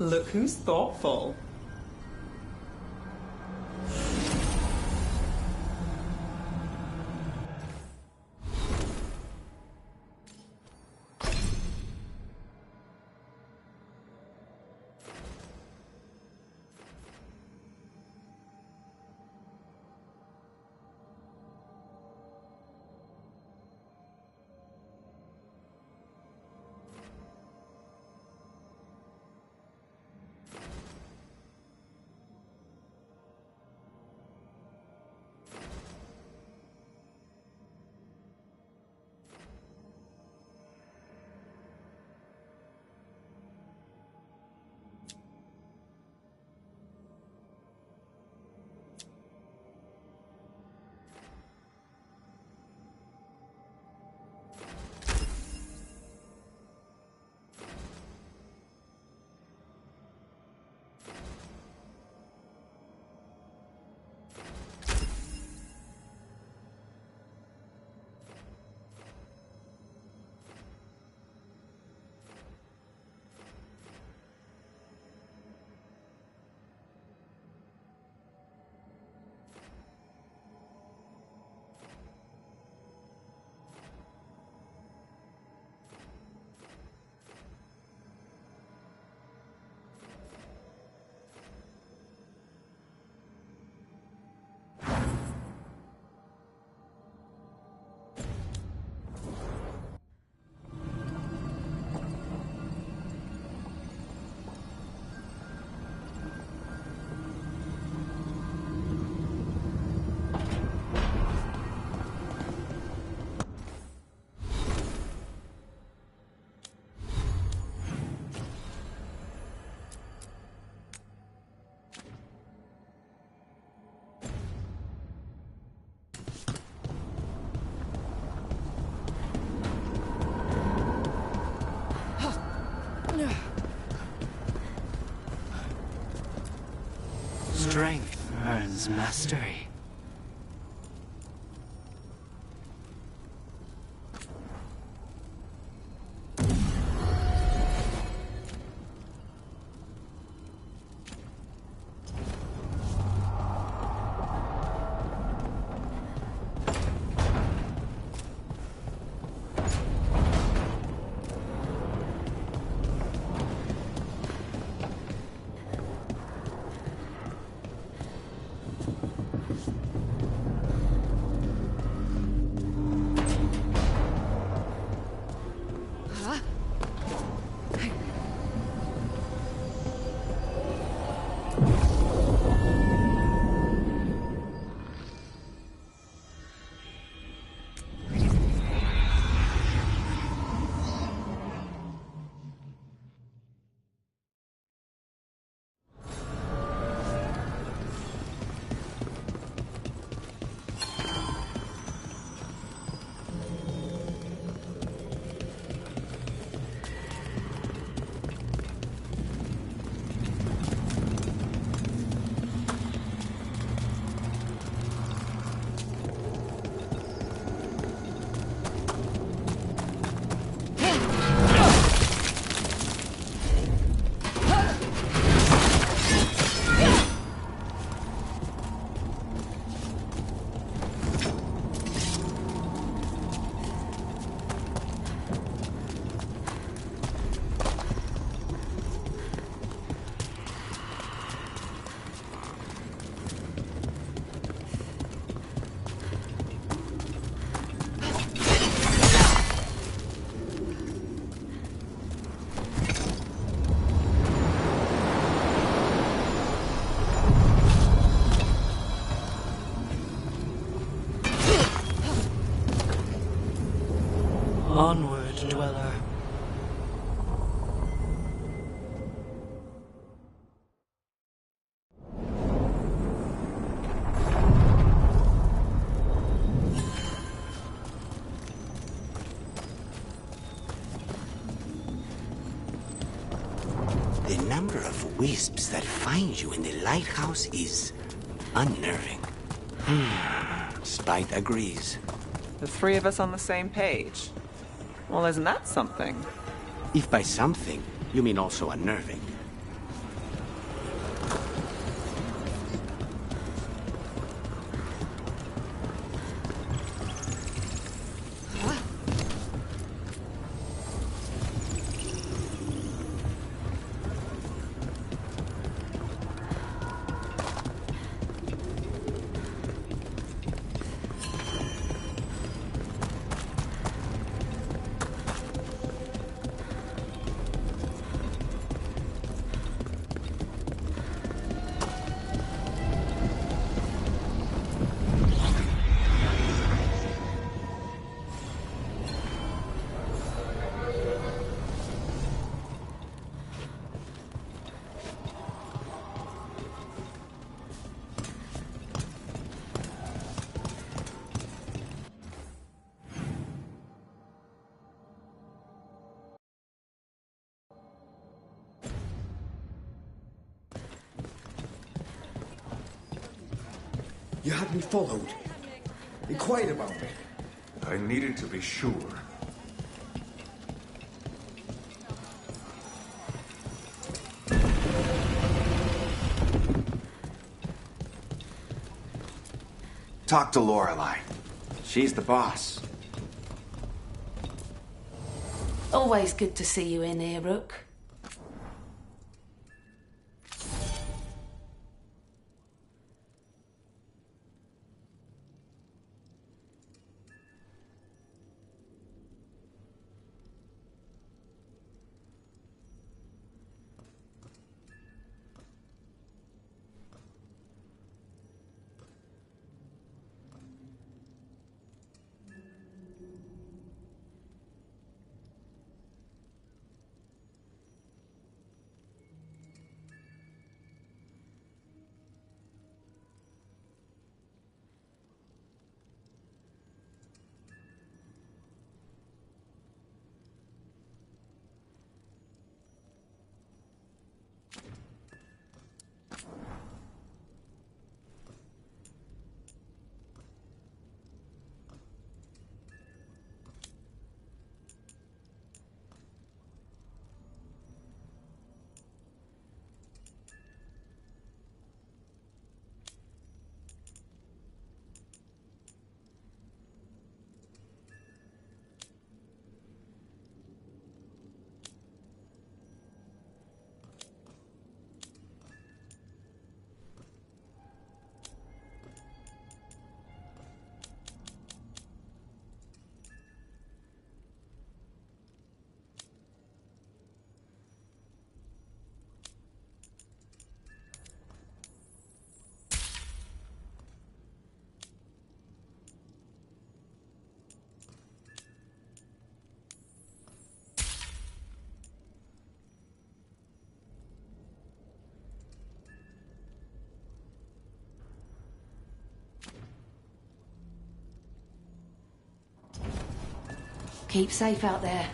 Look who's thoughtful. Strength earns mastery. Onward, dweller. The number of wisps that find you in the lighthouse is unnerving. Spite agrees. The three of us on the same page. Well, isn't that something? If by something, you mean also unnerving. You had me followed. Inquired about me. I needed to be sure. Talk to Lorelei. She's the boss. Always good to see you in here, Rook. Keep safe out there.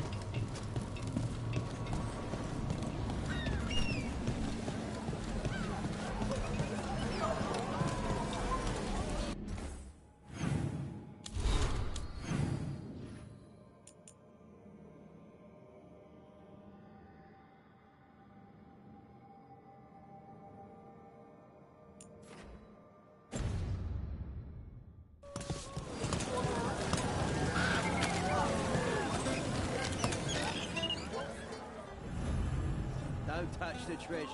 Don't touch the treasure.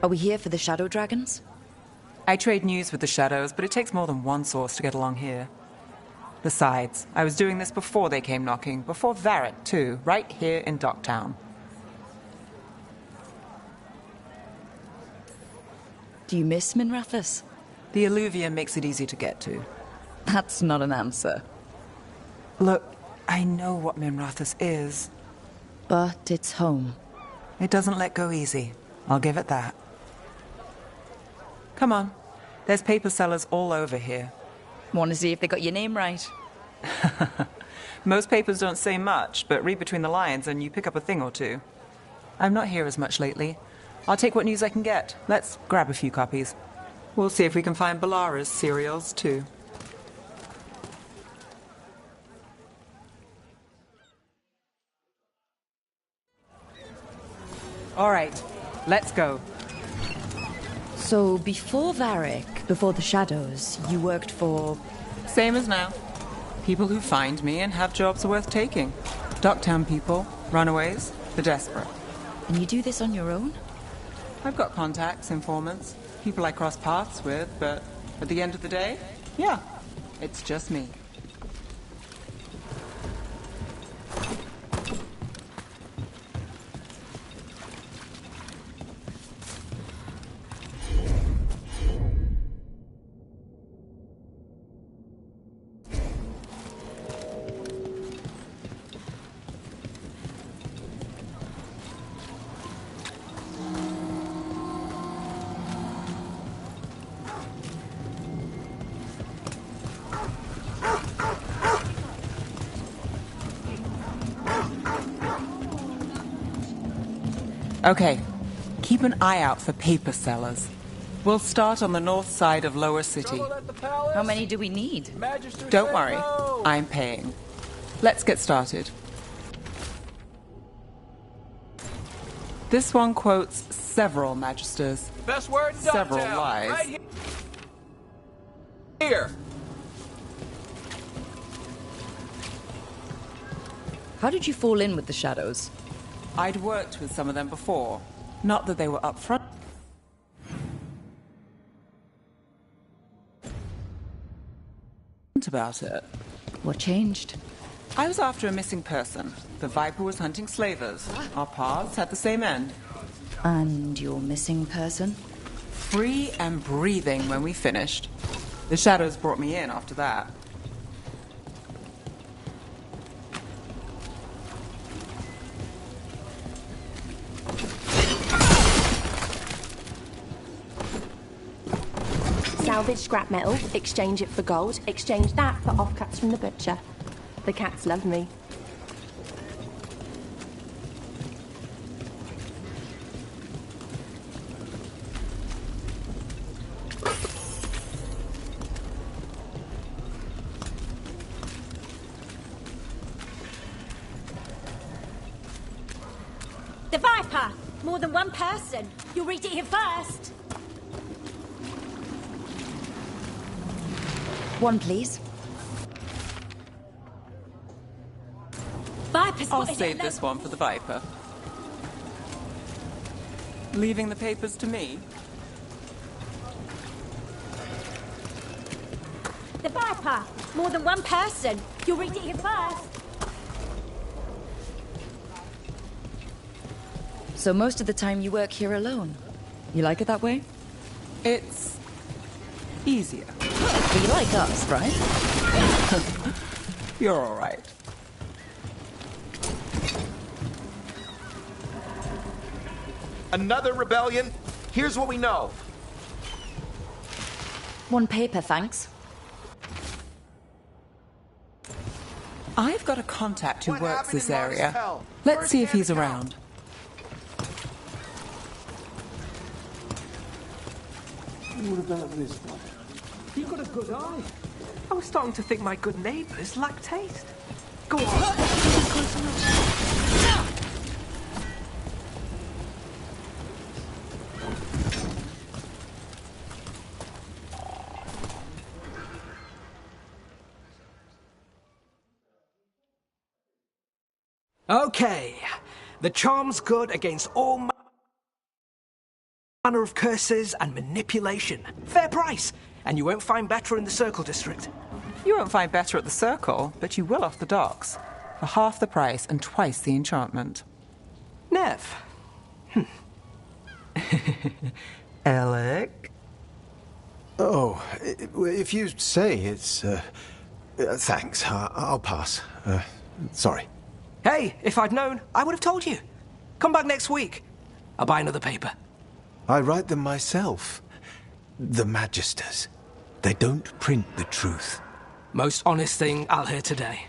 Are we here for the Shadow Dragons? I trade news with the Shadows, but it takes more than one source to get along here. Besides, I was doing this before they came knocking, before Varret, too, right here in Docktown. Do you miss Minrathous? The Alluvia makes it easy to get to. That's not an answer. Look, I know what Minrathous is. But it's home. It doesn't let go easy. I'll give it that. Come on. There's paper sellers all over here. Want to see if they got your name right? Most papers don't say much, but read between the lines and you pick up a thing or two. I'm not here as much lately. I'll take what news I can get. Let's grab a few copies. We'll see if we can find Balara's serials, too. All right, let's go. So before Varric, before the Shadows, you worked for... Same as now. People who find me and have jobs worth taking. Docktown people, runaways, the desperate. And you do this on your own? I've got contacts, informants, people I cross paths with, but at the end of the day, yeah, it's just me. Okay, keep an eye out for paper sellers. We'll start on the north side of Lower City. How many do we need? Don't worry, I'm paying. Let's get started. This one quotes several magisters. Best word in Several Dogtown. lies. Right here. How did you fall in with the shadows? I'd worked with some of them before. Not that they were upfront about it. What changed? I was after a missing person. The Viper was hunting slavers. Our paths had the same end. And your missing person? Free and breathing when we finished. The shadows brought me in after that. Salvage scrap metal, exchange it for gold, exchange that for offcuts from the butcher. The cats love me. The Viper! More than one person. You'll read it here first. One, please. Viper's I'll spotted save it this one for the Viper. Leaving the papers to me? The Viper! More than one person. You'll read it here first. So most of the time you work here alone. You like it that way? It's easier. But you like us, right? You're all right. Another rebellion? Here's what we know. One paper, thanks. I've got a contact who What works happened this in Mars area. Hell? Let's see if he's First-hand around. What about this one? You've got a good eye. I was starting to think my good neighbours lack taste. Go on. Okay. The charm's good against all manner of curses and manipulation. Fair price. And you won't find better in the Circle District. You won't find better at the Circle, but you will off the docks. For half the price and twice the enchantment. Nev. Alec? Oh, if you say it's... thanks. I'll pass. Sorry. Hey, if I'd known, I would have told you. Come back next week. I'll buy another paper. I write them myself. The Magisters. They don't print the truth. Most honest thing I'll hear today.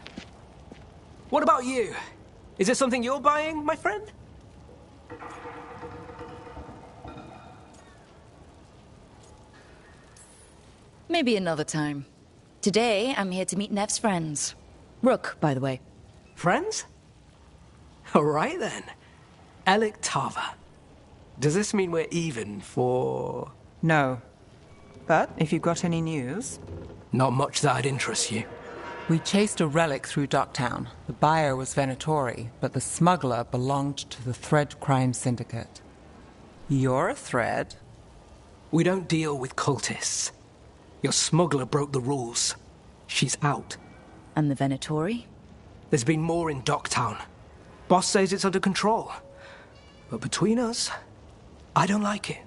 What about you? Is there something you're buying, my friend? Maybe another time. Today, I'm here to meet Nev's friends. Rook, by the way. Friends? All right, then. Alec Tava. Does this mean we're even for... No. But if you've got any news... Not much that'd interest you. We chased a relic through Docktown. The buyer was Venatori, but the smuggler belonged to the Thread Crime Syndicate. You're a thread? We don't deal with cultists. Your smuggler broke the rules. She's out. And the Venatori? There's been more in Docktown. Boss says it's under control. But between us, I don't like it.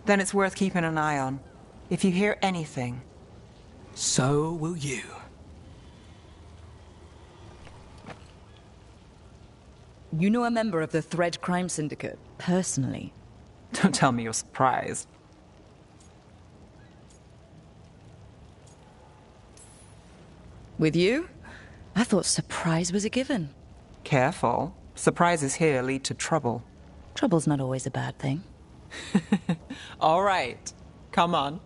Then it's worth keeping an eye on. If you hear anything... So will you. You know a member of the Thread Crime Syndicate, personally? Don't tell me you're surprised. With you? I thought surprise was a given. Careful. Surprises here lead to trouble. Trouble's not always a bad thing. All right. Come on.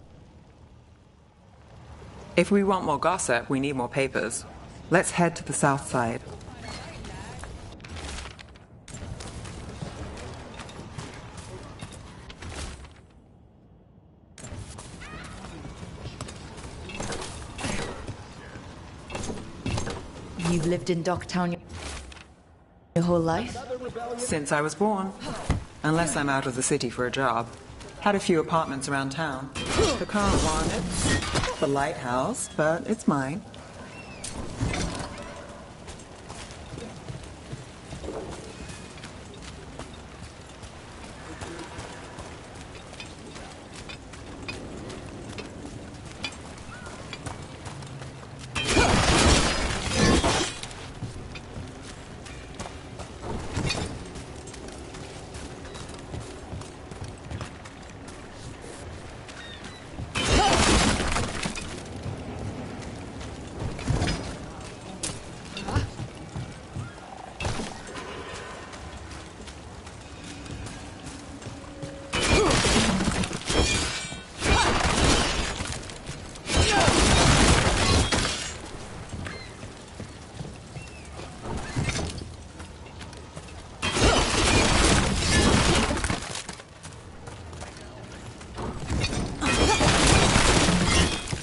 If we want more gossip, we need more papers. Let's head to the south side. You've lived in Docktown your whole life? Since I was born. Unless I'm out of the city for a job. Had a few apartments around town. The current one, it's the lighthouse, but it's mine.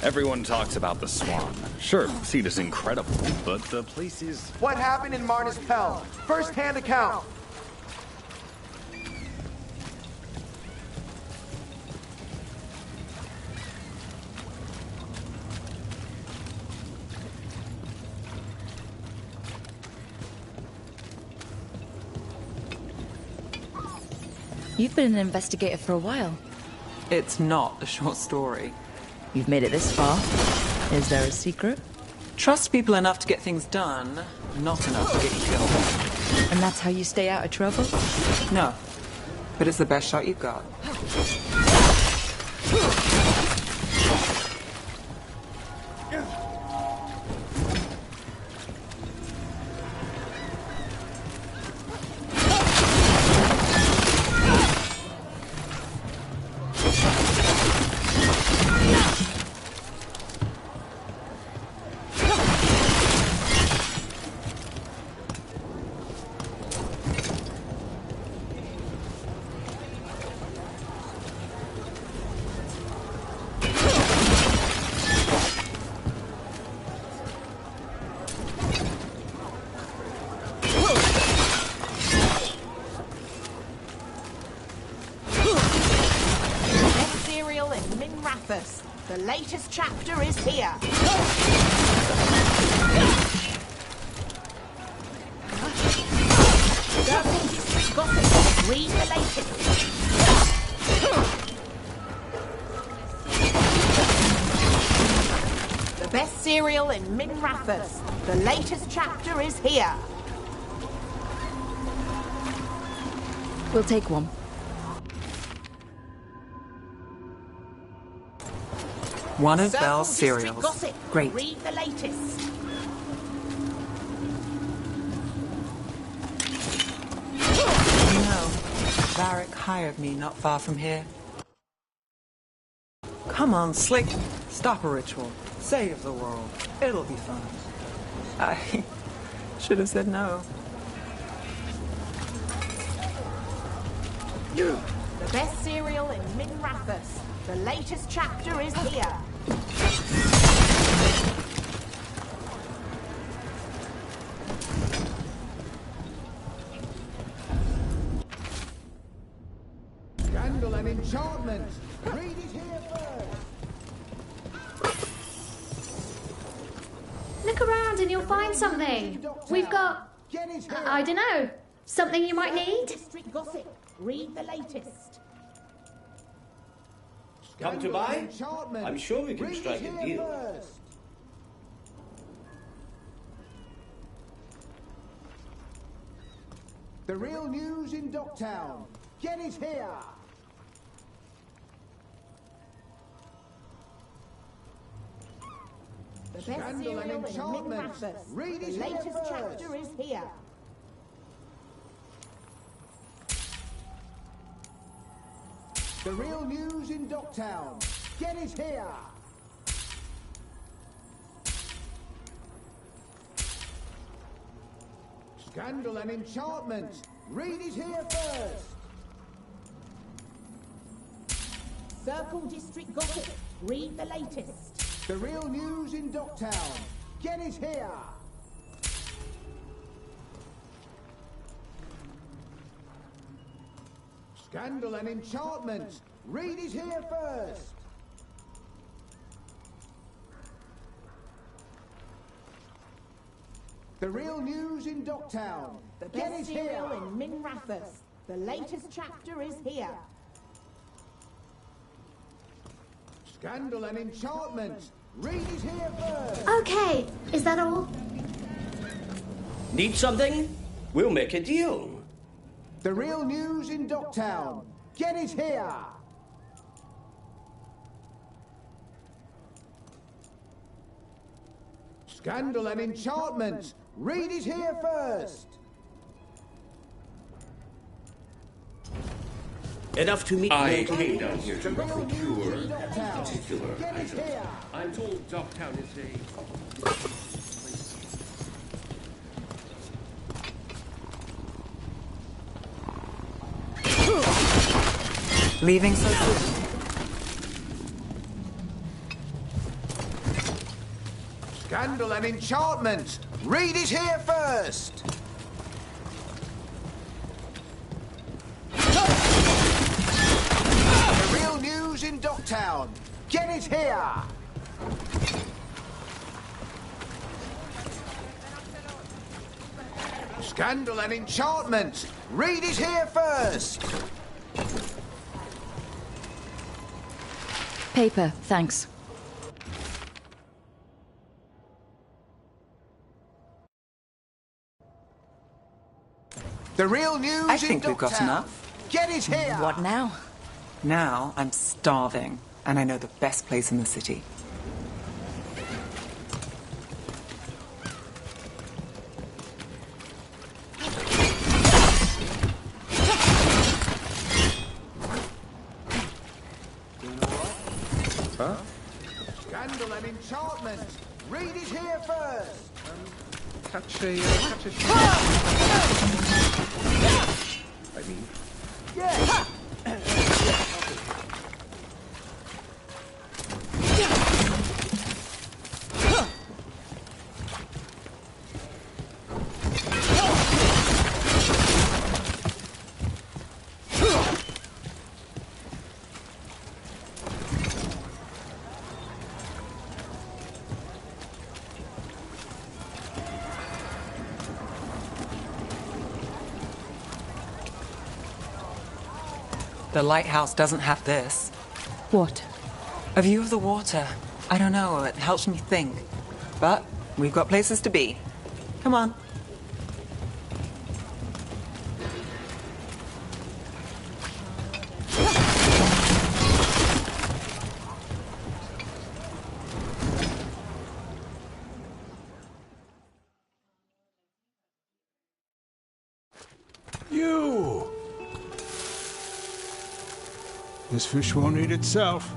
Everyone talks about the Swan. Sure, Seed is incredible, but the place is... What happened in Marnus Pell? First-hand account. You've been an investigator for a while. It's not a short story. You've made it this far. Is there a secret? Trust people enough to get things done, not enough to get you killed. And that's how you stay out of trouble? No. But it's the best shot you've got. The latest chapter is here. Gossip, read the latest. The best cereal in Min Rathas. The latest chapter is here. We'll take one. One of Circle Belle's District cereals. Gossip. Great. Read the latest. You know, Varric hired me not far from here. Come on, Slick. Stop a ritual. Save the world. It'll be fun. I should have said no. The best cereal in Min Rathas. The latest chapter is here. Scandal and enchantment. Read it here first. Look around and you'll find something. We've got... I don't know. Something you might need? District Gossip. Read the latest. Come to buy? I'm sure we can strike a deal. First. The real news in Docktown. Get it here. The best Scandal cereal and in Min enchantment. Rathas. Read The it here latest first. chapter is here. The real news in Docktown. Get it here. Scandal and enchantment. Read it here first. Circle District Gossip. Read the latest. The real news in Docktown. Get it here. Scandal and enchantment. Read it here first. The real news in Docktown. The Get best it here. serial in Min Rathus. The latest chapter is here. Scandal and enchantment. Read it here first. Okay, is that all? Need something? We'll make a deal. The real news in Docktown. Get it here. Scandal and enchantment. Read it here first. Enough to meet I mortal came down needs. here to procure a particular item. I'm told Docktown is a... Leaving so soon? Scandal and enchantment. Read it here first. The real news in Docktown. Get it here. Scandal and enchantment. Read it here first. Paper, thanks. The real news I in think we've got Docktown. enough. Get it here. What now? Now I'm starving, and I know the best place in the city. Huh? Scandal and enchantment. Read it here first. Catch a I mean, Yeah. The lighthouse doesn't have this. What? A view of the water. I don't know, it helps me think. But we've got places to be. Come on. You! This fish won't eat itself.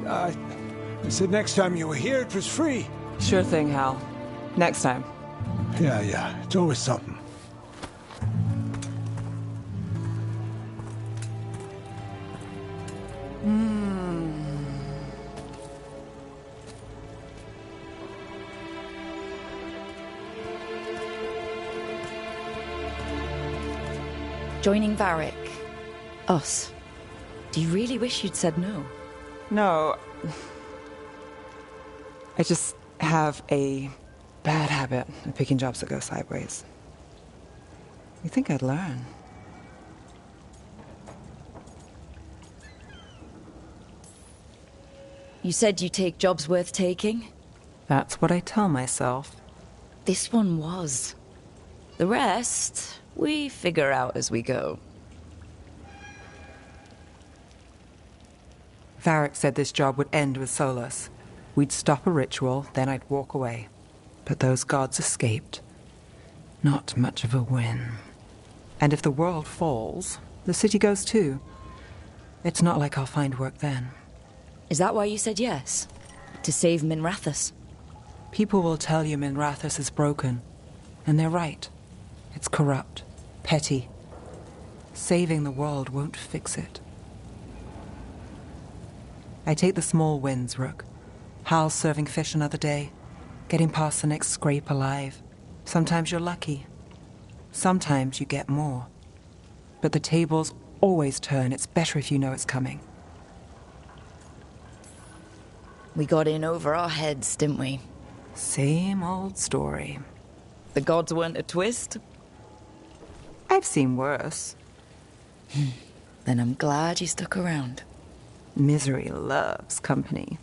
I said next time you were here it was free. Sure thing, Hal. Next time. Yeah, it's always something. Joining Varric. Us. Do you really wish you'd said no? No. I just have a bad habit of picking jobs that go sideways. You think I'd learn? You said you take jobs worth taking? That's what I tell myself. This one was. The rest, we figure out as we go. Varric said this job would end with Solus. We'd stop a ritual, then I'd walk away. But those gods escaped. Not much of a win. And if the world falls, the city goes too. It's not like I'll find work then. Is that why you said yes? To save Minrathous? People will tell you Minrathous is broken, and they're right. It's corrupt, petty. Saving the world won't fix it. I take the small wins, Rook. Hal's serving fish another day, getting past the next scrape alive. Sometimes you're lucky. Sometimes you get more. But the tables always turn. It's better if you know it's coming. We got in over our heads, didn't we? Same old story. The gods weren't a twist? I've seen worse. Then I'm glad you stuck around. Misery loves company.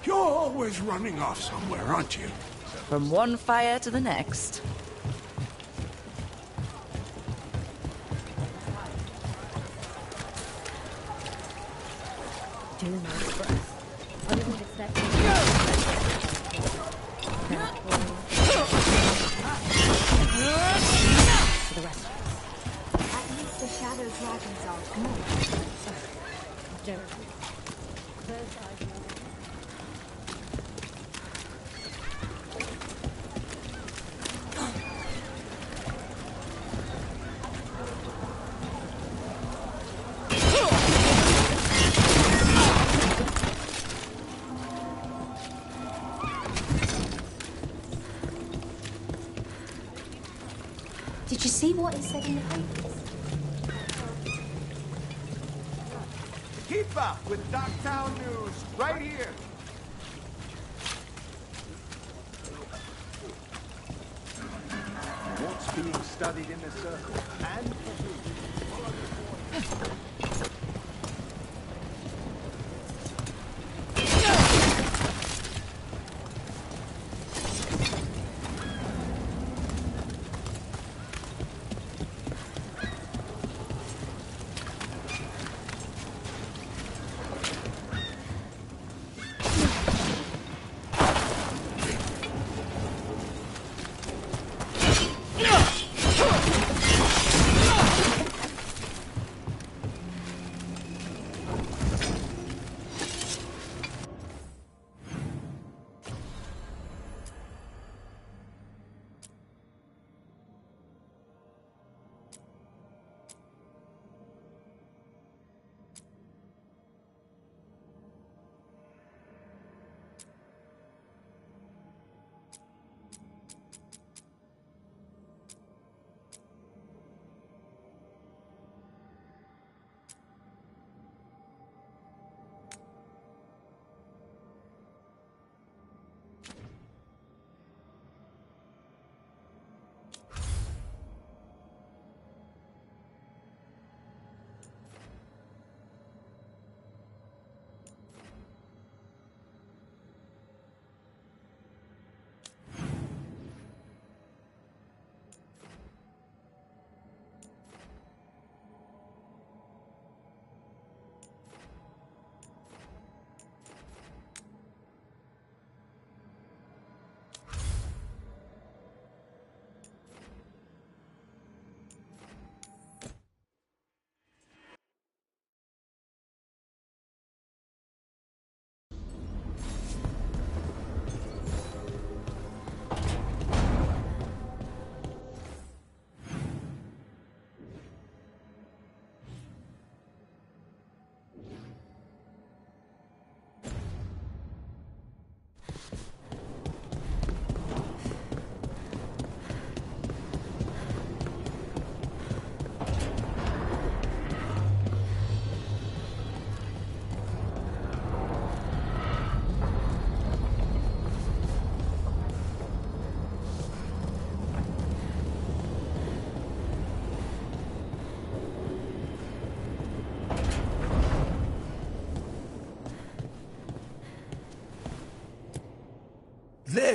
Always running off somewhere, aren't you? From one fire to the next. Do not breath. What did we expect? For the rest of us. At least the shadow dragons are good. Did you see what it said in the papers? Keep up with Darktown News right here. What's being studied in the circle and for who?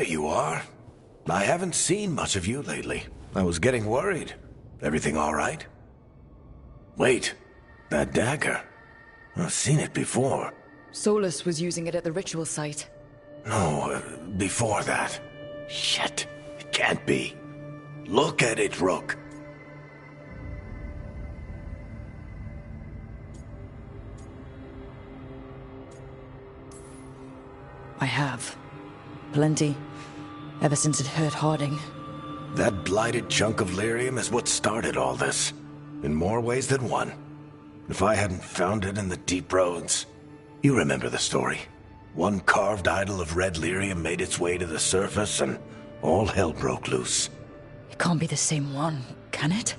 There you are. I haven't seen much of you lately. I was getting worried. Everything all right? Wait, that dagger. I've seen it before. Solus was using it at the ritual site. No, before that. Shit, it can't be. Look at it, Rook. I have. Plenty. Ever since it hurt Harding. That blighted chunk of lyrium is what started all this. In more ways than one. If I hadn't found it in the deep roads... You remember the story. One carved idol of red lyrium made its way to the surface and all hell broke loose. It can't be the same one, can it?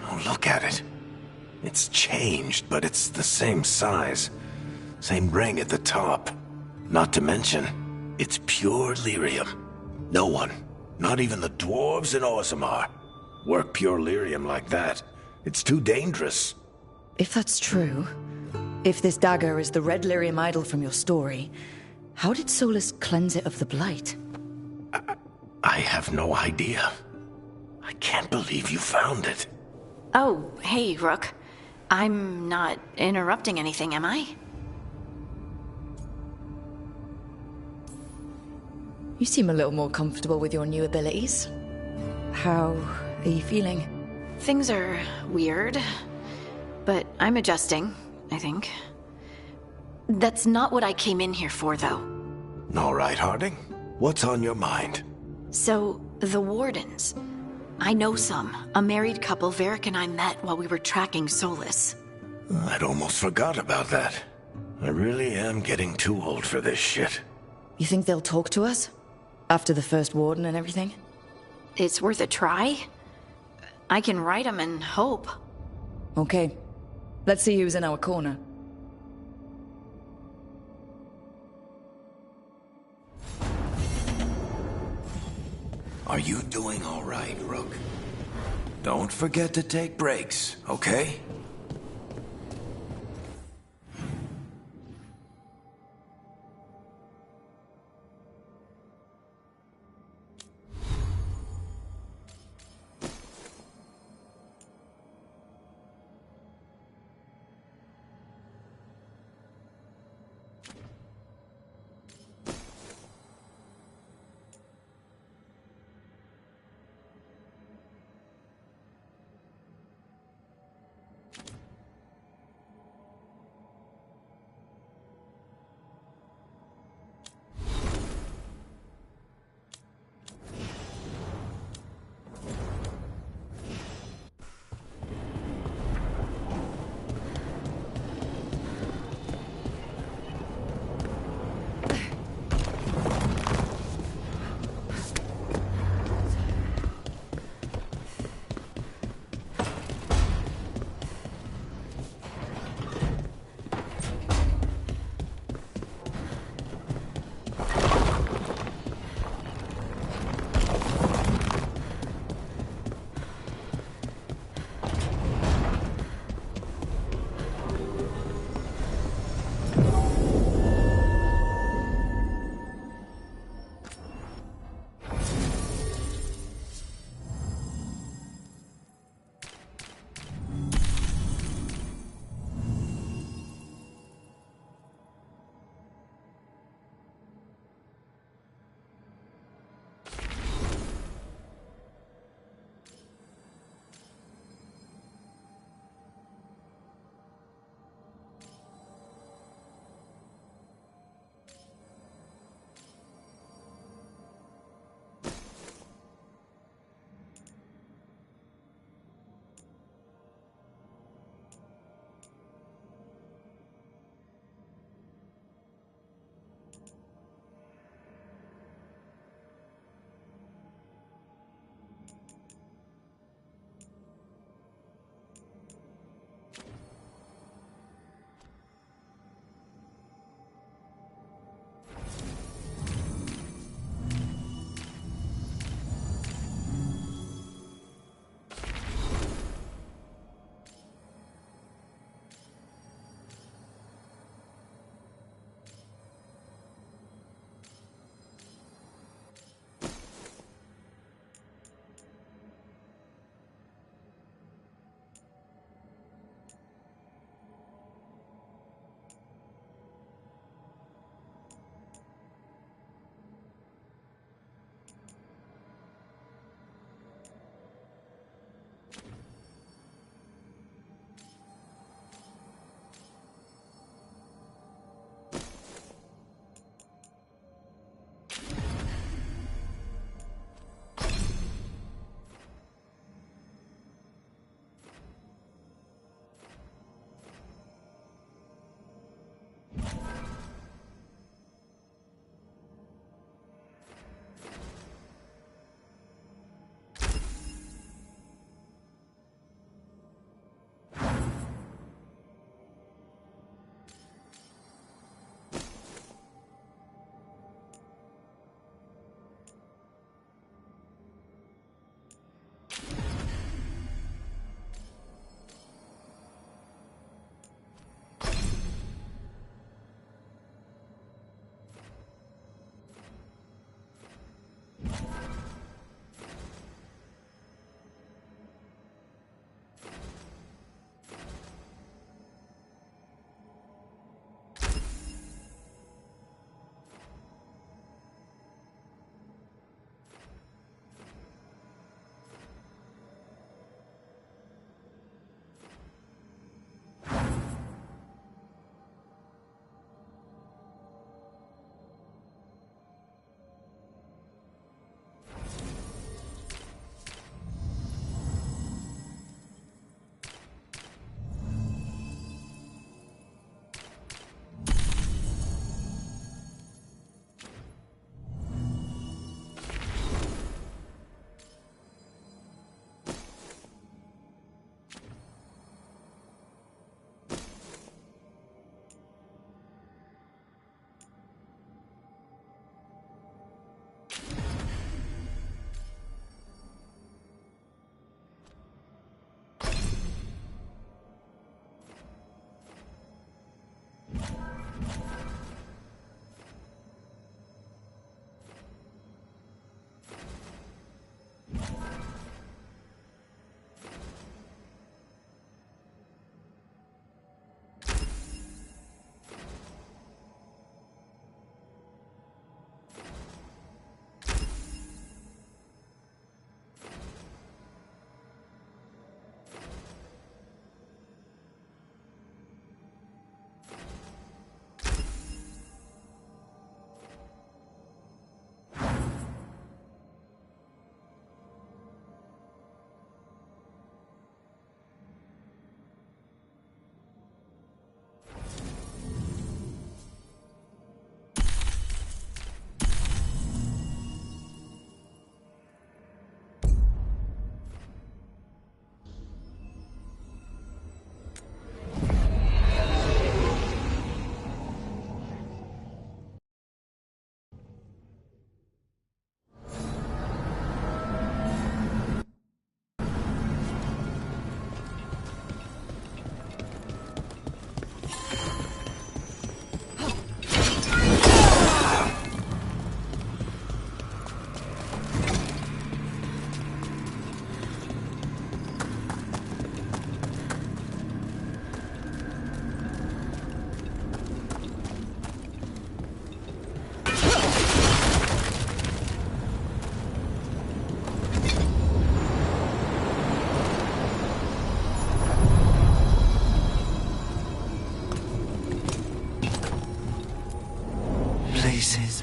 Oh, look at it. It's changed, but it's the same size. Same ring at the top. Not to mention, it's pure lyrium. No one, not even the dwarves in Orzammar, work pure lyrium like that. It's too dangerous. If that's true, if this dagger is the red lyrium idol from your story, how did Solus cleanse it of the blight? I have no idea. I can't believe you found it. Oh, hey, Rook. I'm not interrupting anything, am I? You seem a little more comfortable with your new abilities. How are you feeling? Things are weird, but I'm adjusting, I think. That's not what I came in here for, though. All right, Harding. What's on your mind? So, the Wardens. I know some. A married couple Varric and I met while we were tracking Solus. I'd almost forgot about that. I really am getting too old for this shit. You think they'll talk to us? After the first warden and everything? It's worth a try. I can write them and hope. Okay. Let's see who's in our corner. Are you doing all right, Rook? Don't forget to take breaks, okay?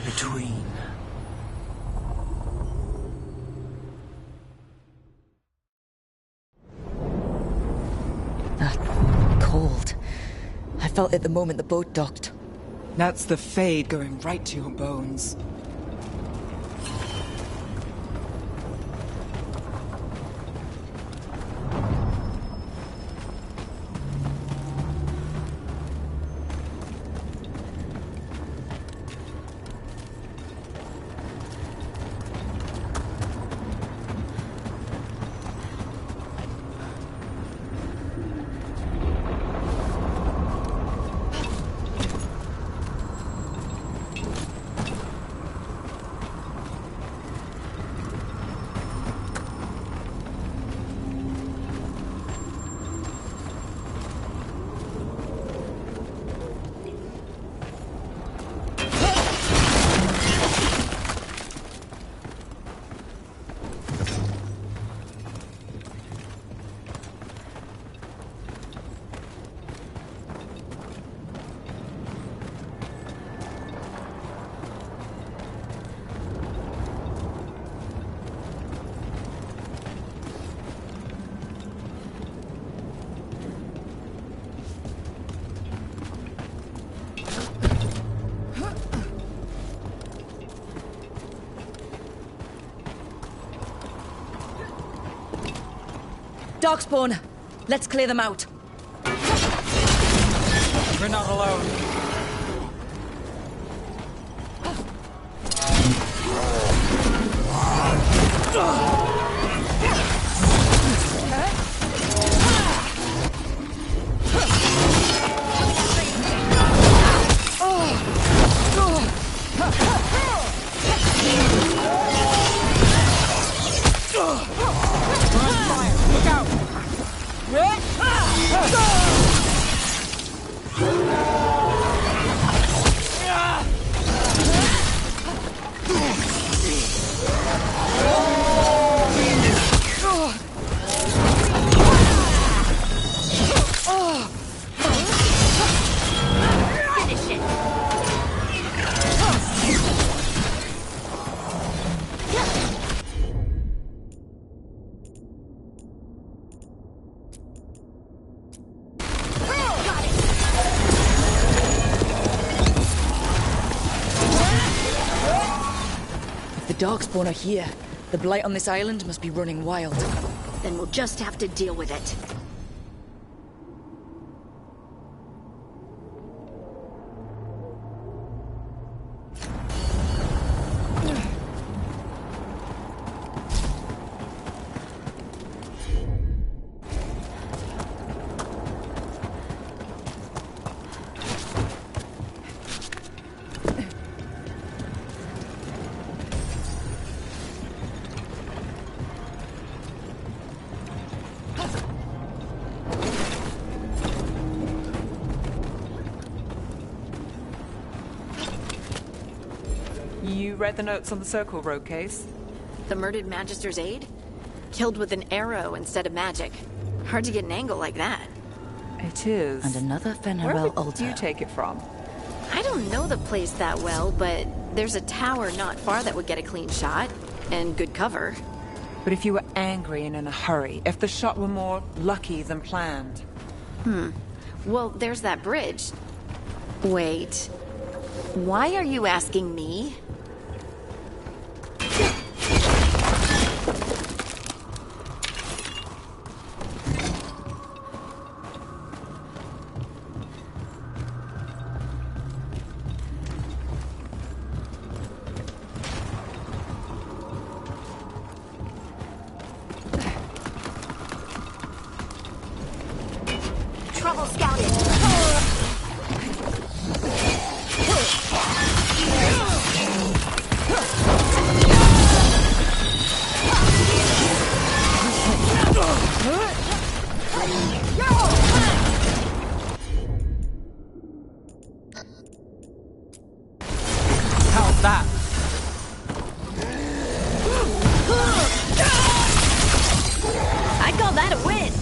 between. Cold. I felt it the moment the boat docked. That's the Fade going right to your bones. Darkspawn! Let's clear them out. We're not alone. The Darkspawn are here. The blight on this island must be running wild. Then we'll just have to deal with it. You read the notes on the Circle Road case? The murdered Magister's aide? Killed with an arrow instead of magic. Hard to get an angle like that. It is. And another Where Fenarel would altar. you take it from? I don't know the place that well, but there's a tower not far that would get a clean shot. And good cover. But if you were angry and in a hurry, if the shot were more lucky than planned. Well, there's that bridge. Wait. Why are you asking me? Trouble scouted. How's that? I call that a win.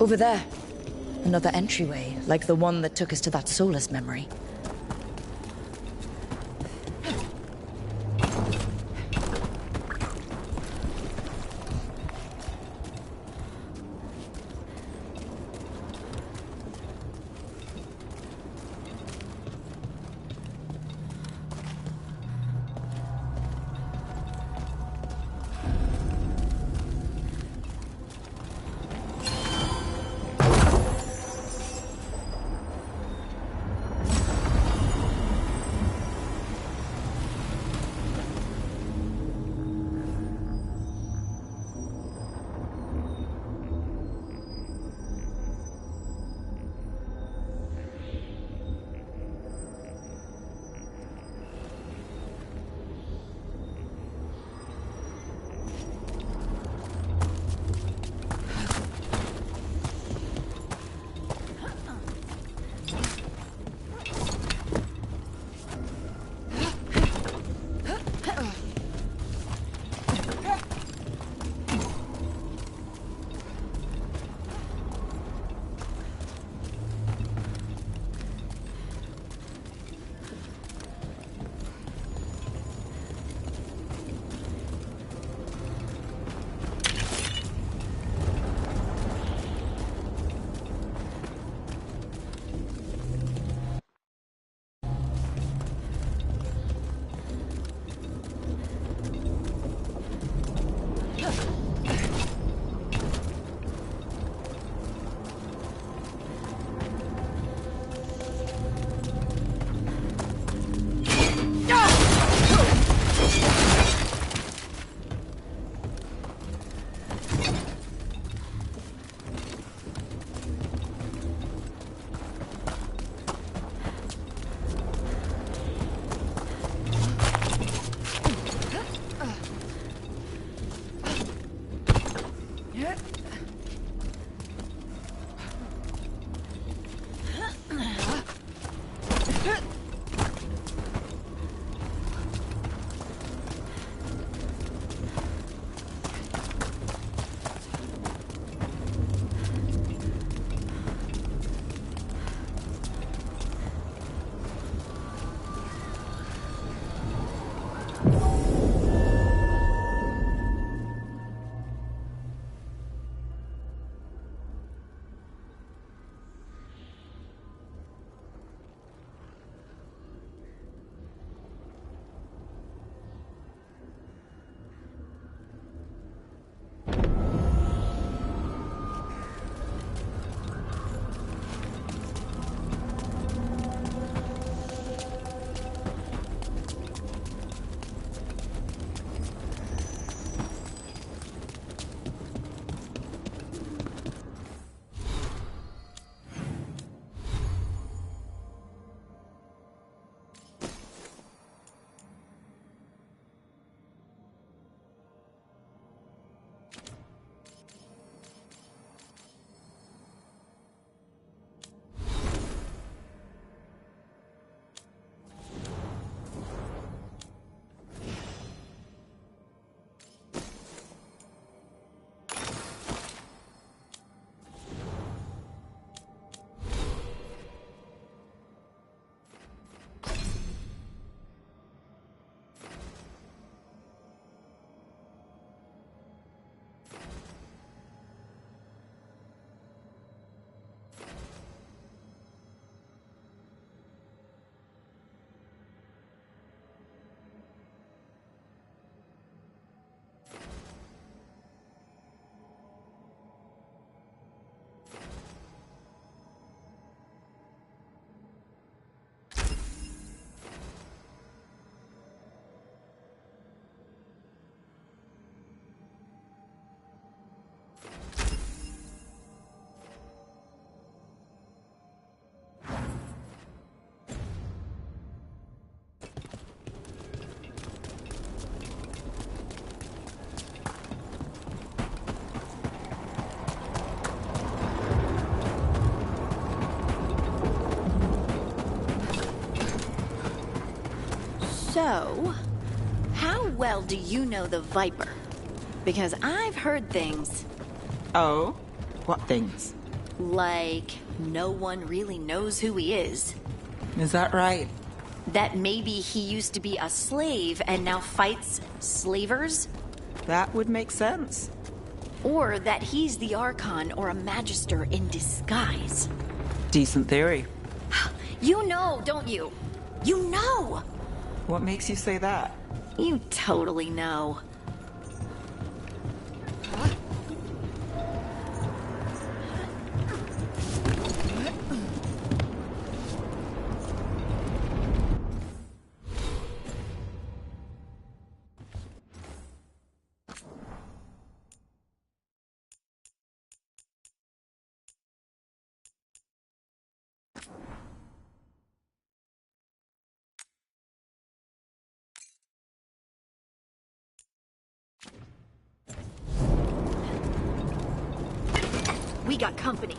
Over there. Another entryway, like the one that took us to that Solus memory. So, how well do you know the Viper? Because I've heard things. Oh? What things? Like, no one really knows who he is. Is that right? That maybe he used to be a slave and now fights slavers? That would make sense. Or that he's the Archon or a Magister in disguise. Decent theory. You know, don't you? You know! What makes you say that? You totally know. We got company.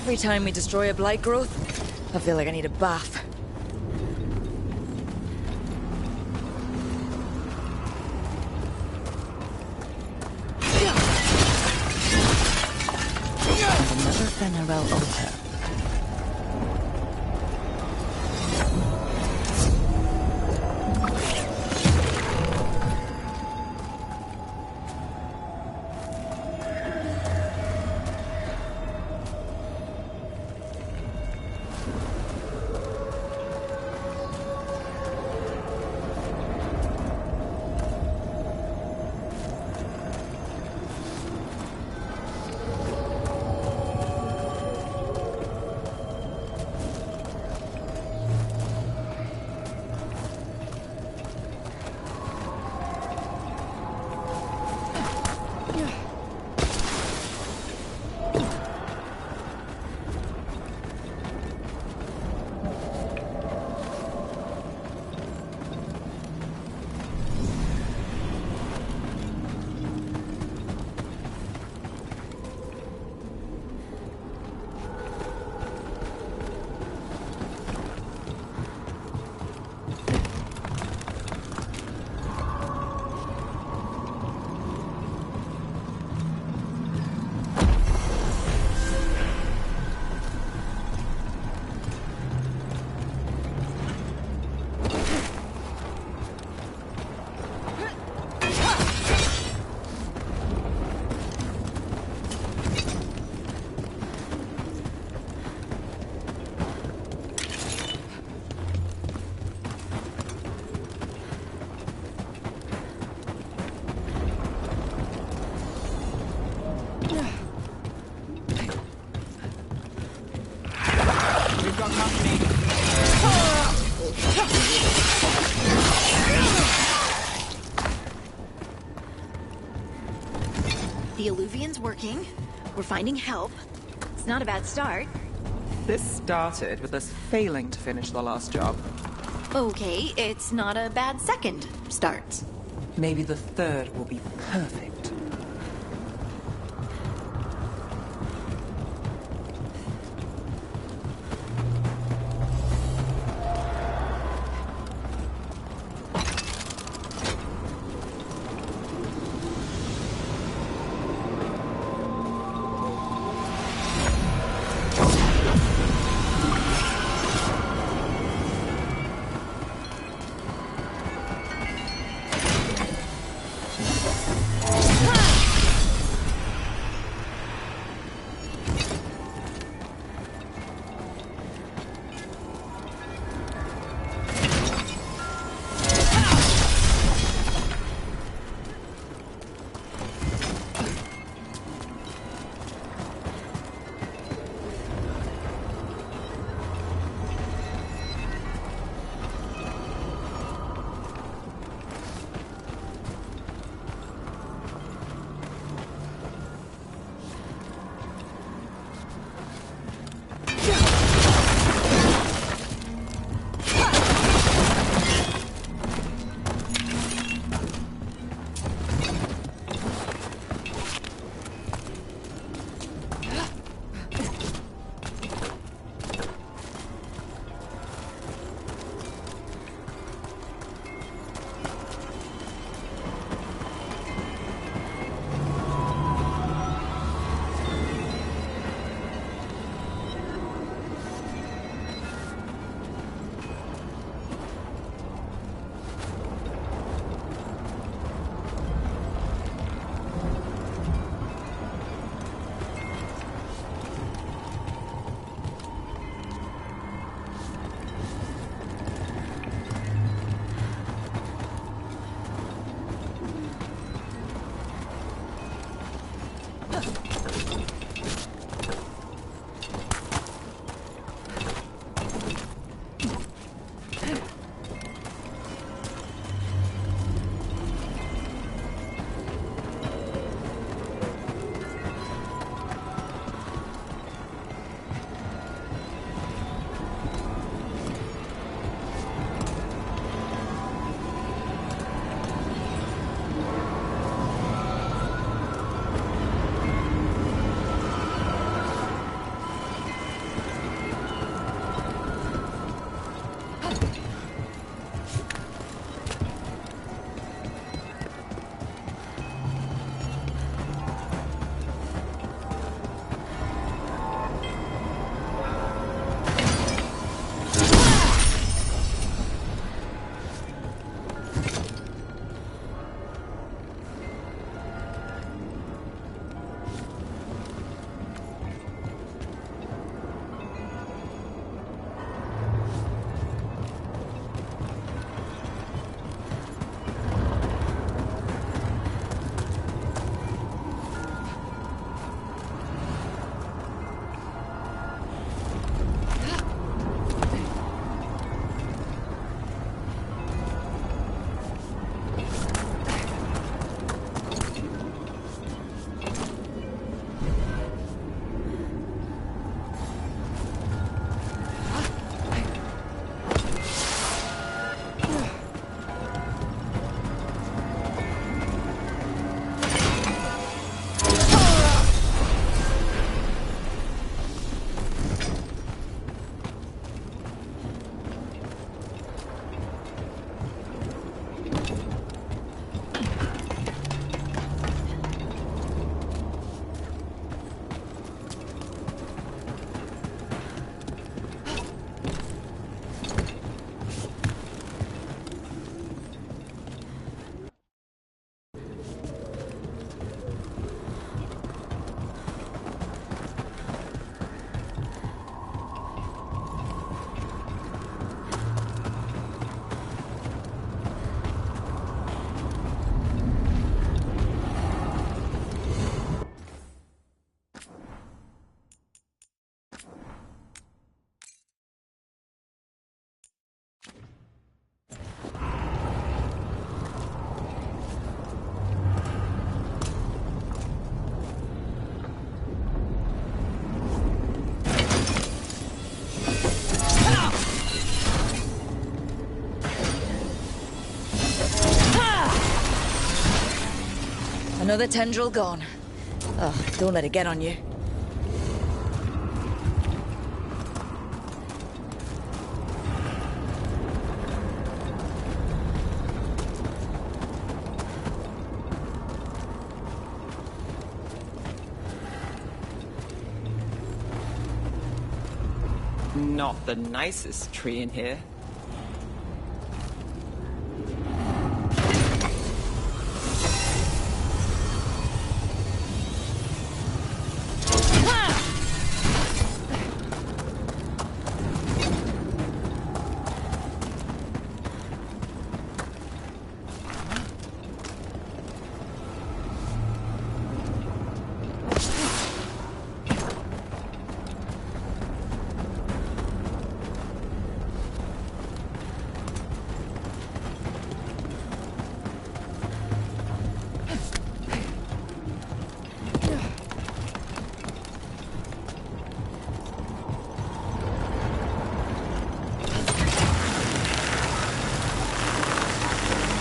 Every time we destroy a blight growth, I feel like I need a bath. Another Fenarel altar. The alluvian's working. We're finding help. It's not a bad start. This started with us failing to finish the last job. Okay, it's not a bad second start. Maybe the third will be perfect. Another tendril gone. Oh, don't let it get on you. Not the nicest tree in here.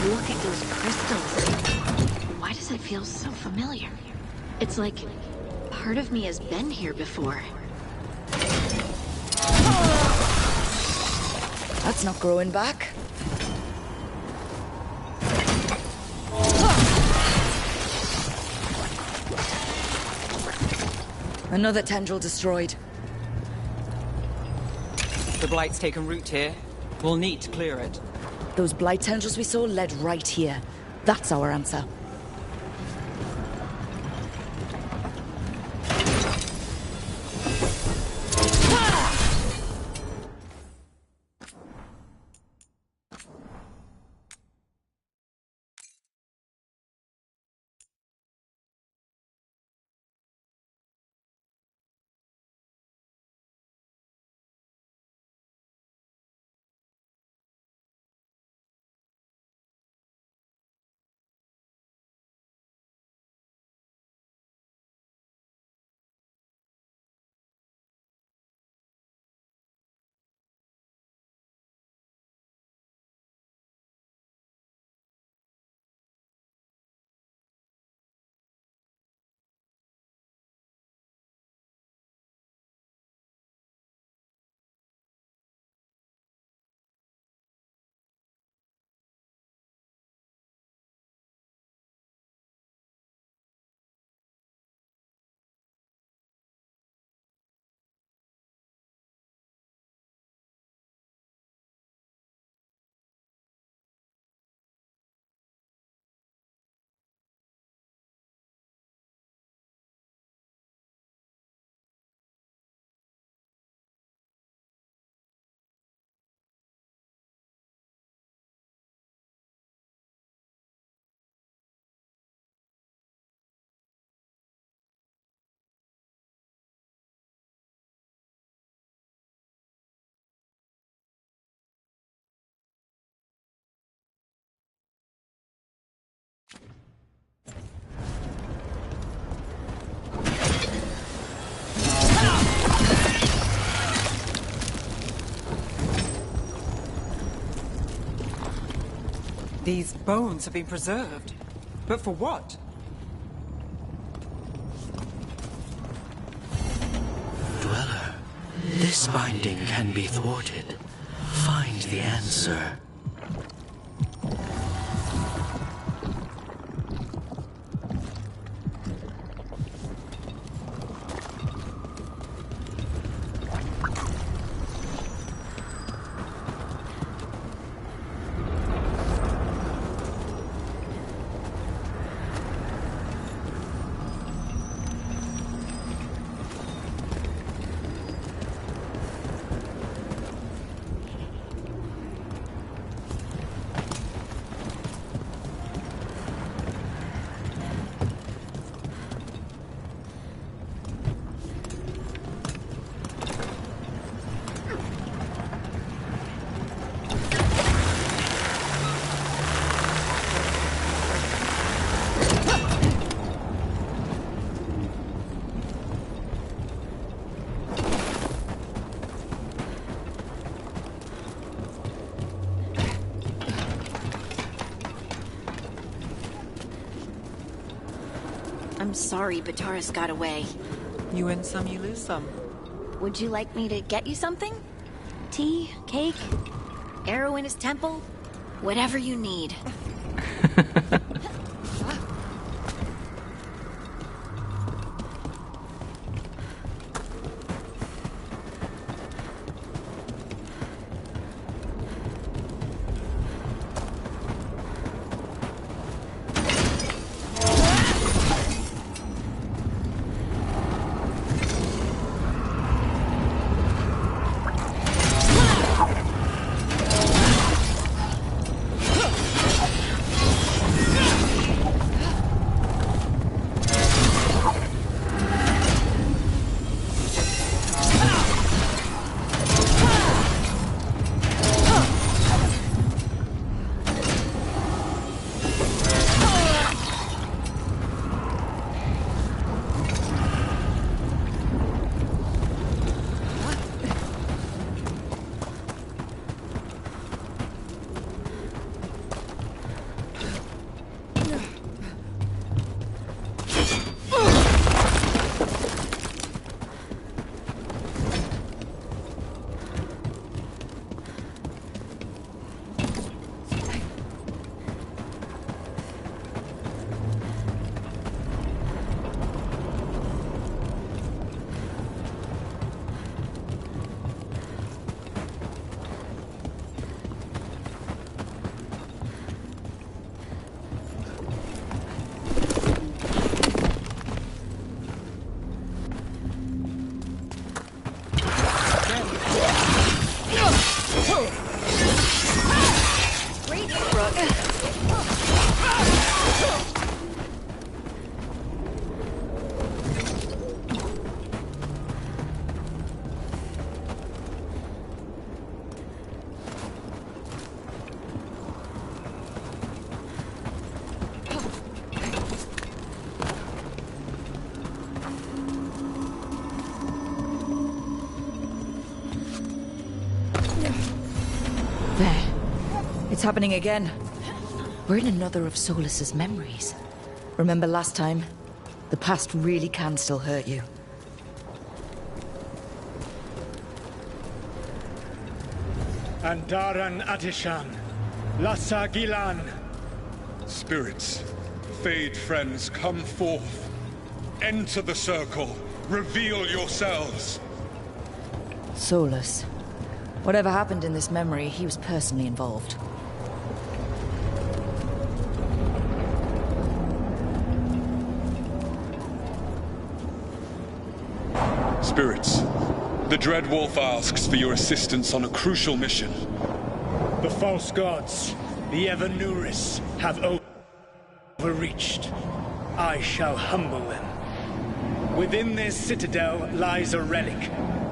Look at those crystals. Why does it feel so familiar? It's like part of me has been here before. That's not growing back. Another tendril destroyed. The Blight's taken root here. We'll need to clear it. Those blight tendrils we saw led right here. That's our answer. These bones have been preserved. But for what? Dweller, this binding can be thwarted. Find the answer. I'm sorry Bataris got away. You win some, you lose some. Would you like me to get you something? Tea? Cake? Arrow in his temple? Whatever you need. It's happening again. We're in another of Solus's memories. Remember last time? The past really can still hurt you. Andaran Atishan, Lassa Gilan. Spirits, Fade friends, come forth. Enter the circle. Reveal yourselves. Solus. Whatever happened in this memory, he was personally involved. Spirits, the Dread Wolf asks for your assistance on a crucial mission. The false gods, the Evanuris, have overreached. I shall humble them. Within their citadel lies a relic,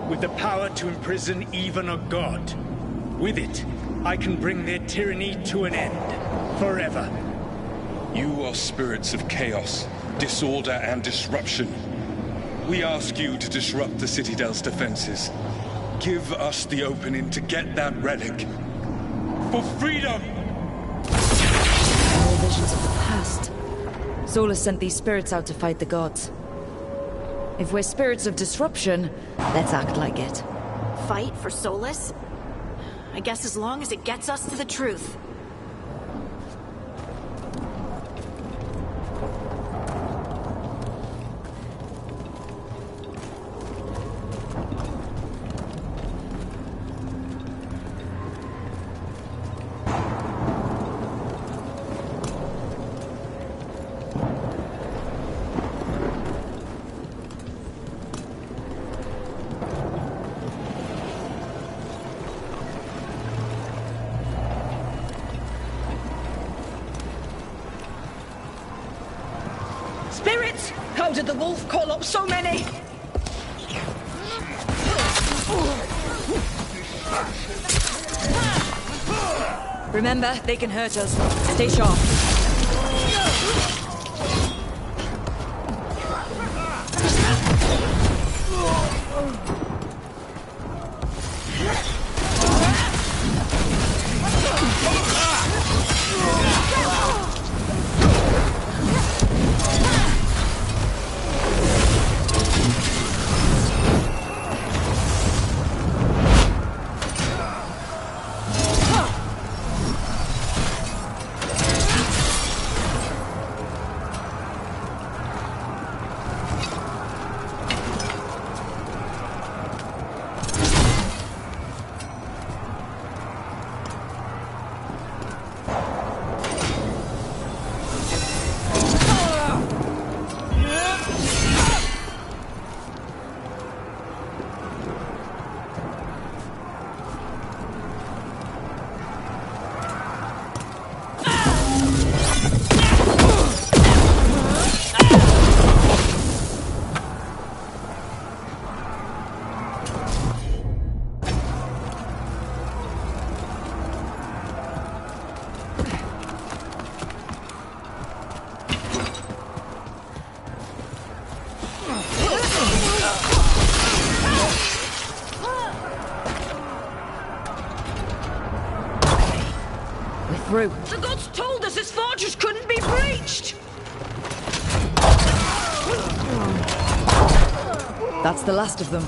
with the power to imprison even a god. With it, I can bring their tyranny to an end, forever. You are spirits of chaos, disorder, and disruption. We ask you to disrupt the Citadel's defenses. Give us the opening to get that relic. For freedom! More visions of the past. Solus sent these spirits out to fight the gods. If we're spirits of disruption, let's act like it. Fight for Solus? I guess as long as it gets us to the truth. Spirits! How did the wolf call up so many? Remember, they can hurt us. Stay sharp. through. The gods told us this fortress couldn't be breached! That's the last of them.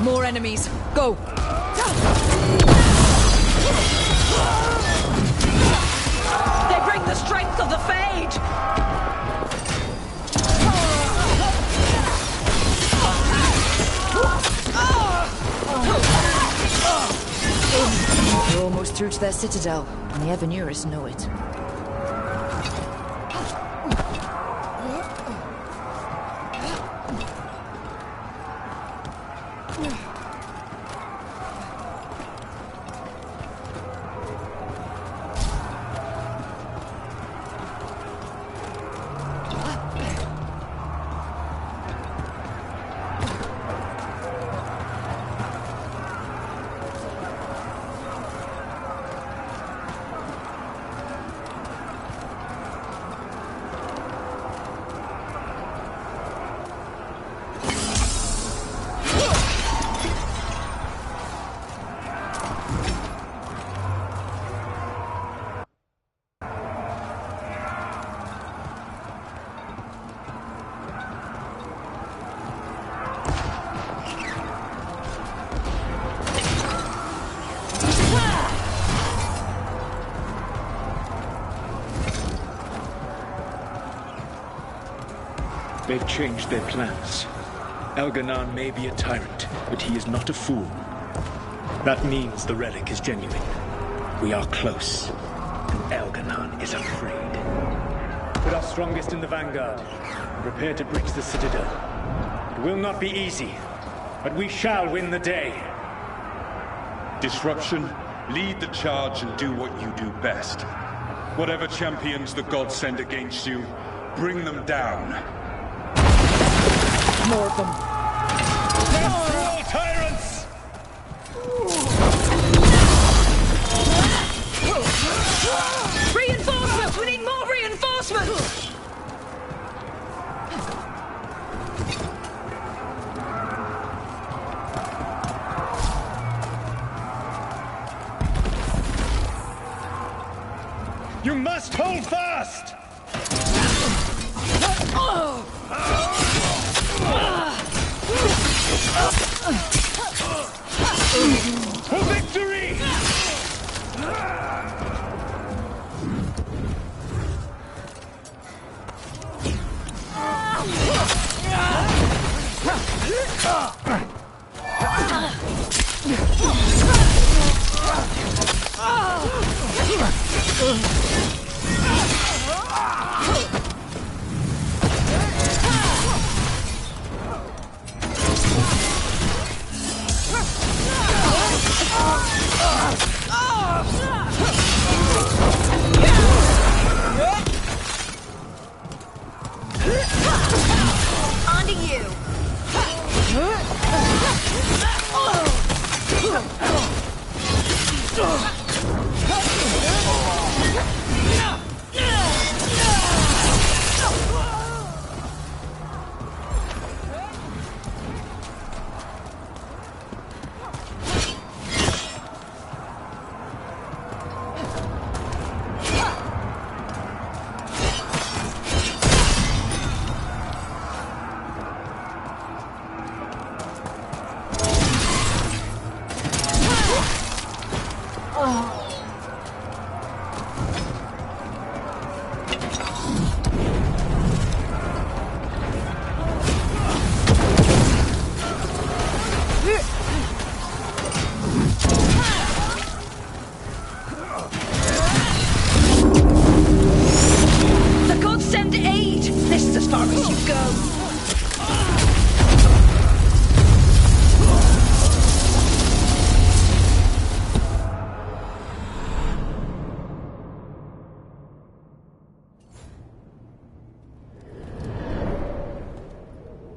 More enemies. Go! They bring the strength of the Fade! We're almost through to their citadel, and the Evanurus know it. They've changed their plans. Elganon may be a tyrant, but he is not a fool. That means the relic is genuine. We are close, and Elganon is afraid. Put our strongest in the vanguard, and prepare to breach the citadel. It will not be easy, but we shall win the day. Disruption, lead the charge and do what you do best. Whatever champions the gods send against you, bring them down. More of them. Cruel tyrants! Reinforcements! We need more reinforcements! You must hold fast! For victory! Onto you!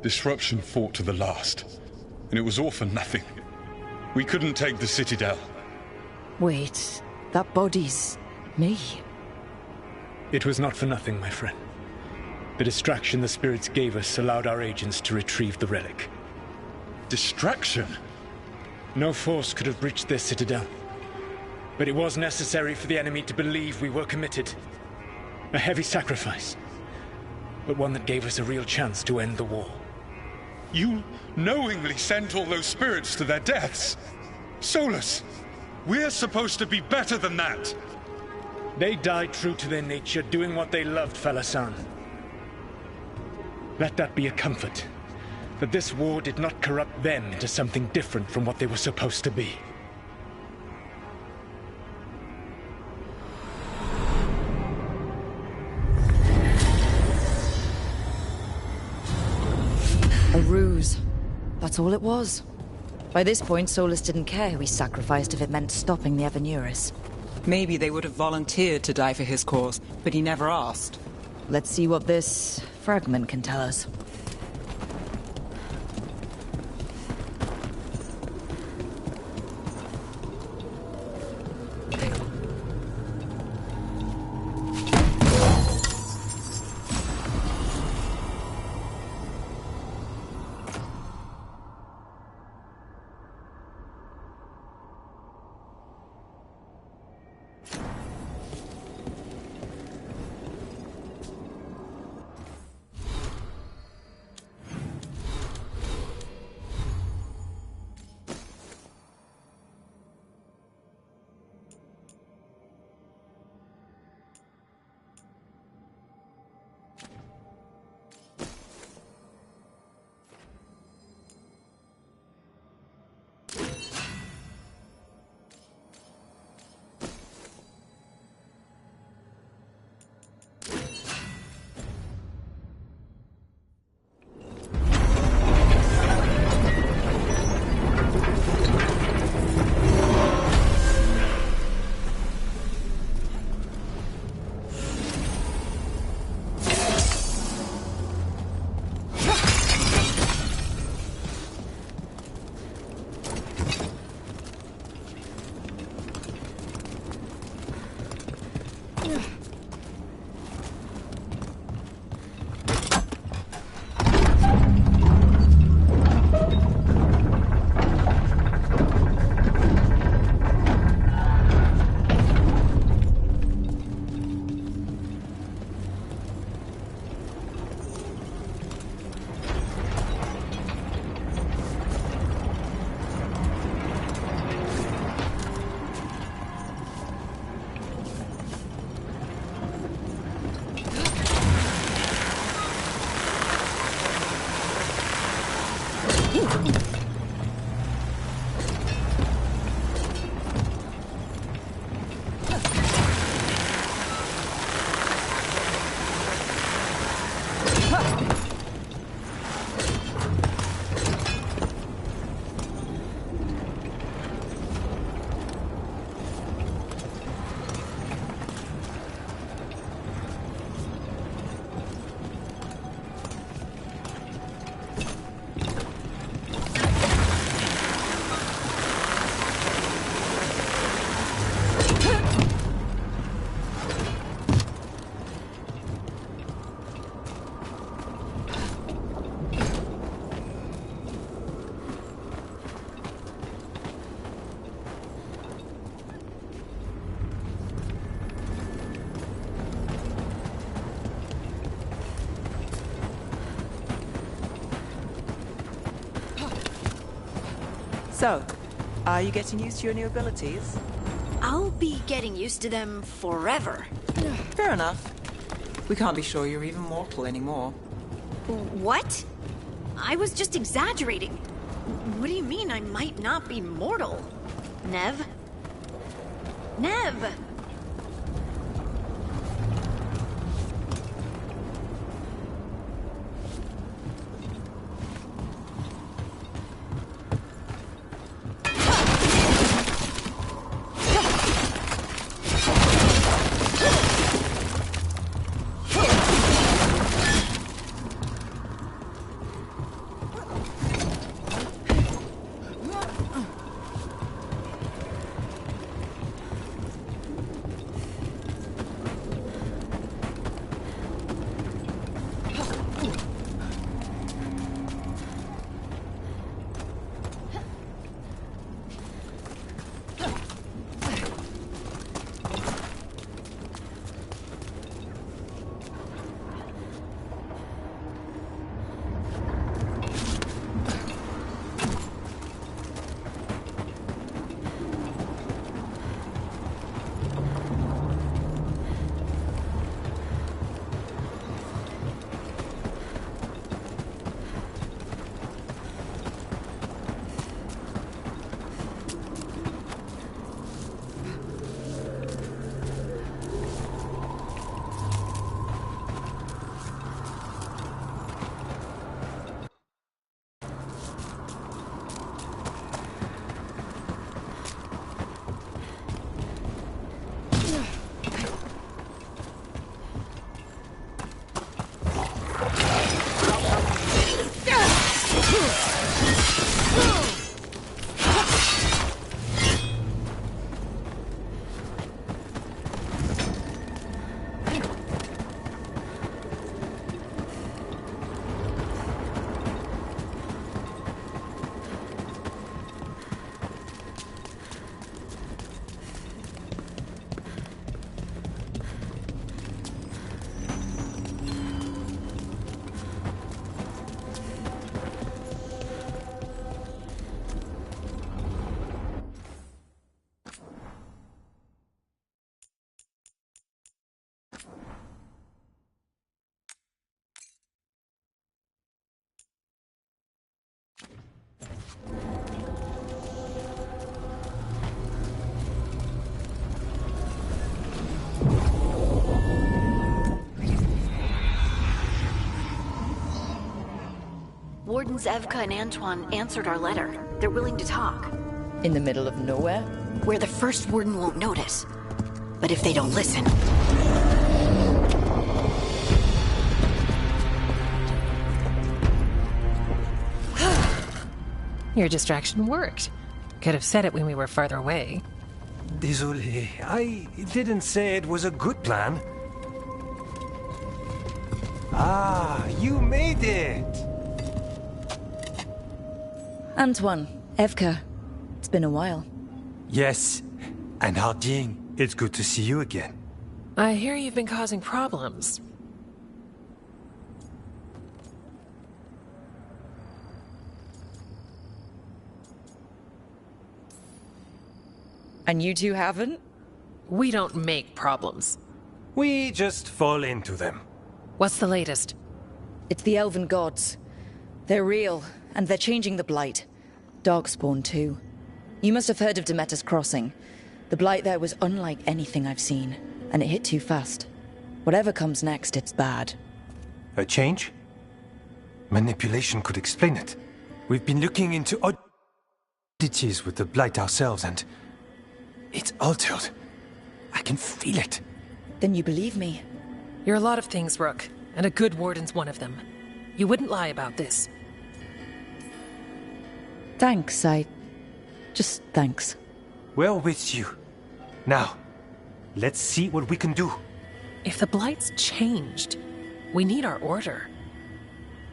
Disruption fought to the last, and it was all for nothing. We couldn't take the Citadel. Wait, that body's me. It was not for nothing, my friend. The distraction the spirits gave us allowed our agents to retrieve the relic. Distraction? No force could have breached their Citadel. But it was necessary for the enemy to believe we were committed. A heavy sacrifice, but one that gave us a real chance to end the war. You knowingly sent all those spirits to their deaths. Solus, we're supposed to be better than that. They died true to their nature, doing what they loved, Falasan. Let that be a comfort, that this war did not corrupt them into something different from what they were supposed to be. A ruse. That's all it was. By this point, Solus didn't care who he sacrificed if it meant stopping the Evanuris. Maybe they would have volunteered to die for his cause, but he never asked. Let's see what this fragment can tell us. So, are you getting used to your new abilities? I'll be getting used to them forever. Fair enough. We can't be sure you're even mortal anymore. What? I was just exaggerating. What do you mean I might not be mortal? Nev? Nev! Wardens Evka and Antoine answered our letter. They're willing to talk. In the middle of nowhere? Where the first Warden won't notice. But if they don't listen... Your distraction worked. Could have said it when we were farther away. Désolé, I didn't say it was a good plan. Ah, you made it! Antoine, Evka, it's been a while. Yes, and Harding, it's good to see you again. I hear you've been causing problems. And you two haven't? We don't make problems. We just fall into them. What's the latest? It's the elven gods. They're real, and they're changing the Blight. Darkspawn, too. You must have heard of Demeter's Crossing. The Blight there was unlike anything I've seen, and it hit too fast. Whatever comes next, it's bad. A change? Manipulation could explain it. We've been looking into oddities with the Blight ourselves, and... it's altered. I can feel it. Then you believe me? You're a lot of things, Rook, and a good warden's one of them. You wouldn't lie about this. Thanks, just thanks. We're with you. Now, let's see what we can do. If the Blight's changed, we need our order.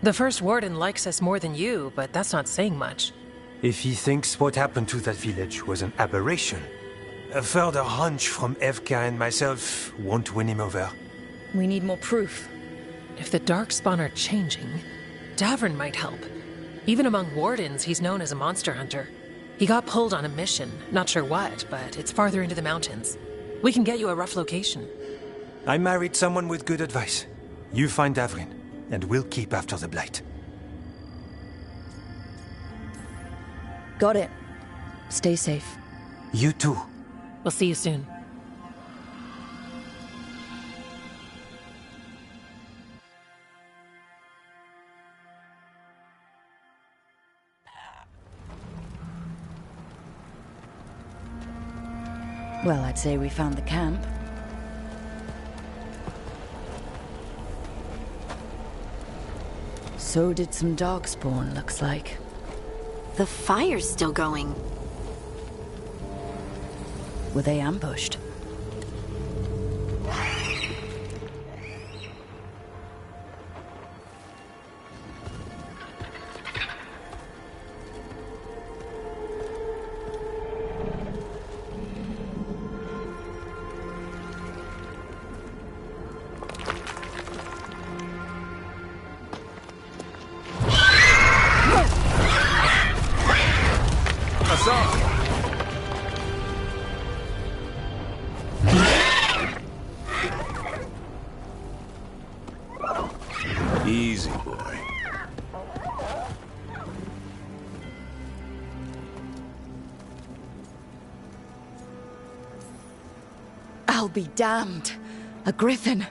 The first warden likes us more than you, but that's not saying much. If he thinks what happened to that village was an aberration, a further hunch from Evka and myself won't win him over. We need more proof. If the Darkspawn are changing, Davrin might help. Even among wardens, he's known as a monster hunter. He got pulled on a mission, not sure what, but it's farther into the mountains. We can get you a rough location. I married someone with good advice. You find Davrin, and we'll keep after the Blight. Got it. Stay safe. You too. We'll see you soon. Well, I'd say we found the camp. So did some Darkspawn, looks like. The fire's still going. Were they ambushed? Easy, boy. I'll be damned. A griffin.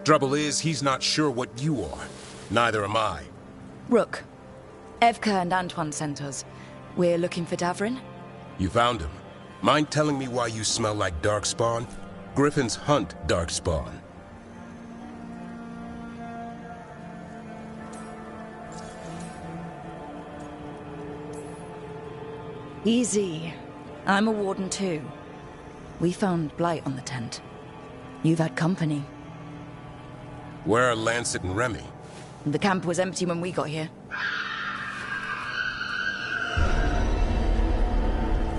Trouble is, he's not sure what you are. Neither am I. Rook. Evka and Antoine sent us. We're looking for Davrin. You found him. Mind telling me why you smell like Darkspawn? Griffins hunt Darkspawn. Easy. I'm a warden too. We found blight on the tent. You've had company. Where are Lancet and Remy? The camp was empty when we got here.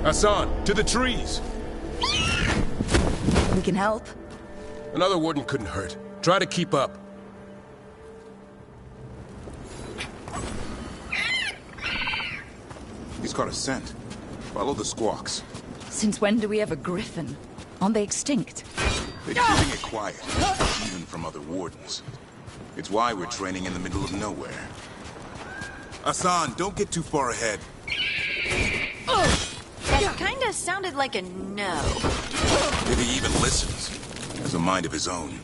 Hassan, to the trees! We can help. Another warden couldn't hurt. Try to keep up. He's got a scent. Follow the squawks. Since when do we have a griffin? Aren't they extinct? They're keeping it quiet, even from other wardens. It's why we're training in the middle of nowhere. Hassan, don't get too far ahead. That kinda sounded like a no. If he even listens, has a mind of his own.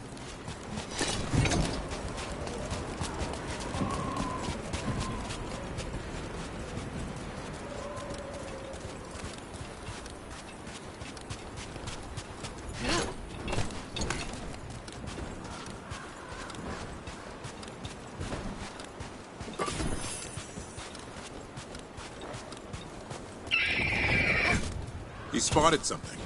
He spotted something.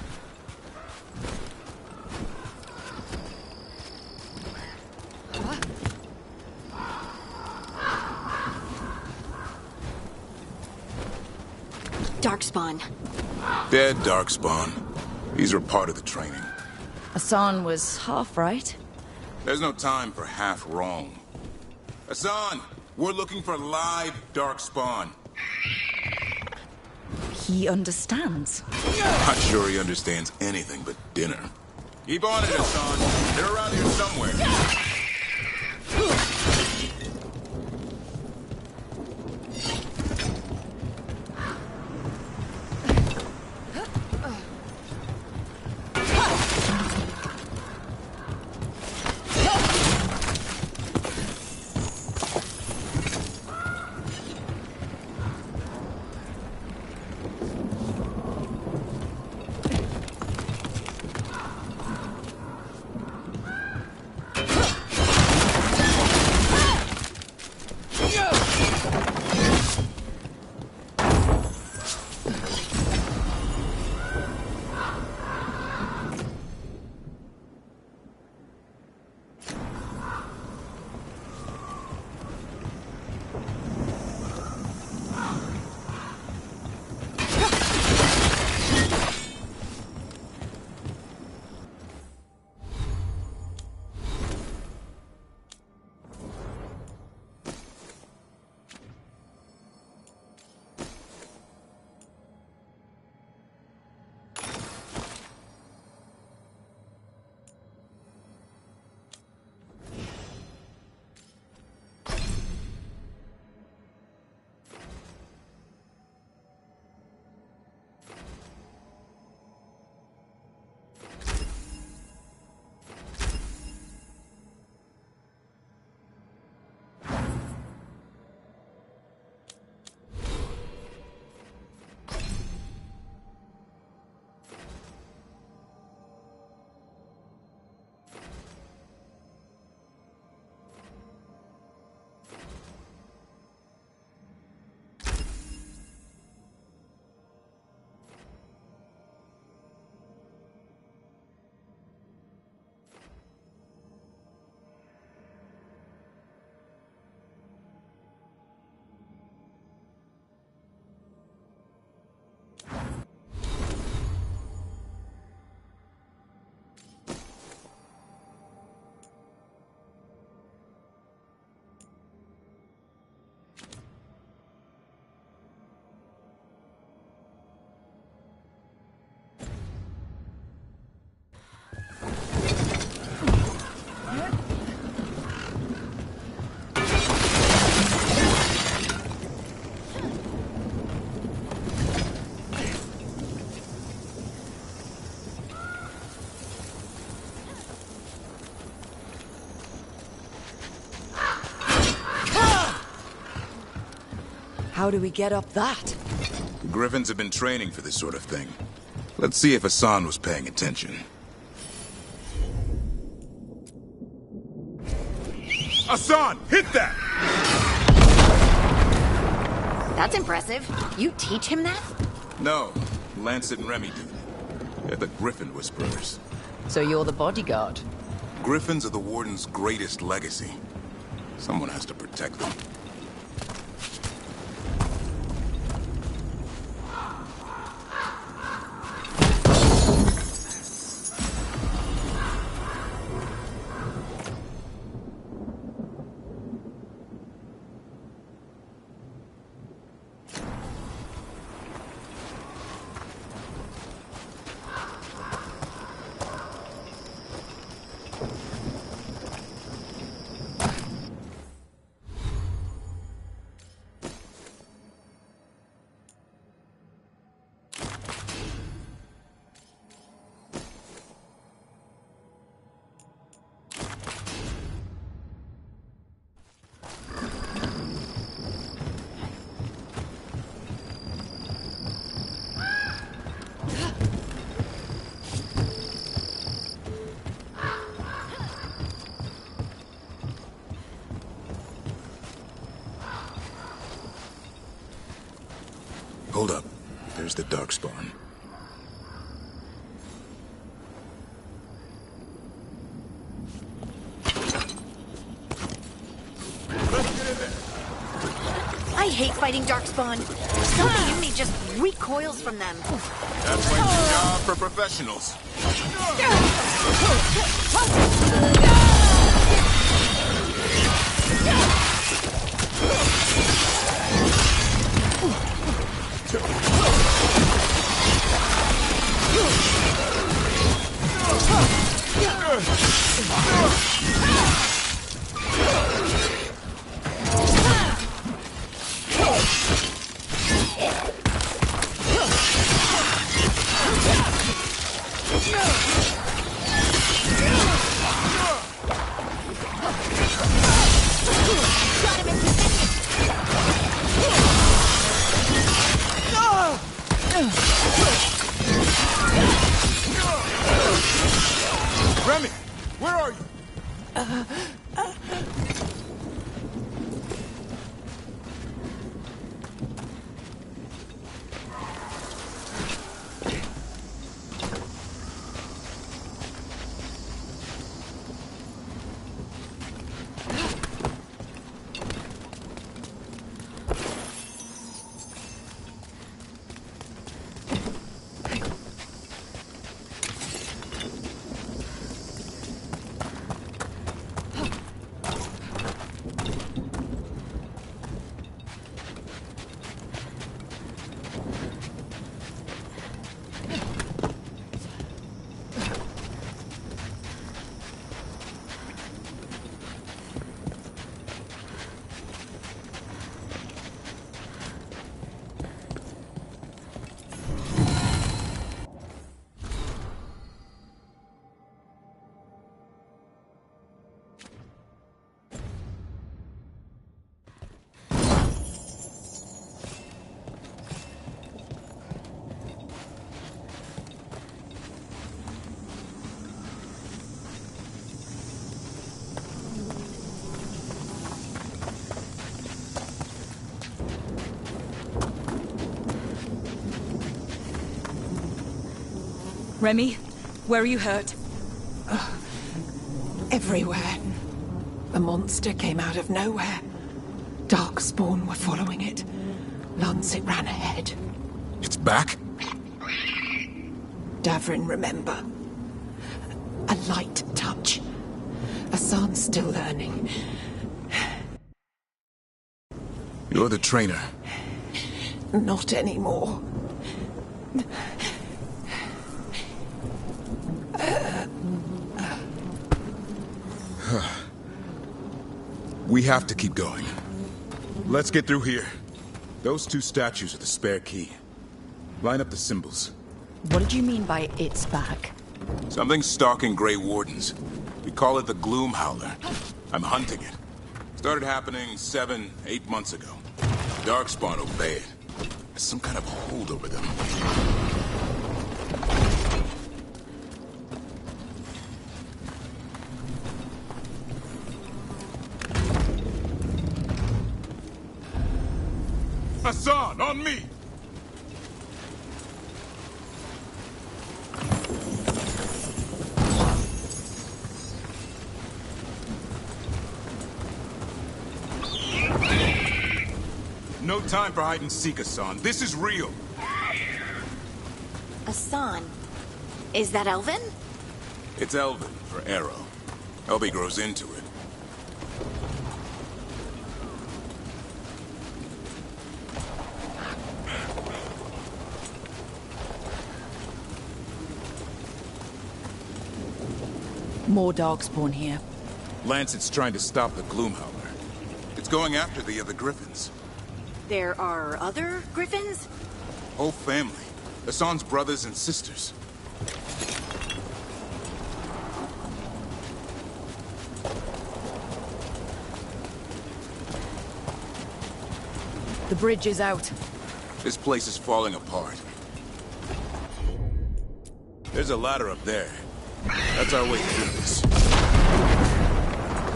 Darkspawn. Dead Darkspawn. These were part of the training. Hassan was half right. There's no time for half wrong. Hassan, we're looking for live Darkspawn. He understands. Not sure he understands anything but dinner. Keep on it, Hassan. They're around here somewhere. How do we get up that? The Griffins have been training for this sort of thing. Let's see if Hassan was paying attention. Hassan, hit that! That's impressive. You teach him that? No, Lancet and Remy do. They're the Griffin Whisperers. So you're the bodyguard? Griffins are the Warden's greatest legacy. Someone has to protect them. Hold up. There's the Darkspawn. hate fighting Darkspawn. Something in me just recoils from them. That's like a job for professionals. Remy, where are you? Remy, where are you hurt? Everywhere. The monster came out of nowhere. Darkspawn were following it. Lancet ran ahead. It's back? Davrin, remember. A light touch. Asan's still learning. You're the trainer. Not anymore. We have to keep going. Let's get through here. Those two statues are the spare key. Line up the symbols. What did you mean by it's back? Something's stalking Grey Wardens. We call it the Gloom Howler. I'm hunting it. Started happening 7, 8 months ago. Darkspawn obey it. There's some kind of hold over them. Asan, on me! No time for hide and seek, Asan. This is real. Asan? Is that Elven? It's Elven for arrow. Elby grows into it. More Darkspawn here. Lancet's trying to stop the Gloomhowler. It's going after the other Griffins. There are other Griffins? Whole family. Asan's brothers and sisters. The bridge is out. This place is falling apart. There's a ladder up there. That's our way through this.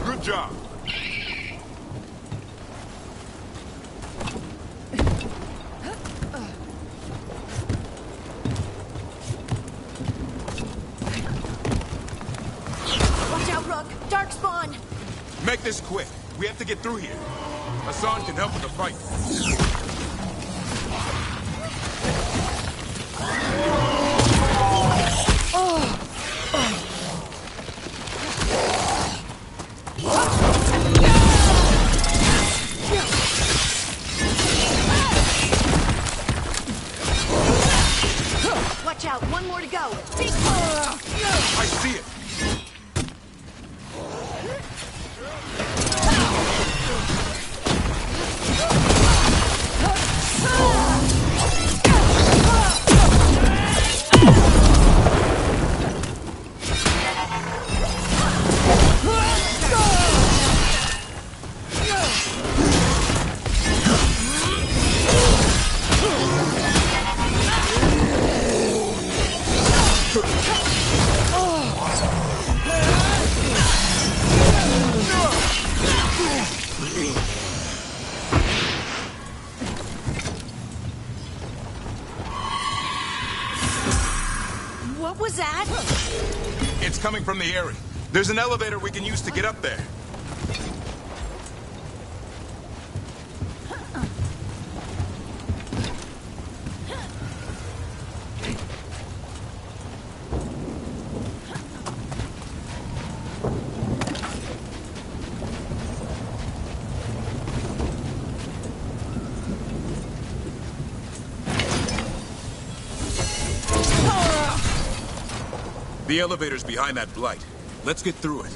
Good job. Watch out, Rook! Darkspawn! Make this quick. We have to get through here. Asan can help with the fight. Watch out, one more to go. I see it. What was that? It's coming from the area. There's an elevator we can use to get up there. The elevator's behind that blight. Let's get through it.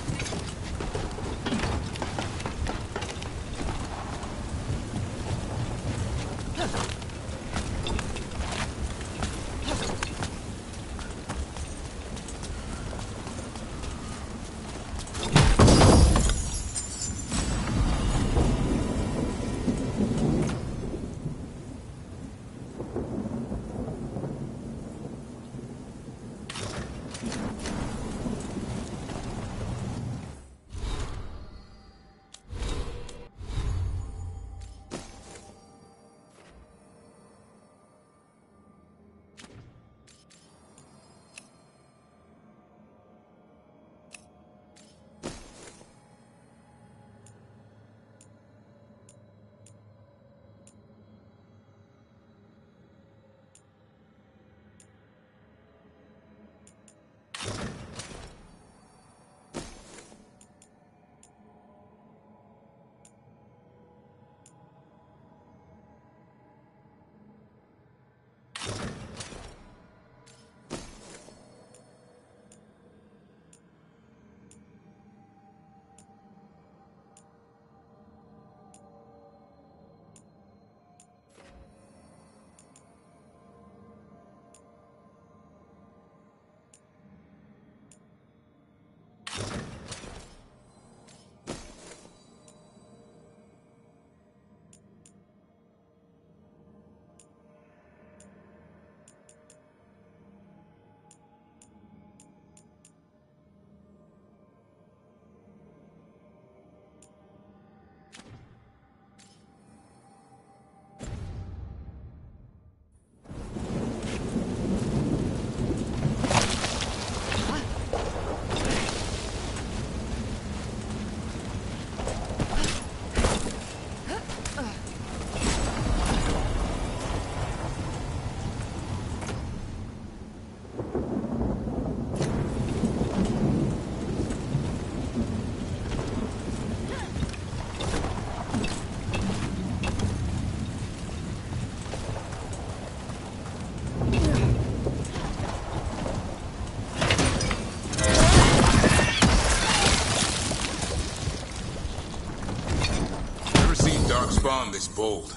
Spawn this bold.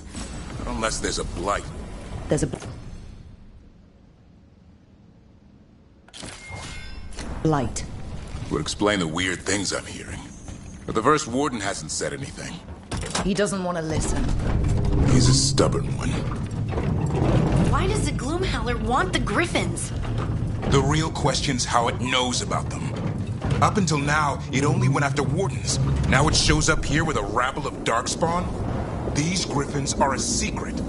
Not unless there's a blight. There's a blight. Would explain the weird things I'm hearing. But the first warden hasn't said anything. He doesn't want to listen. He's a stubborn one. Why does the Gloomhowler want the Griffins? The real question's how it knows about them. Up until now, it only went after wardens. Now it shows up here with a rabble of Darkspawn? These Griffins are a secret.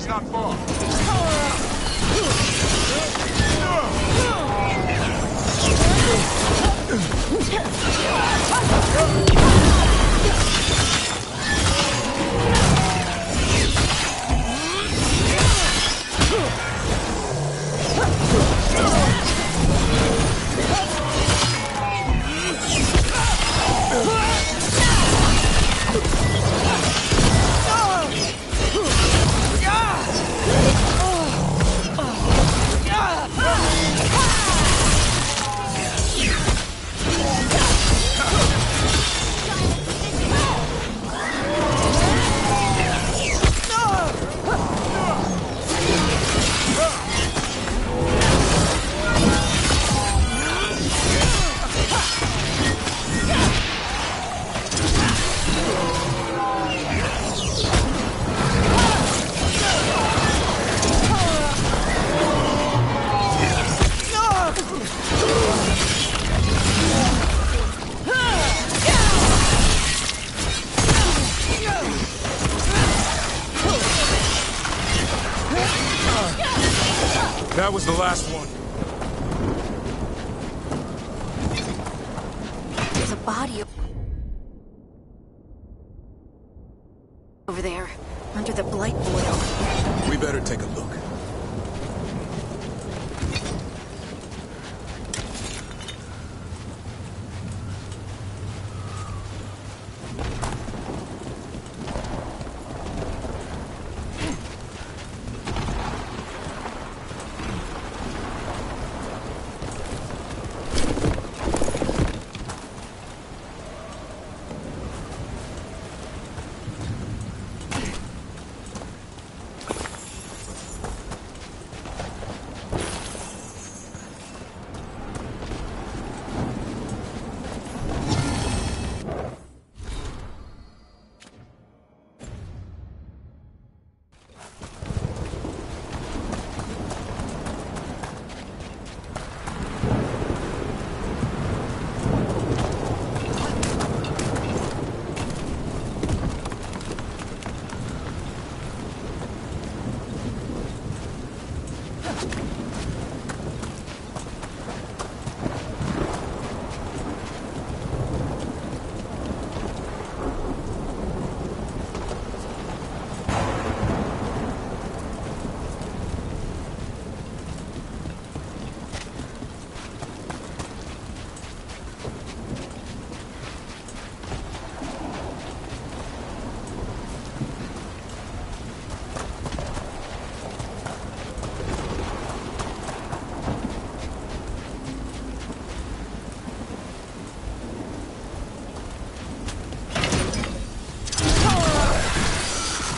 city's not far. That was the last one. There's a body over there, under the blight boil. We better take a look.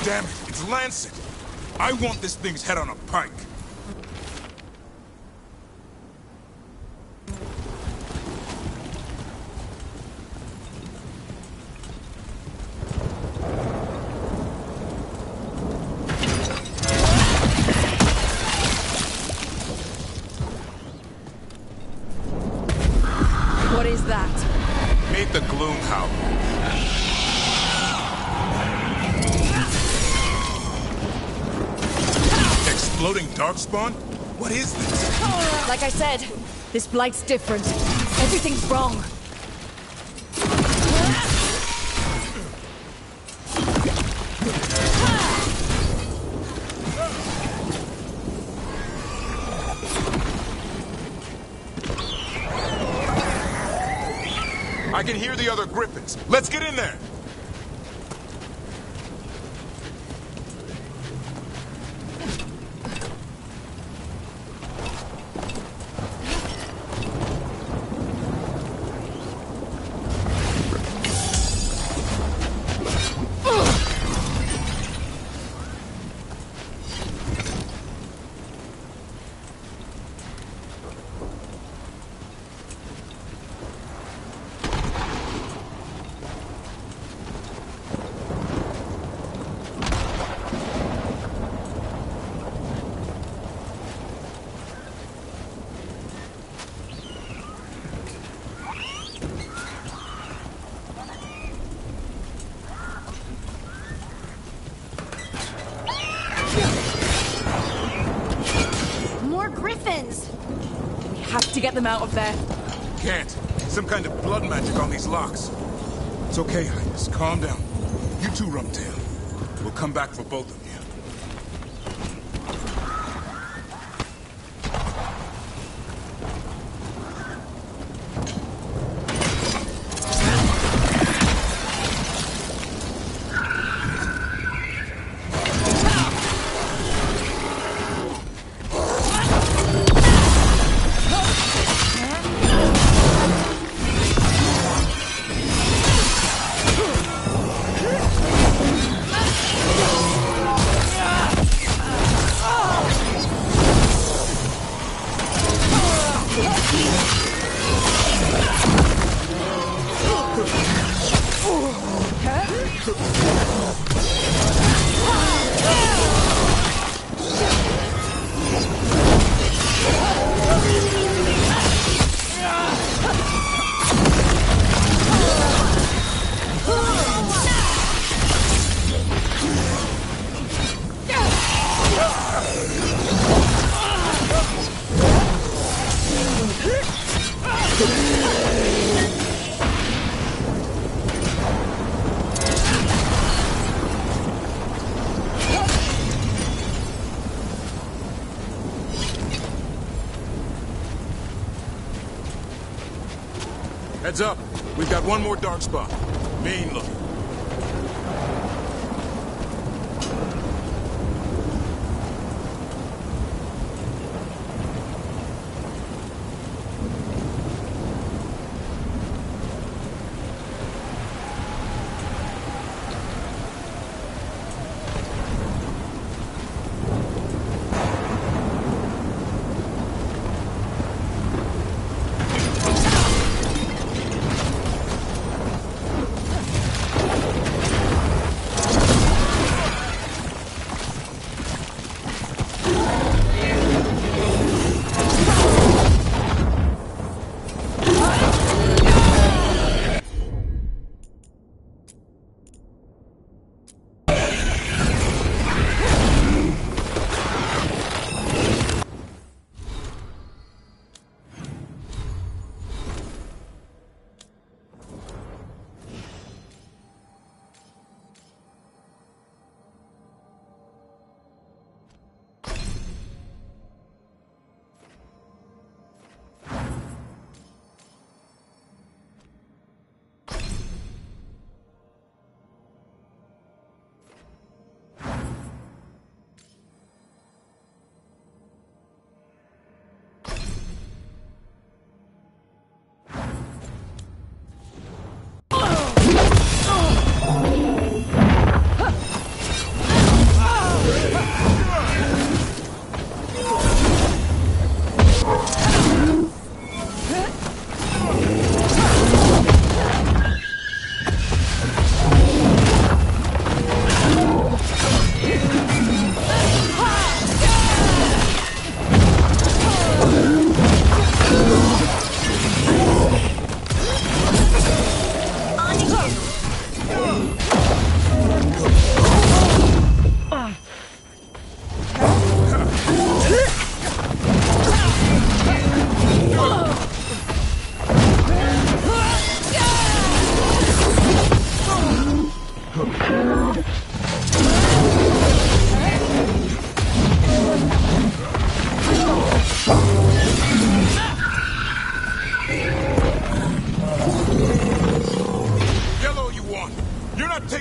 Damn it, it's Lancet. I want this thing's head on a pike. What is that? Meet the Gloom Howler. Exploding darkspawn? What is this? Like I said, this blight's different. Everything's wrong. I can hear the other griffins. Let's get in there! griffins! We have to get them out of there. Can't. Some kind of blood magic on these locks. It's okay, Highness. Calm down. You two, Rumtail. We'll come back for both of you. Heads up. We've got one more dark spot. Mean looking.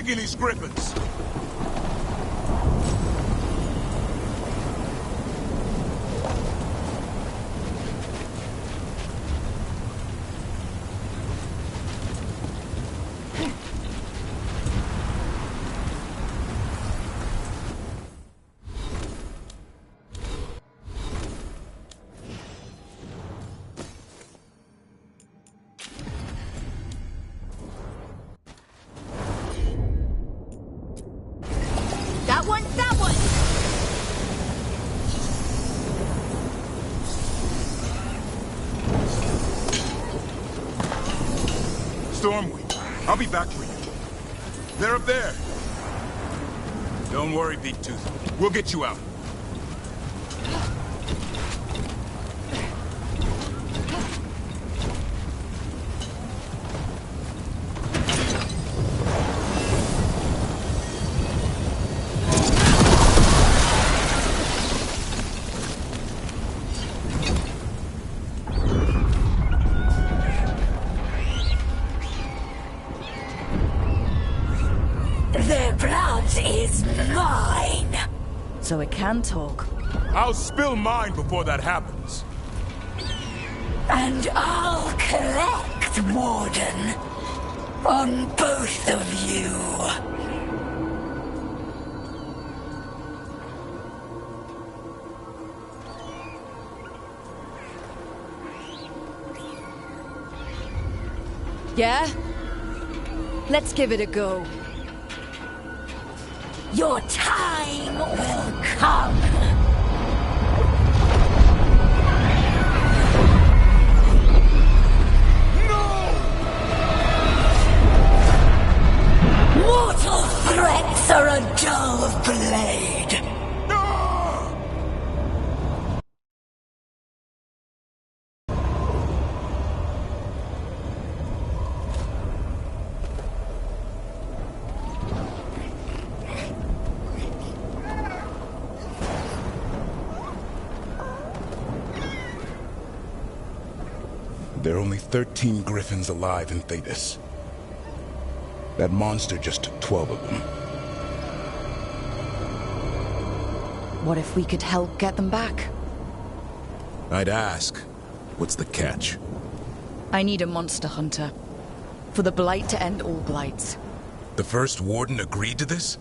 taking these griffins? Stormwing, I'll be back for you. They're up there. Don't worry, Big Tooth. We'll get you out. It's mine! So it can talk. I'll spill mine before that happens. And I'll collect, Warden. On both of you. Yeah? Let's give it a go. Your time will come. Mortal threats are a dull blade. There are only 13 griffins alive in Thetis. That monster just took 12 of them. What if we could help get them back? I'd ask, what's the catch? I need a monster hunter. For the Blight to end all blights. The first warden agreed to this?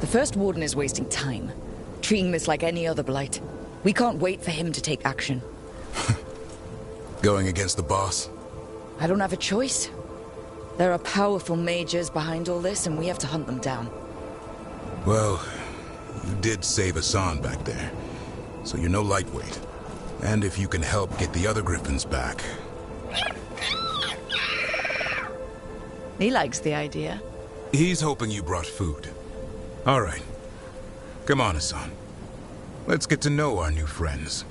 The first warden is wasting time, treating this like any other blight. We can't wait for him to take action. Going against the boss? I don't have a choice. There are powerful mages behind all this, and we have to hunt them down. Well, you did save Hassan back there, so you're no lightweight. And if you can help get the other griffins back... He likes the idea. He's hoping you brought food. All right. Come on, Hassan. Let's get to know our new friends.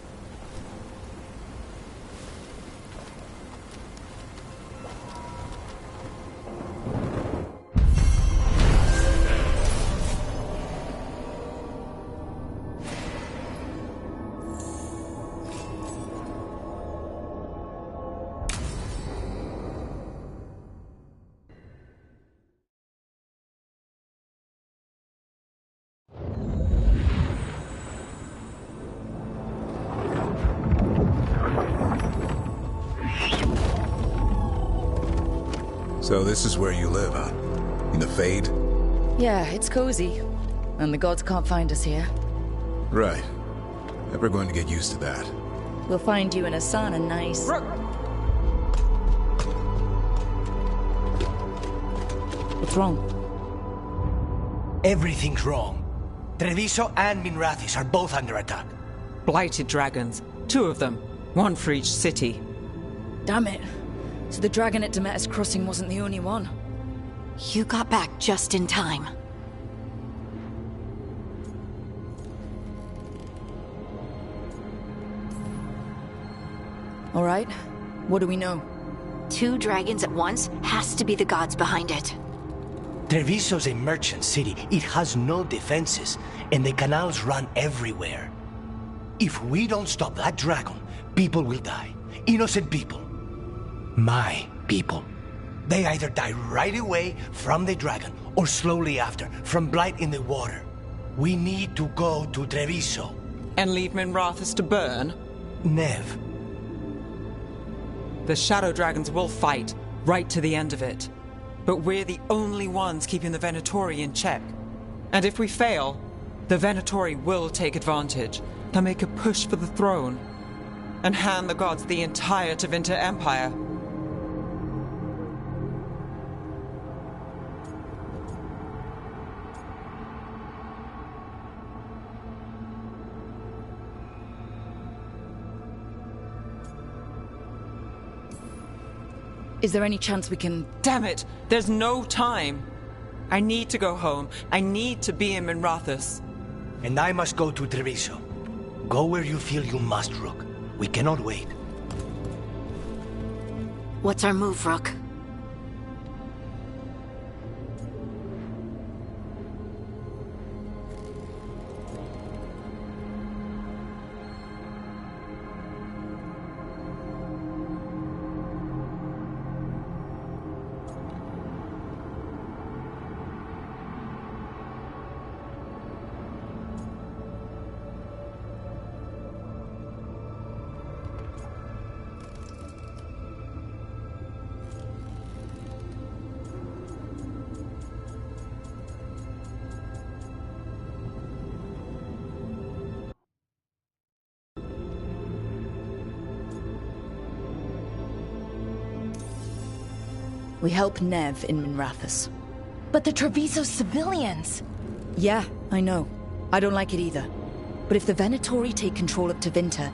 So this is where you live, huh? In the Fade? Yeah, it's cozy. And the gods can't find us here. Right. Never going to get used to that. We'll find you and Hassan a nice... What's wrong? Everything's wrong. Treviso and Minrathis are both under attack. Blighted dragons. 2 of them. 1 for each city. Damn it. So the dragon at Demeter's Crossing wasn't the only one. You got back just in time. All right. What do we know? 2 dragons at once has to be the gods behind it. Treviso's a merchant city. It has no defenses, and the canals run everywhere. If we don't stop that dragon, people will die. Innocent people. My people. They either die right away from the dragon, or slowly after, from blight in the water. We need to go to Treviso. And leave Minrathis to burn? Nev. The Shadow Dragons will fight, right to the end of it. But we're the only ones keeping the Venatori in check. And if we fail, the Venatori will take advantage. They'll make a push for the throne. And hand the gods the entire Tevinter Empire. Is there any chance we can... Damn it! There's no time! I need to go home. I need to be in Minrathis. And I must go to Treviso. Go where you feel you must, Rook. We cannot wait. What's our move, Rook? We help Nev in Minrathous. But the Treviso civilians! Yeah, I know. I don't like it either. But if the Venatori take control of Tevinter,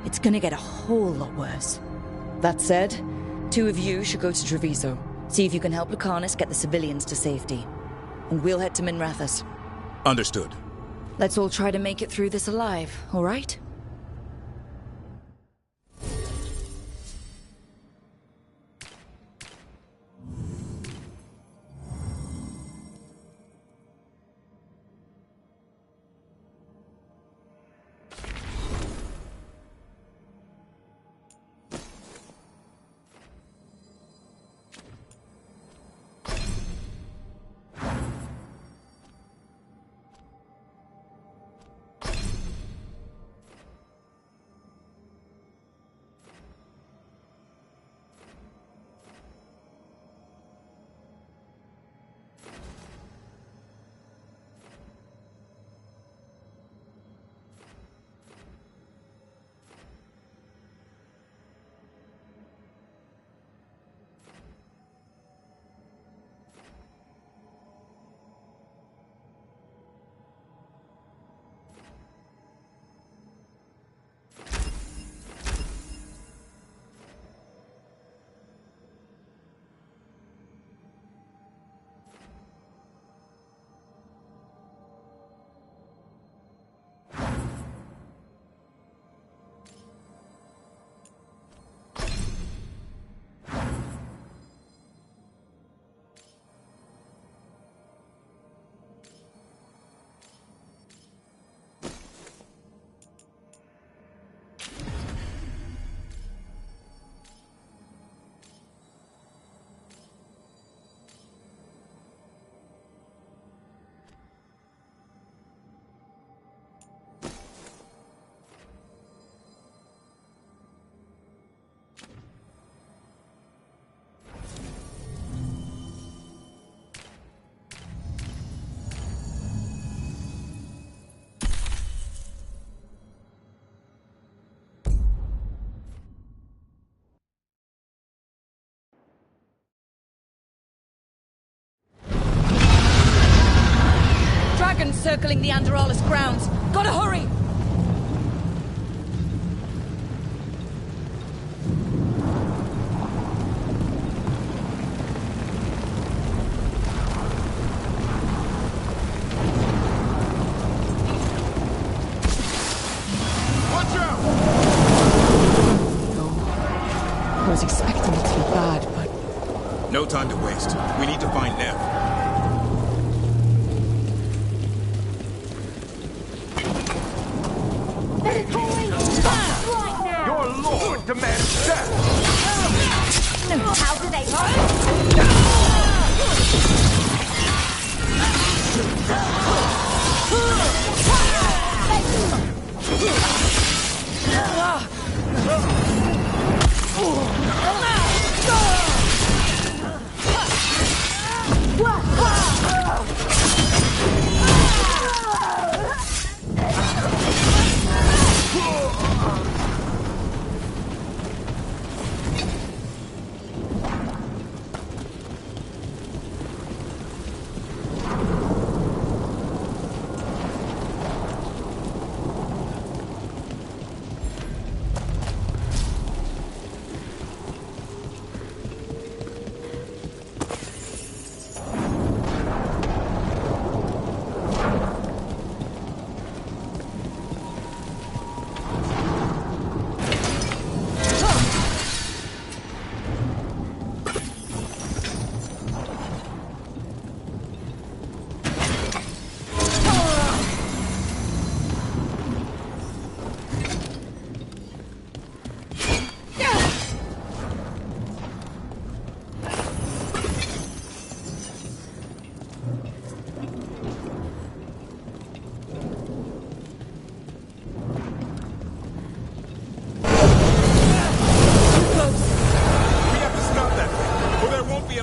it's gonna get a whole lot worse. That said, 2 of you should go to Treviso. See if you can help Lucanus get the civilians to safety. And we'll head to Minrathous. Understood. Let's all try to make it through this alive, all right? Dragons circling the Anderalis grounds. Gotta hurry! Watch out! I was expecting it to be bad, but... No time to waste. We need to find Nev. Your lord demands death! How do they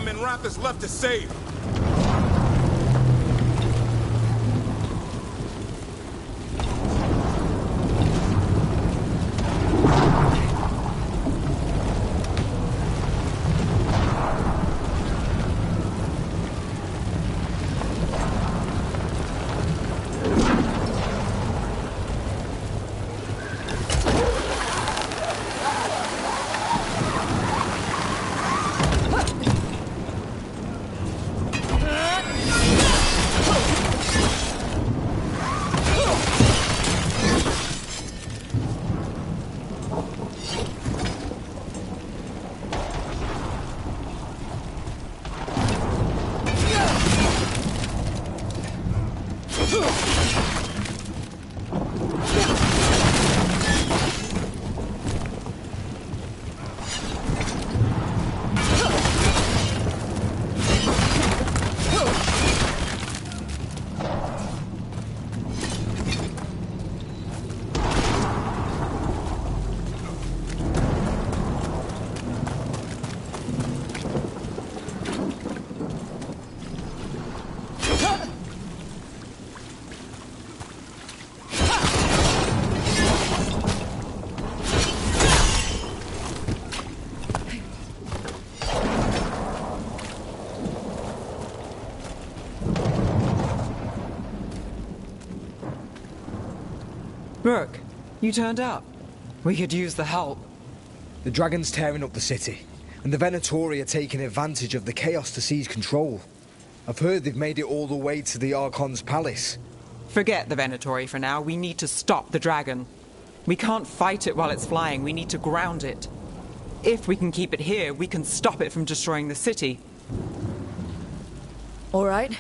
Minrathous left to save. Rook, you turned up. We could use the help. The dragon's tearing up the city, and the Venatori are taking advantage of the chaos to seize control. I've heard they've made it all the way to the Archon's palace. Forget the Venatori for now. We need to stop the dragon. We can't fight it while it's flying. We need to ground it. If we can keep it here, we can stop it from destroying the city. All right.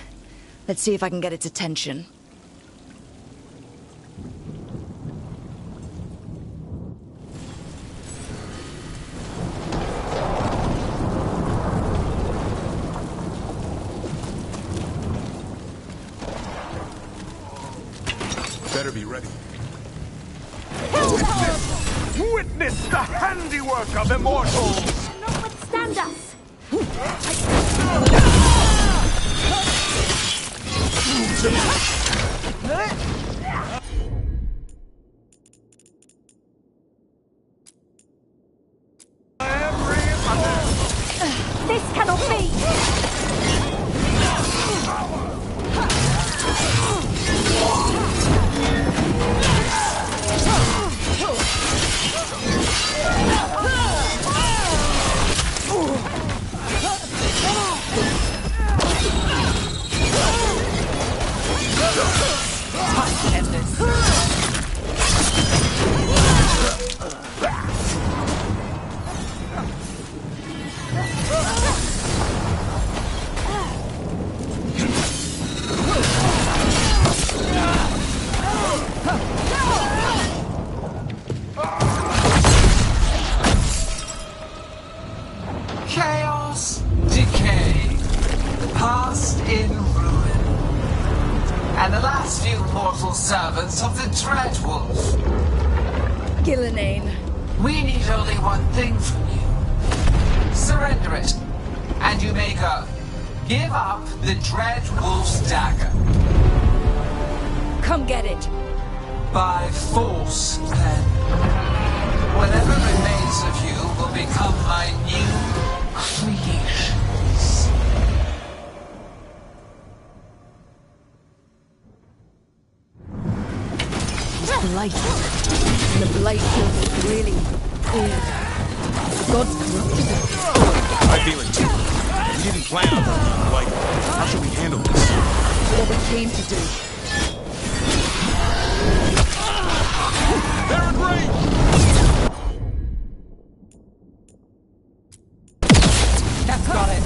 Let's see if I can get its attention. Better be ready. Witness the handiwork of immortals! Not withstand us! This cannot be! Chaos, decay, past in ruin, and the last few mortal servants of the Dreadwolf. Gillenane. We need only one thing from you. Surrender it, and you may go. Give up the Dreadwolf's dagger. Come get it. By force, then. Whatever remains of you will become my new creations. It's blight. And the blight feels really weird. The gods corrupted it. I feel it too. We didn't plan on it. Like, how should we handle this? What we came to do. They're in range! That's got it.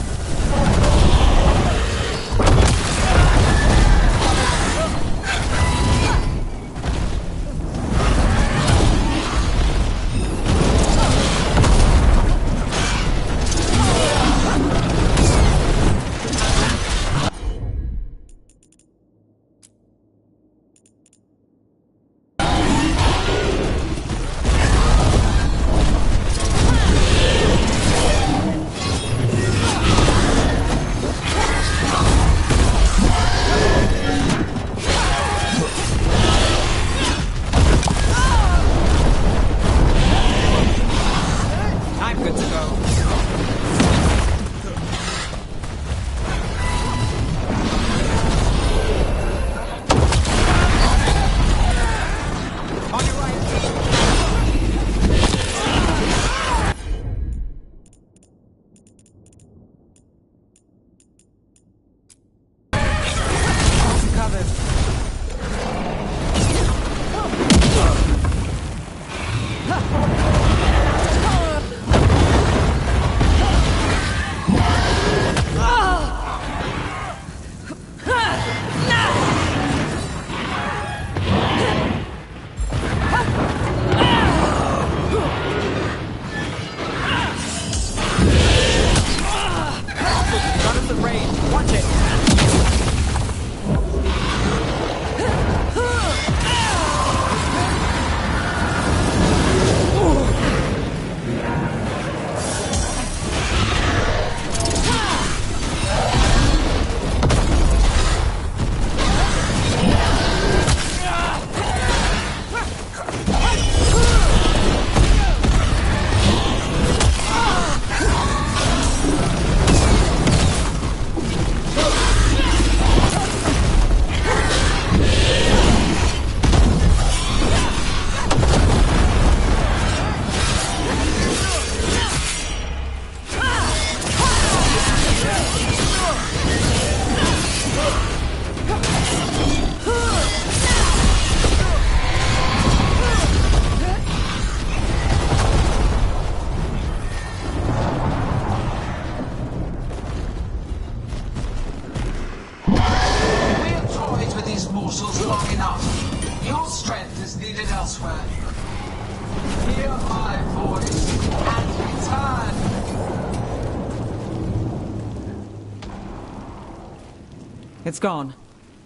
It's gone,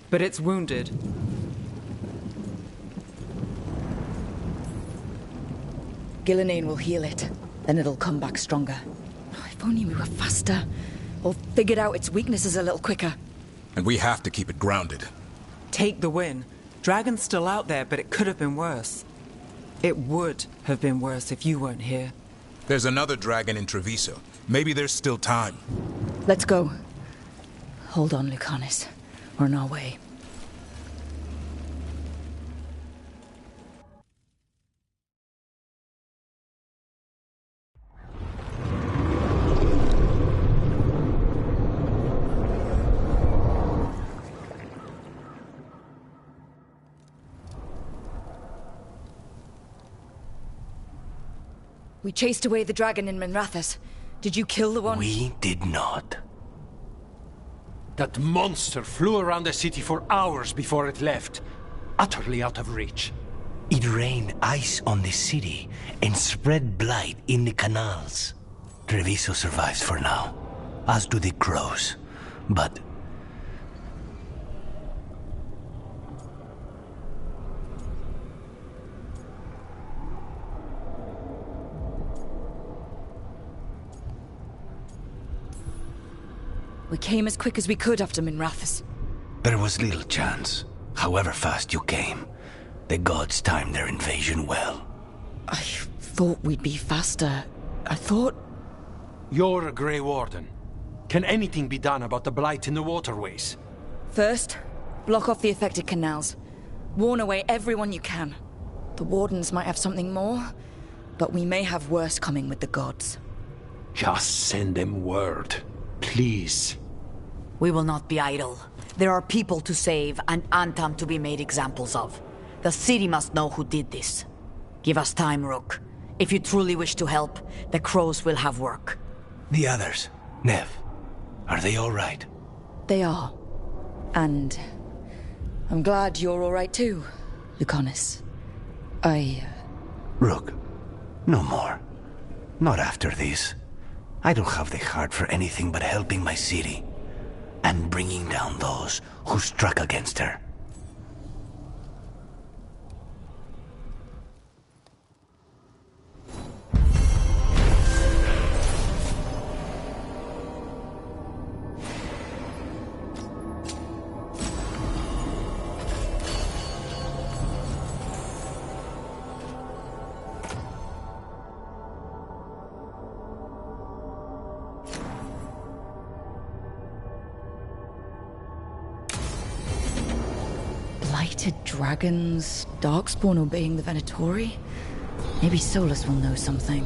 but it's wounded. Gillenane will heal it, then it'll come back stronger. If only we were faster, or figured out its weaknesses a little quicker. And we have to keep it grounded. Take the win. Dragon's still out there, but it could have been worse. It would have been worse if you weren't here. There's another dragon in Treviso. Maybe there's still time. Let's go. Hold on, Lucanus. We're on our way. We chased away the dragon in Minrathous. Did you kill the one? We did not. That monster flew around the city for hours before it left, utterly out of reach. It rained ice on the city and spread blight in the canals. Treviso survives for now, as do the crows. But we came as quick as we could after Minrathous. there was little chance. However fast you came, the gods timed their invasion well. I thought we'd be faster. I thought... You're a Grey Warden. Can anything be done about the blight in the waterways? First, block off the affected canals. Warn away everyone you can. The Wardens might have something more, but we may have worse coming with the gods. Just send them word. Please. We will not be idle. There are people to save and Antam to be made examples of. The city must know who did this. Give us time, Rook. If you truly wish to help, the crows will have work. The others, Nev, are they all right? They are. And... I'm glad you're all right too, Lucanus. Rook, no more. Not after this. I don't have the heart for anything but helping my city. And bringing down those who struck against her. Blighted dragons, Darkspawn obeying the Venatori? Maybe Solus will know something.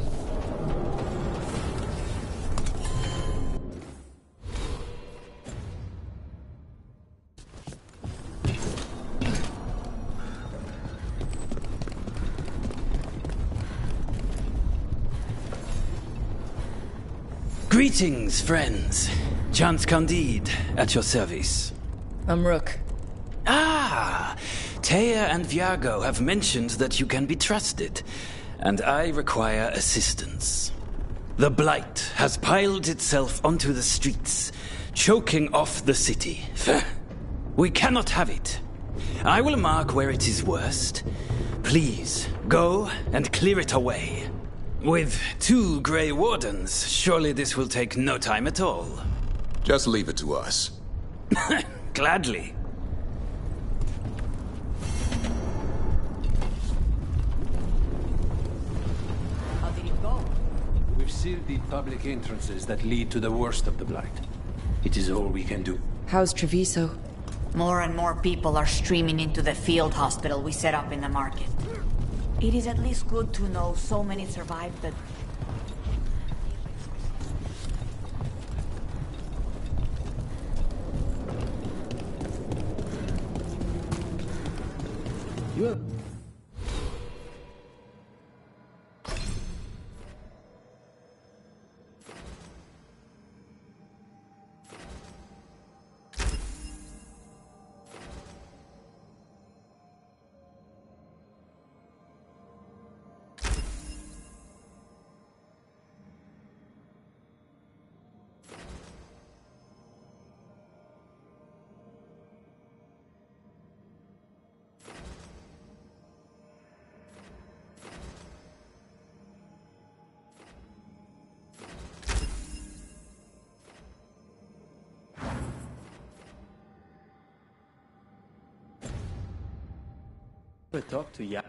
Greetings, friends. Chance Candide, at your service. I'm Rook. Ah! Taya and Viago have mentioned that you can be trusted, and I require assistance. The Blight has piled itself onto the streets, choking off the city. We cannot have it. I will mark where it is worst. Please, go and clear it away. With 2 Grey Wardens, surely this will take no time at all. Just leave it to us. Gladly. How did it go? We've sealed the public entrances that lead to the worst of the blight. It is all we can do. How's Treviso? More and more people are streaming into the field hospital we set up in the market. It is at least good to know so many survived the... You have... ever talk to Ya?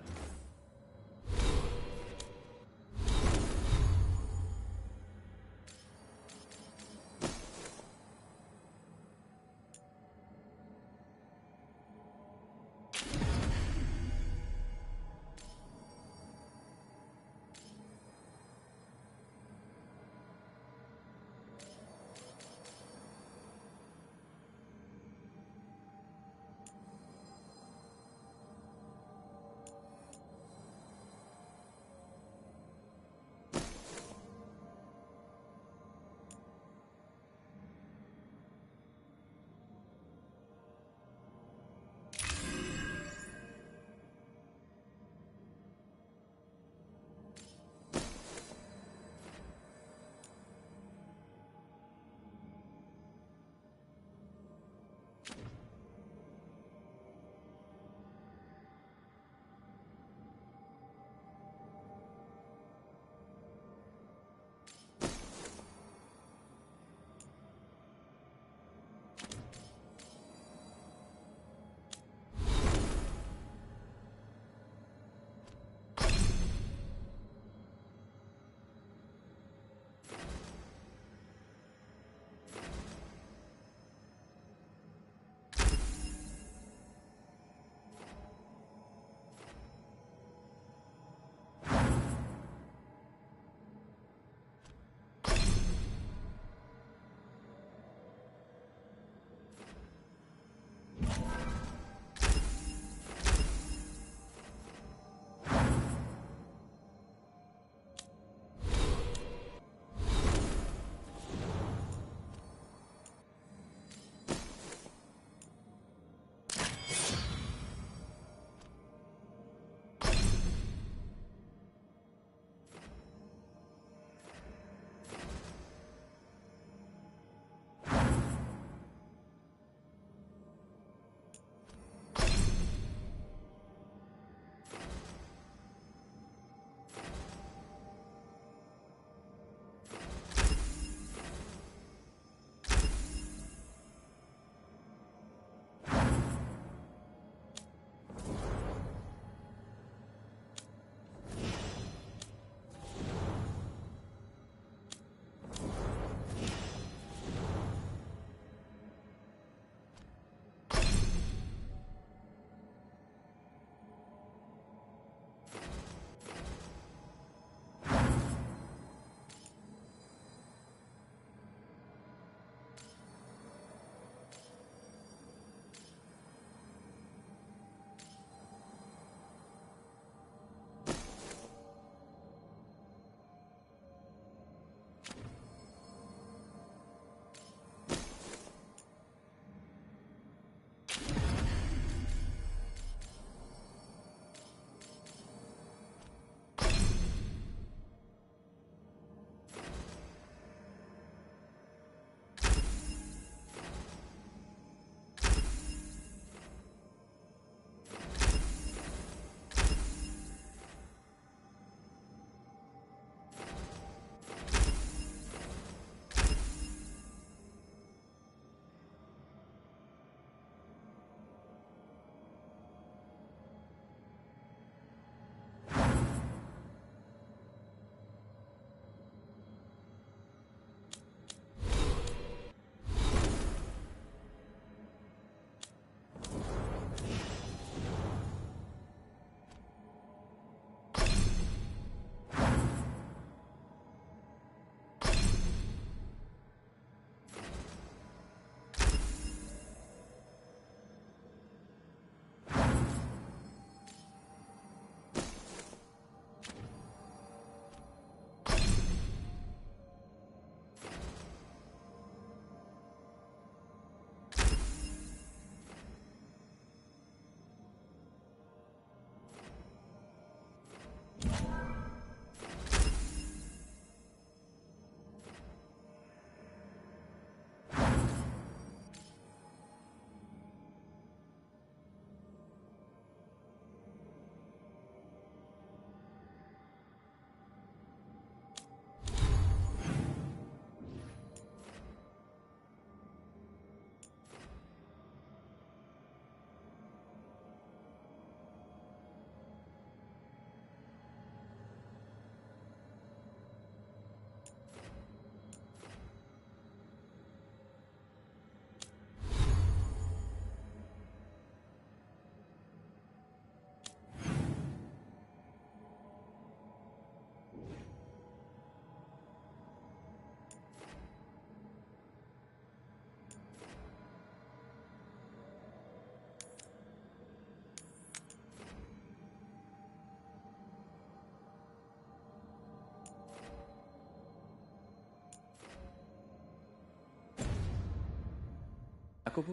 Look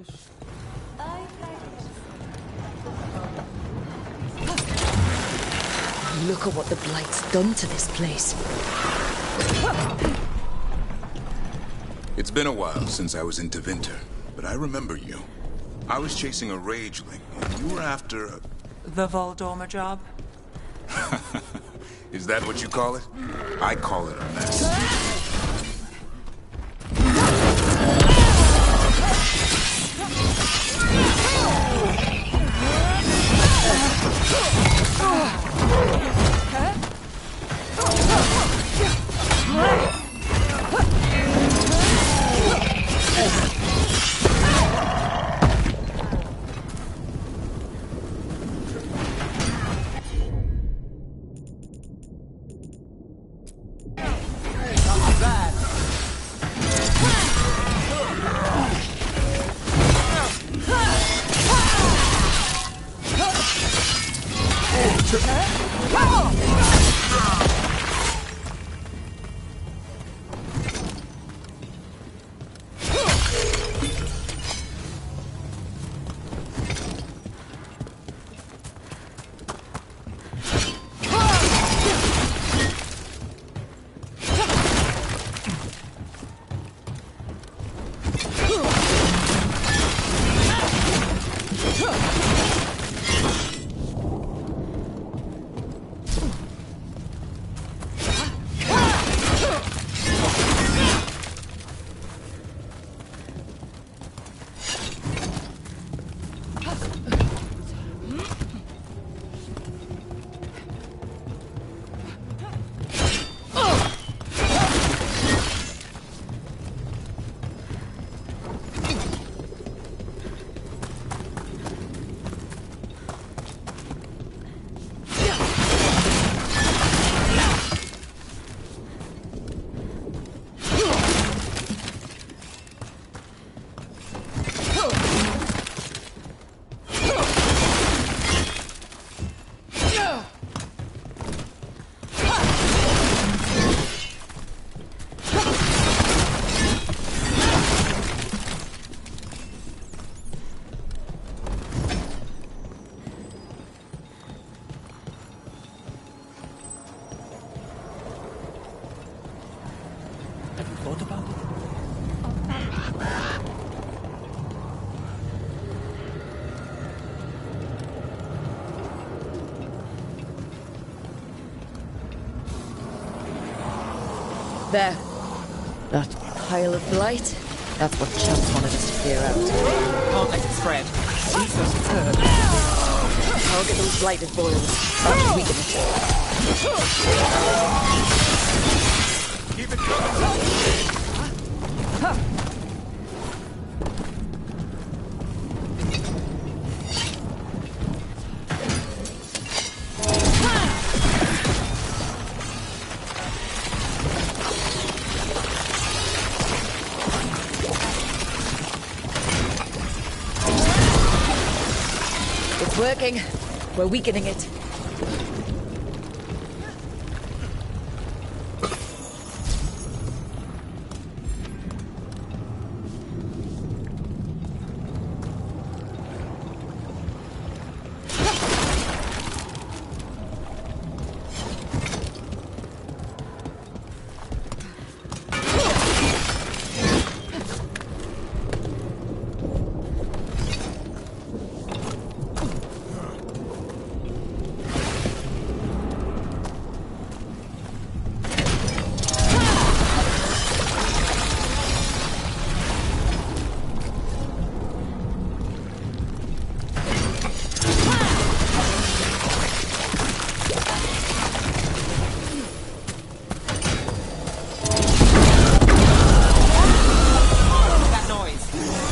at what the Blight's done to this place. It's been a while since I was in Tevinter, but I remember you. I was chasing a rageling, and you were after The Voldorma job? Is that what you call it? I call it a mess. There. That pile of blight. That's what Chance wanted us to clear out. Can't let it spread. Jesus, it's hurt. Target those blighted boils. Start to weaken it. Keep it coming. It's working. We're weakening it.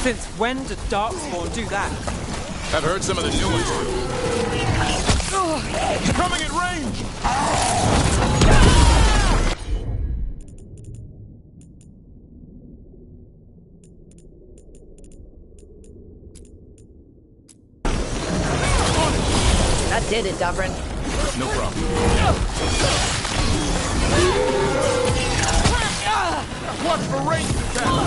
Since when did Darkspawn do that? I've heard some of the new ones too. Coming at range! That did it, Davrin. No problem. Watch for range attack!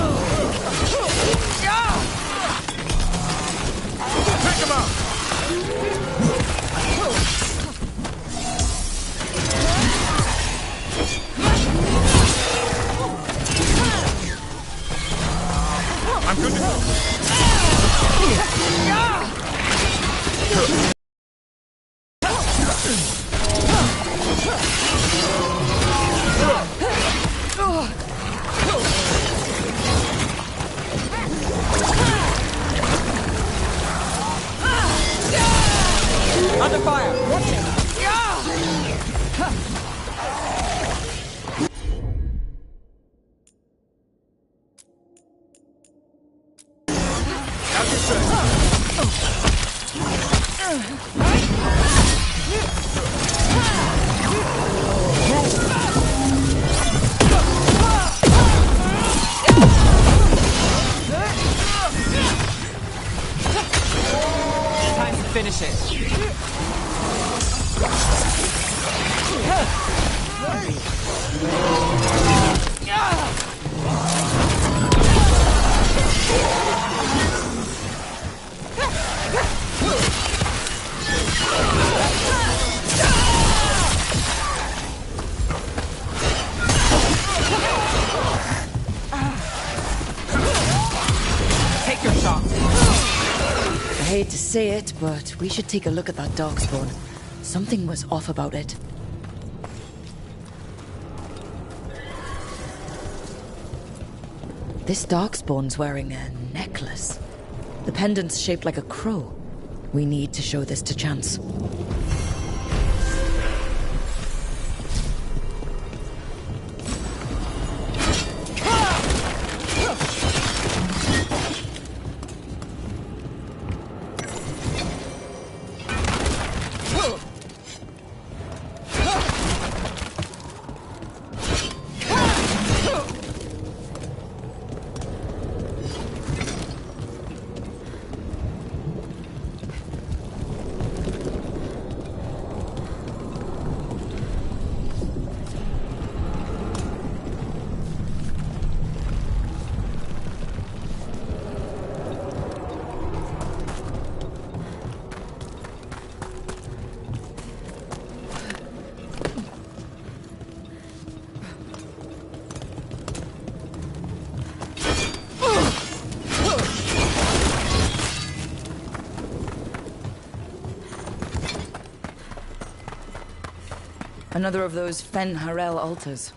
Under fire! Watch it! Time to finish it. Take your shot. I hate to say it, but we should take a look at that darkspawn. Something was off about it. This darkspawn's wearing a necklace. The pendant's shaped like a crow. We need to show this to Chance. Another of those Fen Harel altars.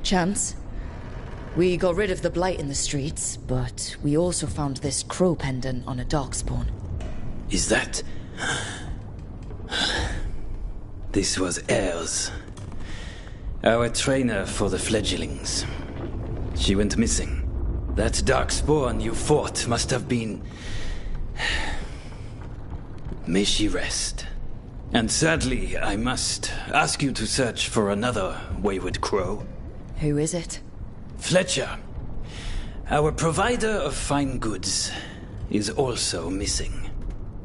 Chance. We got rid of the blight in the streets, but we also found this crow pendant on a darkspawn. Is that... This was Ayers, our trainer for the fledglings. She went missing. That darkspawn you fought must have been... May she rest. And sadly, I must ask you to search for another wayward crow. Who is it? Fletcher, our provider of fine goods, is also missing.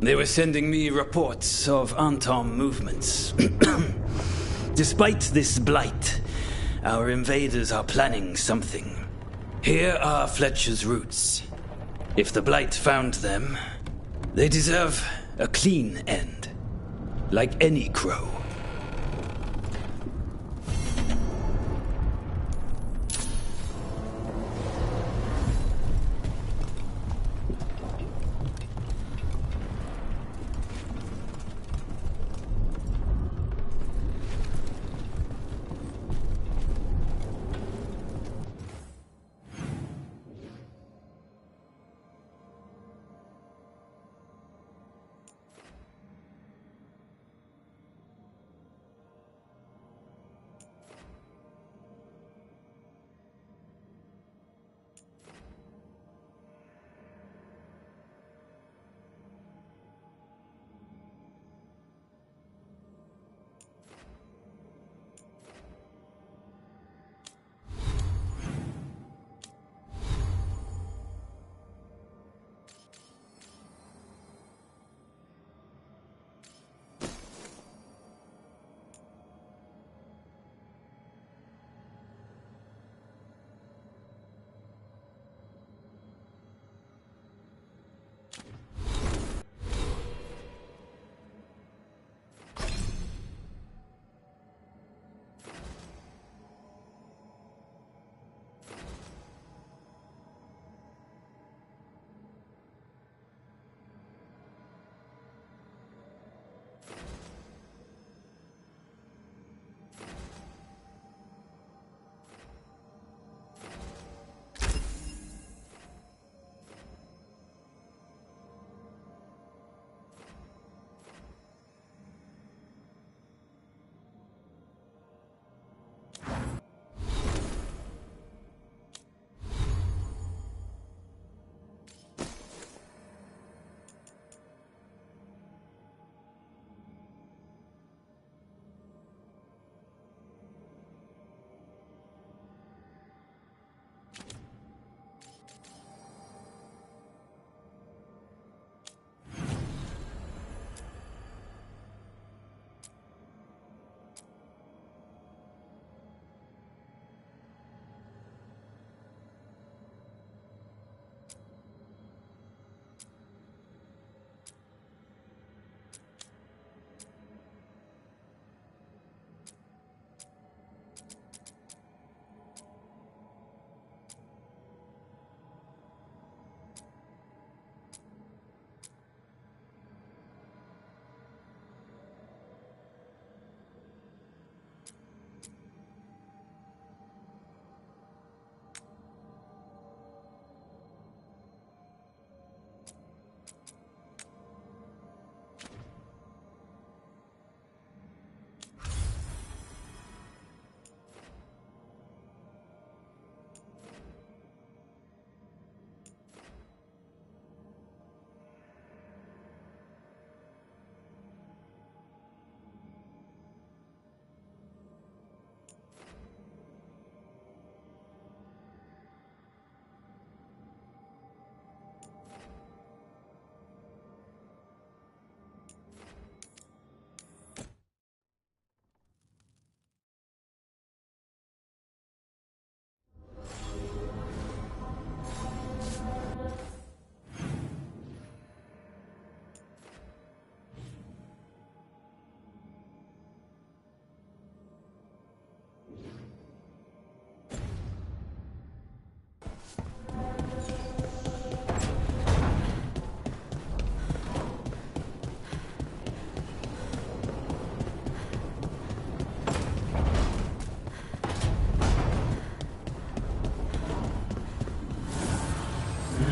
They were sending me reports of Antom movements. Despite this blight, our invaders are planning something. Here are Fletcher's roots. If the blight found them, they deserve a clean end, like any crow.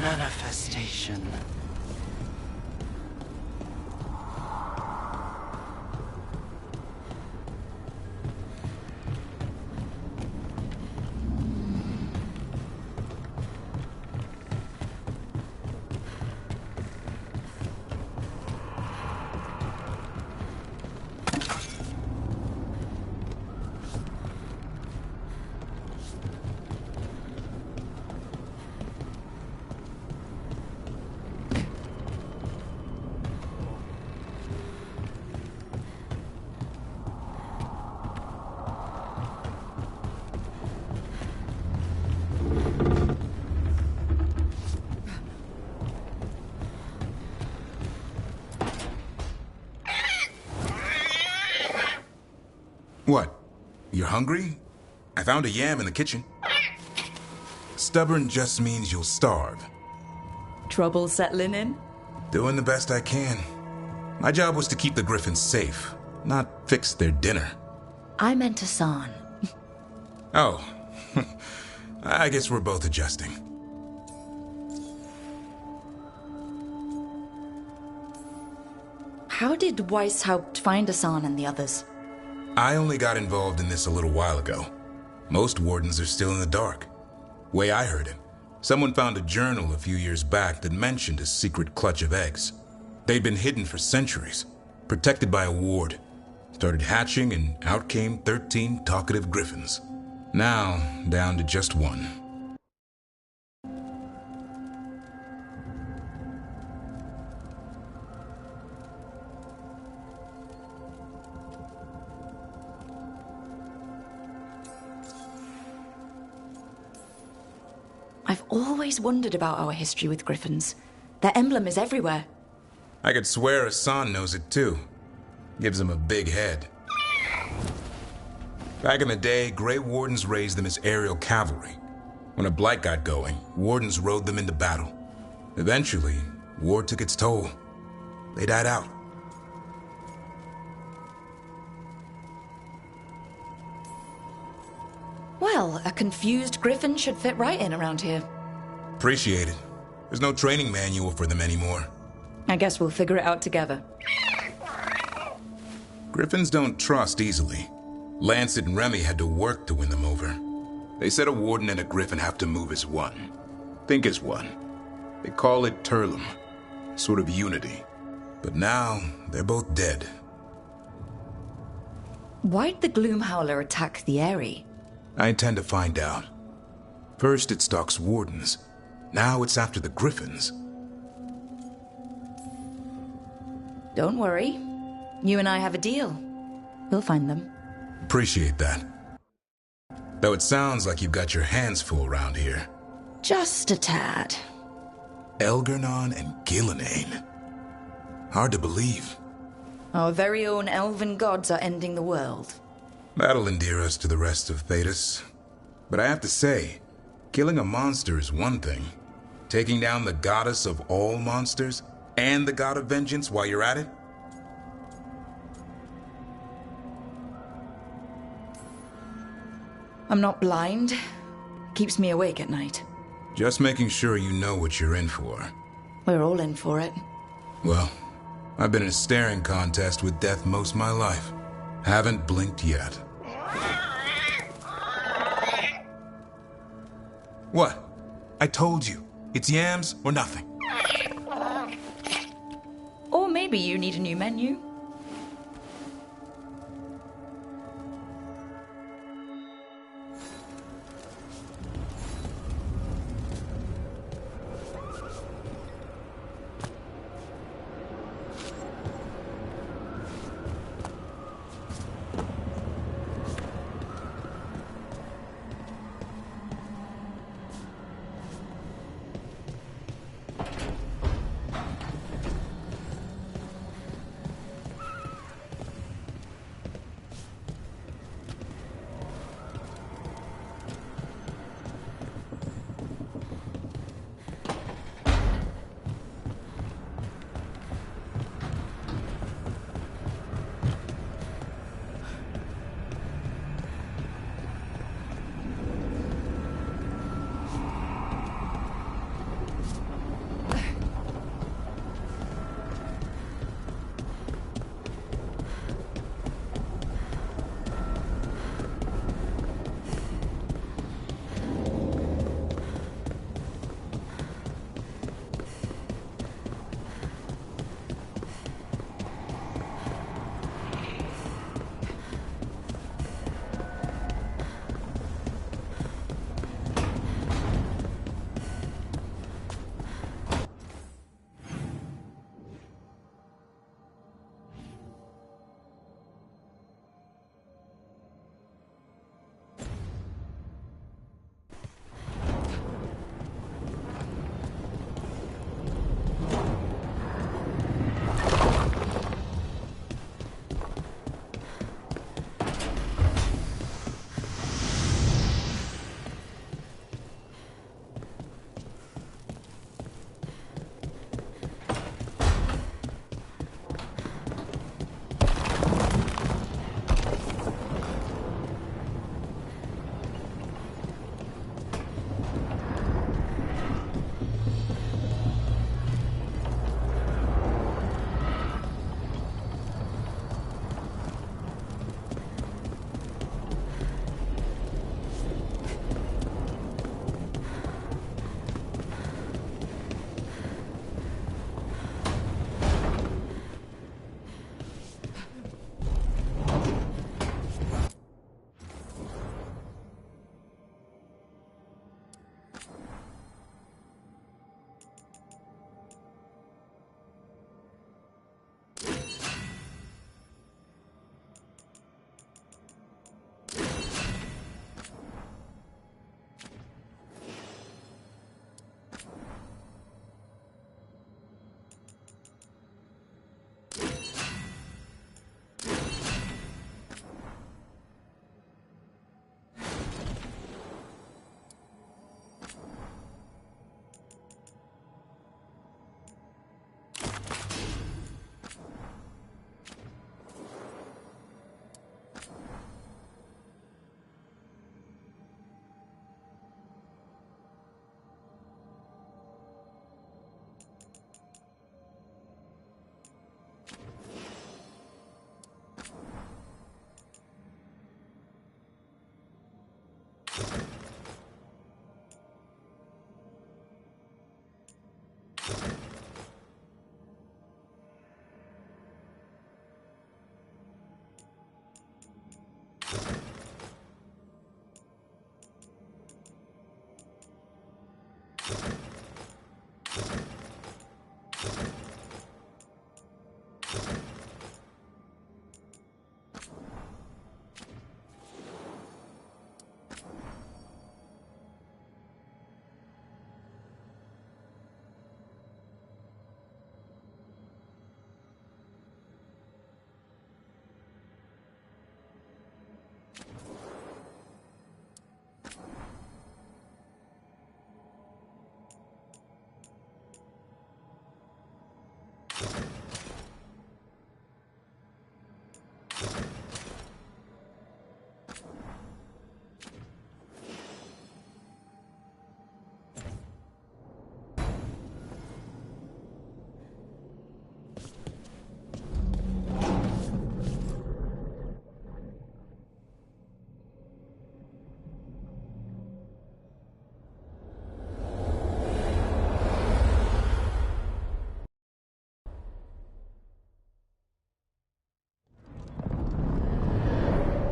manifestation. What? You're hungry? I found a yam in the kitchen. Stubborn just means you'll starve. Trouble settling in? Doing the best I can. My job was to keep the Griffins safe, not fix their dinner. I meant Hassan. Oh. I guess we're both adjusting. How did Weishaupt find Hassan and the others? I only got involved in this a little while ago. Most wardens are still in the dark. Way I heard it, someone found a journal a few years back that mentioned a secret clutch of eggs. They'd been hidden for centuries, protected by a ward. Started hatching and out came 13 talkative griffins. Now, down to just one. I've always wondered about our history with griffins. Their emblem is everywhere. I could swear Hassan knows it too. Gives him a big head. Back in the day, Grey Wardens raised them as aerial cavalry. When a blight got going, Wardens rode them into battle. Eventually, war took its toll. They died out. Well, a confused griffin should fit right in around here. Appreciate it. There's no training manual for them anymore. I guess we'll figure it out together. Griffins don't trust easily. Lancet and Remy had to work to win them over. They said a warden and a griffin have to move as one. Think as one. They call it Turlum. Sort of unity. But now, they're both dead. Why'd the Gloomhowler attack the Eyrie? I intend to find out. First it stalks wardens. Now it's after the griffins. Don't worry. You and I have a deal. We'll find them. Appreciate that. Though it sounds like you've got your hands full around here. Just a tad. Elgernon and Gillenane. Hard to believe. Our very own elven gods are ending the world. That'll endear us to the rest of Thedas. But I have to say, killing a monster is one thing. Taking down the goddess of all monsters and the god of vengeance while you're at it? I'm not blind. Keeps me awake at night. Just making sure you know what you're in for. We're all in for it. Well, I've been in a staring contest with death most of my life. Haven't blinked yet. What? I told you. It's yams or nothing. Or maybe you need a new menu.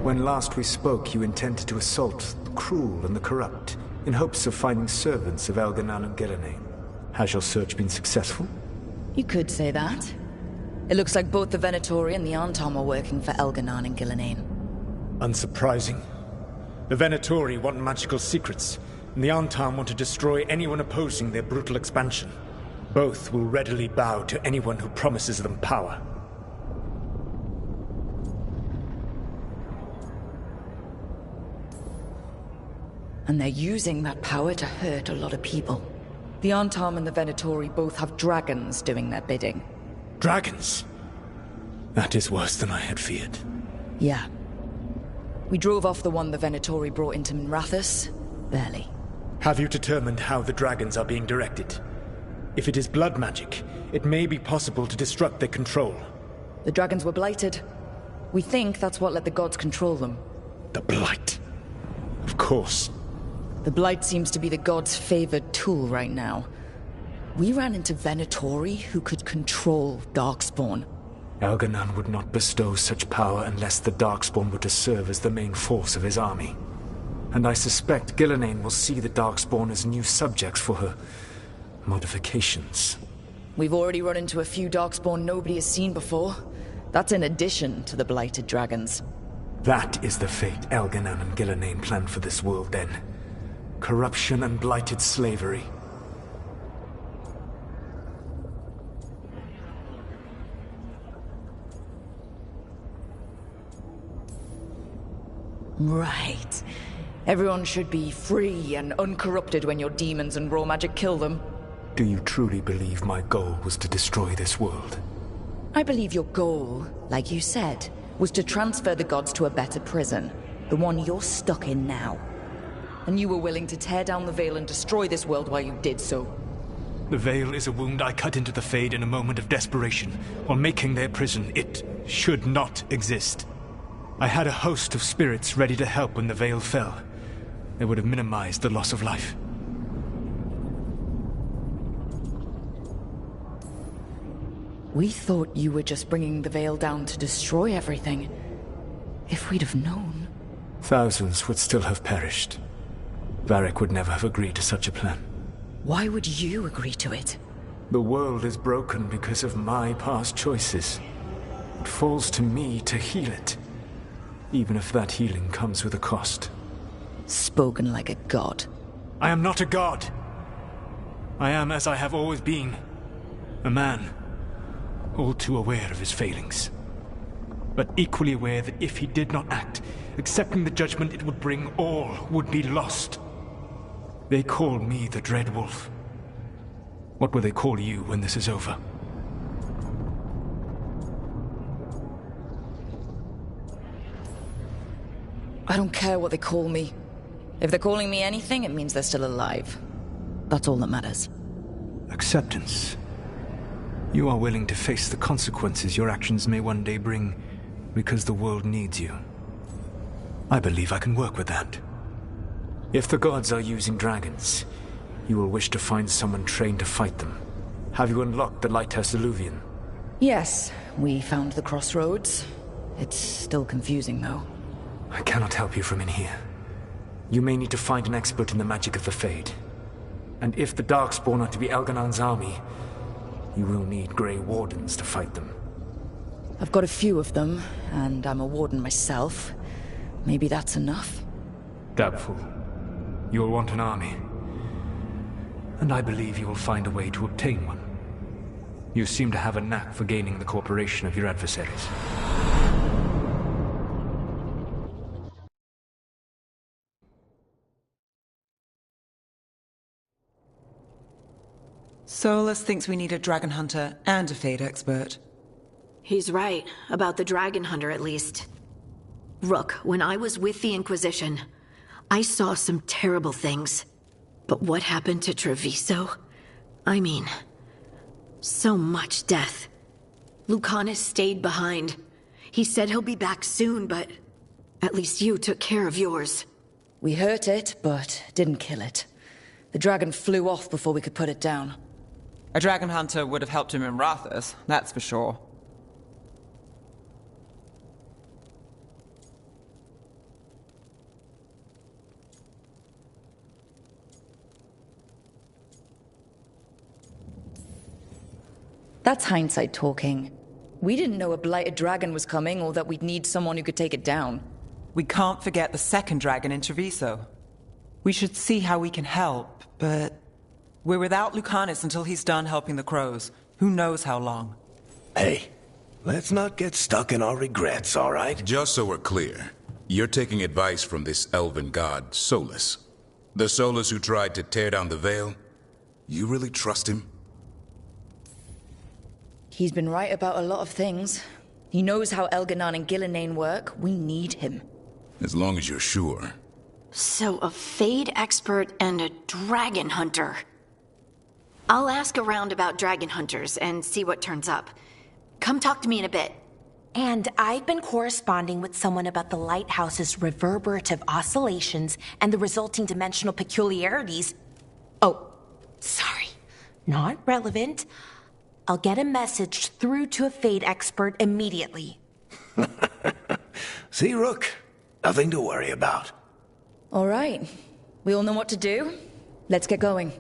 When last we spoke, you intended to assault the cruel and the corrupt, in hopes of finding servants of Elganan and Gillenane. Has your search been successful? You could say that. It looks like both the Venatori and the Antom are working for Elganan and Gillenane. Unsurprising. The Venatori want magical secrets, and the Antom want to destroy anyone opposing their brutal expansion. Both will readily bow to anyone who promises them power. And they're using that power to hurt a lot of people. The Antom and the Venatori both have dragons doing their bidding. Dragons? That is worse than I had feared. Yeah. We drove off the one the Venatori brought into Minrathous. Barely. Have you determined how the dragons are being directed? If it is blood magic, it may be possible to disrupt their control. The dragons were blighted. We think that's what let the gods control them. The Blight. Of course. The Blight seems to be the gods' favored tool right now. We ran into Venatori who could control Darkspawn. Elganan would not bestow such power unless the Darkspawn were to serve as the main force of his army. And I suspect Gillenane will see the Darkspawn as new subjects for her modifications. We've already run into a few Darkspawn nobody has seen before. That's in addition to the blighted dragons. That is the fate Elganan and Gillenane planned for this world then. Corruption and blighted slavery. Right. Everyone should be free and uncorrupted when your demons and raw magic kill them. Do you truly believe my goal was to destroy this world? I believe your goal, like you said, was to transfer the gods to a better prison. The one you're stuck in now. And you were willing to tear down the Veil and destroy this world while you did so. The Veil is a wound I cut into the Fade in a moment of desperation, while making their prison. It should not exist. I had a host of spirits ready to help when the Veil fell. They would have minimized the loss of life. We thought you were just bringing the Veil down to destroy everything. If we'd have known... Thousands would still have perished. Varric would never have agreed to such a plan. Why would you agree to it? The world is broken because of my past choices. It falls to me to heal it. Even if that healing comes with a cost. Spoken like a god. I am not a god. I am as I have always been. A man. All too aware of his failings. But equally aware that if he did not act, accepting the judgment it would bring, all would be lost. They call me the Dread Wolf. What will they call you when this is over? I don't care what they call me. If they're calling me anything, it means they're still alive. That's all that matters. Acceptance. You are willing to face the consequences your actions may one day bring because the world needs you. I believe I can work with that. If the gods are using dragons, you will wish to find someone trained to fight them. Have you unlocked the Lighthouse Illuvian? Yes, we found the crossroads. It's still confusing, though. I cannot help you from in here. You may need to find an expert in the magic of the Fade. And if the Darkspawn are to be Elganan's army, you will need Grey Wardens to fight them. I've got a few of them, and I'm a warden myself. Maybe that's enough? Doubtful. You will want an army. And I believe you will find a way to obtain one. You seem to have a knack for gaining the cooperation of your adversaries. Solus thinks we need a dragon hunter and a Fade expert. He's right, about the dragon hunter at least. Rook, when I was with the Inquisition, I saw some terrible things. But what happened to Treviso? I mean, so much death. Lucanus stayed behind. He said he'll be back soon, but at least you took care of yours. We hurt it, but didn't kill it. The dragon flew off before we could put it down. A dragon hunter would have helped him in Rathus, that's for sure. That's hindsight talking. We didn't know a blighted dragon was coming or that we'd need someone who could take it down. We can't forget the second dragon in Treviso. We should see how we can help, but we're without Lucanus until he's done helping the crows. Who knows how long? Hey, let's not get stuck in our regrets, all right? Just so we're clear, you're taking advice from this elven god, Solus. The Solus who tried to tear down the Veil? You really trust him? He's been right about a lot of things. He knows how Elganon and Gillinane work. We need him. As long as you're sure. So a Fade expert and a dragon hunter. I'll ask around about dragon hunters and see what turns up. Come talk to me in a bit. And I've been corresponding with someone about the lighthouse's reverberative oscillations and the resulting dimensional peculiarities. Oh, sorry. Not relevant. I'll get a message through to a Fade expert immediately. See, Rook? Nothing to worry about. All right. We all know what to do. Let's get going.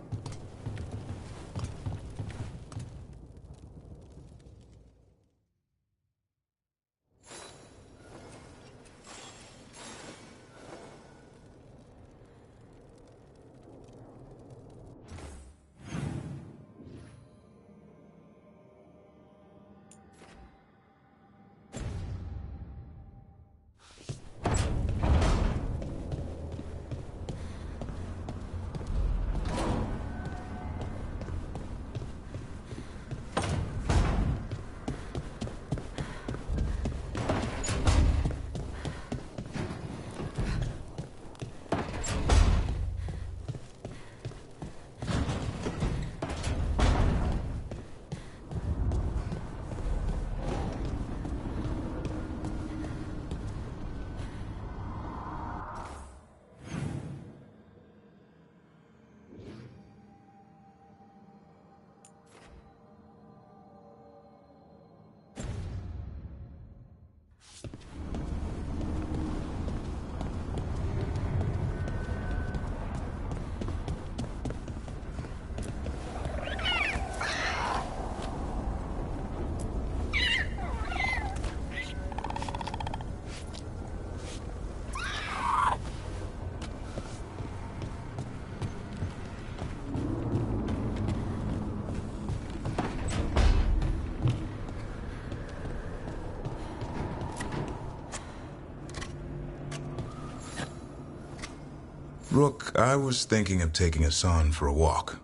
Rook, I was thinking of taking Hassan for a walk.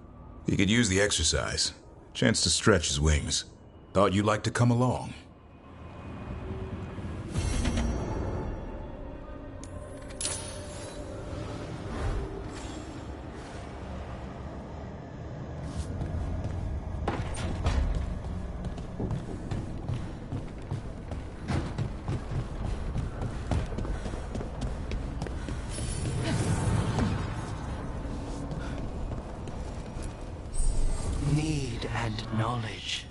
He could use the exercise. Chance to stretch his wings. Thought you'd like to come along. Need and knowledge.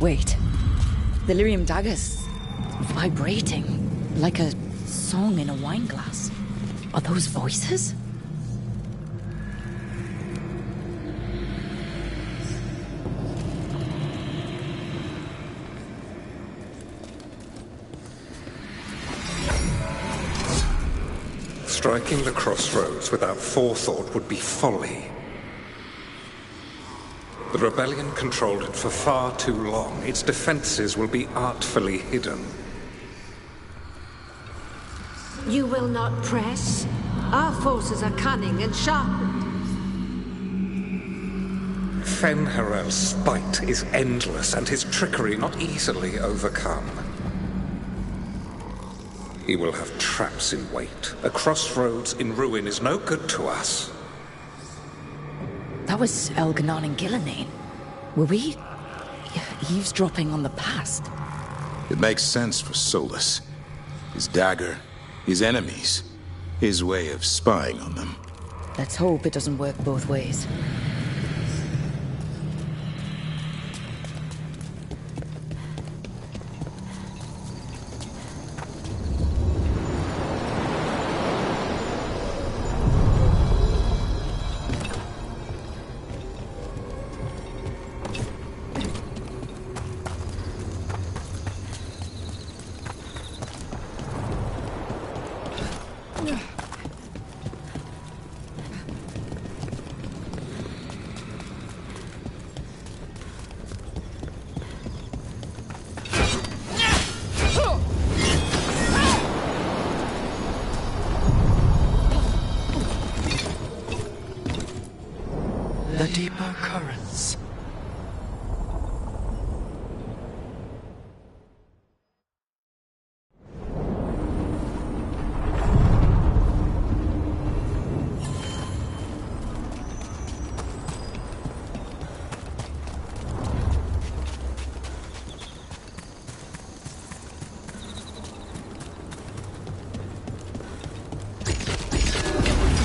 Wait. The lyrium dagger's vibrating, like a song in a wine glass. Are those voices? Striking the crossroads without forethought would be folly. The rebellion controlled it for far too long. Its defenses will be artfully hidden. You will not press? Our forces are cunning and sharpened. Fen'Harel's spite is endless and his trickery not easily overcome. He will have traps in wait. A crossroads in ruin is no good to us. That was Elganon and Gillenane. Were we eavesdropping on the past? It makes sense for Solus. His dagger, his enemies, his way of spying on them. Let's hope it doesn't work both ways. The deeper currents.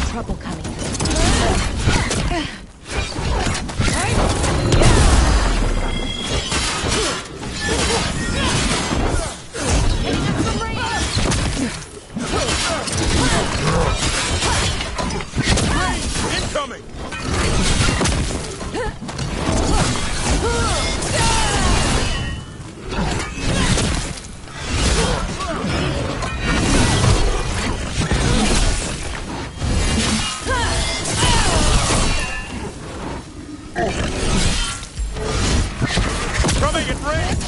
Trouble coming. Incoming! Coming in range!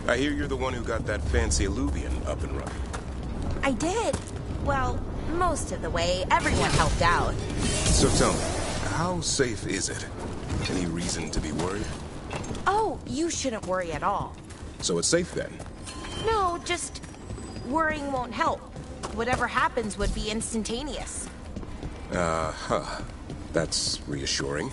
I hear you're the one who got that fancy Illuvian up and running. I did. Well, most of the way. Everyone helped out. So tell me, how safe is it? Any reason to be worried? Oh, you shouldn't worry at all. So it's safe then? No, just worrying won't help. Whatever happens would be instantaneous. Uh-huh. That's reassuring.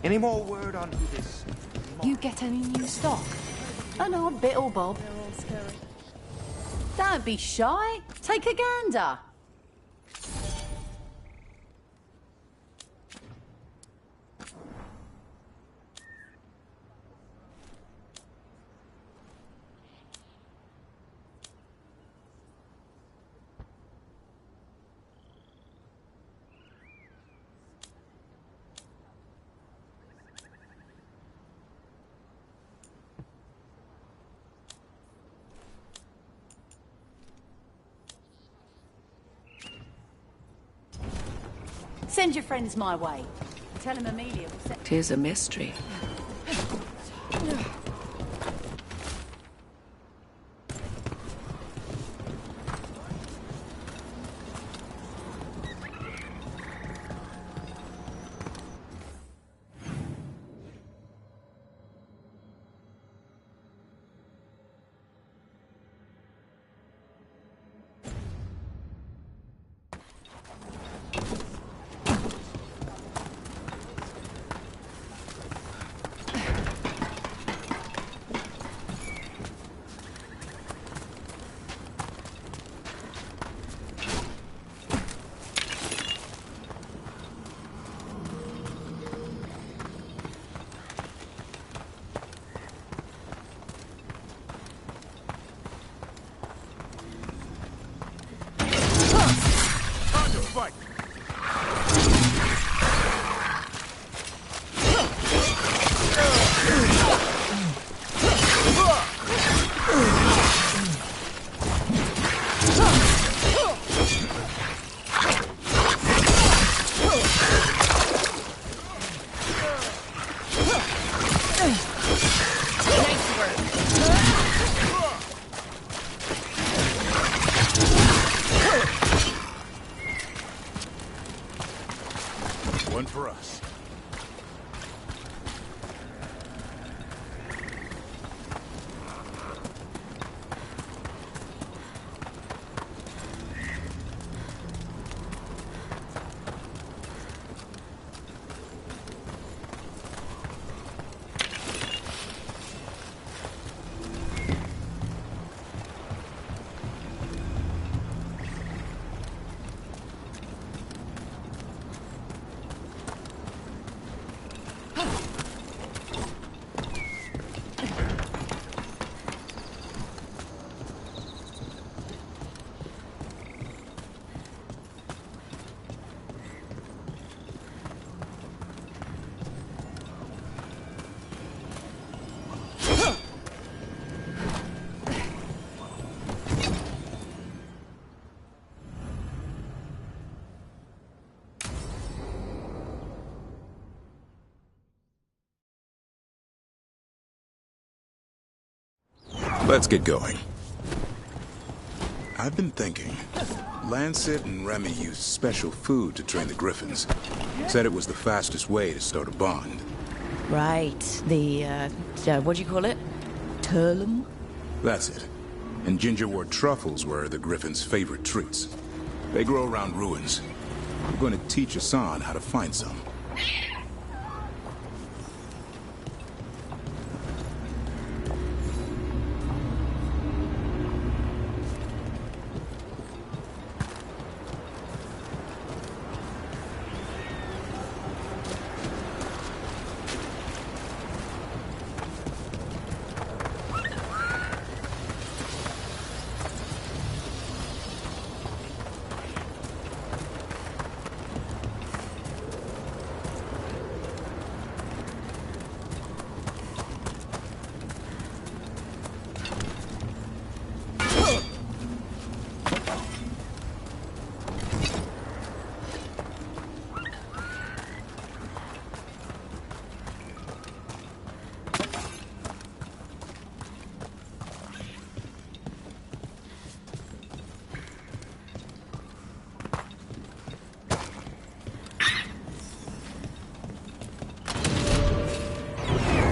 Any more word on who this... You get any new stock? An odd bit or bob. Don't be shy. Take a gander. Send your friends my way. Tell him Amelia will set... Tis a mystery. One for us. Let's get going. I've been thinking. Lancet and Remy used special food to train the griffins. Said it was the fastest way to start a bond. Right. The, what do you call it? Turlum? That's it. And gingerwort truffles were the griffins' favorite treats. They grow around ruins. I'm going to teach Hassan how to find some.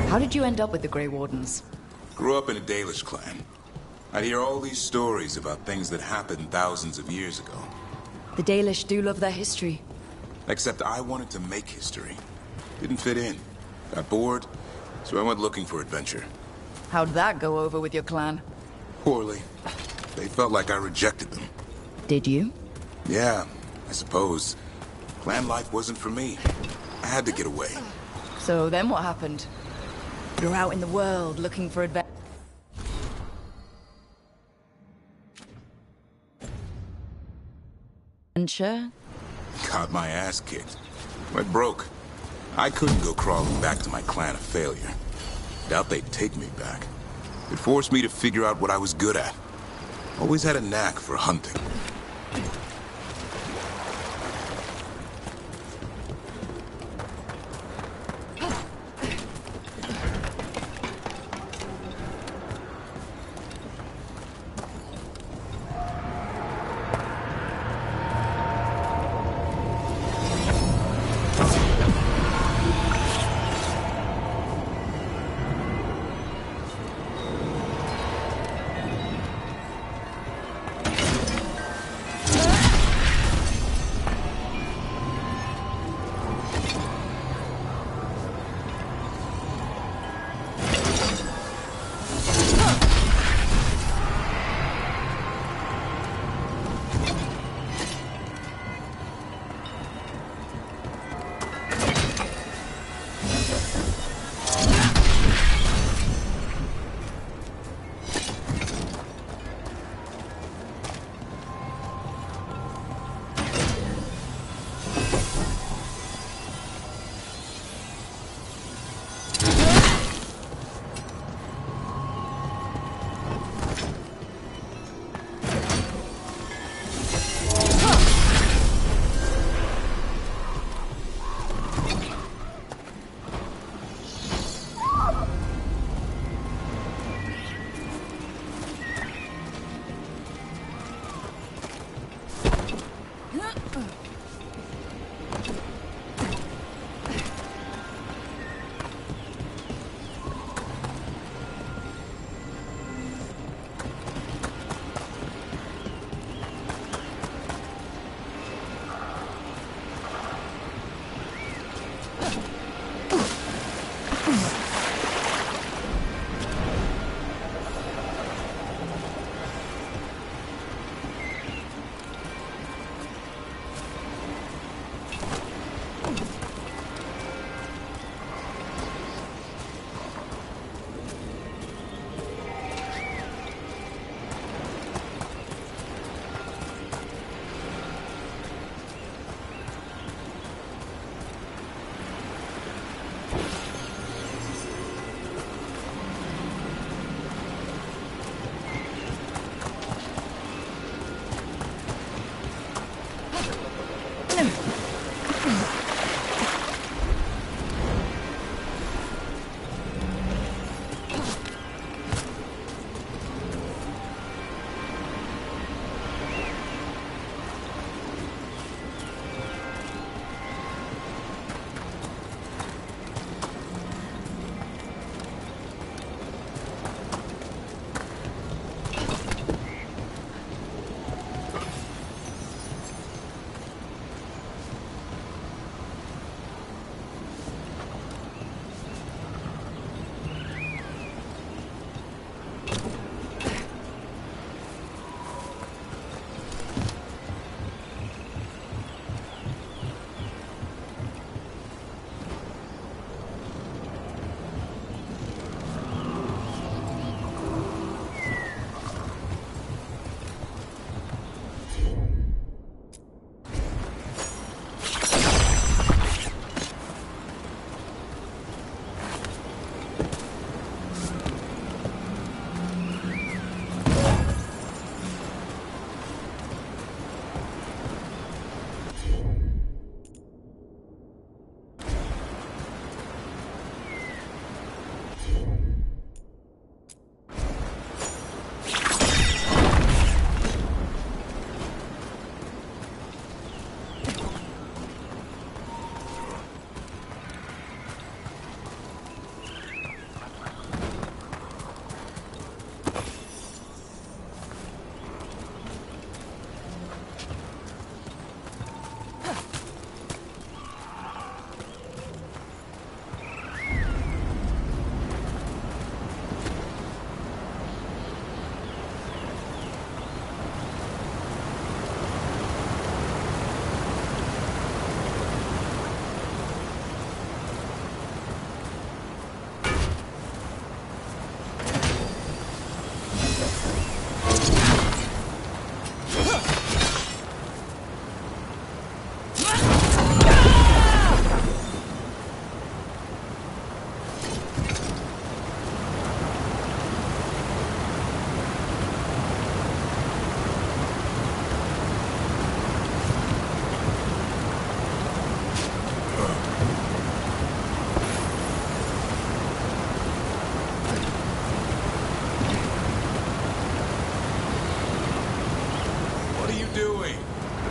How did you end up with the Grey Wardens? Grew up in a Dalish clan. I'd hear all these stories about things that happened thousands of years ago. The Dalish do love their history. Except I wanted to make history. Didn't fit in. Got bored, so I went looking for adventure. How'd that go over with your clan? Poorly. They felt like I rejected them. Did you? Yeah, I suppose. Clan life wasn't for me. I had to get away. So then what happened? You're out in the world looking for adventure. Got my ass kicked. Went broke. I couldn't go crawling back to my clan a failure. Doubt they'd take me back. It forced me to figure out what I was good at. Always had a knack for hunting.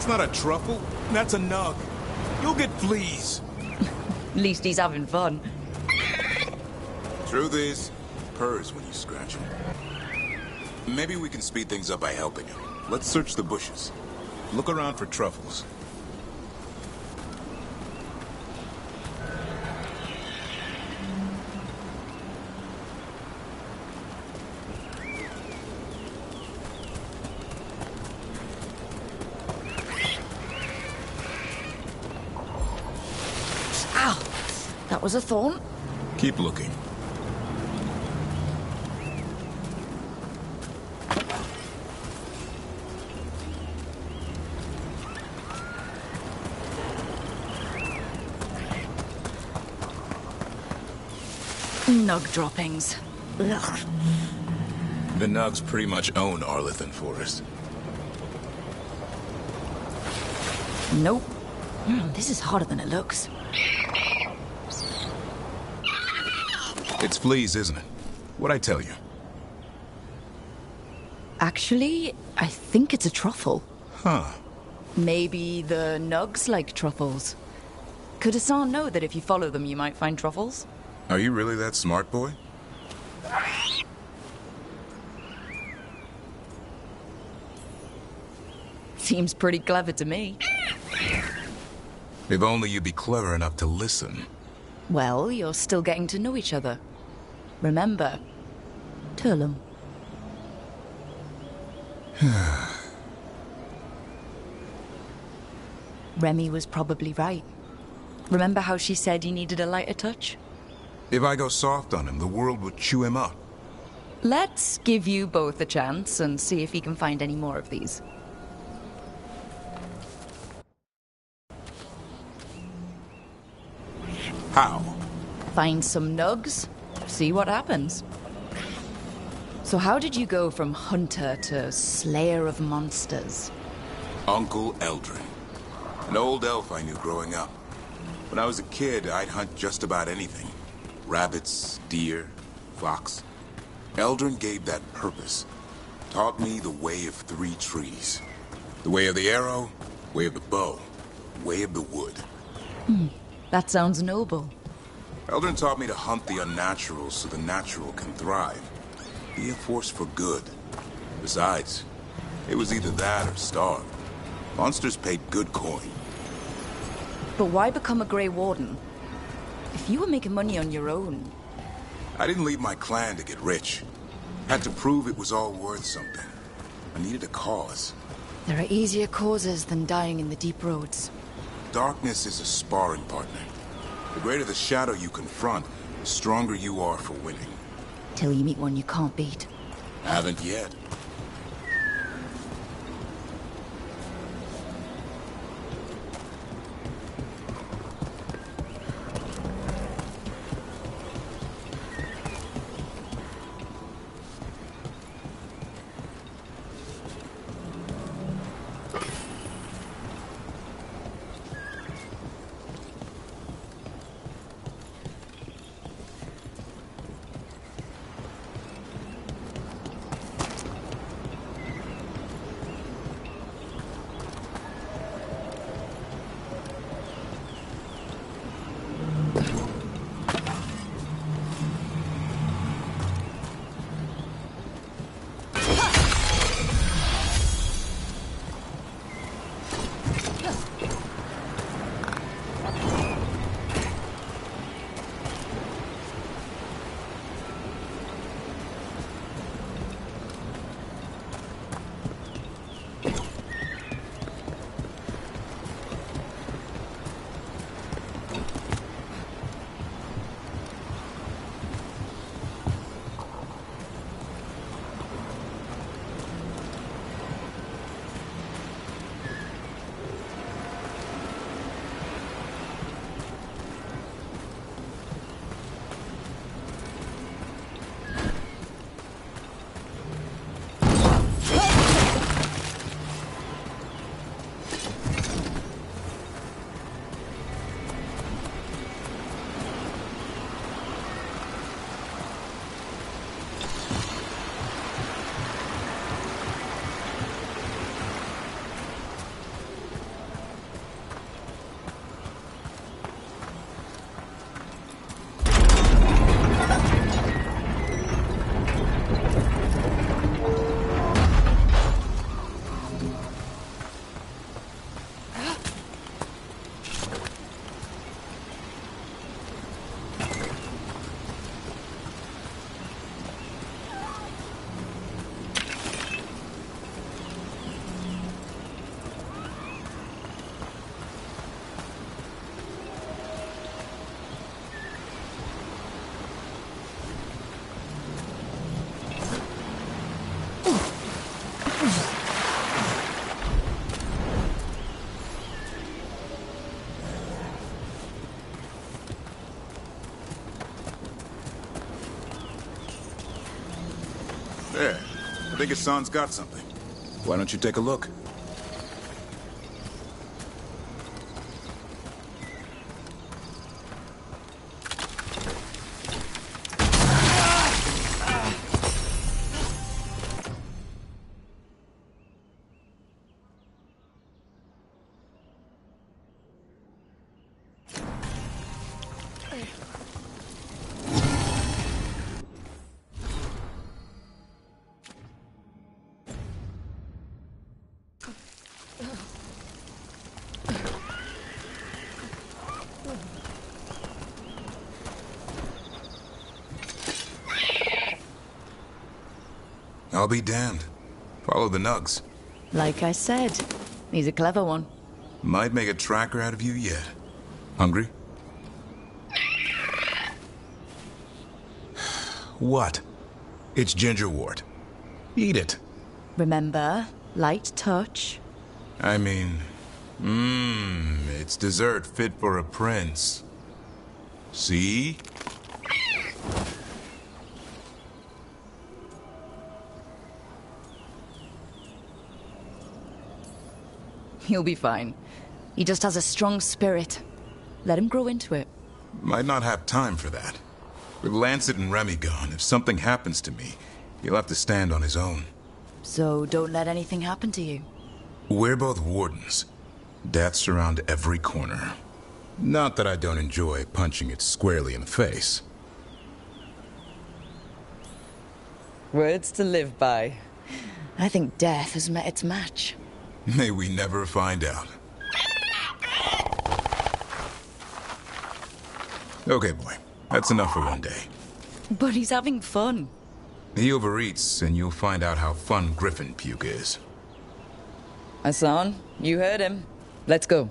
not a truffle. That's a nug. You'll get fleas. At least he's having fun. Truth is, purrs when you scratch him. Maybe we can speed things up by helping him. Let's search the bushes. Look around for truffles. Ow! That was a thorn. Keep looking. Nug droppings. Ugh. The Nugs pretty much own Arlithan Forest. Nope. This is harder than it looks. It's fleas, isn't it? What'd I tell you? Actually, I think it's a truffle. Huh. Maybe the Nugs like truffles. Could Hassan know that if you follow them, you might find truffles? Are you really that smart, boy? Seems pretty clever to me. If only you'd be clever enough to listen. Well, you're still getting to know each other. Remember, Turlum. Remy was probably right. Remember how she said he needed a lighter touch? If I go soft on him, the world would chew him up. Let's give you both a chance and see if he can find any more of these. How? Find some nugs, see what happens. So how did you go from hunter to slayer of monsters? Uncle Eldrin. An old elf I knew growing up. When I was a kid, I'd hunt just about anything. Rabbits, deer, fox. Eldrin gave that purpose. Taught me the way of 3 trees. The way of the arrow, way of the bow, way of the wood. That sounds noble. Eldrin taught me to hunt the unnatural so the natural can thrive. Be a force for good. Besides, it was either that or starve. Monsters paid good coin. But why become a Grey Warden? If you were making money on your own... I didn't leave my clan to get rich. Had to prove it was all worth something. I needed a cause. There are easier causes than dying in the deep roads. Darkness is a sparring partner. The greater the shadow you confront, the stronger you are for winning. Till you meet one you can't beat. Haven't yet. There. I think Hassan's got something. Why don't you take a look? I'll be damned. Follow the nugs. Like I said, he's a clever one. Might make a tracker out of you yet. Hungry? What? It's gingerwort. Eat it. Remember, light touch. I mean, it's dessert fit for a prince. See? He'll be fine. He just has a strong spirit. Let him grow into it. Might not have time for that. With Lancet and Remy gone, if something happens to me, he'll have to stand on his own. So don't let anything happen to you. We're both wardens. Death's around every corner. Not that I don't enjoy punching it squarely in the face. Words to live by. I think death has met its match. May we never find out. Okay, boy. That's enough for one day. But he's having fun. He overeats, and you'll find out how fun Griffin puke is. Hassan, you heard him. Let's go.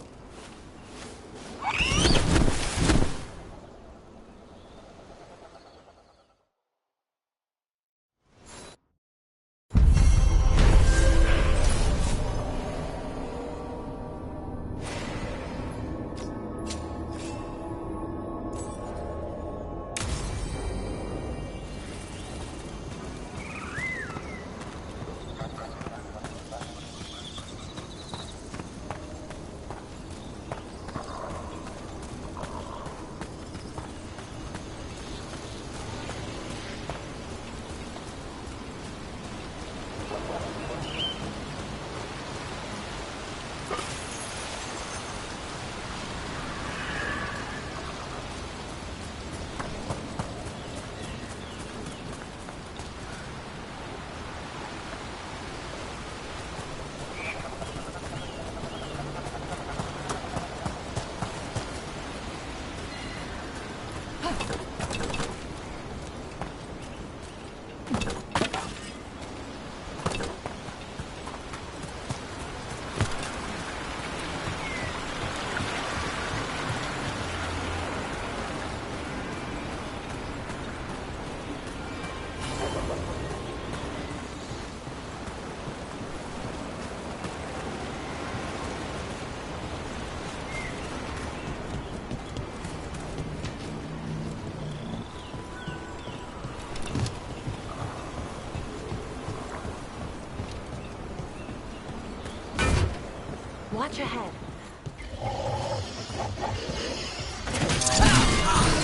Watch your head.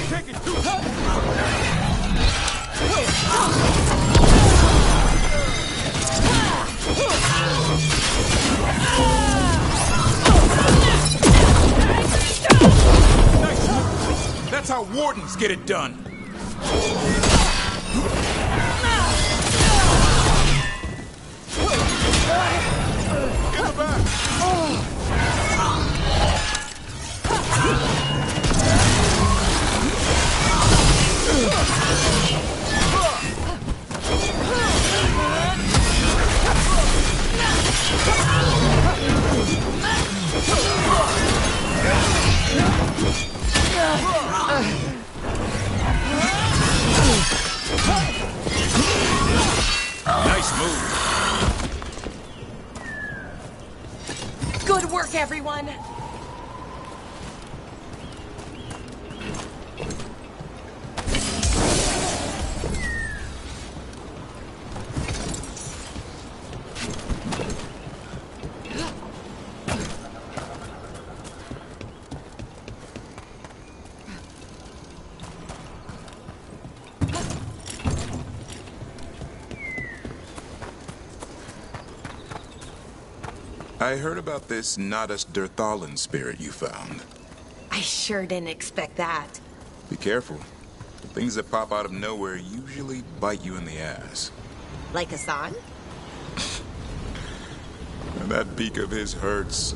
Take it to That's how wardens get it done. In the back. Nice move. Good work, everyone! I heard about this Nadas Derthalin spirit you found. I sure didn't expect that. Be careful. The things that pop out of nowhere usually bite you in the ass. Like Hassan? And that beak of his hurts.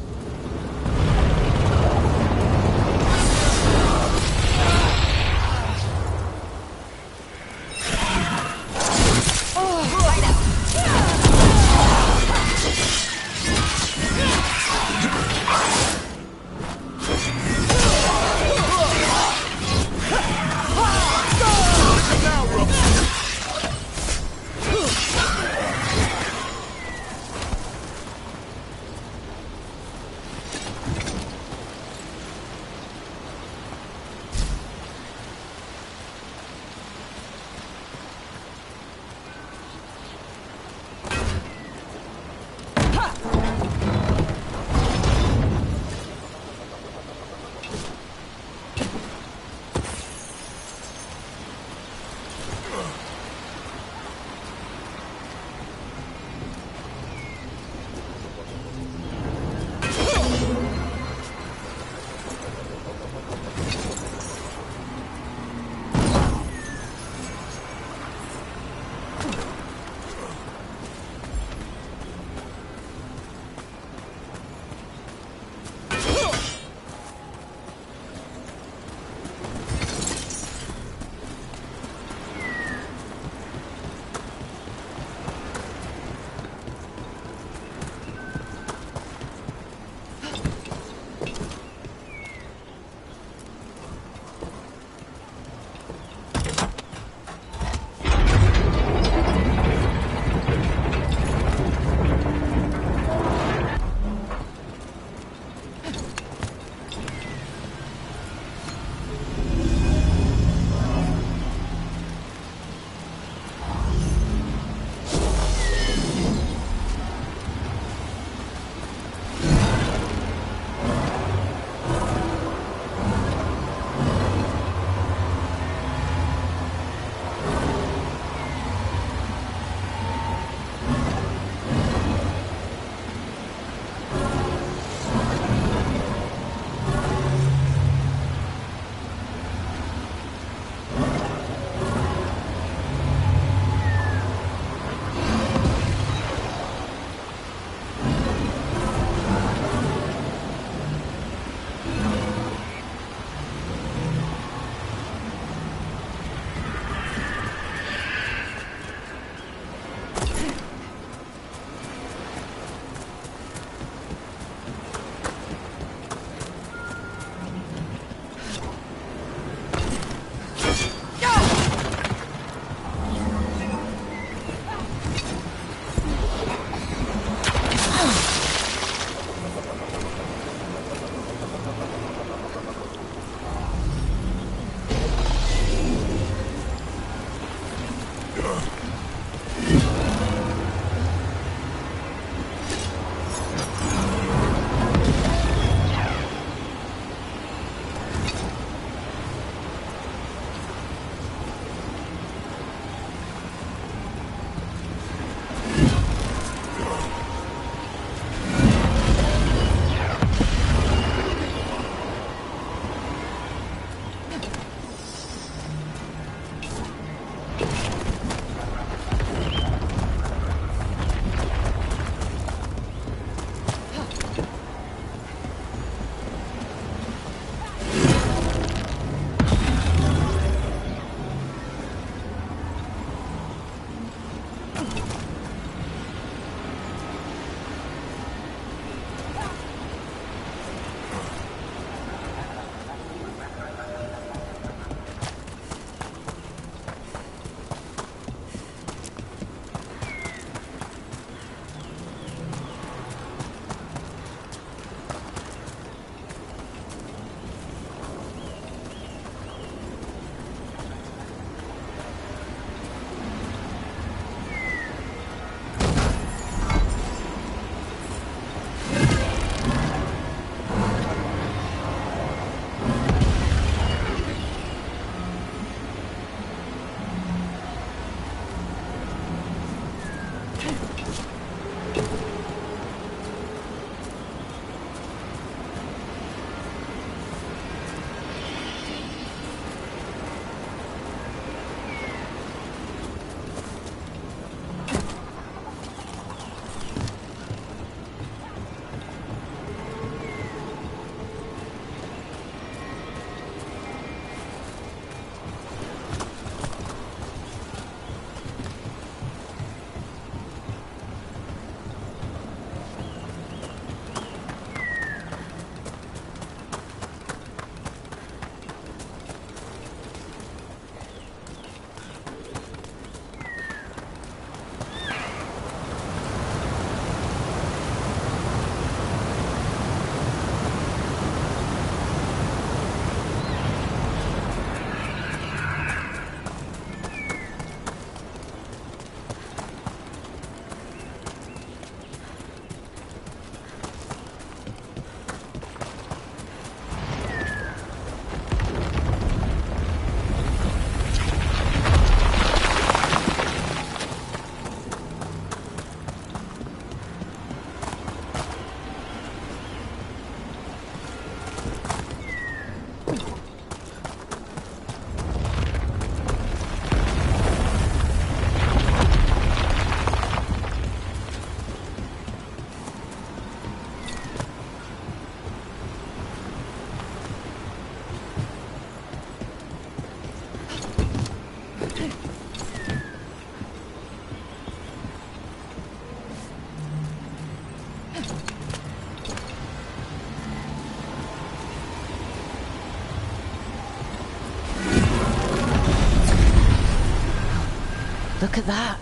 Look at that.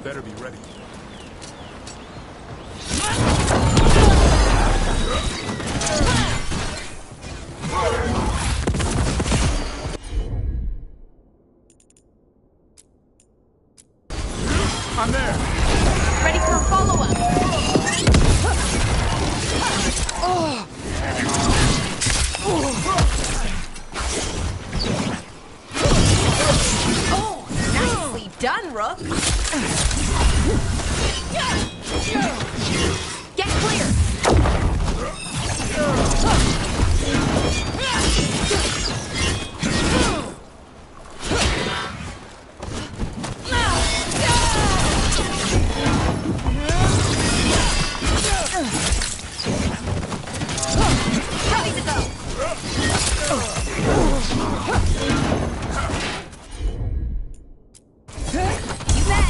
Better be ready. I'm there. Ready for a follow-up. Oh, nicely done, Rook. Get clear. Ready to go. You bet.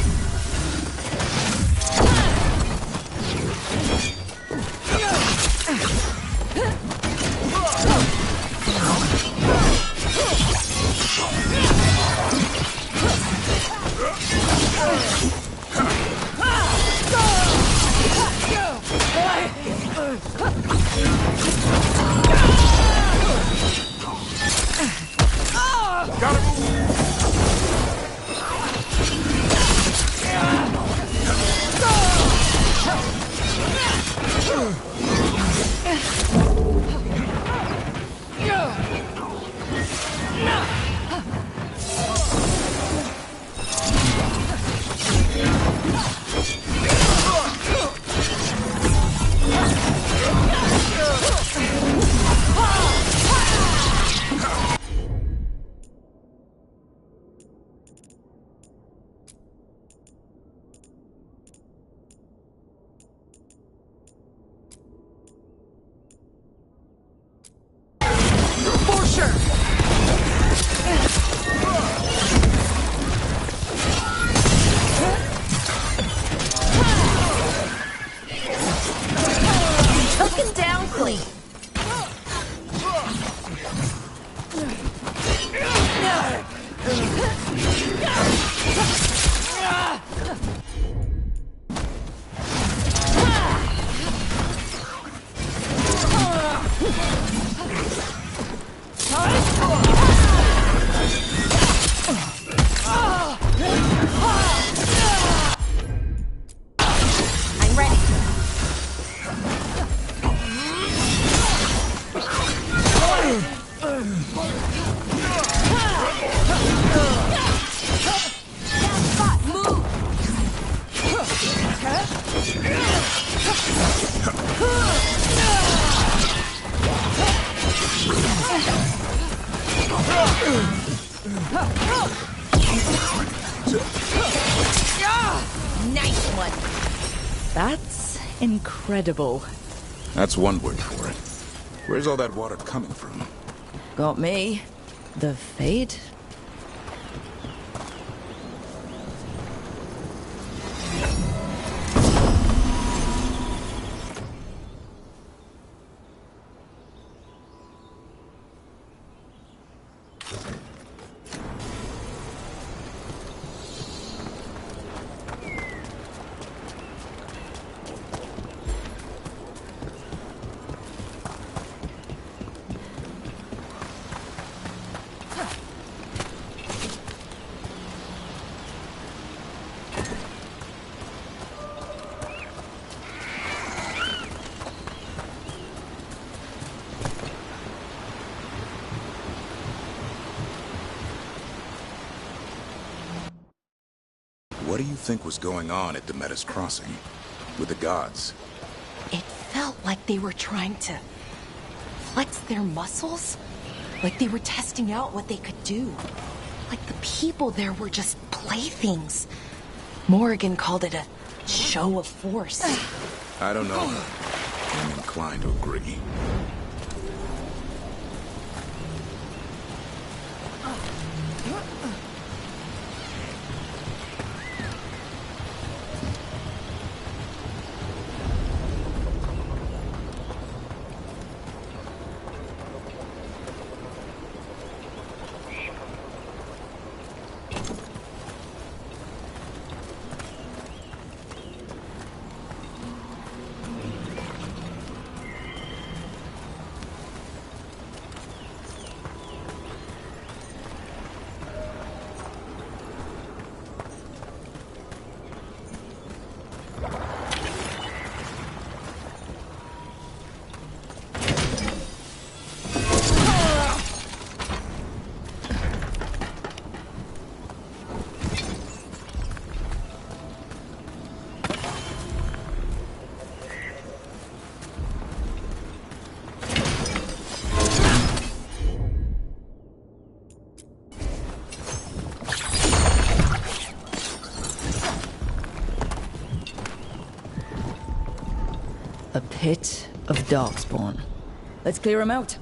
For sure. Took down clean. I'm ready. Nice one. That's incredible. That's one word for it. Where's all that water coming from? Got me. The fate? What do you think was going on at Demeter's Crossing? With the gods? It felt like they were trying to flex their muscles. Like they were testing out what they could do. Like the people there were just playthings. Morrigan called it a show of force. I don't know. I'm inclined to agree. A pit of darkspawn. Let's clear him out.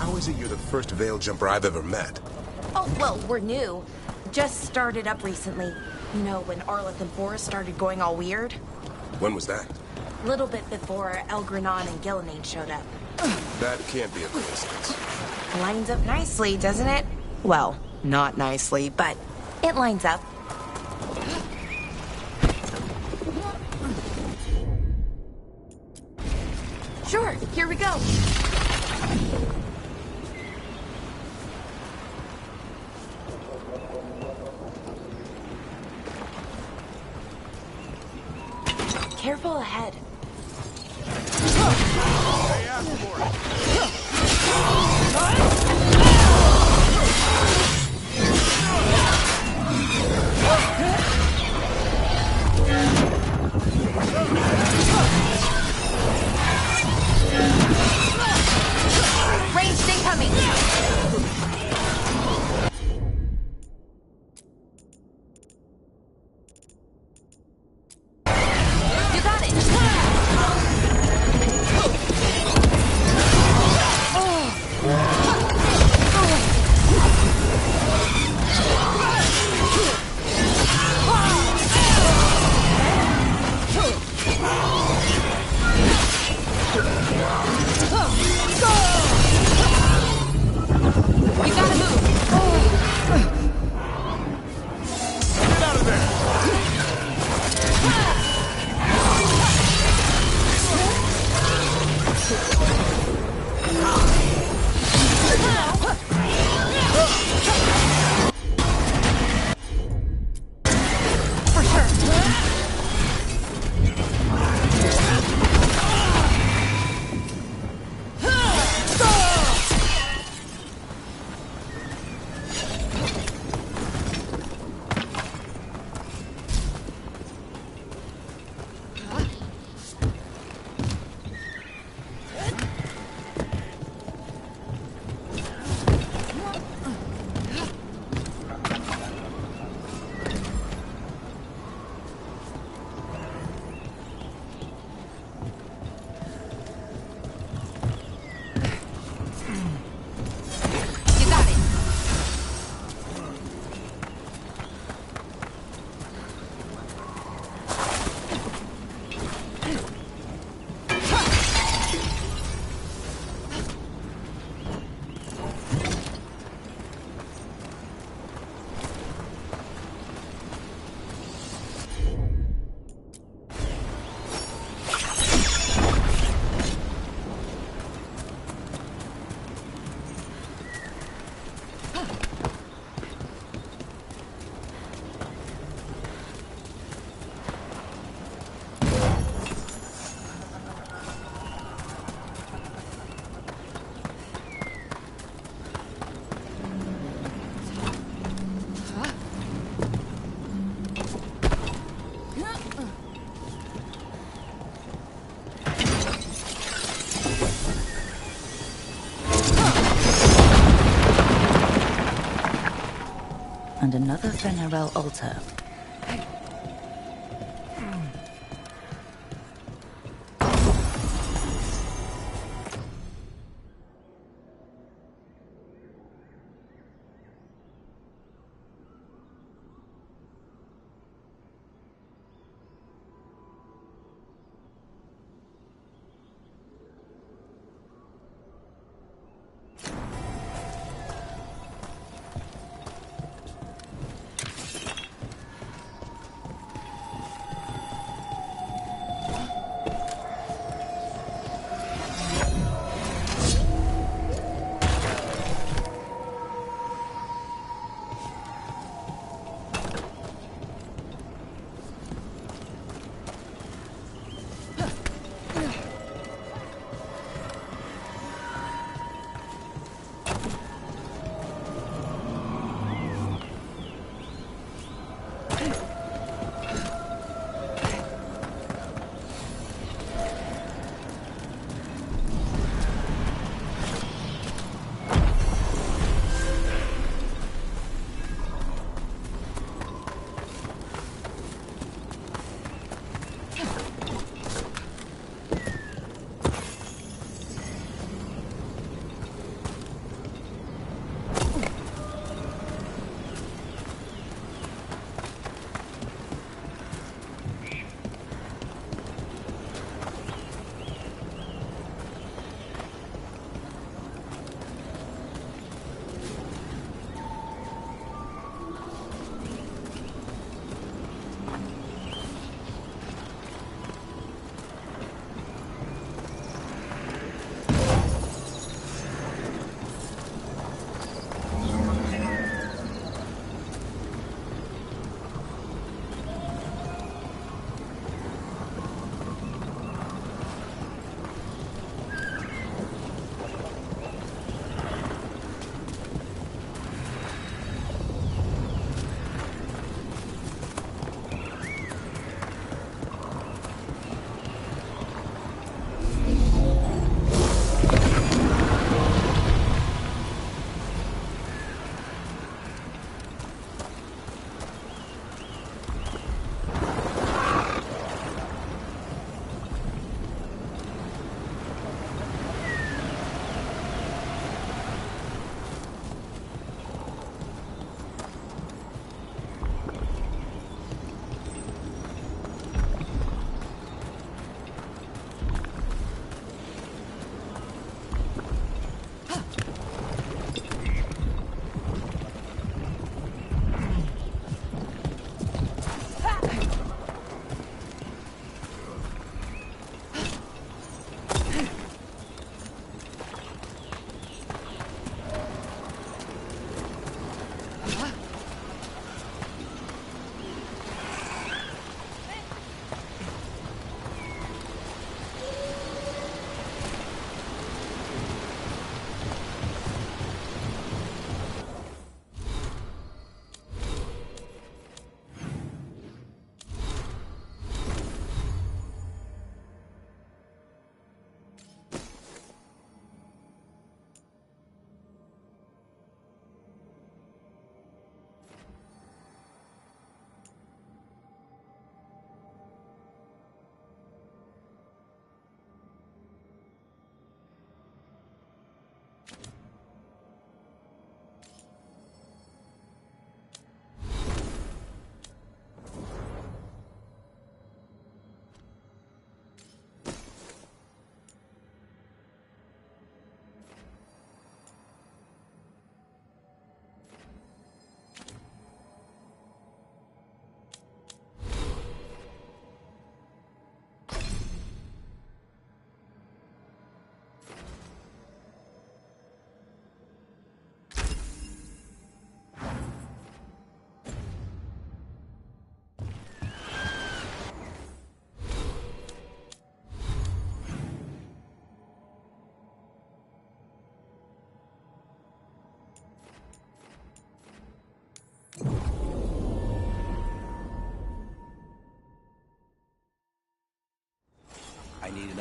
How is it you're the first Veil jumper I've ever met? Oh, well, we're new. Just started up recently. You know, when Arleth and Forrest started going all weird? When was that? A little bit before Elgranon and Gillenane showed up. That can't be a coincidence. Lines up nicely, doesn't it? Well, not nicely, but it lines up. Sure, here we go. Careful ahead. Ranged incoming! You got it! You gotta move! Get out of there! For sure! You got it! And another Venerel altar.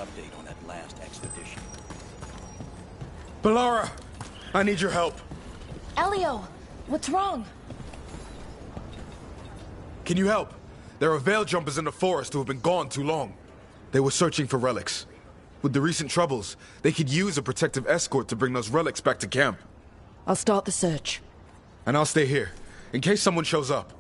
update on that last expedition. Balara! I need your help. Elio, what's wrong? Can you help? There are veil jumpers in the forest who have been gone too long. They were searching for relics. With the recent troubles, they could use a protective escort to bring those relics back to camp. I'll start the search. And I'll stay here, in case someone shows up.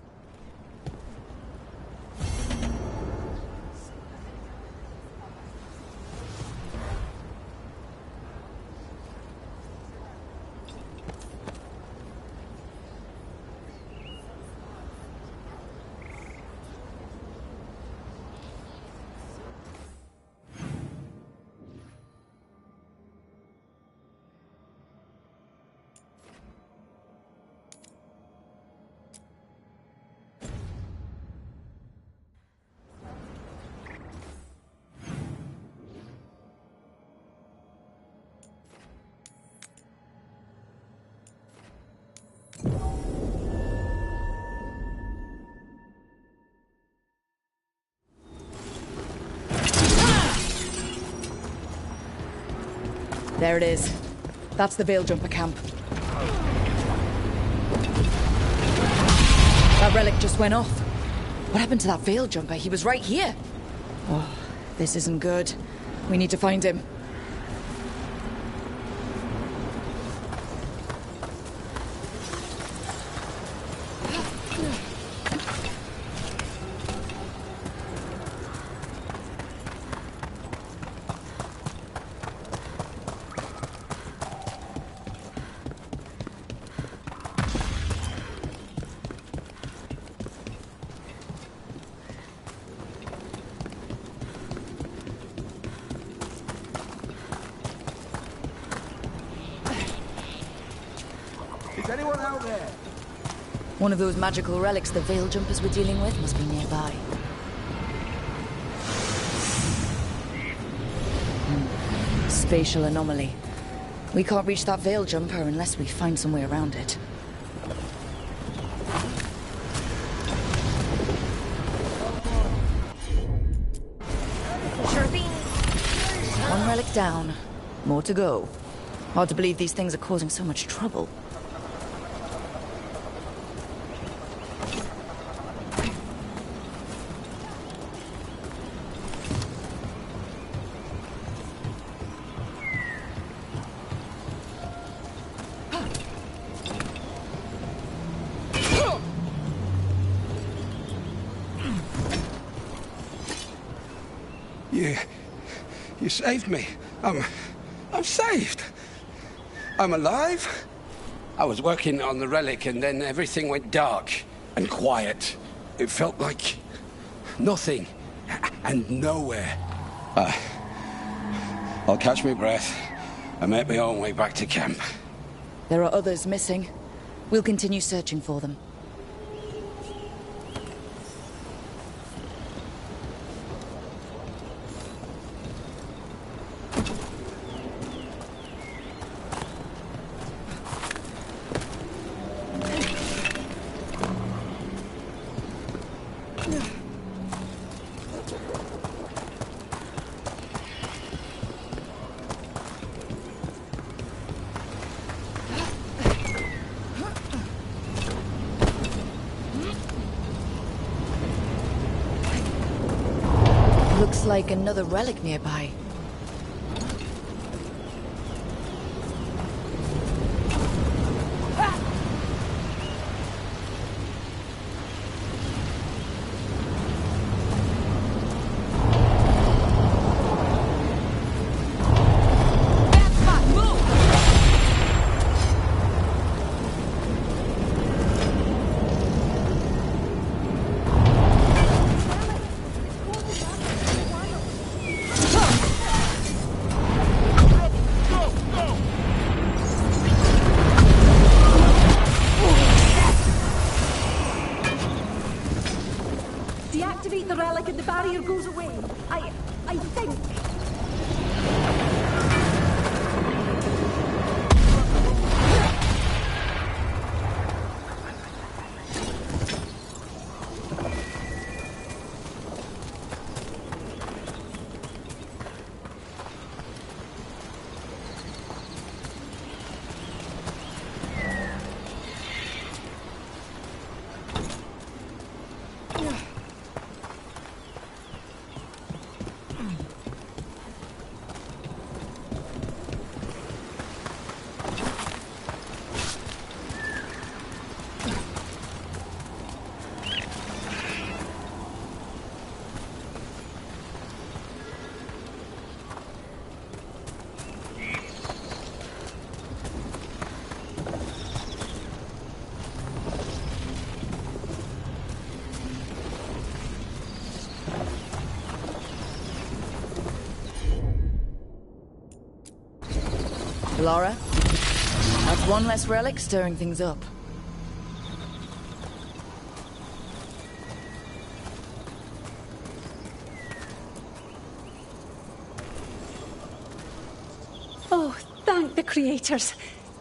There it is. That's the Veil Jumper camp. That relic just went off. What happened to that Veil Jumper? He was right here. Oh, this isn't good. We need to find him. Is anyone out there? One of those magical relics the Veil Jumpers were dealing with must be nearby. Spatial anomaly. We can't reach that Veil Jumper unless we find some way around it. One relic down. More to go. Hard to believe these things are causing so much trouble. You saved me. I'm saved. I'm alive. I was working on the relic and then everything went dark and quiet. It felt like nothing and nowhere. I'll catch my breath and make my own way back to camp. There are others missing. We'll continue searching for them. Looks like another relic nearby. Deactivate the relic and the barrier goes away. I think. Lara, that's one less relic stirring things up. Oh, thank the creators.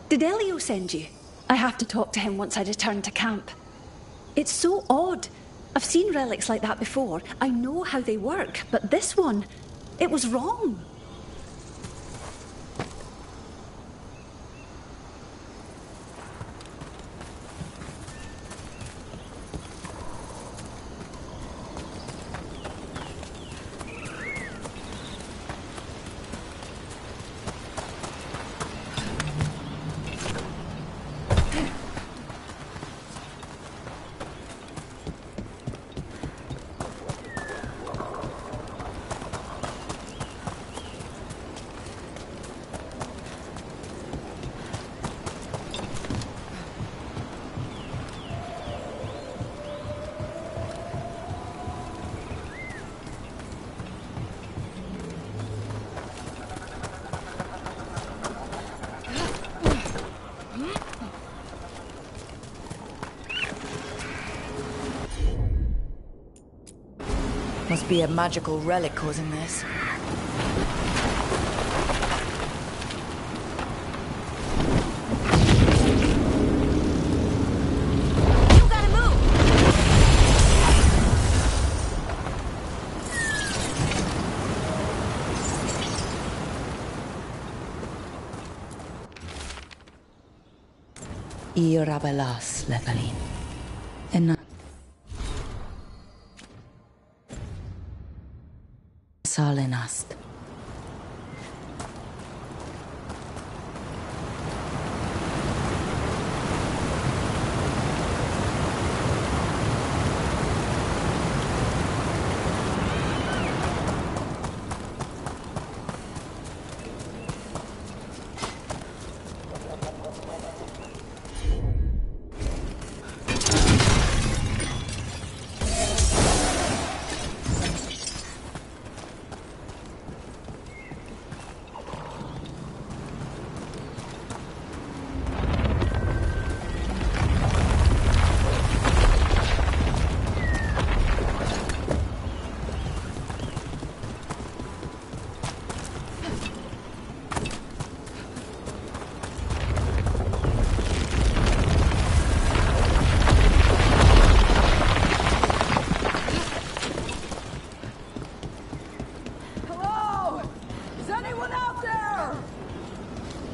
Did Elio send you? I have to talk to him once I return to camp. It's so odd. I've seen relics like that before. I know how they work, but this one, it was wrong. Must be a magical relic causing this. You gotta move! Irabelas, Lethalin. En Salenast.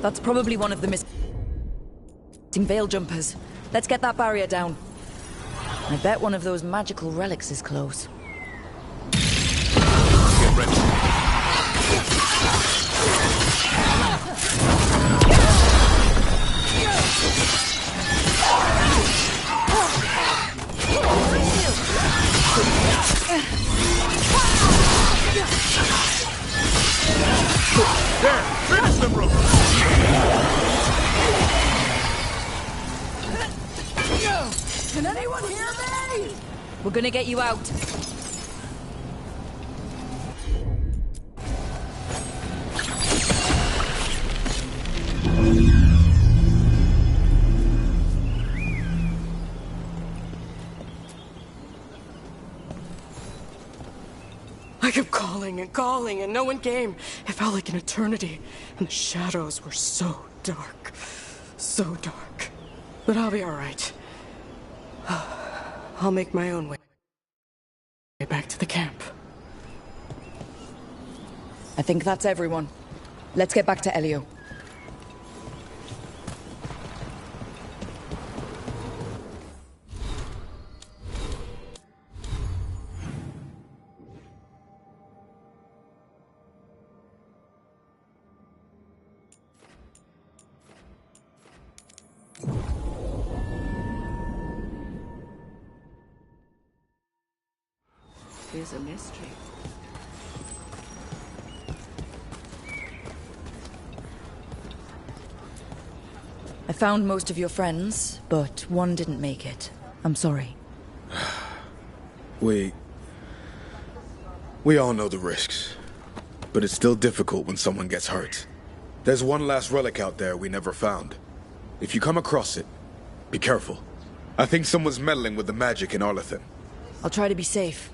That's probably one of the missing veil jumpers. Let's get that barrier down. I bet one of those magical relics is close. Get ready. There! Finish them, Rook! Can anyone hear me? We're gonna get you out. I kept calling and calling, and no one came. It felt like an eternity, and the shadows were so dark. So dark. But I'll be all right. I'll make my own way back to the camp. I think that's everyone. Let's get back to Elio. Is a mystery. I found most of your friends, but one didn't make it. I'm sorry. We all know the risks, but it's still difficult when someone gets hurt. There's one last relic out there we never found. If you come across it, be careful. I think someone's meddling with the magic in Arlethan. I'll try to be safe.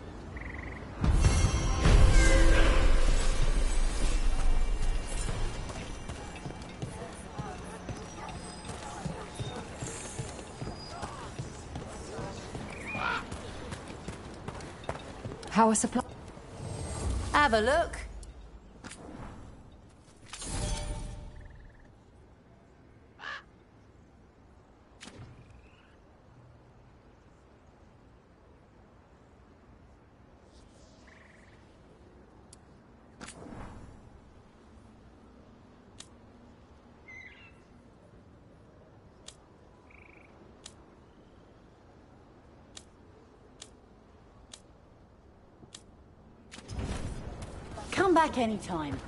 How are supply? Have a look. Come back anytime.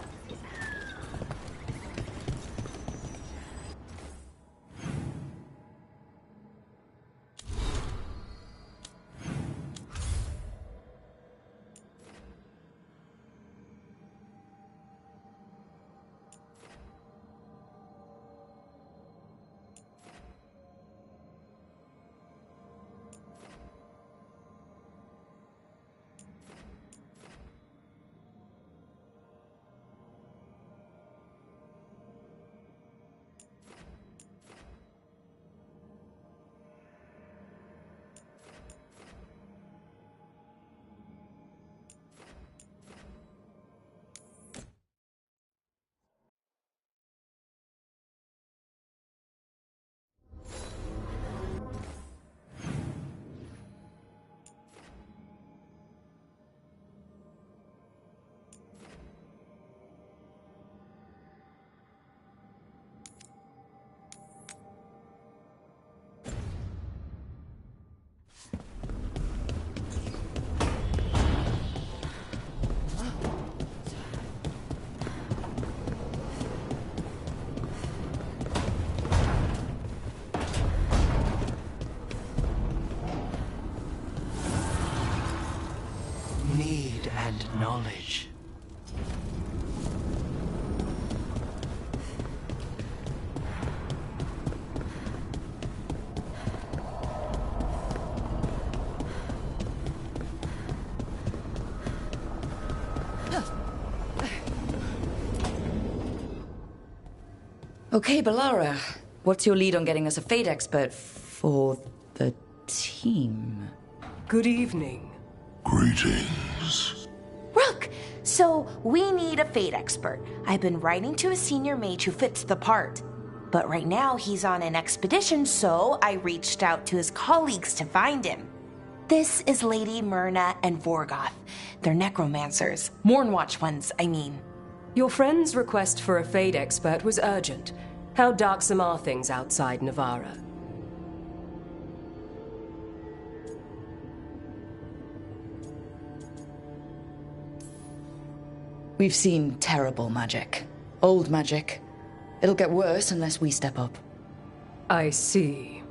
Need and knowledge. Okay, Balara. What's your lead on getting us a fate expert for the team? Good evening. Greetings. Rook! So, we need a fate expert. I've been writing to a senior mage who fits the part. But right now, he's on an expedition, so I reached out to his colleagues to find him. This is Lady Myrna and Vorgoth. They're necromancers. Mournwatch ones, I mean. Your friend's request for a fate expert was urgent. How darksome are things outside Navarra? We've seen terrible magic. Old magic. It'll get worse unless we step up. I see.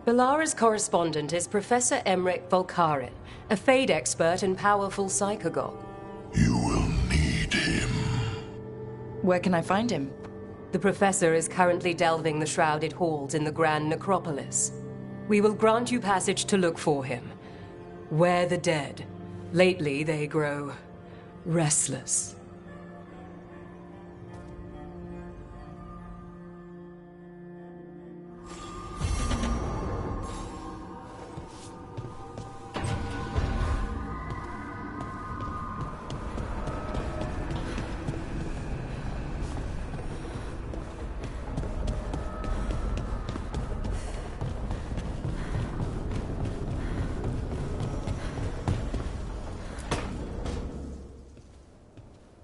Balara's correspondent is Professor Emmerich Volkarin, a fate expert and powerful psychagogue. Where can I find him? The Professor is currently delving the shrouded halls in the Grand Necropolis. We will grant you passage to look for him. Where the dead. Lately they grow restless.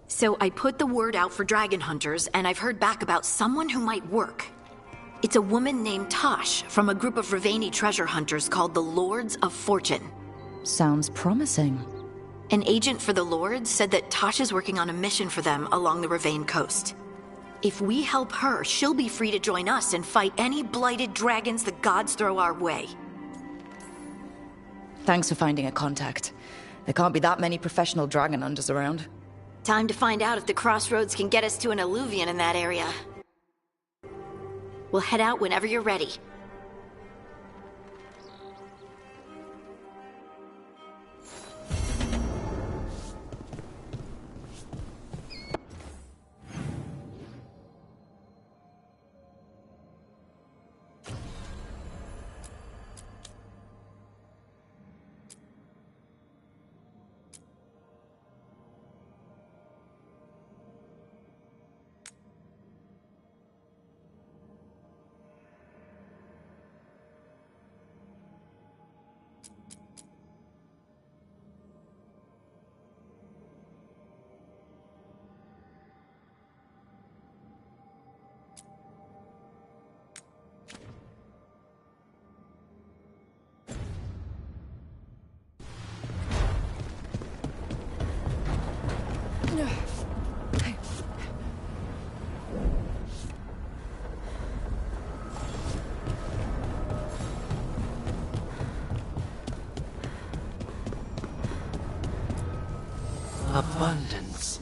So I put the word out for dragon hunters, and I've heard back about someone who might work. It's a woman named Tosh from a group of Ravani treasure hunters called the Lords of Fortune. Sounds promising. An agent for the Lords said that Tosh is working on a mission for them along the Ravane coast. If we help her, she'll be free to join us and fight any blighted dragons the gods throw our way. Thanks for finding a contact. There can't be that many professional dragon hunters around. Time to find out if the crossroads can get us to an alluvian in that area. We'll head out whenever you're ready. Abundance.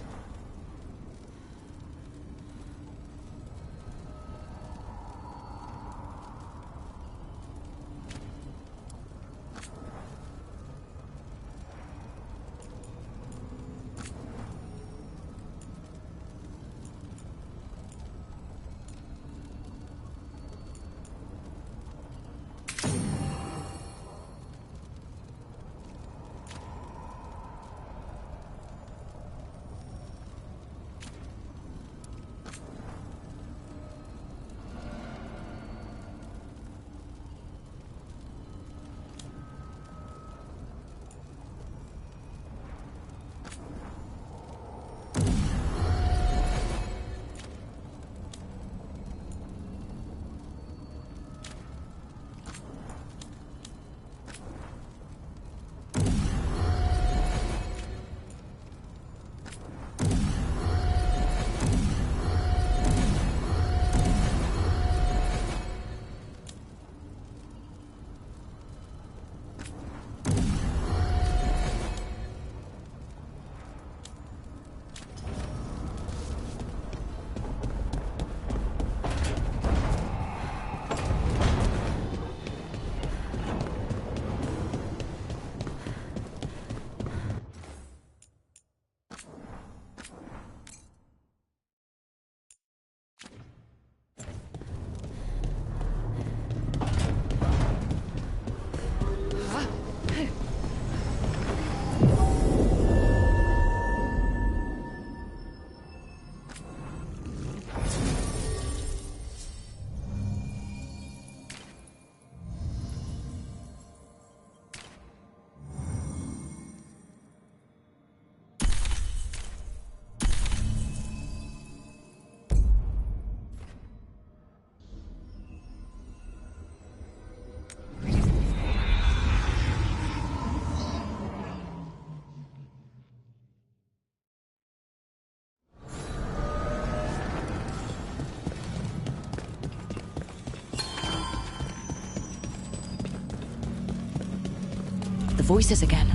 The voices again.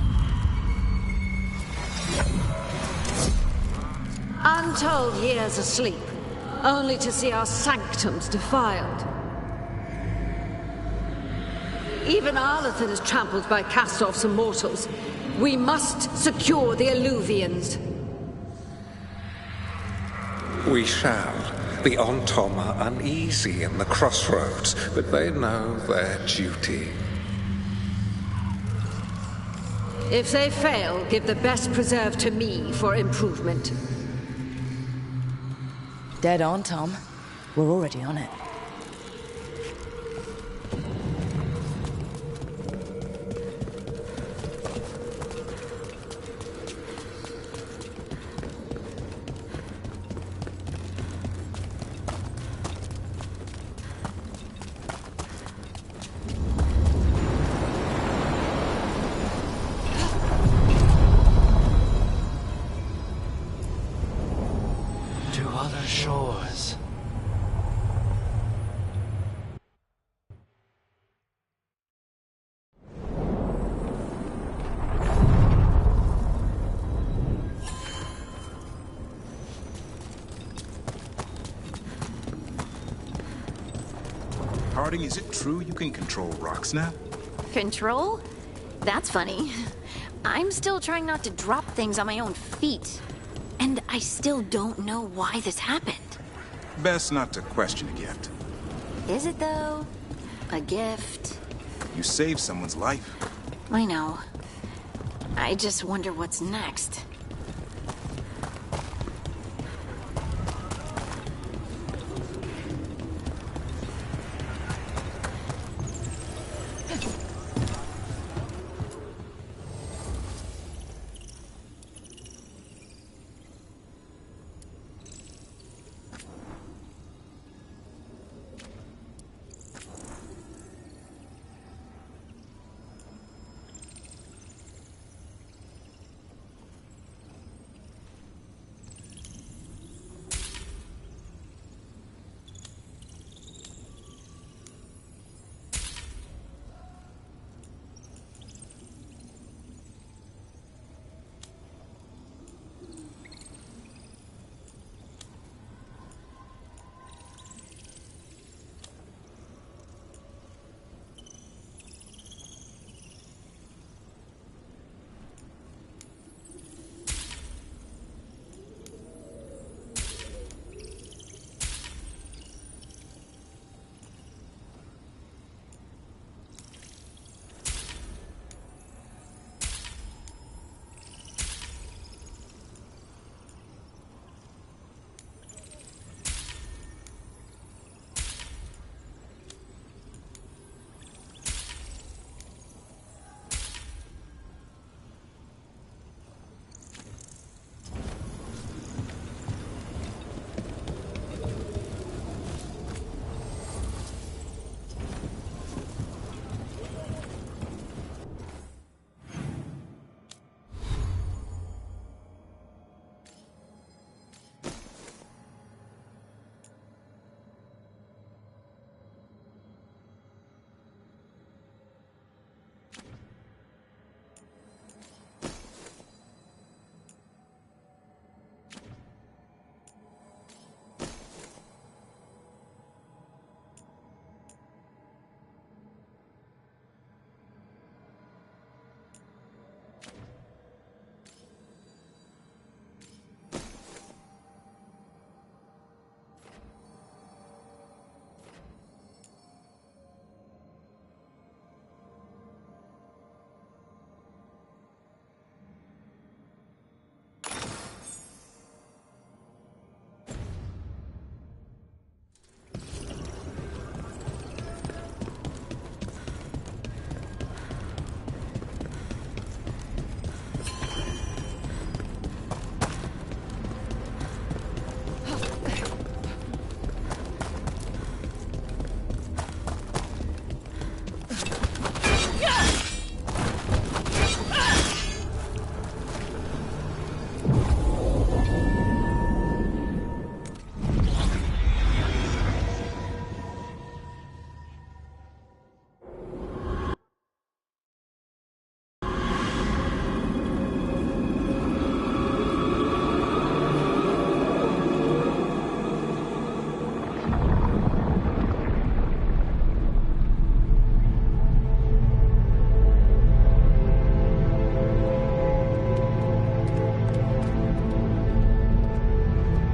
Untold years asleep, only to see our sanctums defiled. Even Arlathan is trampled by cast-offs and mortals. We must secure the alluvians. We shall. The Ontom are uneasy in the crossroads, but they know their duty. If they fail, give the best preserve to me for improvement. Dead on, Tom. We're already on it. To other shores. Harding, is it true you can control rocks now? Control? That's funny. I'm still trying not to drop things on my own feet. And I still don't know why this happened. Best not to question a gift. Is it, though? A gift? You saved someone's life. I know. I just wonder what's next.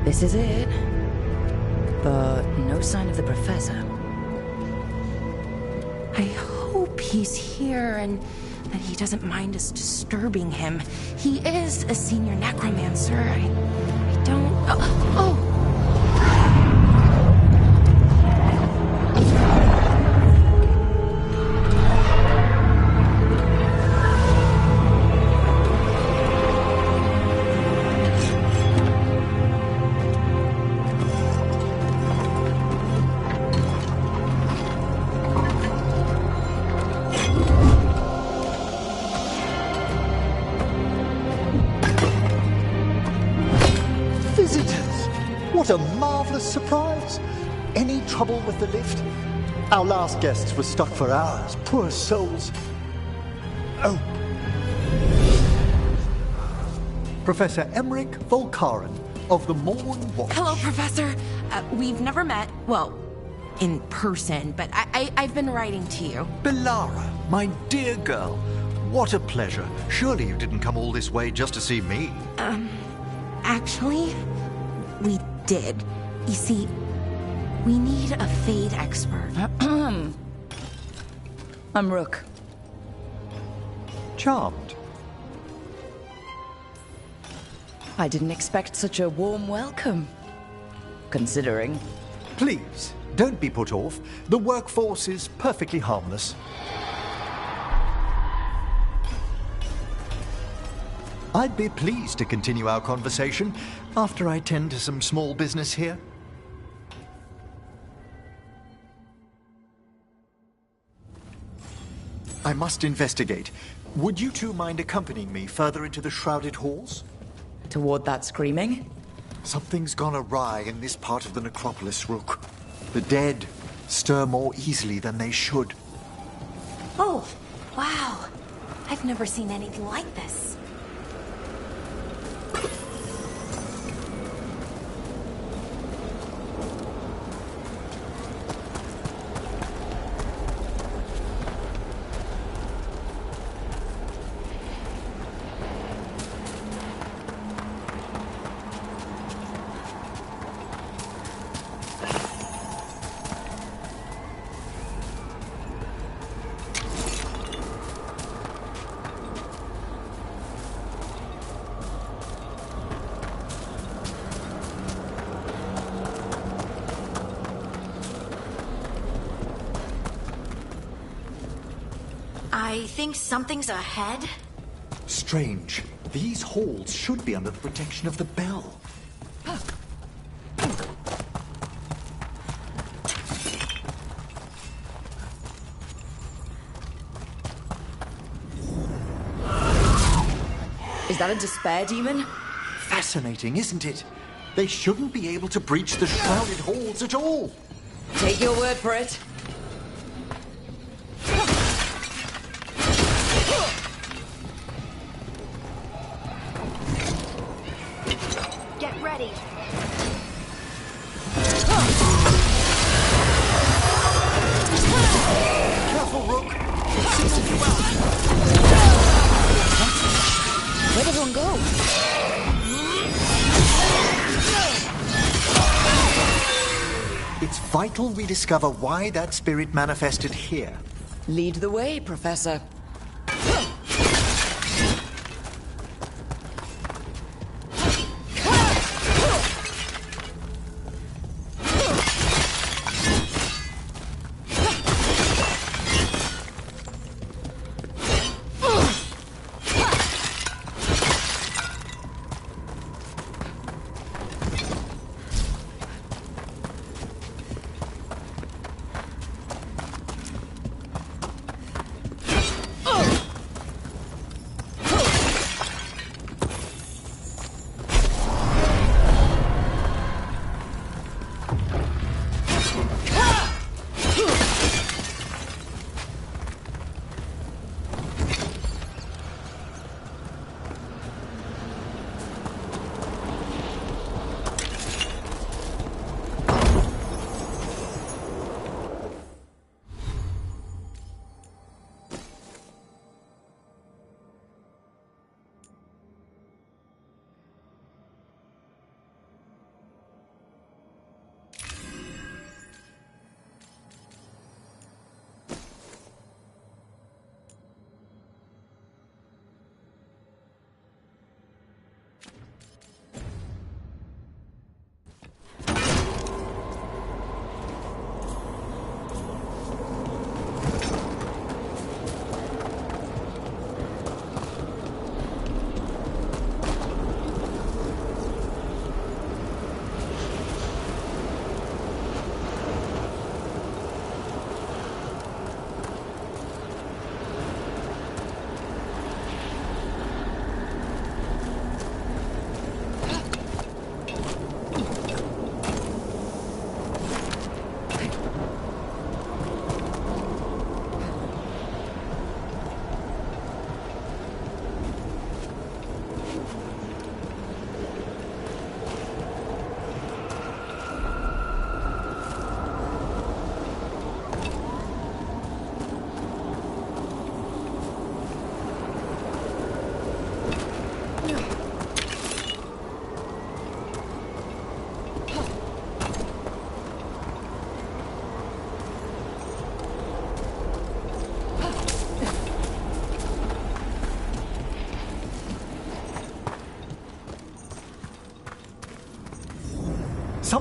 This is it. But no sign of the professor. I hope he's here and that he doesn't mind us disturbing him. He is a senior necromancer. I don't... Oh! What a marvelous surprise! Any trouble with the lift? Our last guests were stuck for hours. Poor souls. Oh. Professor Emmerich Volkaren of the Morn Watch. Hello, Professor. We've never met. Well, in person, but I've been writing to you. Belara, my dear girl, what a pleasure. Surely you didn't come all this way just to see me. Actually, we did. You see, we need a Fade expert. I'm Rook. Charmed. I didn't expect such a warm welcome. Considering. Please, don't be put off. The workforce is perfectly harmless. I'd be pleased to continue our conversation after I tend to some small business here. I must investigate. Would you two mind accompanying me further into the shrouded halls? Toward that screaming? Something's gone awry in this part of the necropolis, Rook. The dead stir more easily than they should. Oh, wow. I've never seen anything like this. I think something's ahead. Strange. These halls should be under the protection of the bell. Is that a despair demon? Fascinating, isn't it? They shouldn't be able to breach the shrouded halls at all. Take your word for it. Get ready. Careful, Rook. Where'd everyone go? It's vital we discover why that spirit manifested here. Lead the way, Professor.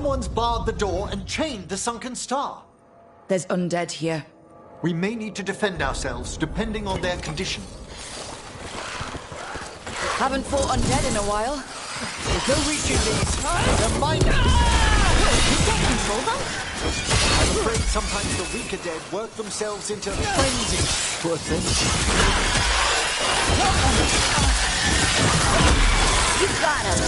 Someone's barred the door and chained the sunken star. There's undead here. We may need to defend ourselves, depending on their condition. Haven't fought undead in a while. There's no reaching these. They're miners. You don't control them? I'm afraid sometimes the weaker dead work themselves into frenzy. Poor things. You got him.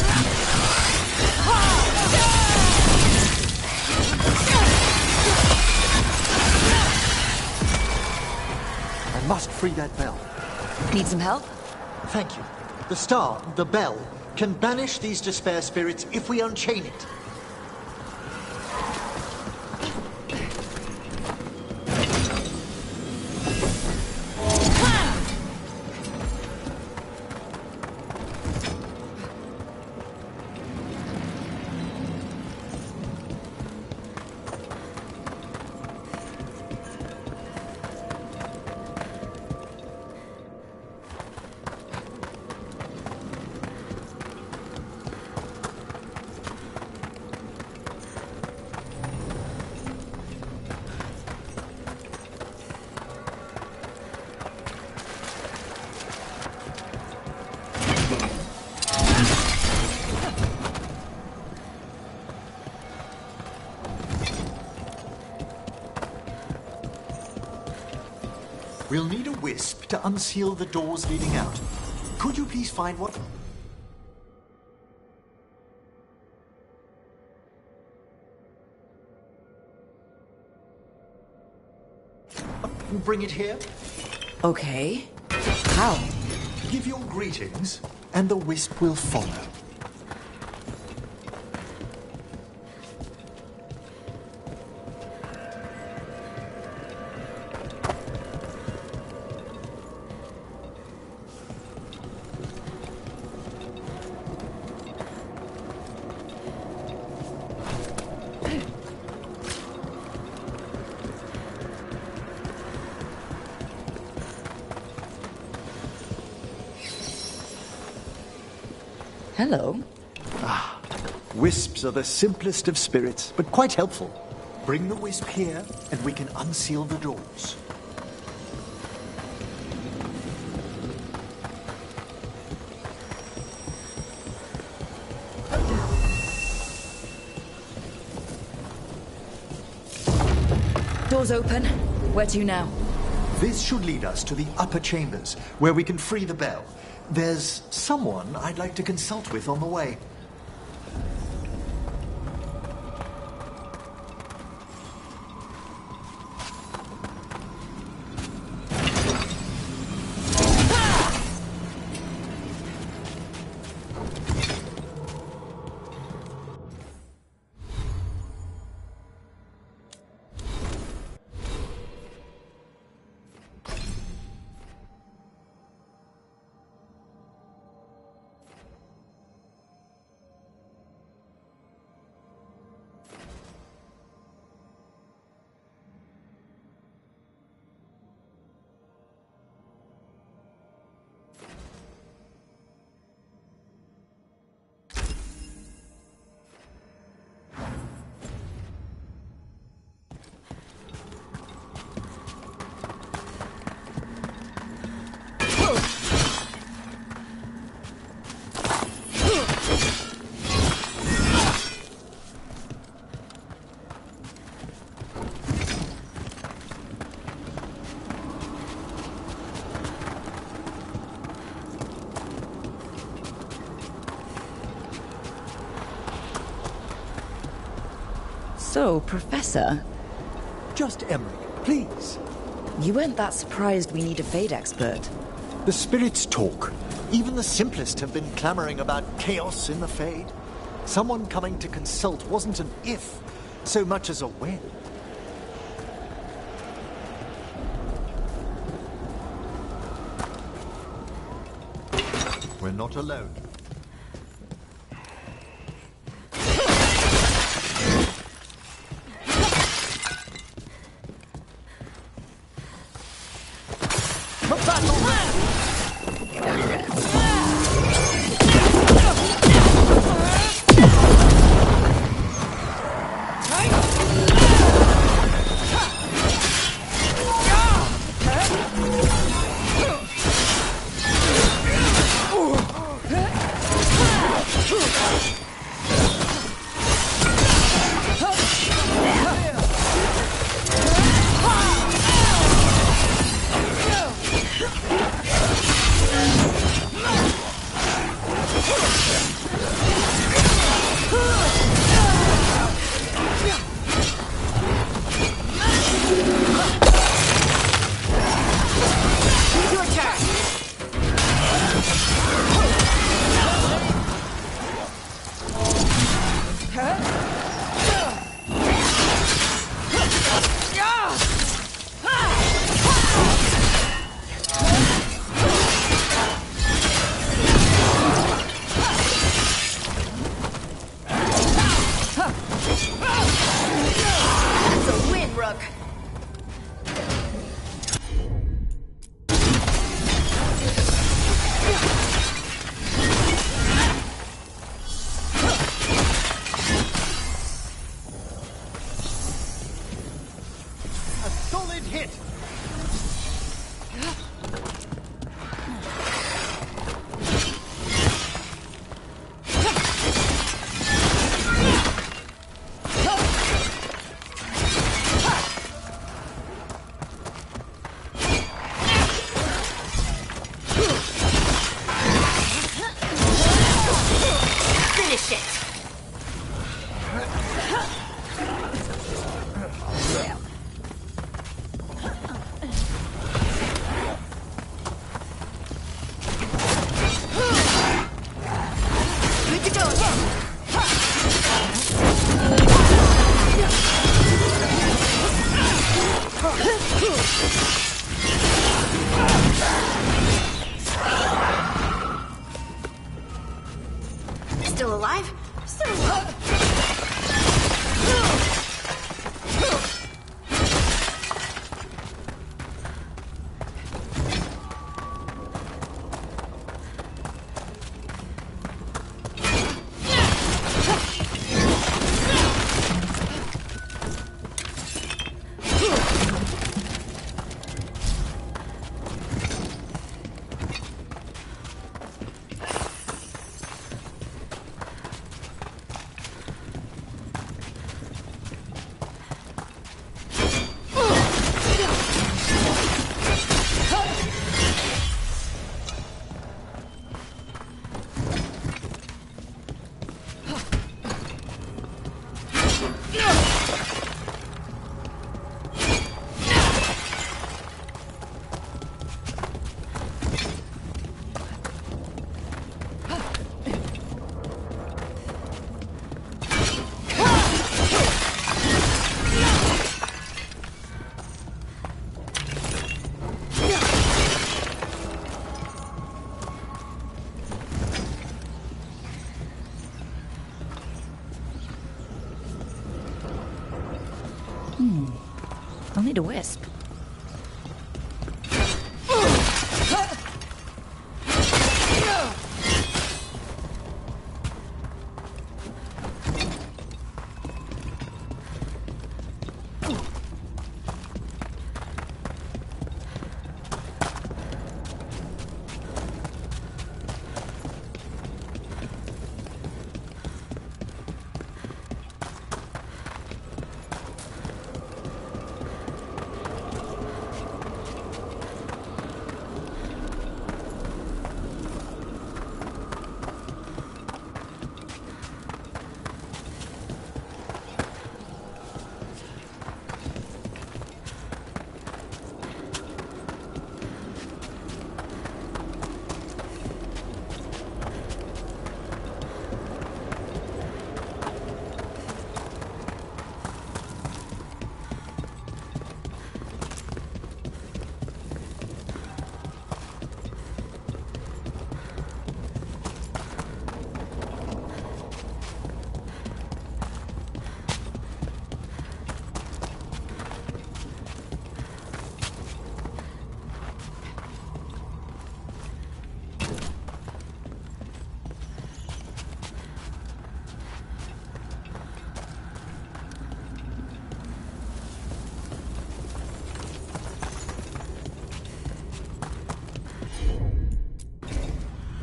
I must free that bell. Need some help? Thank you. The star, the bell, can banish these despair spirits if we unchain it. We'll need a wisp to unseal the doors leading out. Could you please find what... Bring it here? Okay. How? Give your greetings, and the wisp will follow. Hello. Ah, wisps are the simplest of spirits, but quite helpful. Bring the wisp here, and we can unseal the doors. Doors open. Where to now? This should lead us to the upper chambers, where we can free the bell. There's someone I'd like to consult with on the way. So, Professor? Just Emmerich, please. You weren't that surprised we need a Fade expert. The spirits talk. Even the simplest have been clamoring about chaos in the Fade. Someone coming to consult wasn't an if, so much as a when. We're not alone. Solid hit! Finish it! Good to go again. Still alive? Still alive. I'll need a wisp.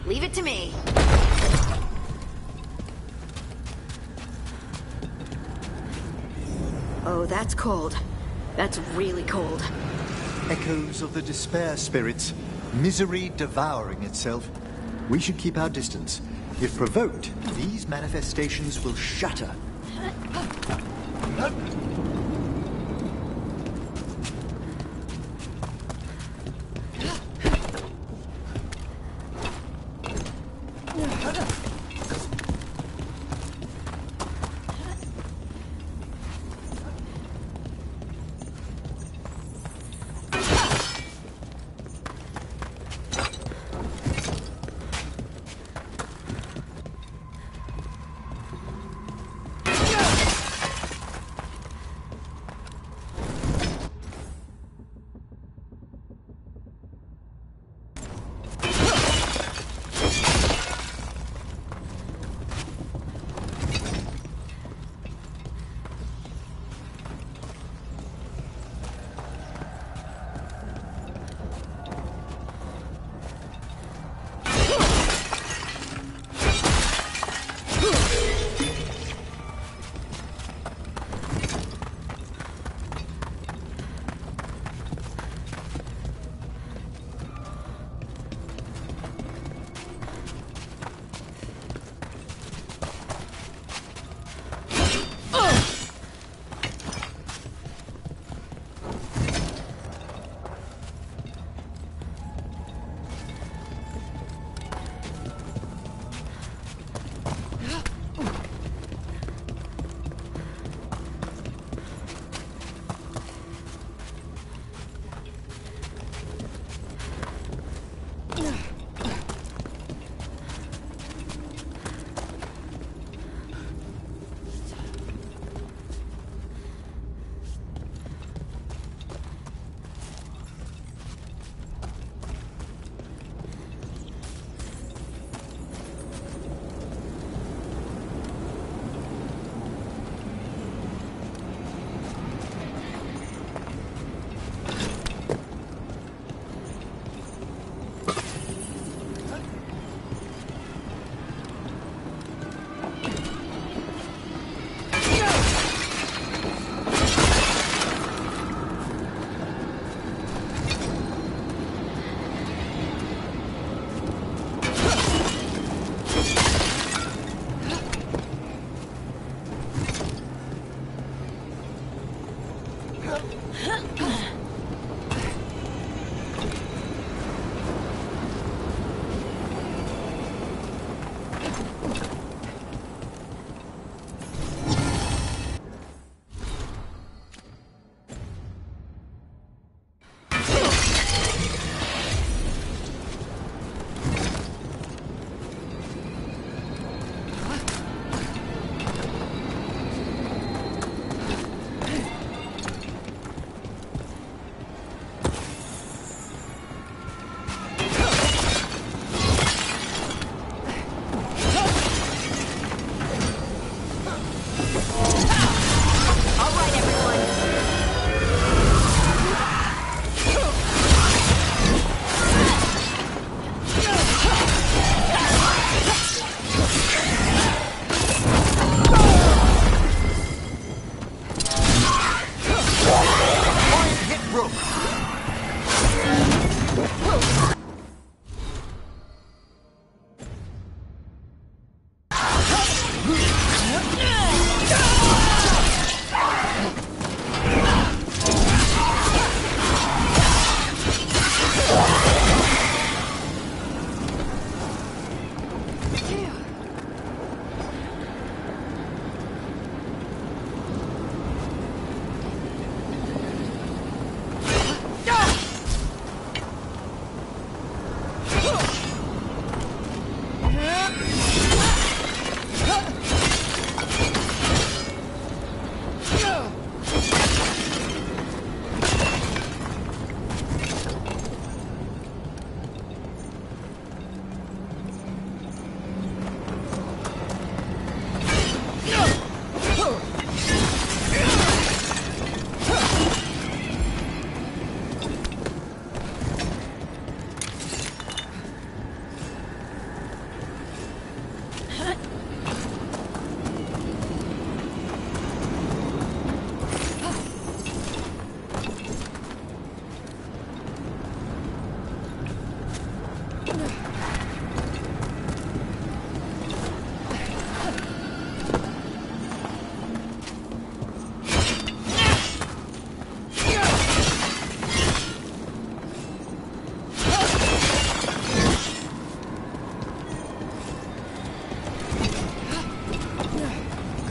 Leave it to me. Oh, that's cold. That's really cold. Echoes of the despair spirits, misery devouring itself. We should keep our distance. If provoked, these manifestations will shatter.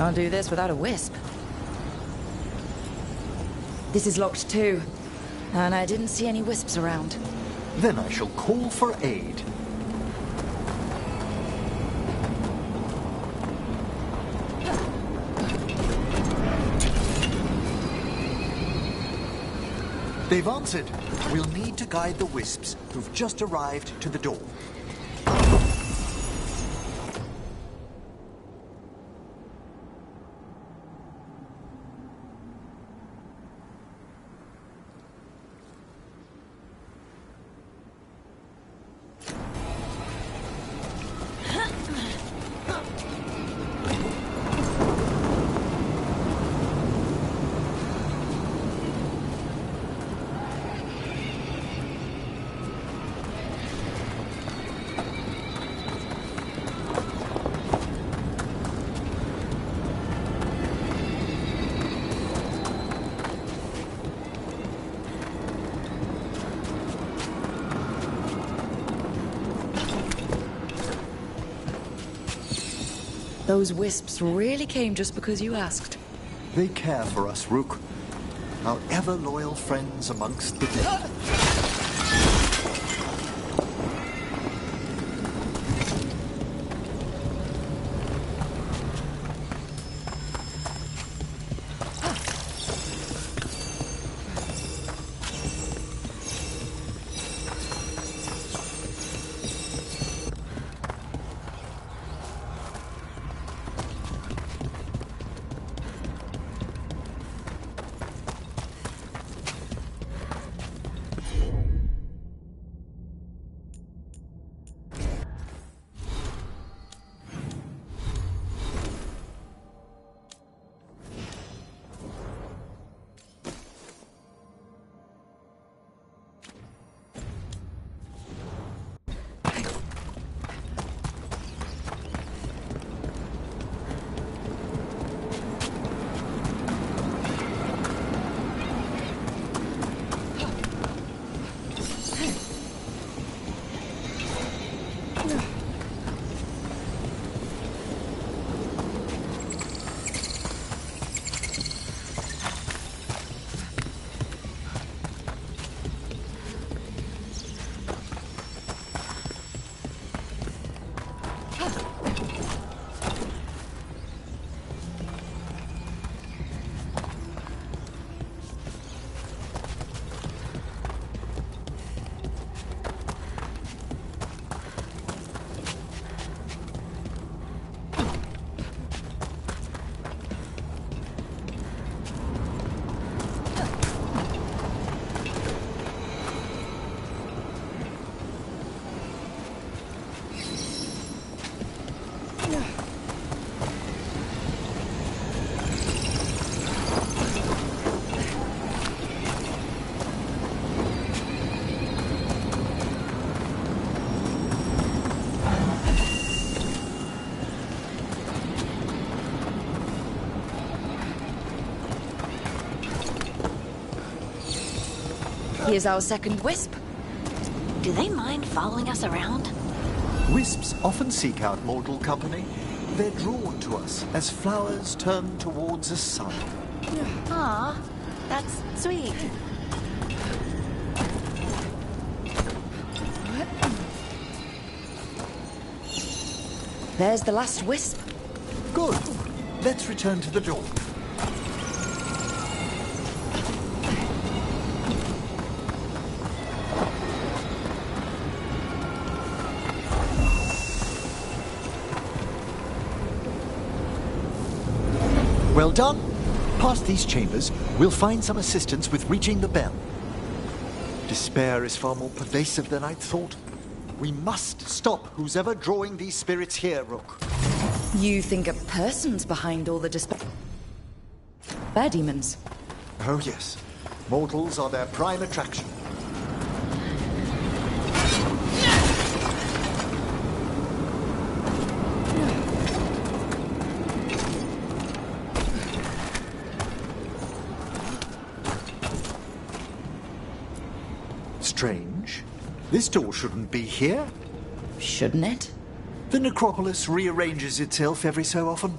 Can't do this without a wisp. This is locked too, and I didn't see any wisps around. Then I shall call for aid. They've answered. We'll need to guide the wisps who've just arrived to the door. Those wisps really came just because you asked. They care for us, Rook. Our ever-loyal friends amongst the dead. Here's our second wisp. Do they mind following us around? Wisps often seek out mortal company. They're drawn to us as flowers turn towards a sun. Aw, that's sweet. There's the last wisp. Good. Let's return to the door. Well done. Past these chambers, we'll find some assistance with reaching the bell. Despair is far more pervasive than I'd thought. We must stop who's ever drawing these spirits here, Rook. You think a person's behind all the despair demons? Oh, yes. Mortals are their prime attraction. Strange. This door shouldn't be here. Shouldn't it? The necropolis rearranges itself every so often.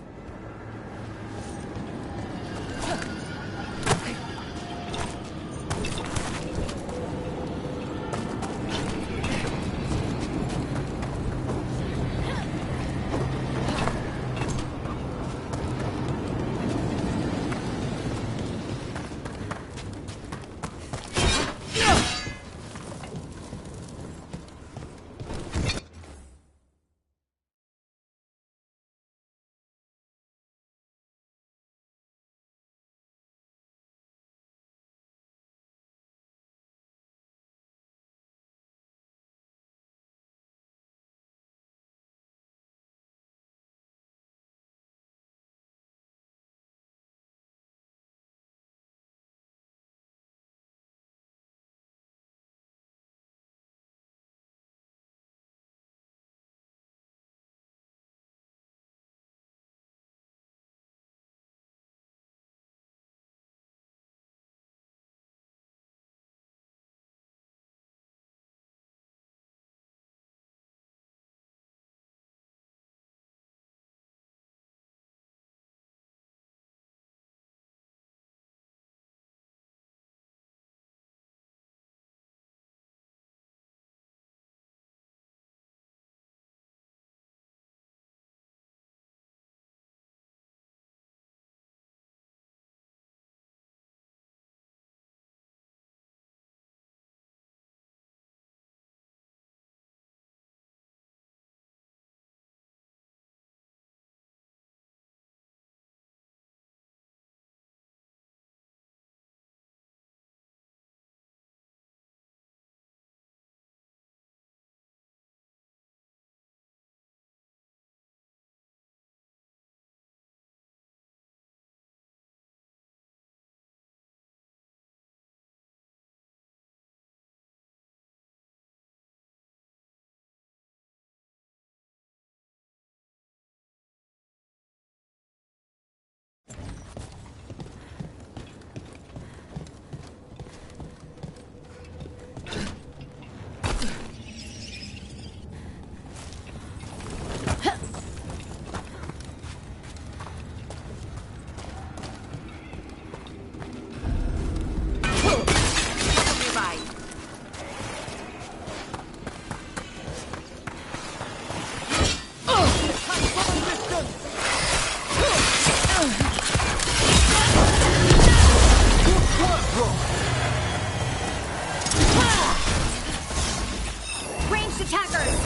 attackers!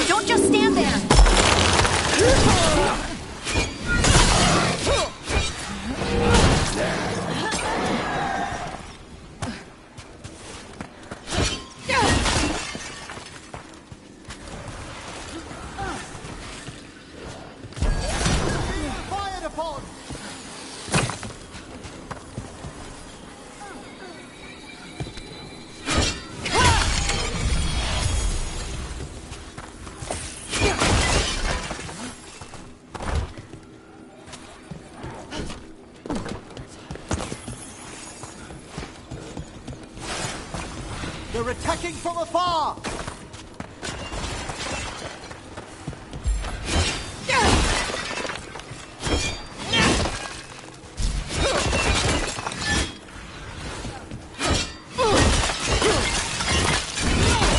Don't just stand there! Fired upon! They're attacking from afar!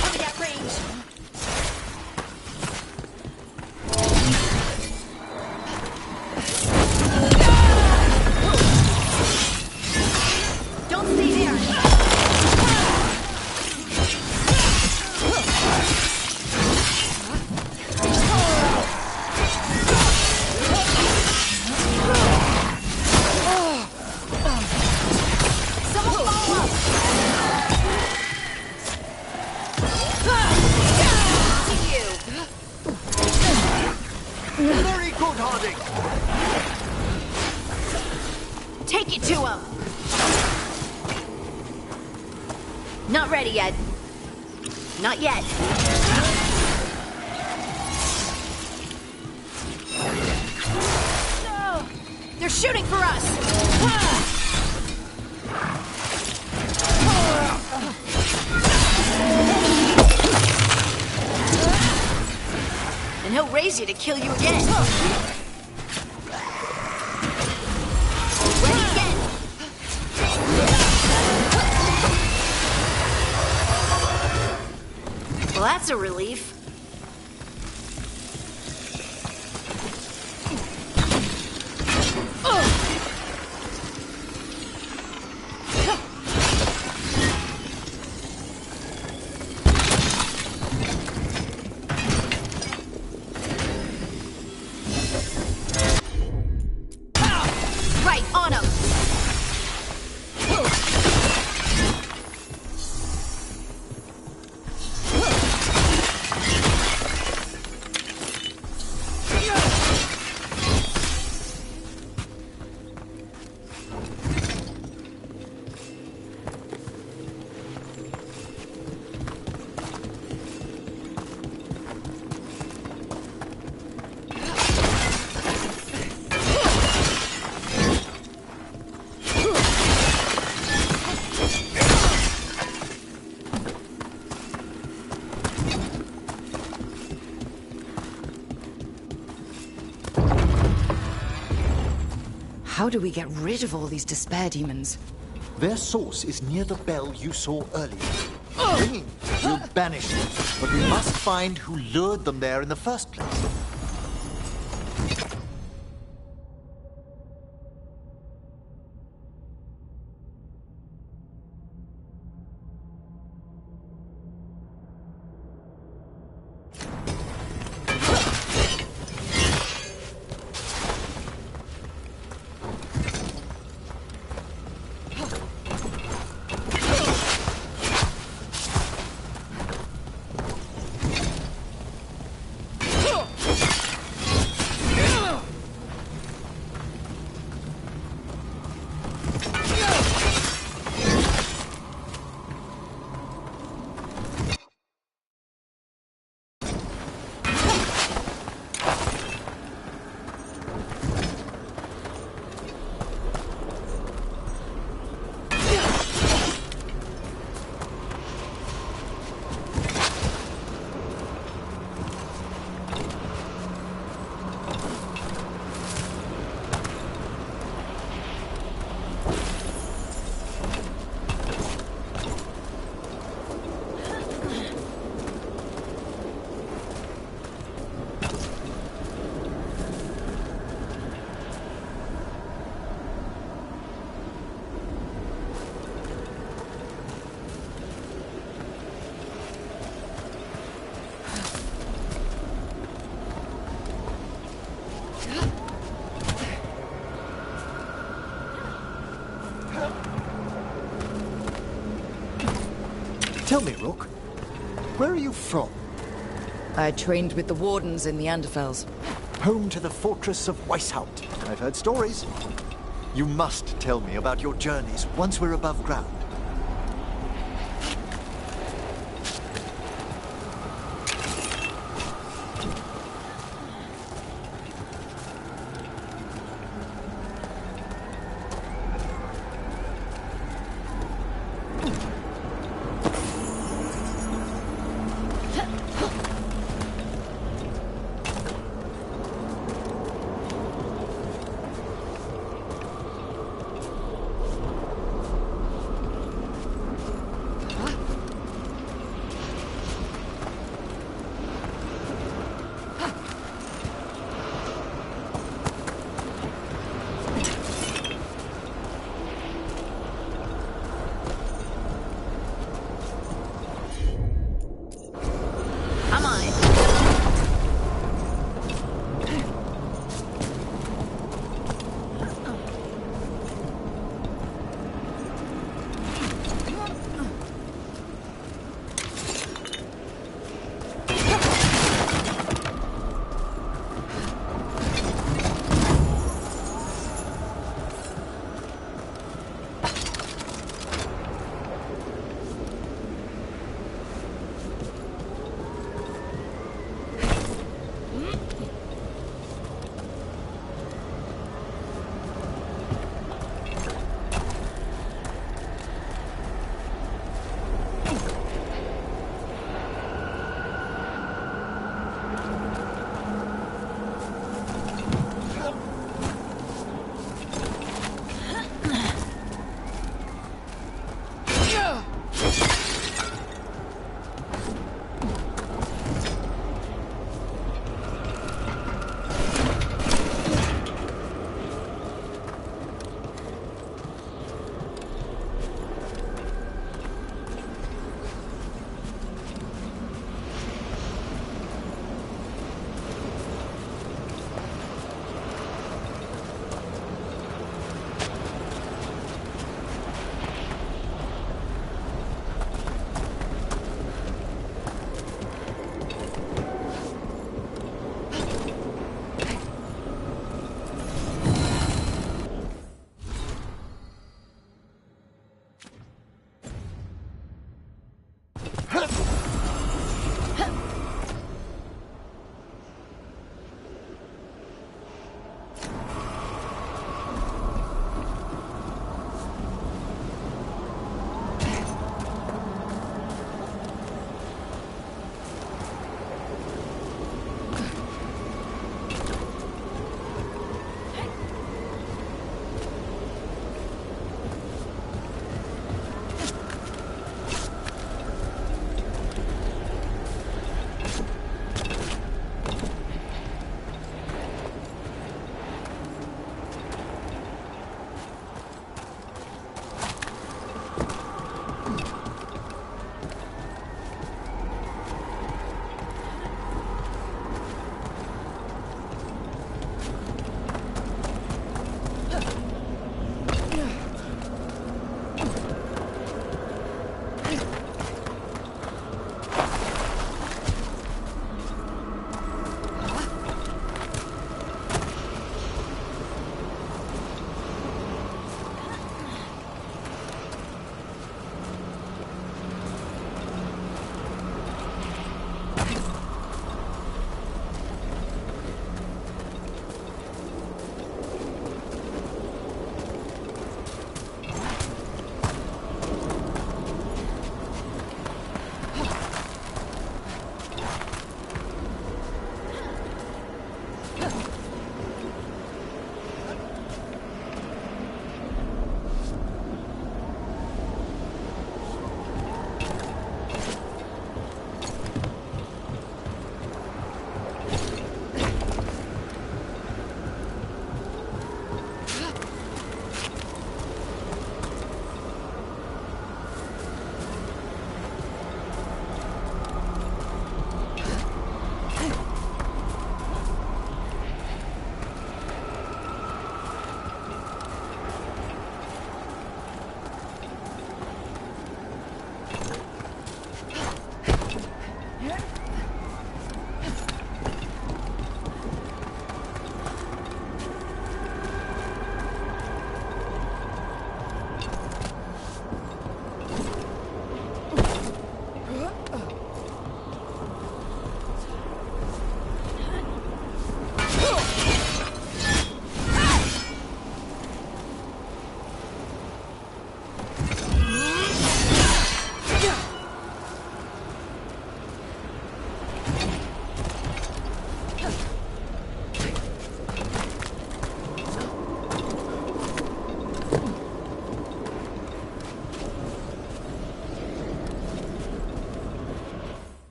Coming at range! Don't stay there! Someone follow up! To you! Very good, Harding! Take it to him! Not ready yet. Not yet. No! They're shooting for us! And he'll raise you to kill you again. Ready again. Well, that's a relief. Right, on him! How do we get rid of all these despair demons? Their source is near the bell you saw earlier. Ringing will banish them, but we must find who lured them there in the first place. Tell me, Rook, where are you from? I trained with the Wardens in the Anderfels. Home to the fortress of Weishaupt. I've heard stories. You must tell me about your journeys once we're above ground.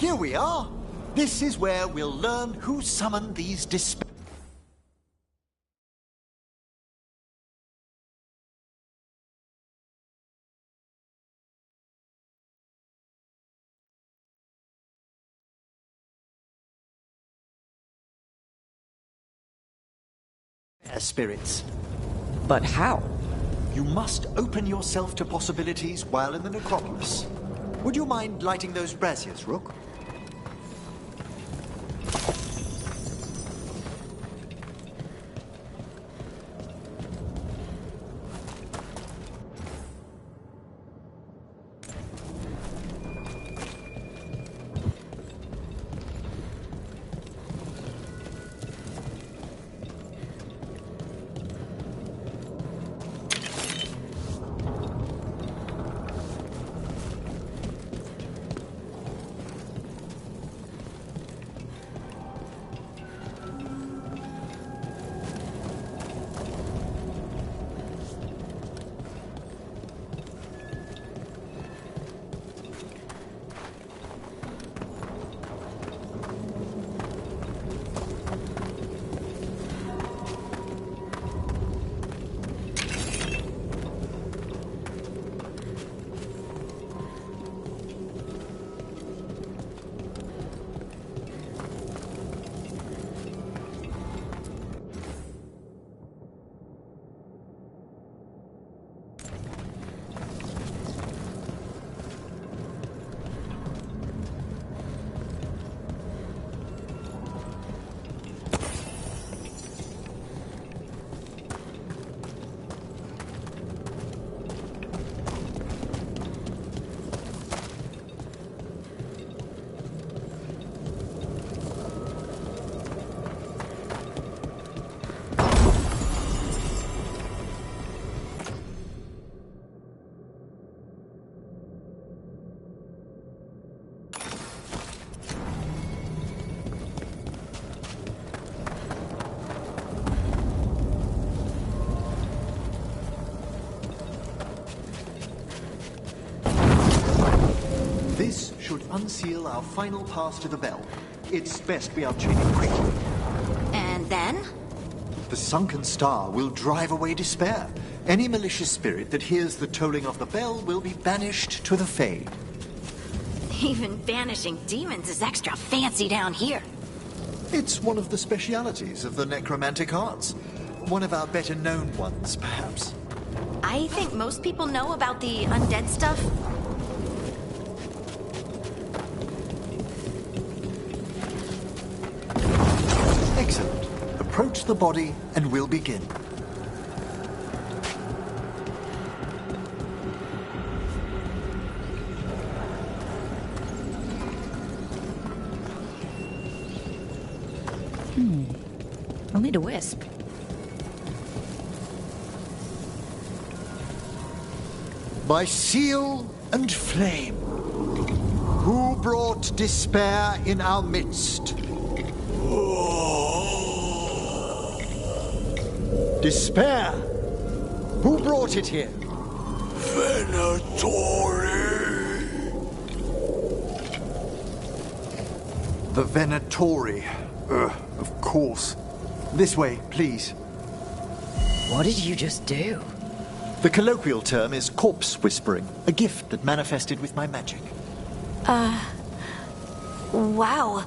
Here we are. This is where we'll learn who summoned these despair spirits. But how? You must open yourself to possibilities while in the necropolis. Would you mind lighting those braziers, Rook? This should unseal our final pass to the bell. It's best we are chaining quickly. And then? The sunken star will drive away despair. Any malicious spirit that hears the tolling of the bell will be banished to the Fade. Even banishing demons is extra fancy down here. It's one of the specialities of the necromantic arts. One of our better known ones, perhaps. I think most people know about the undead stuff. Excellent. Approach the body and we'll begin. I'll need a wisp. By seal and flame, who brought despair in our midst? Despair? Who brought it here? Venatori. The Venatori. Of course. This way, please. What did you just do? The colloquial term is corpse whispering, a gift that manifested with my magic. Wow.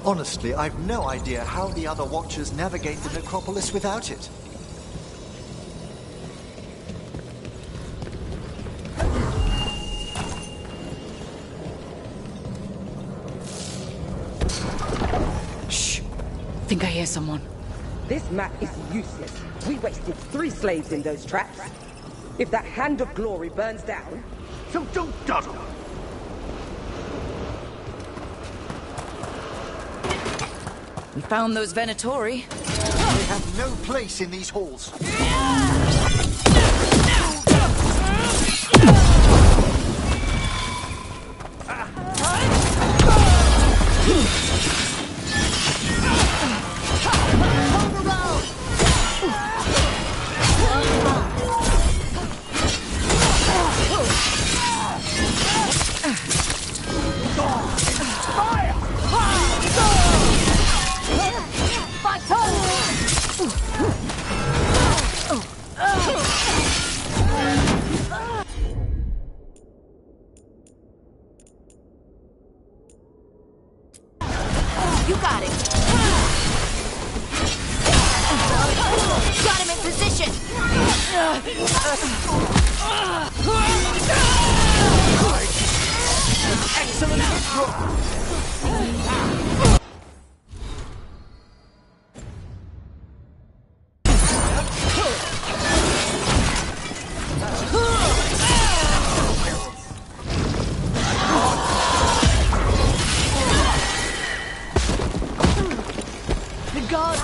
Honestly, I've no idea how the other Watchers navigate the necropolis without it. Shh! Think I hear someone. This map is useless. We wasted 3 slaves in those traps. If that Hand of Glory burns down... So don't dawdle. We found those Venatori. They have no place in these halls. Fire! Excellent hit, Rook! The god!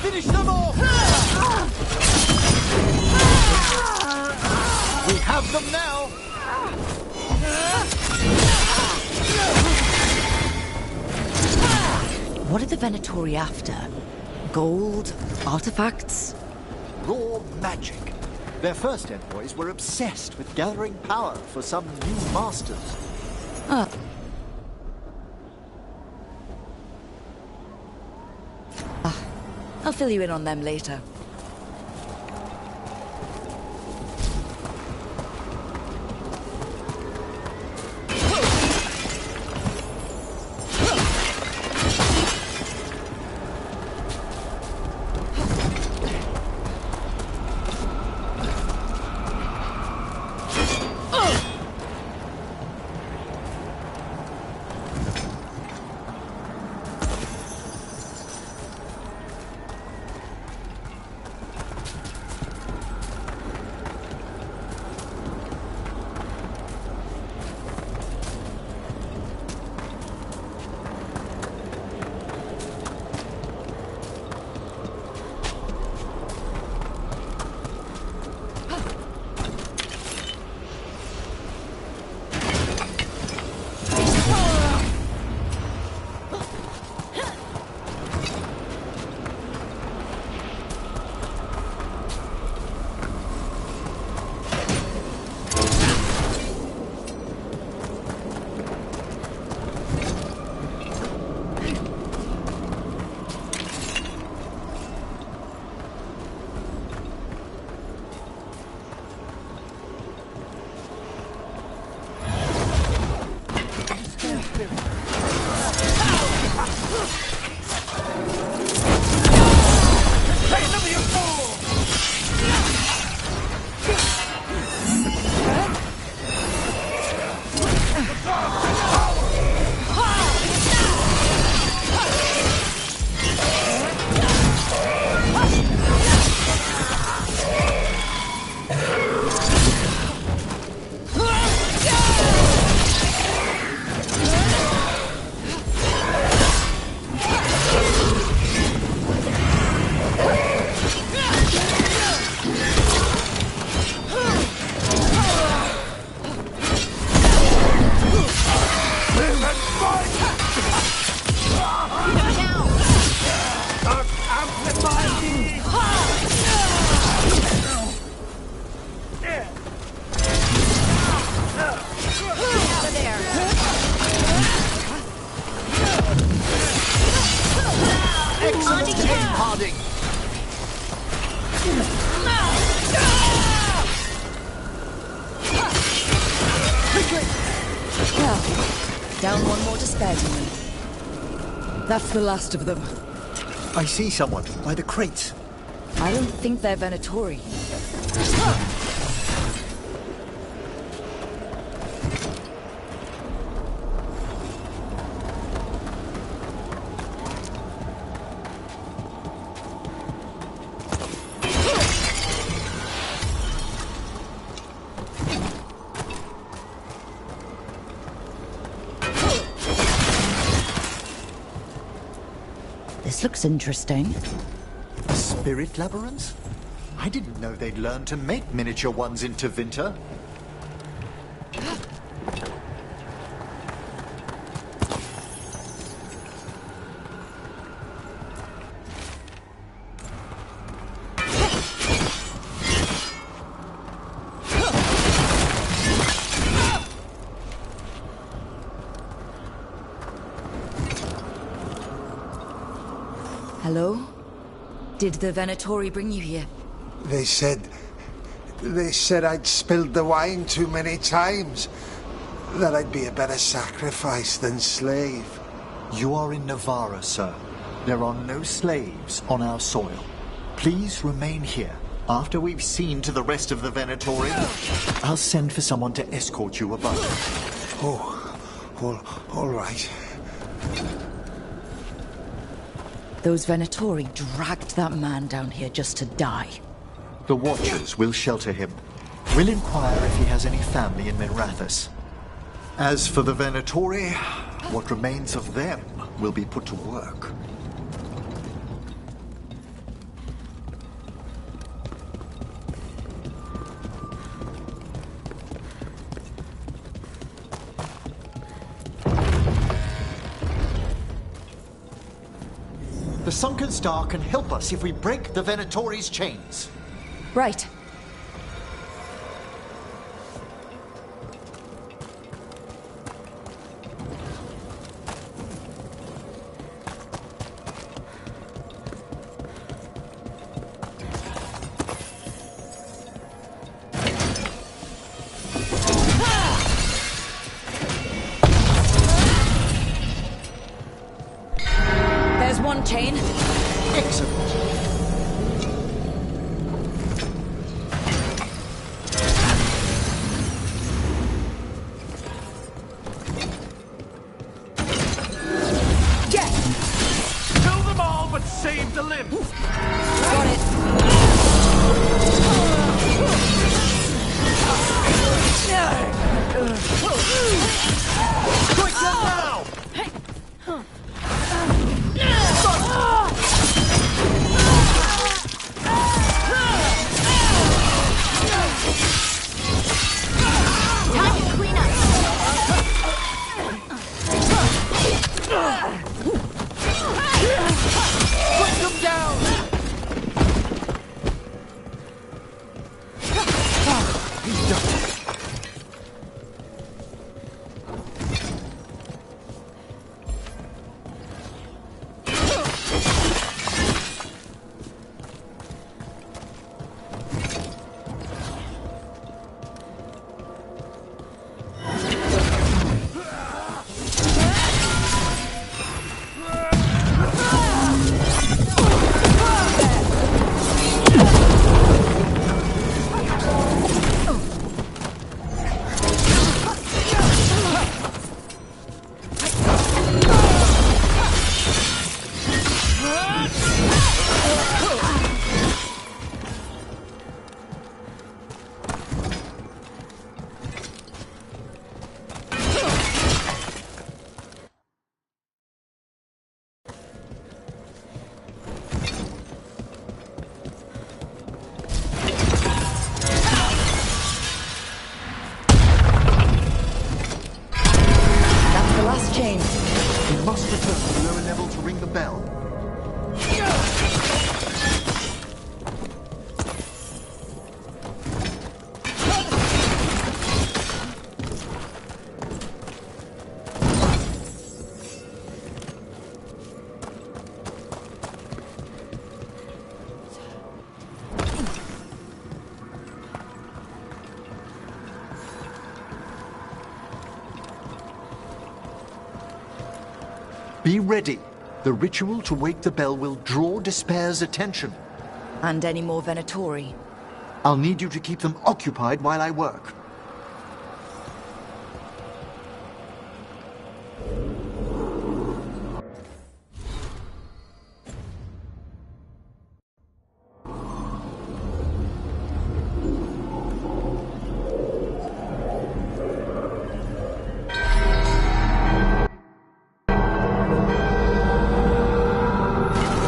Finish them off! We have them now! What are the Venatori after? Gold? Artifacts? Raw magic. Their first envoys were obsessed with gathering power for some new masters. Ah. I'll fill you in on them later. Down one more to spare to me. That's the last of them. I see someone by the crates. I don't think they're Venatori. This looks interesting. Spirit labyrinths? I didn't know they'd learned to make miniature ones in Tevinter. Hello? Did the Venatori bring you here? They said I'd spilled the wine too many times. That I'd be a better sacrifice than slave. You are in Navarra, sir. There are no slaves on our soil. Please remain here. After we've seen to the rest of the Venatori, I'll send for someone to escort you above. All right. Those Venatori dragged that man down here just to die. The Watchers will shelter him. We'll inquire if he has any family in Minrathous. As for the Venatori, what remains of them will be put to work. The Sunken Star can help us if we break the Venatori's chains. Right. There's one chain. Excellent. Kill them all, but save the limbs. Got it. Quick now! Time to clean up. Put them down! He's done. Chain. We must return to the lower level to ring the bell. Be ready. The ritual to wake the bell will draw Despair's attention. And any more Venatori? I'll need you to keep them occupied while I work.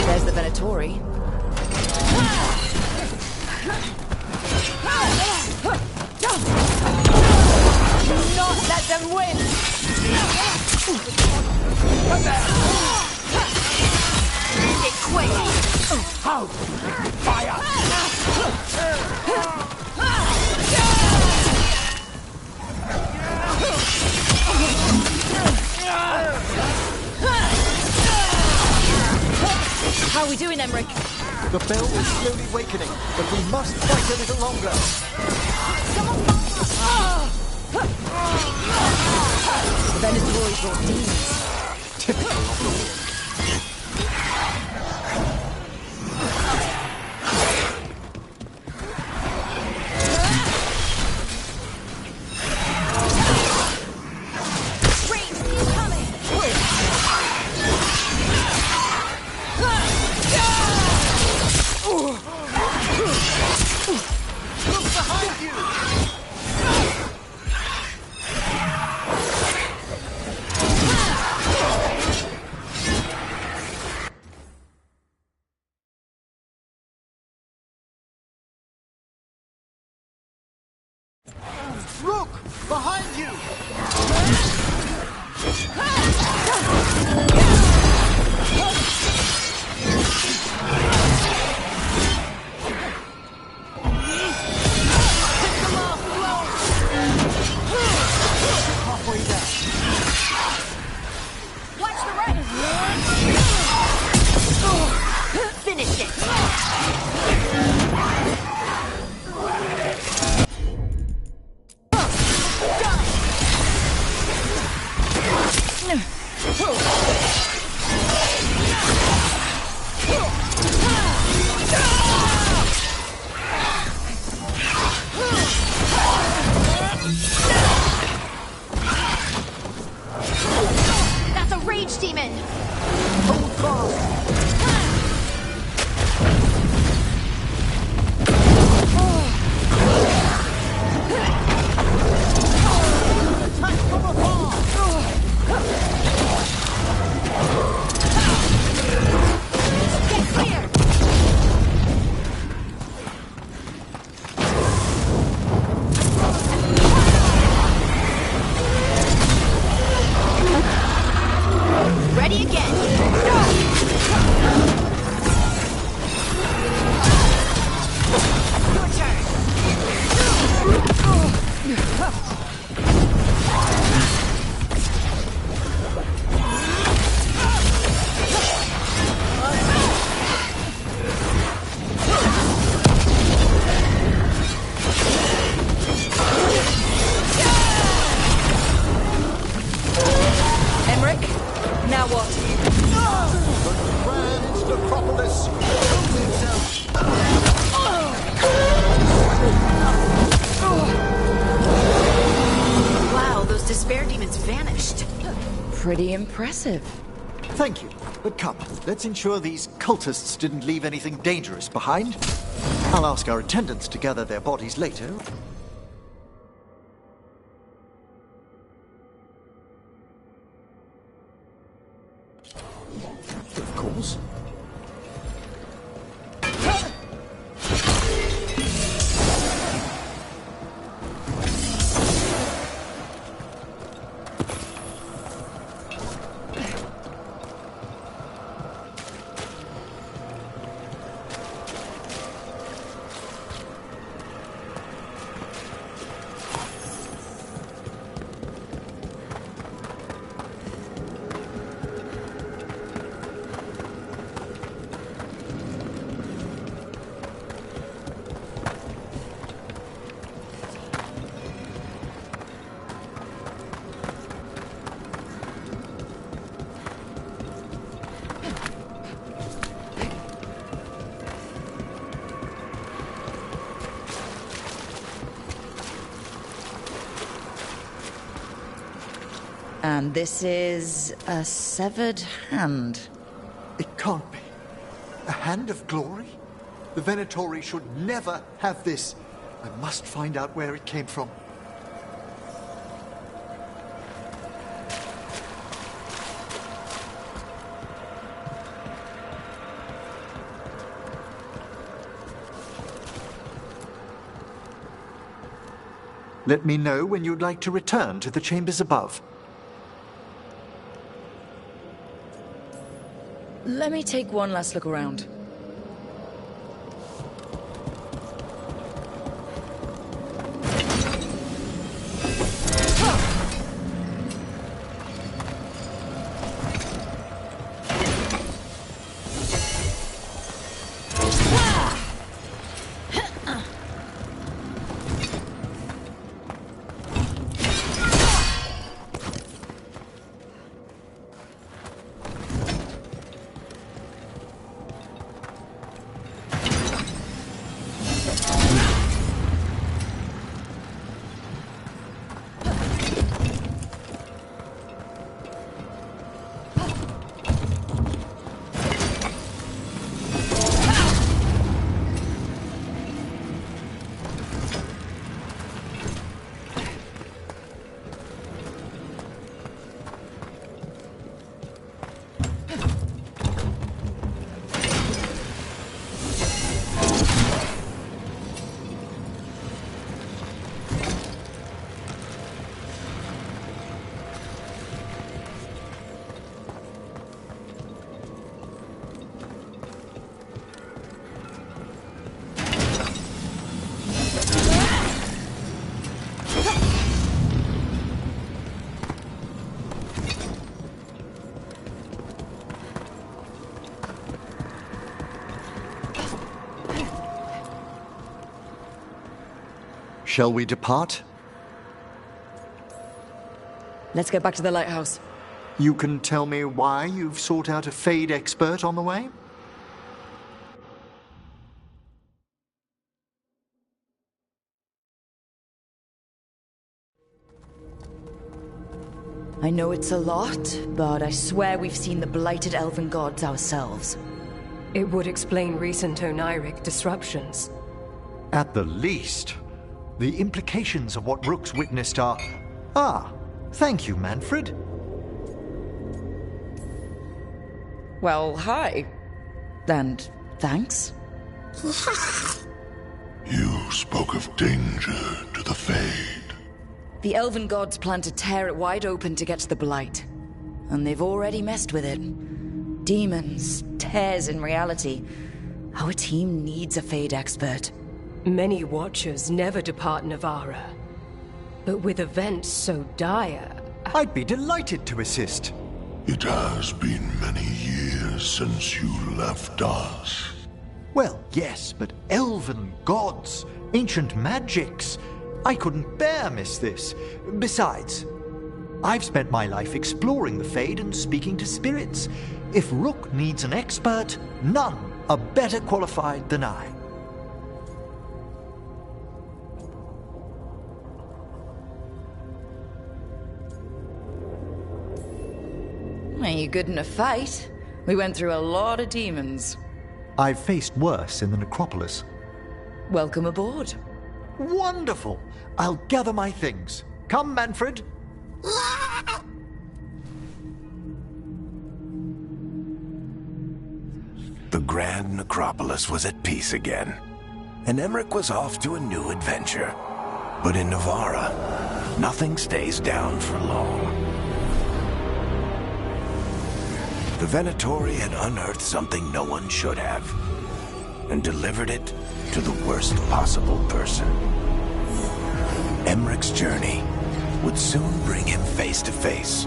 There's the Venatori. Do not let them win! Make it quick! How? Fire! How are we doing, Emmerich? The bell is slowly wakening, but we must fight a little longer. The Venatori brought demons. Typical of the war. Rook! Behind you! Halfway down. Watch the right! Finish it! That's a rage demon! Hold fast! Attack from afar! Get clear! Ready again! Your turn! Emmerich, now what? The Grand Necropolis shows itself! Wow, those despair demons vanished. Pretty impressive. Thank you. But come, let's ensure these cultists didn't leave anything dangerous behind. I'll ask our attendants to gather their bodies later. Of course. And this is a severed hand. It can't be. A hand of glory? The Venatori should never have this. I must find out where it came from. Let me know when you'd like to return to the chambers above. Let me take one last look around. Shall we depart? Let's get back to the lighthouse. You can tell me why you've sought out a Fade expert on the way? I know it's a lot, but I swear we've seen the blighted elven gods ourselves. It would explain recent oniric disruptions. At the least. The implications of what Rook's witnessed are... Ah, thank you, Manfred. Well, hi. And thanks. You spoke of danger to the Fade. The elven gods plan to tear it wide open to get to the blight. And they've already messed with it. Demons, tears in reality. Our team needs a Fade expert. Many Watchers never depart Navarra. But with events so dire... I'd be delighted to assist. It has been many years since you left us. Well, yes, but elven gods, ancient magics... I couldn't bear miss this. Besides, I've spent my life exploring the Fade and speaking to spirits. If Rook needs an expert, none are better qualified than I. Are you good in a fight? We went through a lot of demons. I've faced worse in the necropolis. Welcome aboard. Wonderful! I'll gather my things. Come, Manfred. The Grand Necropolis was at peace again, and Emmerich was off to a new adventure. But in Navarra, nothing stays down for long. The Venatori had unearthed something no one should have, and delivered it to the worst possible person. Emmerich's journey would soon bring him face to face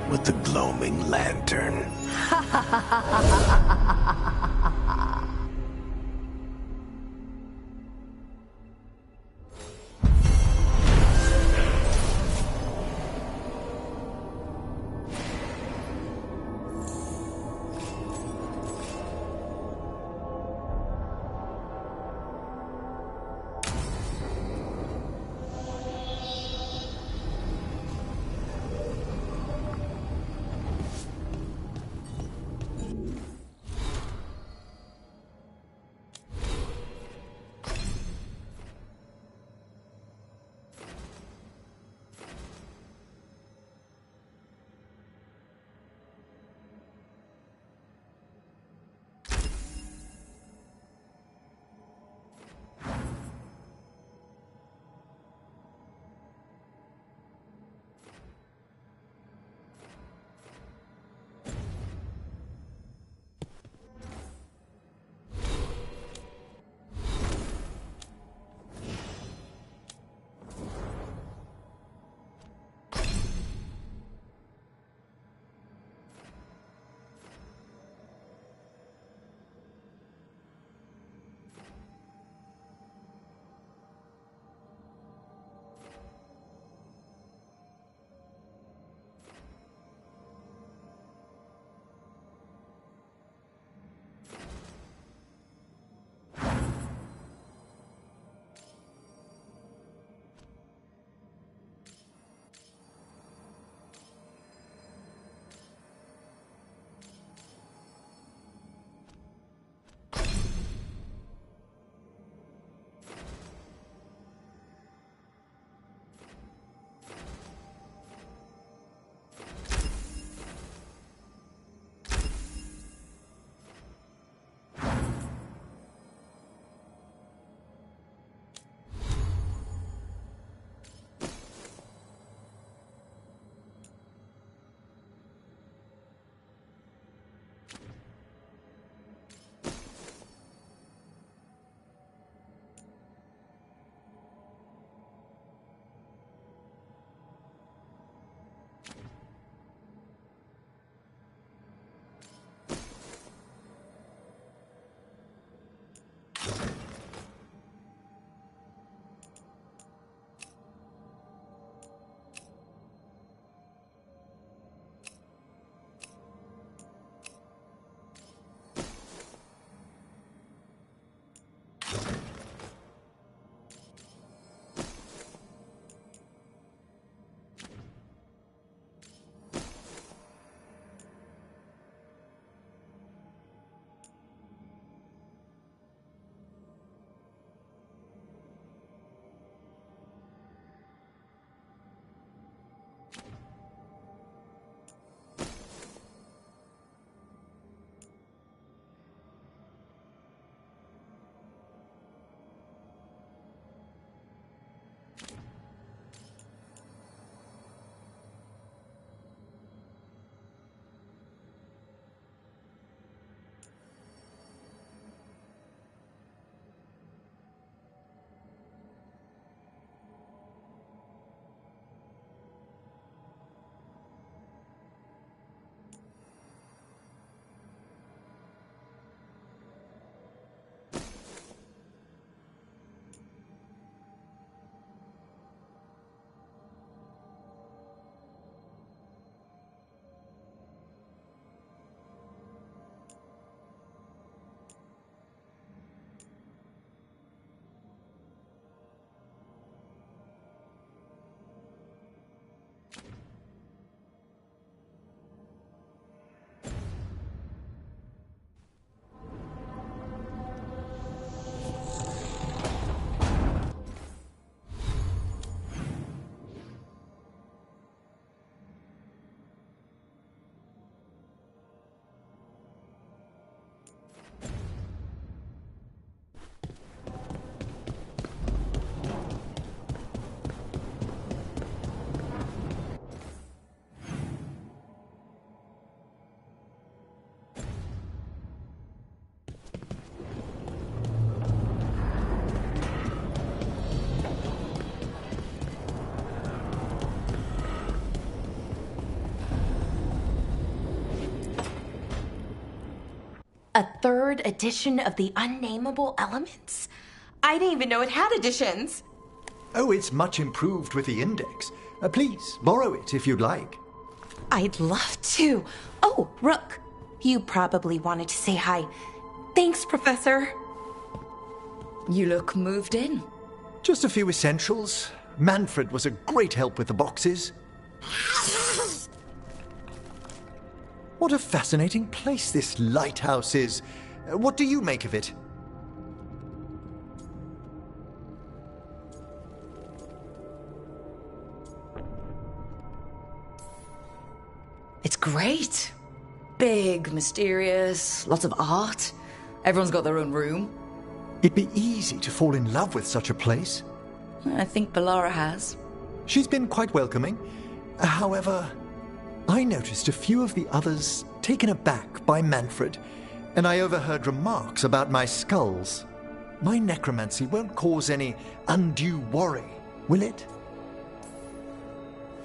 with the gloaming lantern. A third edition of the Unnameable Elements? I didn't even know it had editions. Oh, it's much improved with the index. Please, borrow it if you'd like. I'd love to. Oh, Rook, you probably wanted to say hi. Thanks, Professor. You look moved in. Just a few essentials. Manfred was a great help with the boxes. What a fascinating place this lighthouse is. What do you make of it? It's great. Big, mysterious, lots of art. Everyone's got their own room. It'd be easy to fall in love with such a place. I think Bellara has. She's been quite welcoming. However, I noticed a few of the others taken aback by Manfred, and I overheard remarks about my skulls. My necromancy won't cause any undue worry, will it?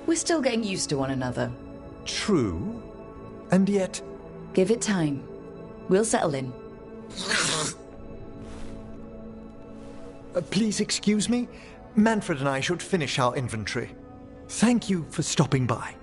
We're still getting used to one another. True. And yet... Give it time. We'll settle in. Please excuse me. Manfred and I should finish our inventory. Thank you for stopping by.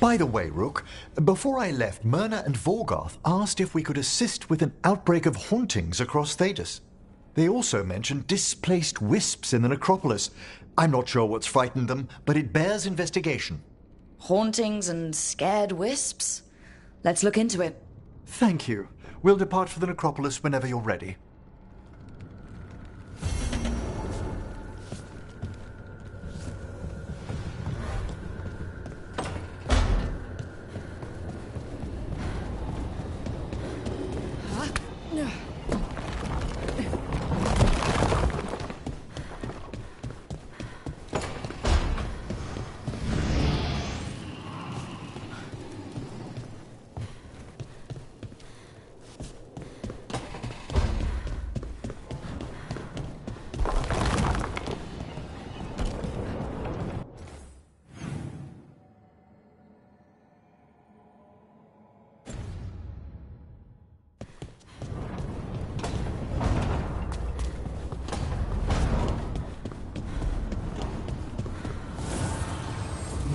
By the way, Rook, before I left, Myrna and Veilguard asked if we could assist with an outbreak of hauntings across Thedas. They also mentioned displaced wisps in the necropolis. I'm not sure what's frightened them, but it bears investigation. Hauntings and scared wisps? Let's look into it. Thank you. We'll depart for the necropolis whenever you're ready.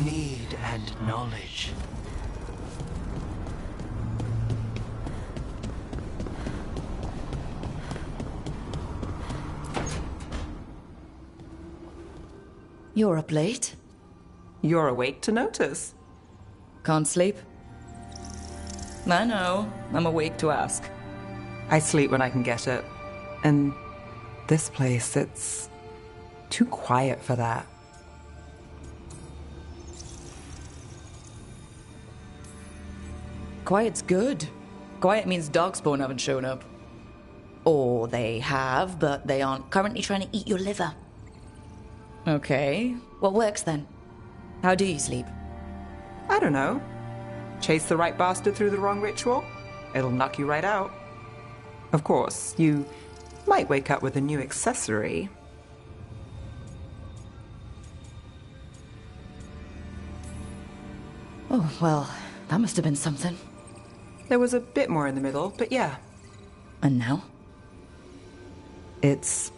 Need and knowledge. You're up late. You're awake to notice. Can't sleep? I know. I'm awake to ask. I sleep when I can get it. And this place, it's too quiet for that. Quiet's good. Quiet means Darkspawn haven't shown up. Or they have, but they aren't currently trying to eat your liver. Okay. What works then? How do you sleep? I don't know. Chase the right bastard through the wrong ritual? It'll knock you right out. Of course, you might wake up with a new accessory. Oh, well, that must have been something. There was a bit more in the middle, but yeah. And now? It's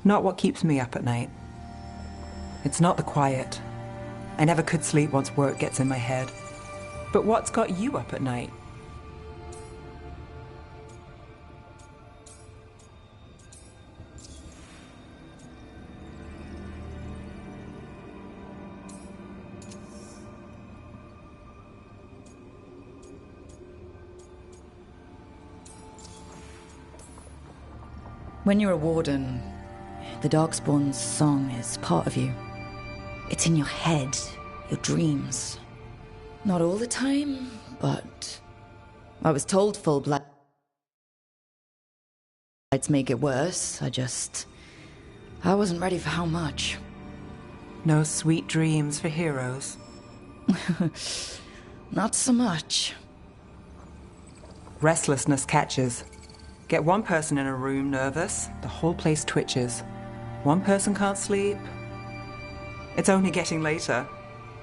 not what keeps me up at night. It's not the quiet. I never could sleep once work gets in my head. But what's got you up at night? When you're a warden, the Darkspawn's song is part of you. It's in your head, your dreams. Not all the time, but I was told full-blood Let's make it worse. I wasn't ready for how much. No sweet dreams for heroes. Not so much. Restlessness catches. Get one person in a room nervous, the whole place twitches. One person can't sleep. It's only getting later.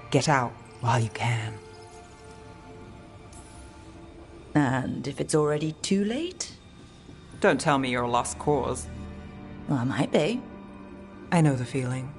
Get out while you can. And if it's already too late? Don't tell me you're a lost cause. Well, I might be. I know the feeling.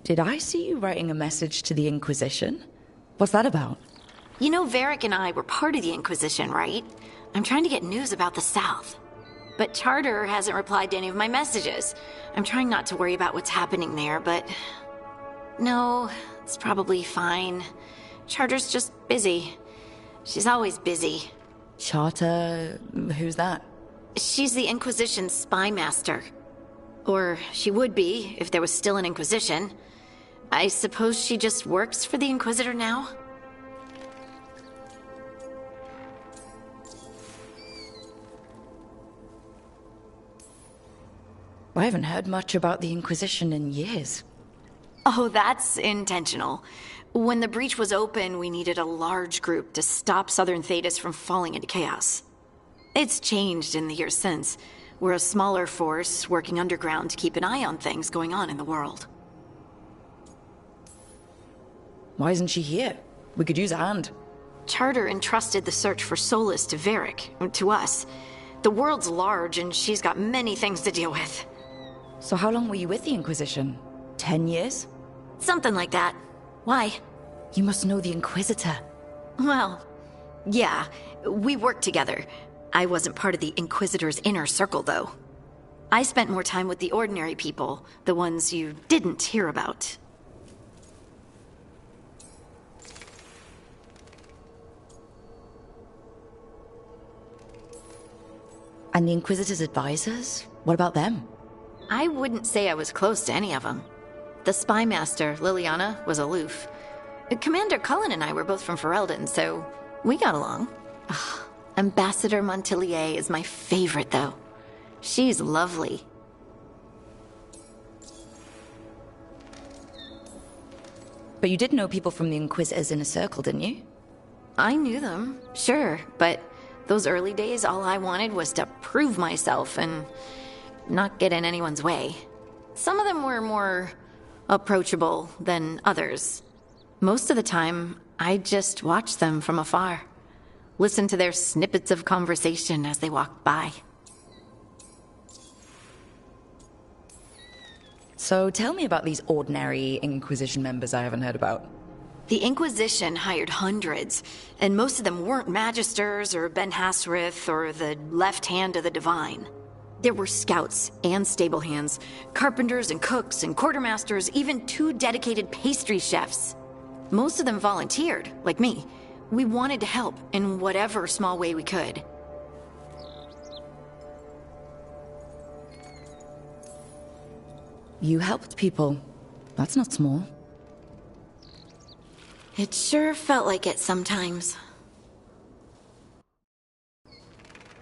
Did I see you writing a message to the Inquisition? What's that about? You know, Varric and I were part of the Inquisition, right? I'm trying to get news about the South. But Charter hasn't replied to any of my messages. I'm trying not to worry about what's happening there, but... No, it's probably fine. Charter's just busy. She's always busy. Charter? Who's that? She's the Inquisition's spy master. Or she would be, if there was still an Inquisition. I suppose she just works for the Inquisitor now? I haven't heard much about the Inquisition in years. Oh, that's intentional. When the breach was open, we needed a large group to stop Southern Thedas from falling into chaos. It's changed in the years since. We're a smaller force working underground to keep an eye on things going on in the world. Why isn't she here? We could use a hand. Charter entrusted the search for Solus to Varric, to us. The world's large and she's got many things to deal with. So how long were you with the Inquisition? 10 years? Something like that. Why? You must know the Inquisitor. Well, yeah, we worked together. I wasn't part of the Inquisitor's inner circle, though. I spent more time with the ordinary people, the ones you didn't hear about. And the Inquisitor's advisors? What about them? I wouldn't say I was close to any of them. The spy master, Liliana, was aloof. Commander Cullen and I were both from Ferelden, so we got along. Ugh, Ambassador Montilier is my favorite, though. She's lovely. But you did know people from the Inquisitor's inner circle, didn't you? I knew them, sure, but those early days, all I wanted was to prove myself and not get in anyone's way. Some of them were more approachable than others. Most of the time, I just watched them from afar. Listened to their snippets of conversation as they walked by. So tell me about these ordinary Inquisition members I haven't heard about. The Inquisition hired hundreds, and most of them weren't Magisters or Ben Hasrith or the left hand of the Divine. There were scouts and stable hands, carpenters and cooks and quartermasters, even 2 dedicated pastry chefs. Most of them volunteered, like me. We wanted to help in whatever small way we could. You helped people. That's not small. It sure felt like it sometimes.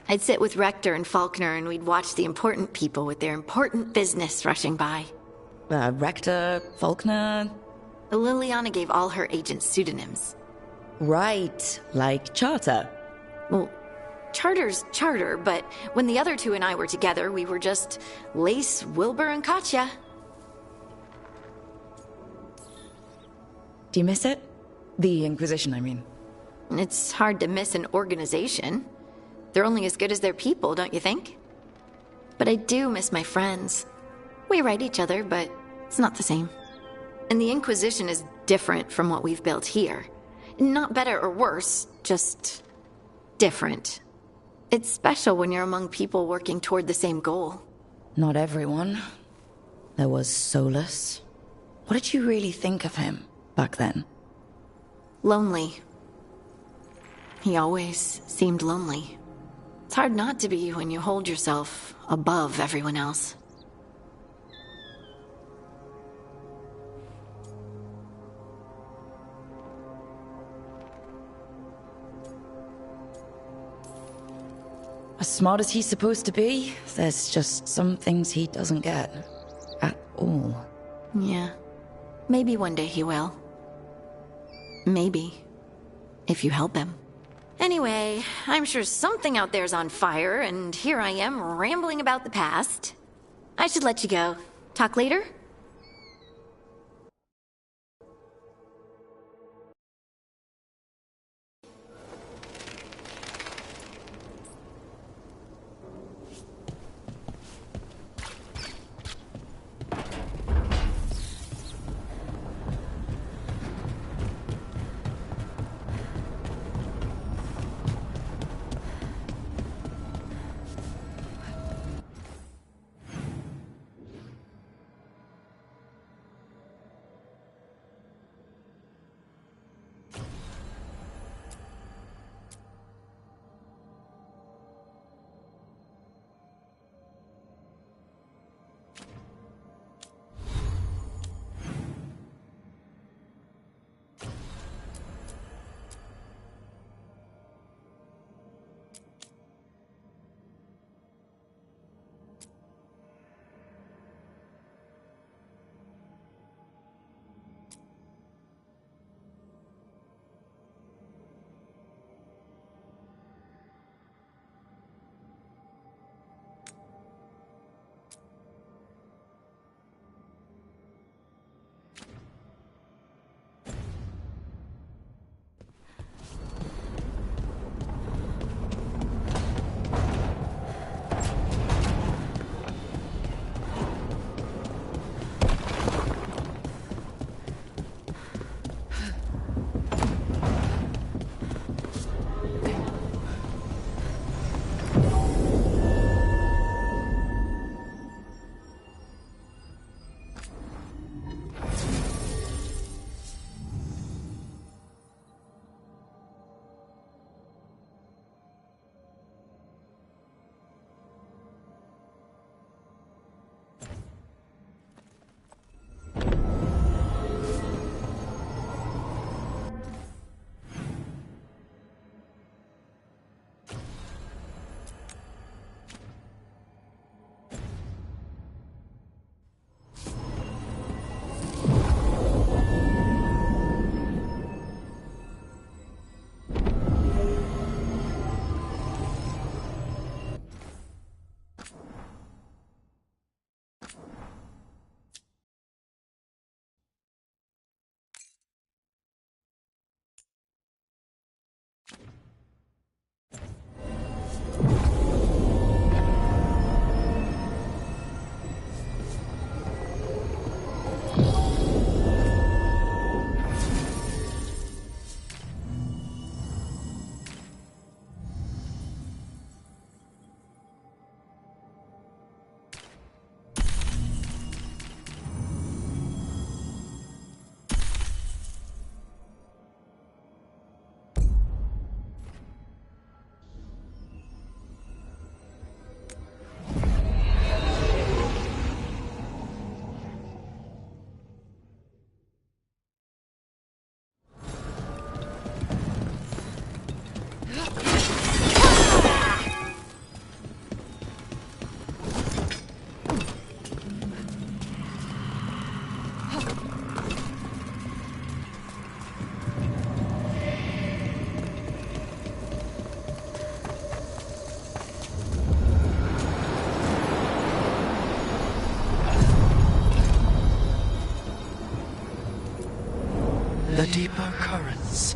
I'd sit with Rector and Faulkner and we'd watch the important people with their important business rushing by. Rector, Faulkner... Liliana gave all her agents pseudonyms. Right, like Charter. Well, Charter's Charter, but when the other two and I were together, we were just Lace, Wilbur, and Katya. Do you miss it? The Inquisition, I mean. It's hard to miss an organization. They're only as good as their people, don't you think? But I do miss my friends. We write each other, but it's not the same. And the Inquisition is different from what we've built here. Not better or worse, just different. It's special when you're among people working toward the same goal. Not everyone. There was Solus. What did you really think of him back then? Lonely. He always seemed lonely. It's hard not to be when you hold yourself above everyone else. As smart as he's supposed to be, there's just some things he doesn't get. At all. Yeah. Maybe one day he will. Maybe. If you help him. Anyway, I'm sure something out there's on fire, and here I am rambling about the past. I should let you go. Talk later? deeper currents.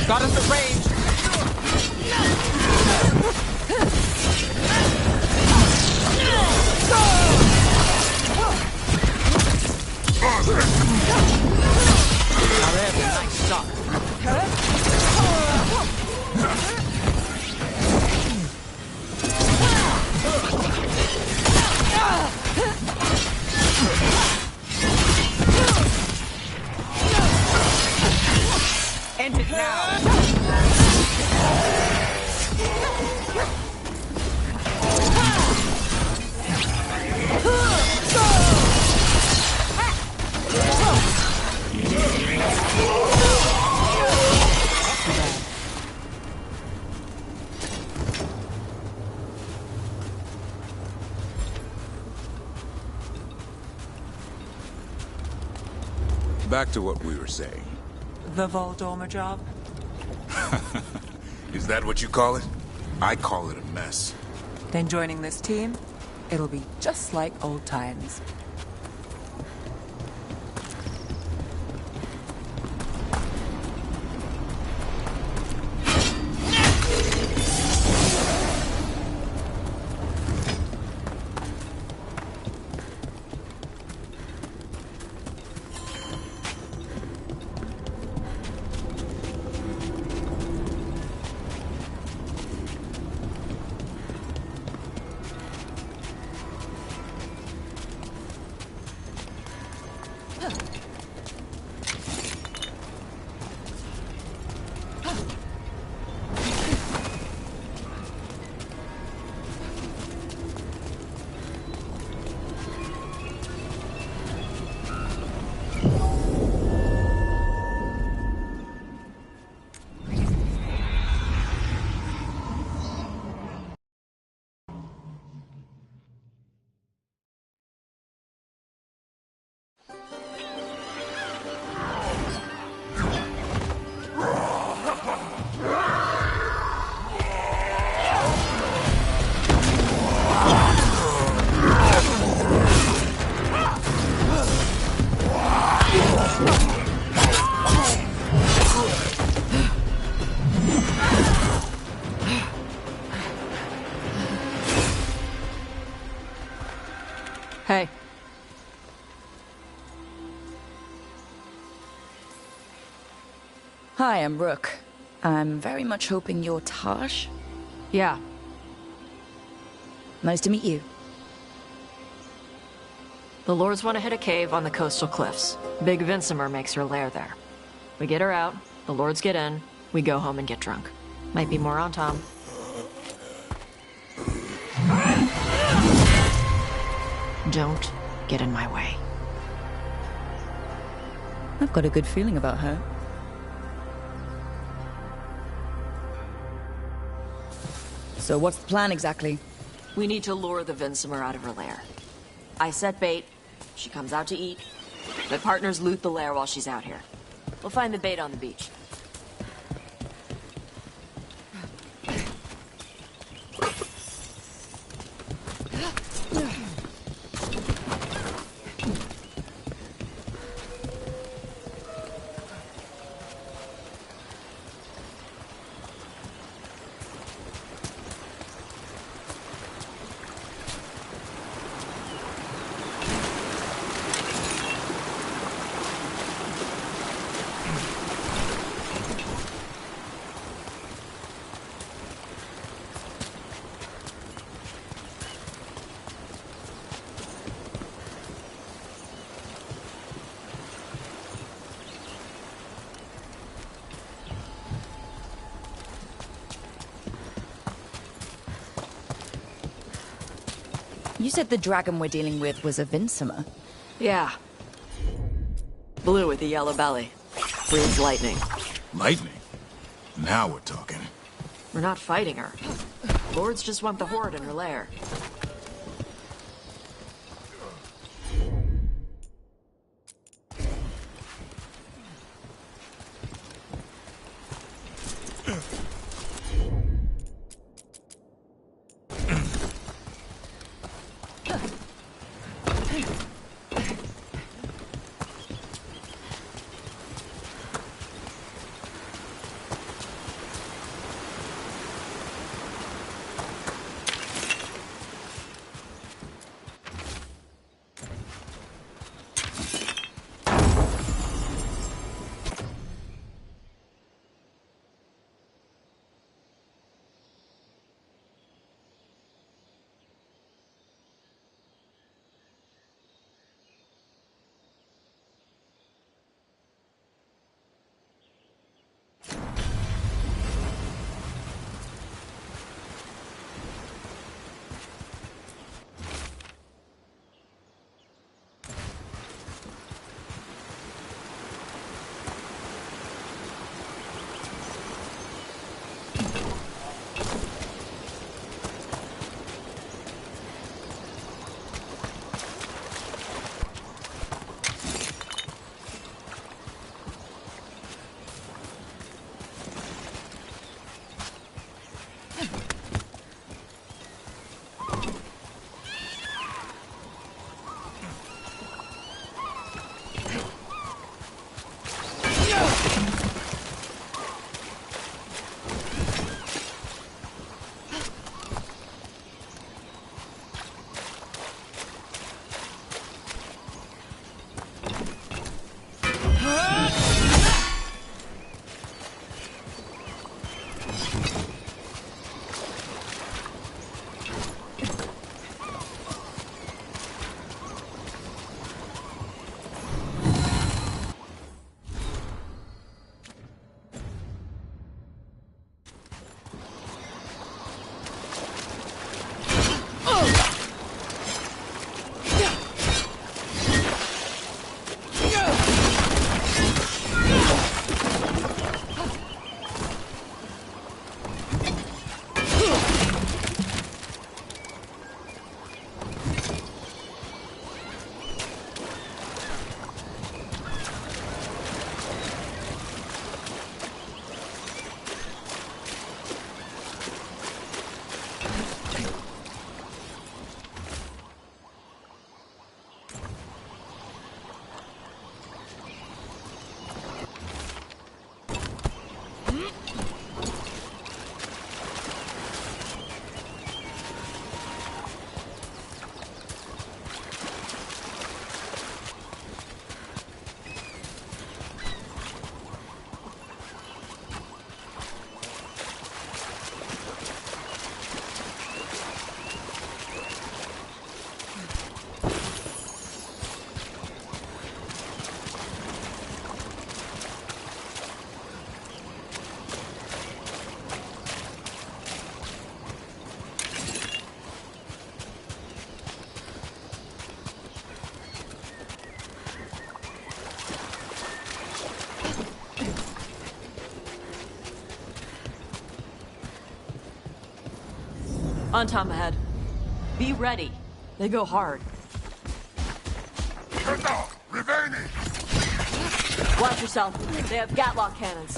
Got us at range. Now there's a nice shot. End it now. Back to what we were saying. The Voldormer job? Is that what you call it? I call it a mess. Then joining this team, it'll be just like old times. Hey. Hi, I'm Rook. I'm very much hoping you're Tash. Yeah. Nice to meet you. The Lords want to hit a cave on the coastal cliffs. Big Vincimer makes her lair there. We get her out, the Lords get in, we go home and get drunk. Might be more on Tom. Don't get in my way. I've got a good feeling about her. So what's the plan exactly? We need to lure the Vincimer out of her lair. I set bait, she comes out to eat. My partners loot the lair while she's out here. We'll find the bait on the beach. You said the dragon we're dealing with was a Vinsomer. Yeah. Blue with a yellow belly. Breathes lightning. Lightning? Now we're talking. We're not fighting her. Lords just want the Horde in her lair. On Tom ahead. Be ready. They go hard. Watch yourself. They have Gatlock cannons.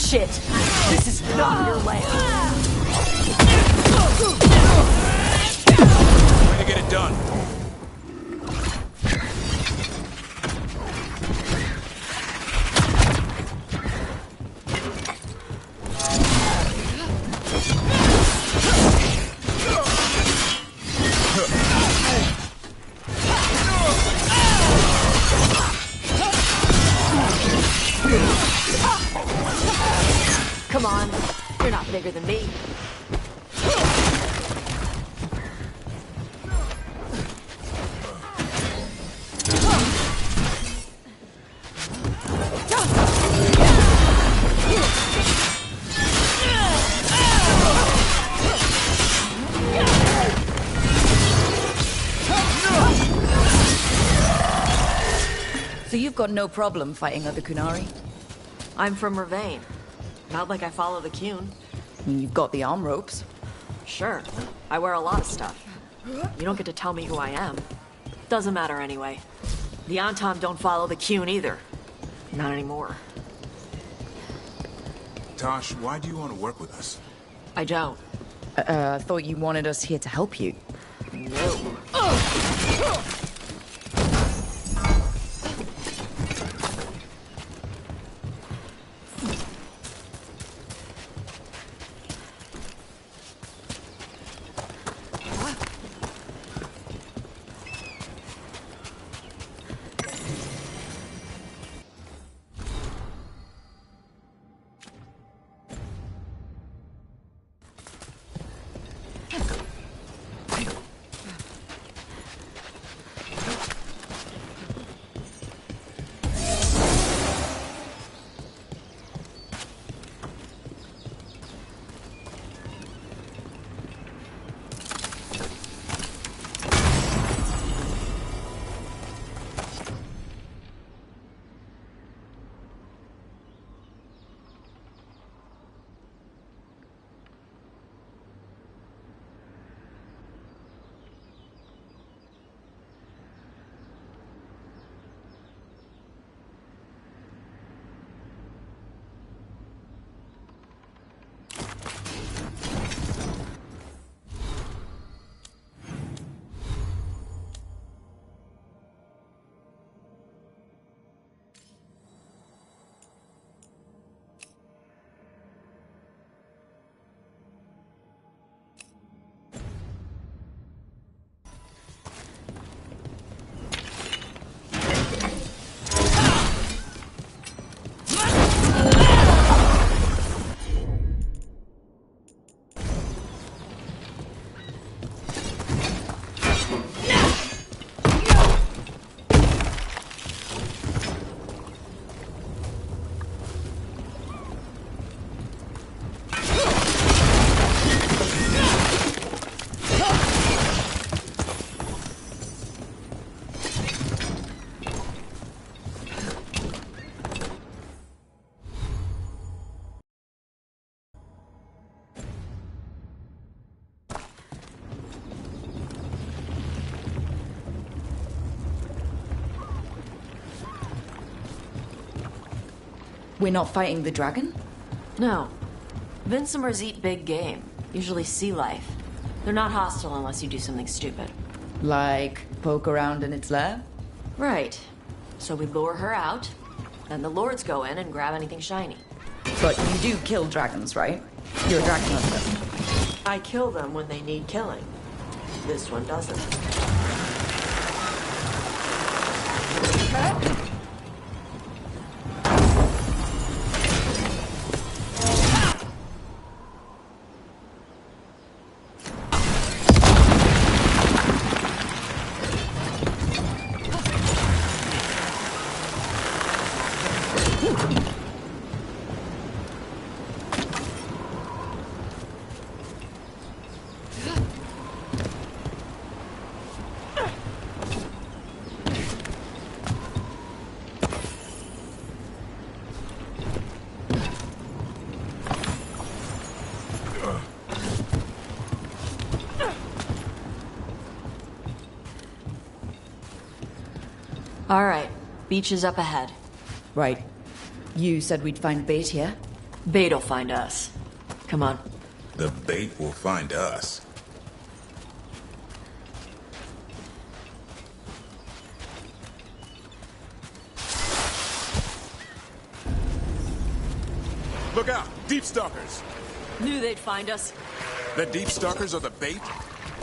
Shit! This is not your land! Way to get it done. You're not bigger than me. So you've got no problem fighting other Kunari? I'm from Ravane. Not like I follow the Qun. I mean, you've got the arm ropes. Sure. I wear a lot of stuff. You don't get to tell me who I am. Doesn't matter anyway. The Antam don't follow the Qun either. Not anymore. Tosh, why do you want to work with us? I don't. I thought you wanted us here to help you. No. We're not fighting the dragon? No. Vincimers eat big game, usually sea life. They're not hostile unless you do something stupid. Like poke around in its lair? Right. So we lure her out, then the lords go in and grab anything shiny. But you do kill dragons, right? You're a dragon hunter. I kill them when they need killing. This one doesn't. All right. Beach is up ahead. Right. You said we'd find bait here? Bait'll find us. Come on. The bait will find us. Look out! Deep stalkers! Knew they'd find us. The deep stalkers are the bait?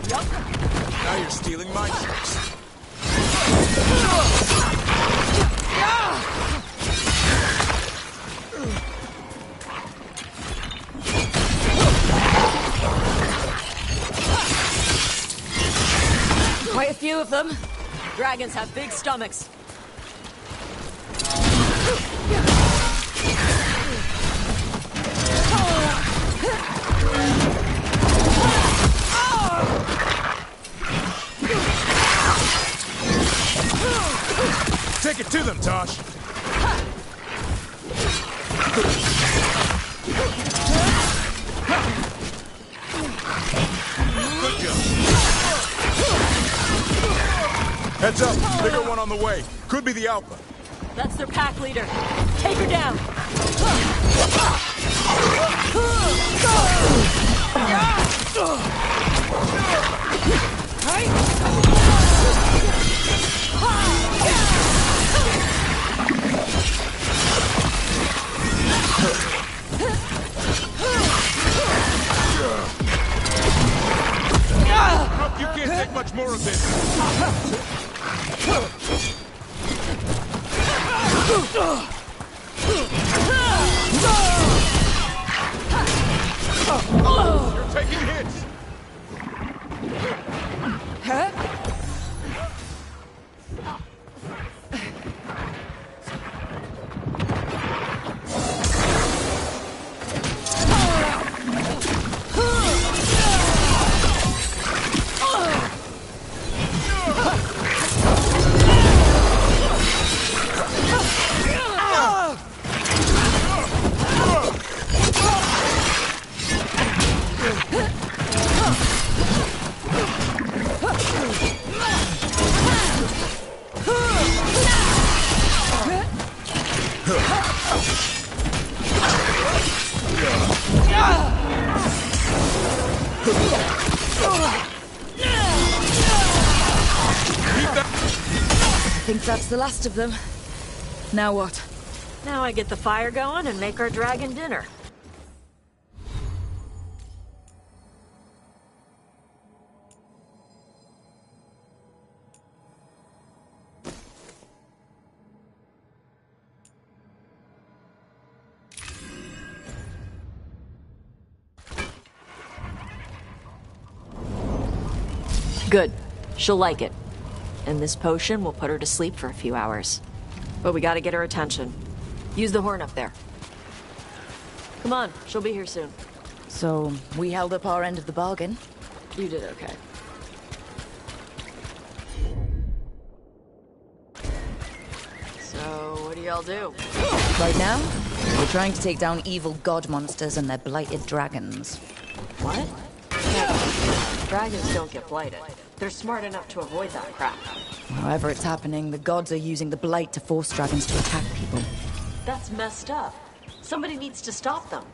Yup. Now you're stealing my tricks. Dragons have big stomachs. Take it to them, Tosh. Good job. Heads up, bigger one on the way. Could be the Alpha. That's their pack leader. Take her down. You can't take much more of this. You're taking hits. I think that's the last of them. Now what? Now I get the fire going and make our dragon dinner. Good. She'll like it. And this potion will put her to sleep for a few hours. But we gotta get her attention. Use the horn up there. Come on, she'll be here soon. So, we held up our end of the bargain. You did okay. So, what do y'all do? Right now, we're trying to take down evil god monsters and their blighted dragons. What? Dragons don't get blighted. They're smart enough to avoid that crap. However it's happening, the gods are using the blight to force dragons to attack people. That's messed up. Somebody needs to stop them.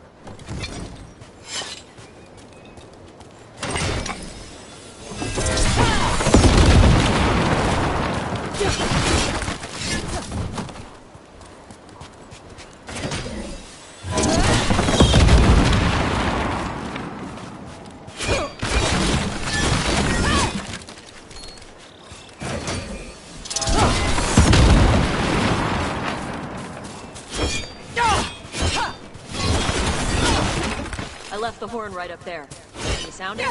I left the horn right up there. Can you sound it?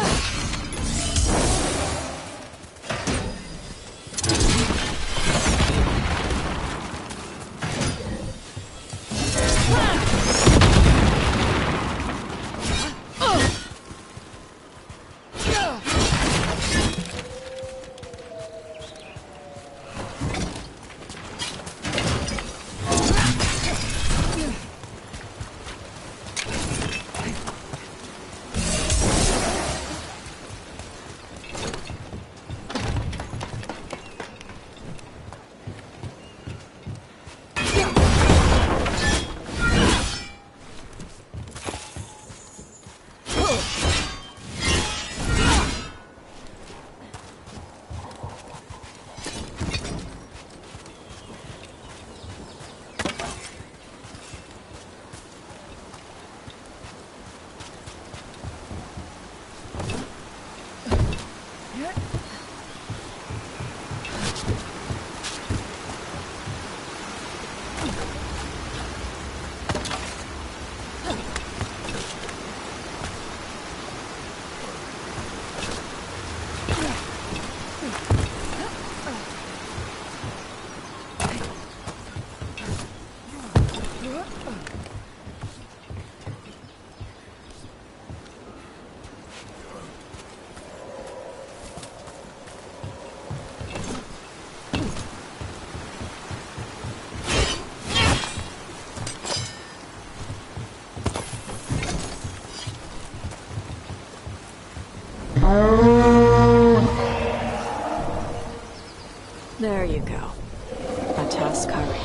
Taskari.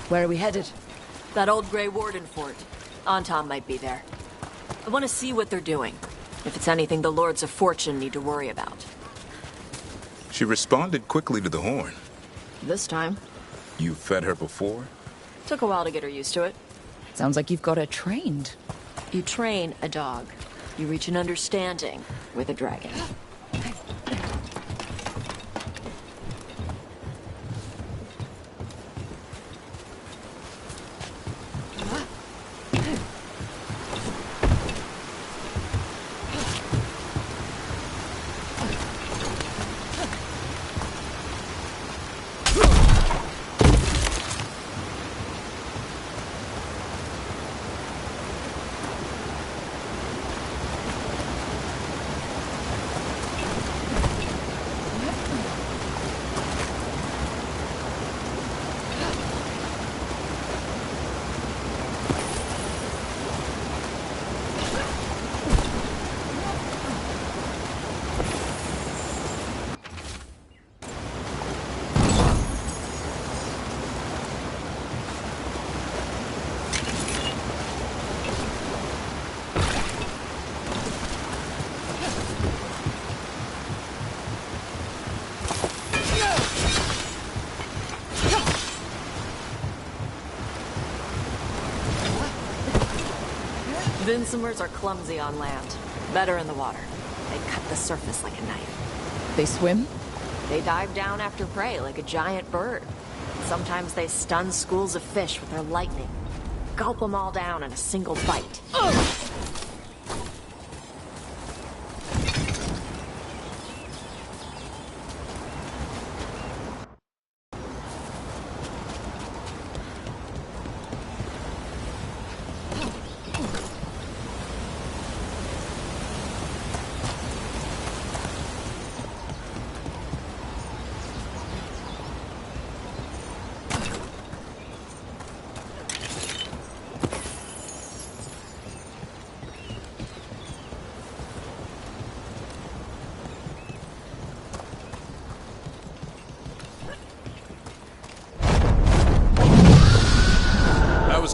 Where are we headed? That old Grey Warden fort. Anton might be there. I want to see what they're doing. If it's anything the Lords of Fortune need to worry about. She responded quickly to the horn. This time. You fed her before? Took a while to get her used to it. Sounds like you've got her trained. You train a dog. You reach an understanding with a dragon. Vincimers are clumsy on land. Better in the water. They cut the surface like a knife. They swim? They dive down after prey like a giant bird. Sometimes they stun schools of fish with their lightning. Gulp them all down in a single bite.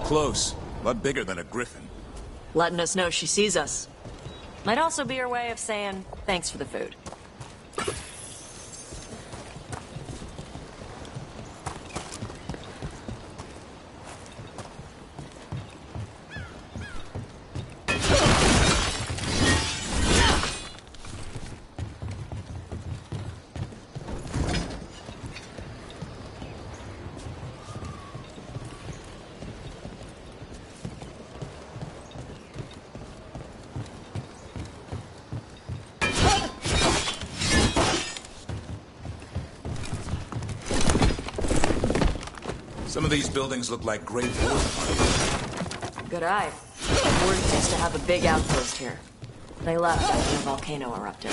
Close. A lot bigger than a griffin. Letting us know she sees us. Might also be her way of saying thanks for the food. Some of these buildings look like great wars. Good eye. The Wardens used to have a big outpost here. They left after the volcano erupted.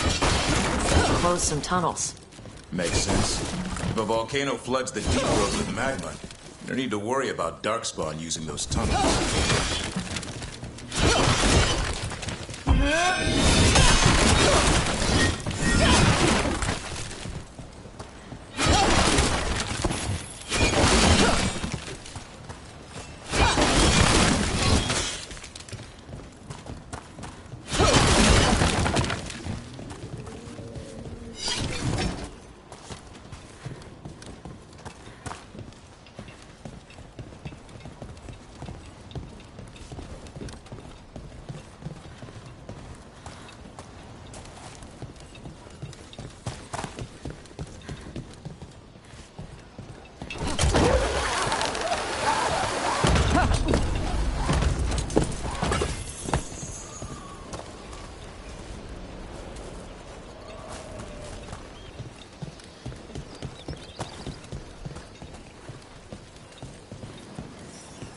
Closed some tunnels. Makes sense. If a volcano floods the deep road with magma, you don't need to worry about Darkspawn using those tunnels.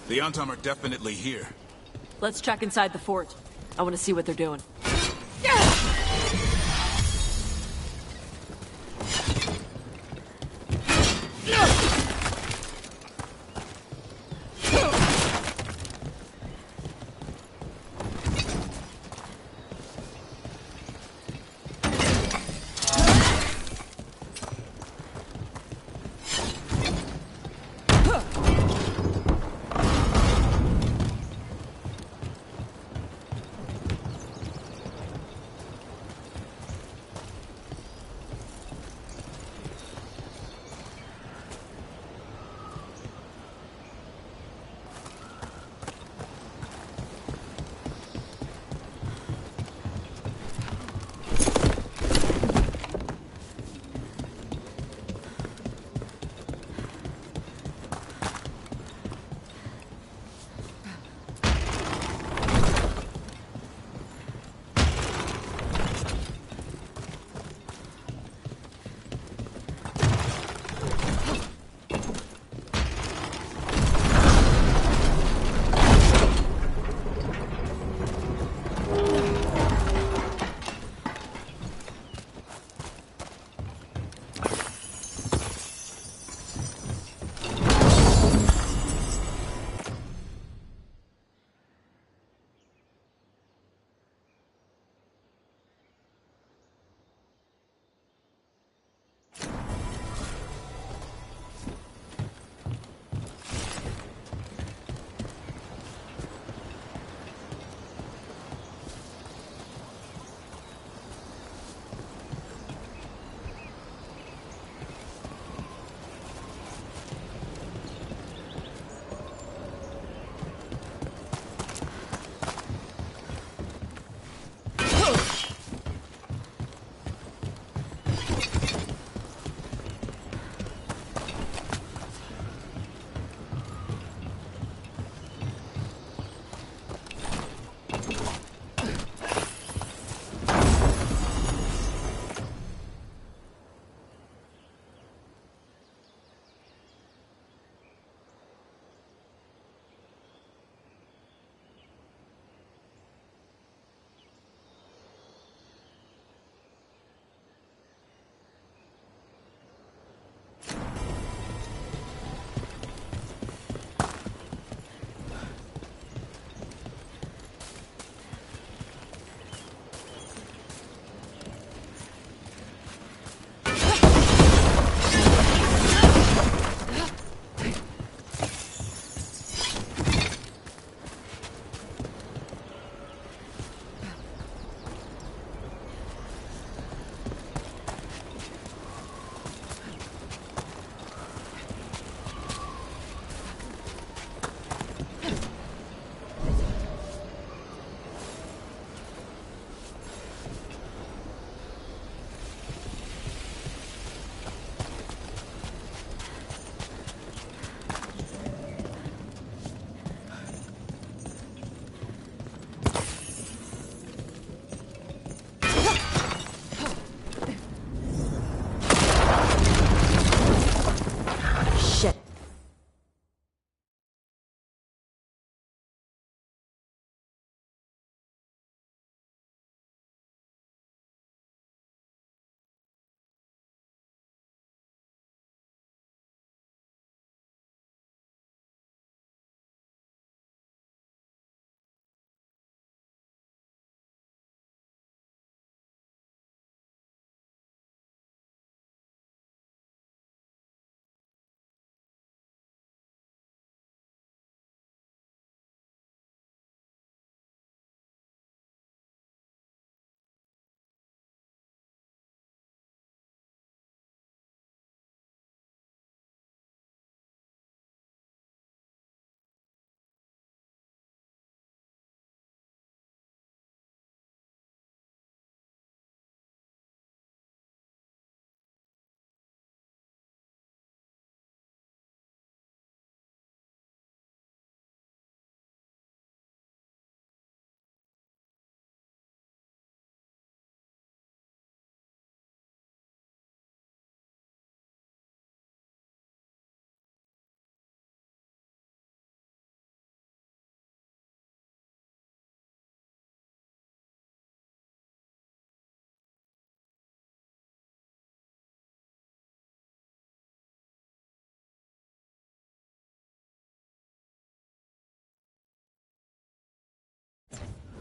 The Antom are definitely here. Let's check inside the fort. I want to see what they're doing.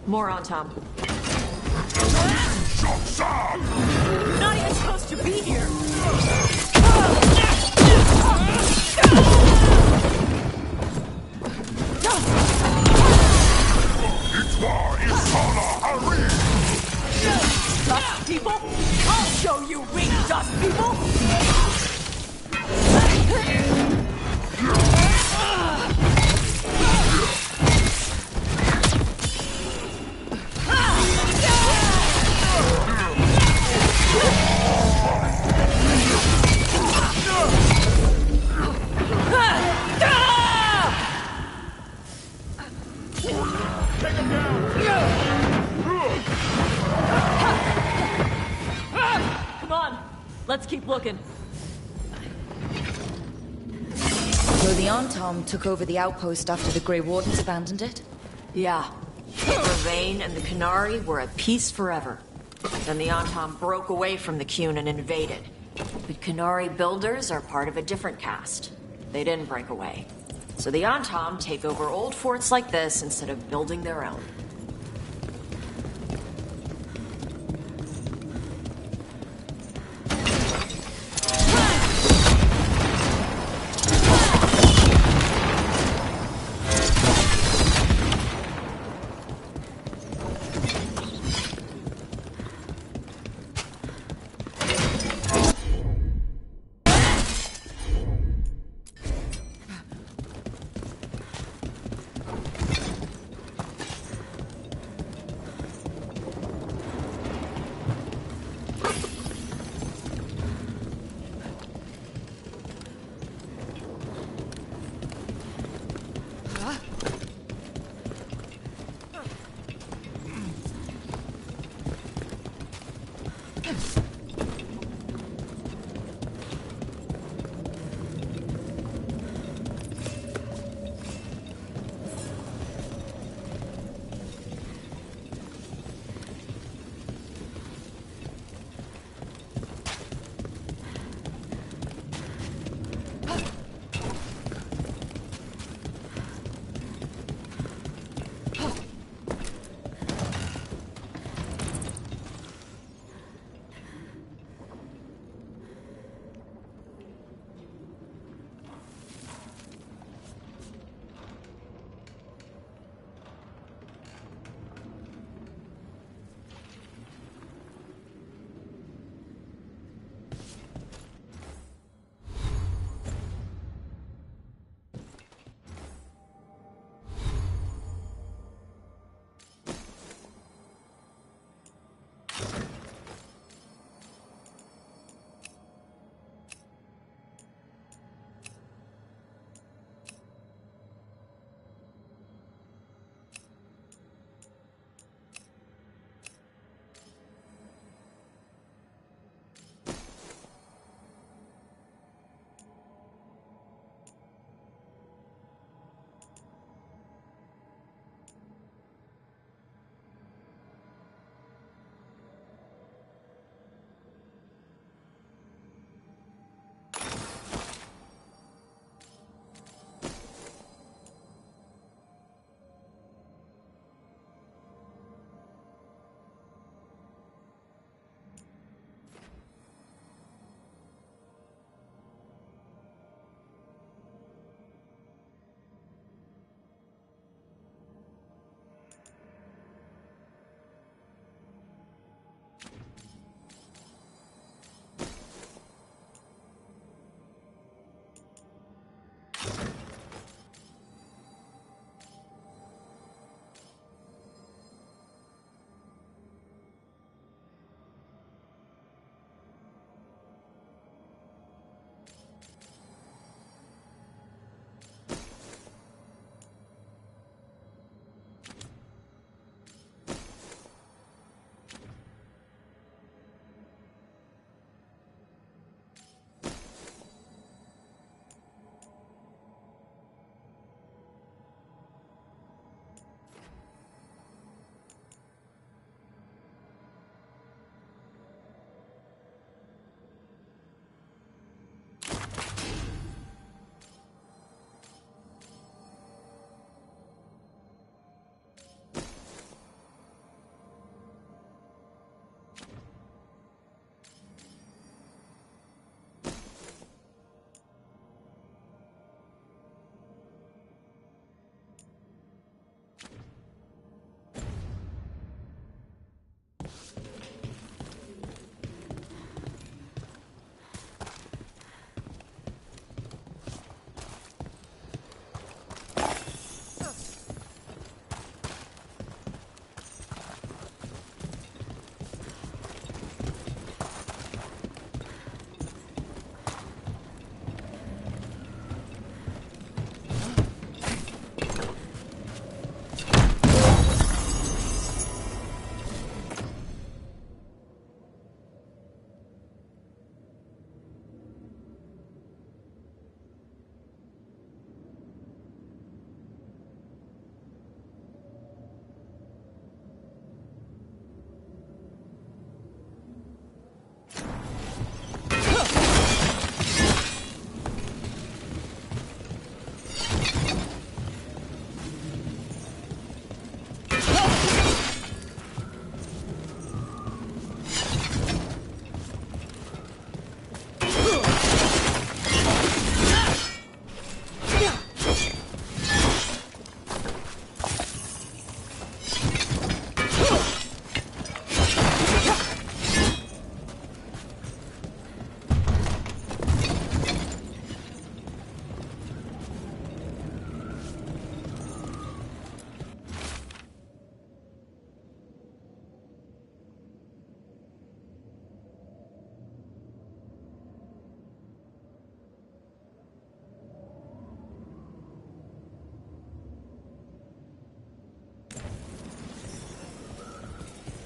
More on Tom. You're not even supposed to be here! Dust people? I'll show you weak dust people! Come on, let's keep looking. So the Antom took over the outpost after the Grey Wardens abandoned it? Yeah. Vervain and the Canary were at peace forever. Then the Antom broke away from the Qun and invaded. But Canary builders are part of a different caste. They didn't break away. So the Antom take over old forts like this instead of building their own.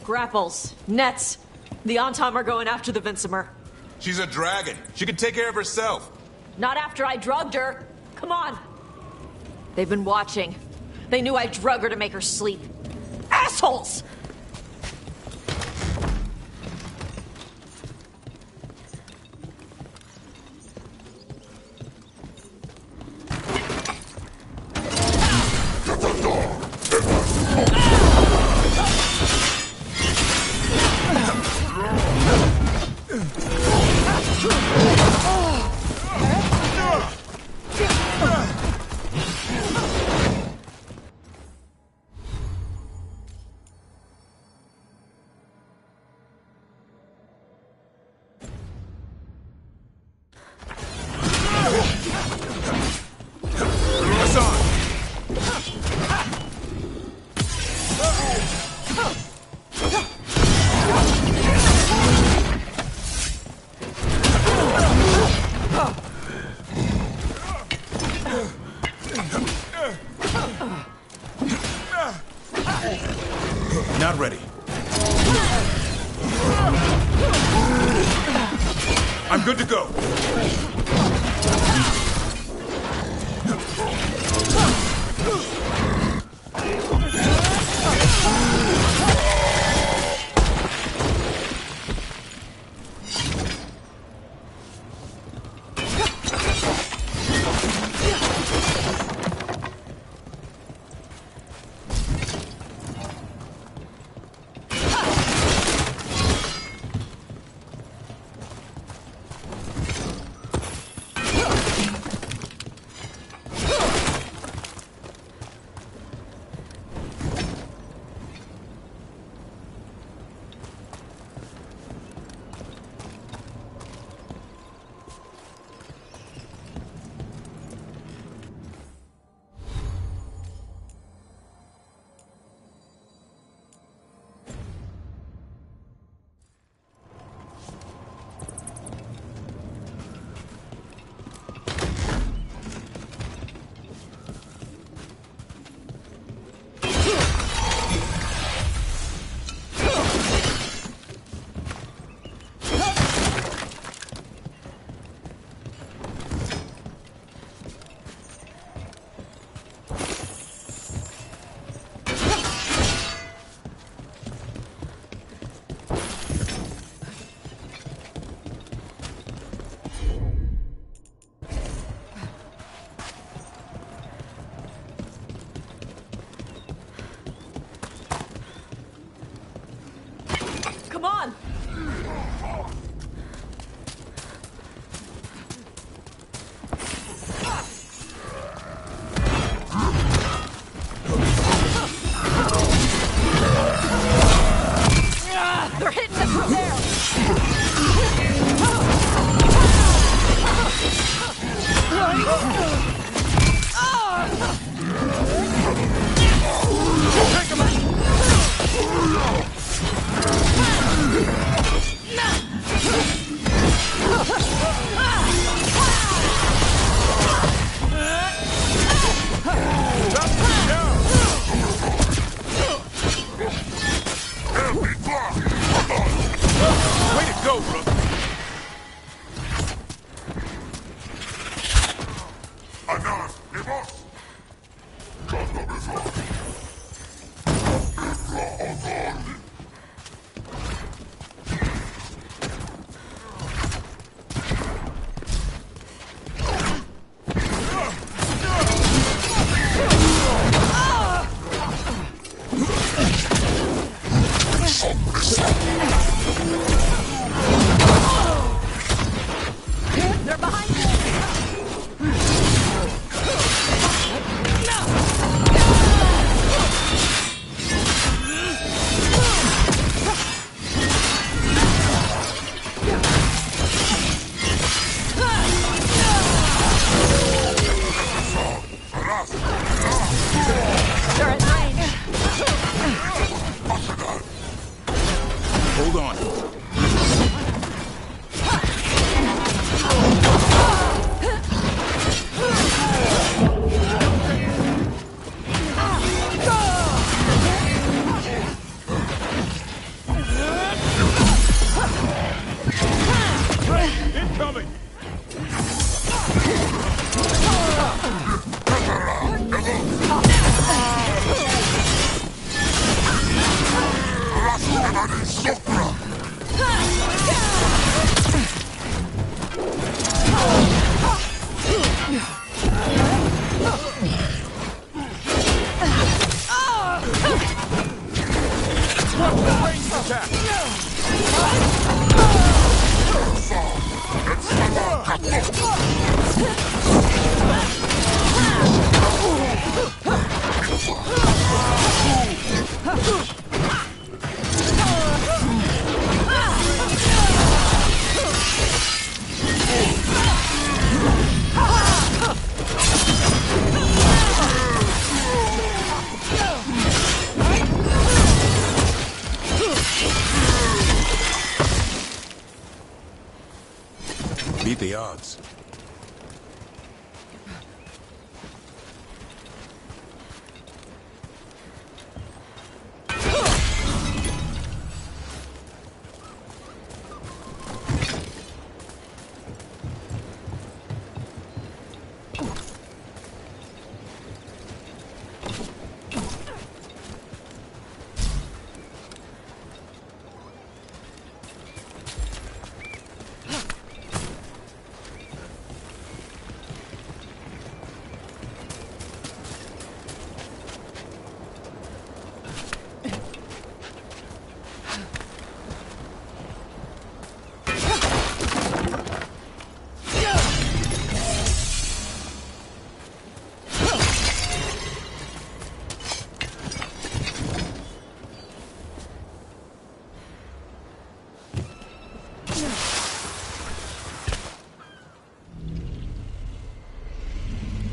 Grapples. Nets. The Antom are going after the Vincimer. She's a dragon. She can take care of herself. Not after I drugged her. Come on. They've been watching. They knew I drug her to make her sleep. Assholes! Not ready. I'm good to go. Come on! They're hitting us from there! Take him out! Way to go, Rook! They're behind you!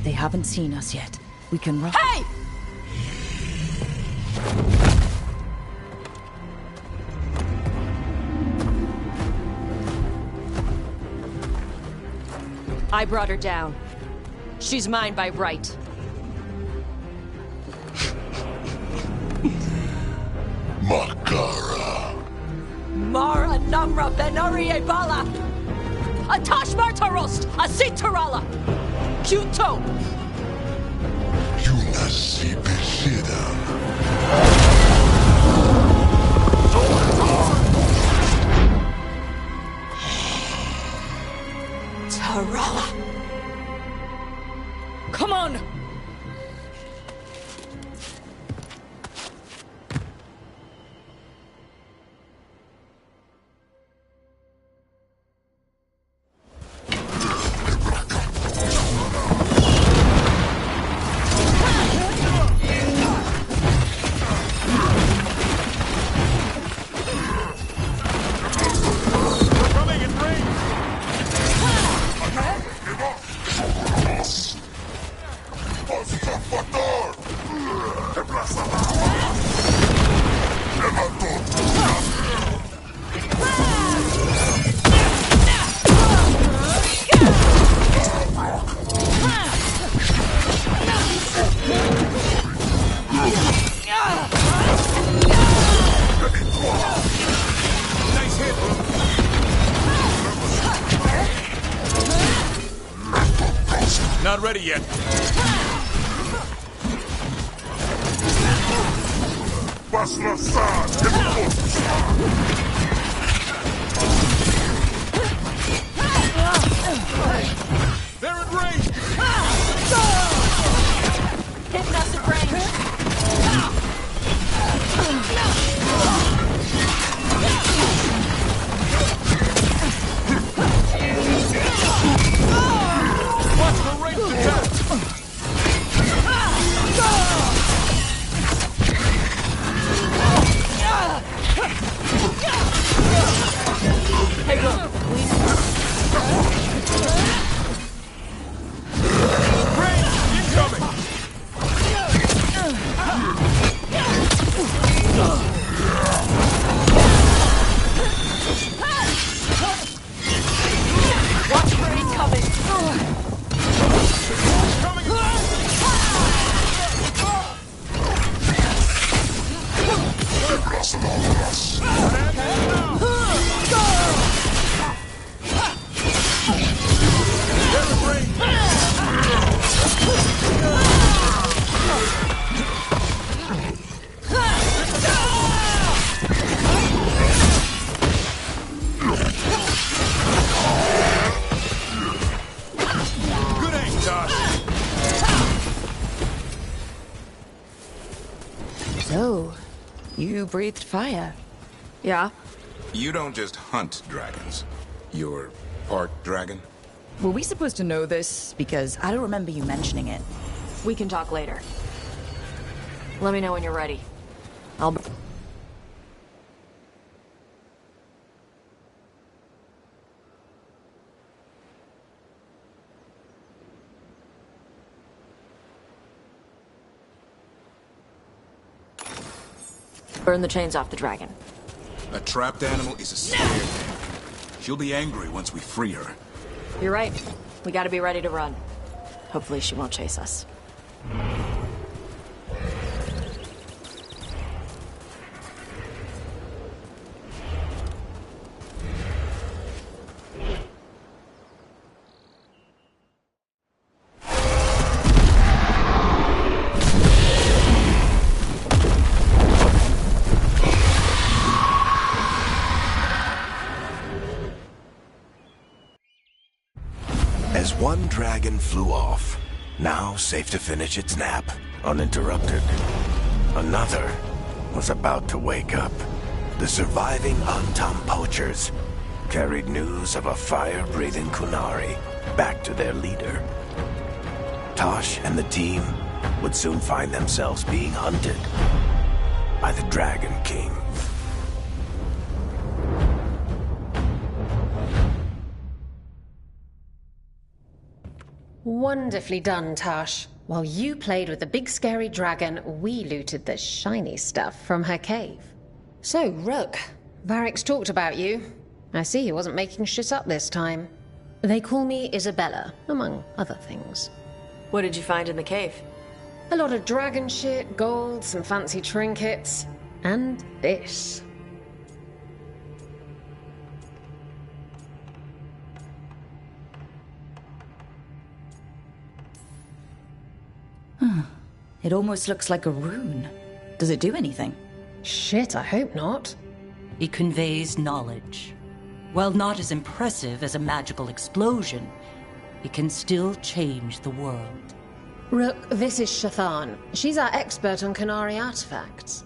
They haven't seen us yet. We can run. Hey! I brought her down. She's mine by right. Makara. Mara Namra Benarie Bala! Atash Martarost! Asitarala! Kyuto! Tarala! Come on! Not ready yet. They're in range! Hitting us at range! Watch the ranged attack! Hey, look, please. So, you breathed fire. Yeah? You don't just hunt dragons. You're part dragon? Were we supposed to know this? Because I don't remember you mentioning it. We can talk later. Let me know when you're ready. I'll... Burn the chains off the dragon. A trapped animal is a scared animal. She'll be angry once we free her. You're right. We gotta be ready to run. Hopefully she won't chase us. As one dragon flew off, now safe to finish its nap, uninterrupted. Another was about to wake up. The surviving Antam poachers carried news of a fire-breathing Kunari back to their leader. Tosh and the team would soon find themselves being hunted by the Dragon King. Wonderfully done, Tash. While you played with the big scary dragon, we looted the shiny stuff from her cave. So, Rook, Varric's talked about you. I see he wasn't making shit up this time. They call me Isabella, among other things. What did you find in the cave? A lot of dragon shit, gold, some fancy trinkets, and this. It almost looks like a rune. Does it do anything? Shit, I hope not. It conveys knowledge. While not as impressive as a magical explosion, it can still change the world. Rook, this is Shathan. She's our expert on Qunari artifacts.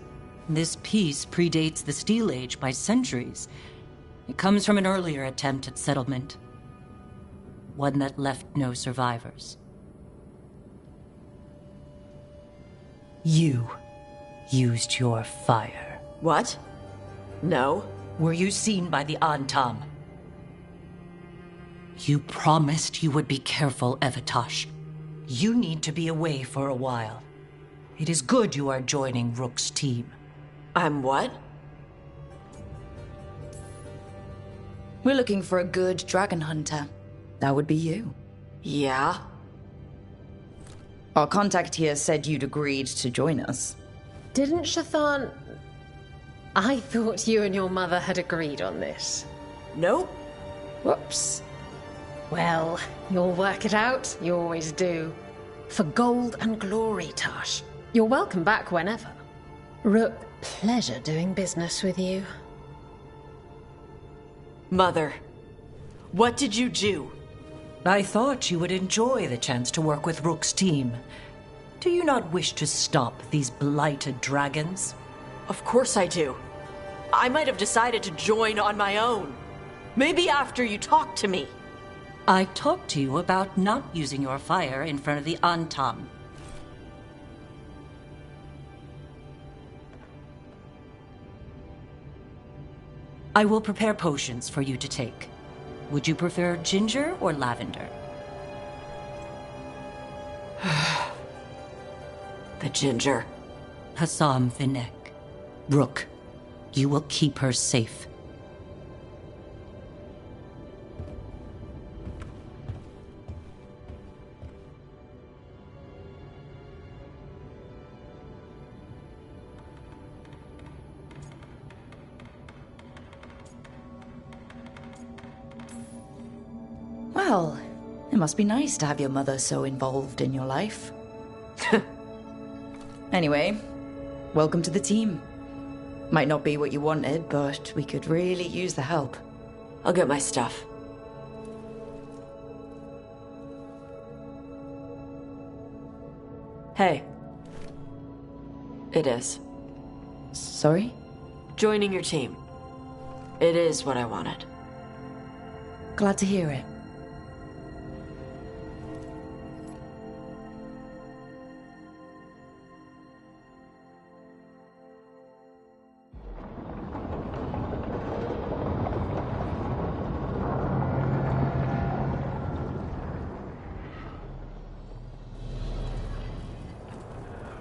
This piece predates the Steel Age by centuries. It comes from an earlier attempt at settlement. One that left no survivors. You used your fire. What? No. Were you seen by the Antam? You promised you would be careful, Evatosh. You need to be away for a while. It is good you are joining Rook's team. I'm what? We're looking for a good dragon hunter. That would be you. Yeah? Our contact here said you'd agreed to join us. Didn't Shathan... I thought you and your mother had agreed on this. Nope. Whoops. Well, you'll work it out. You always do. For gold and glory, Tash. You're welcome back whenever. Rook, pleasure doing business with you. Mother, what did you do? I thought you would enjoy the chance to work with Rook's team. Do you not wish to stop these blighted dragons? Of course I do. I might have decided to join on my own. Maybe after you talked to me. I talked to you about not using your fire in front of the Antam. I will prepare potions for you to take. Would you prefer ginger or lavender? The ginger. Hassam Vinek. Rook, you will keep her safe. Well, it must be nice to have your mother so involved in your life. Anyway, welcome to the team. Might not be what you wanted, but we could really use the help. I'll get my stuff. Hey. It is. Sorry? Joining your team. It is what I wanted. Glad to hear it.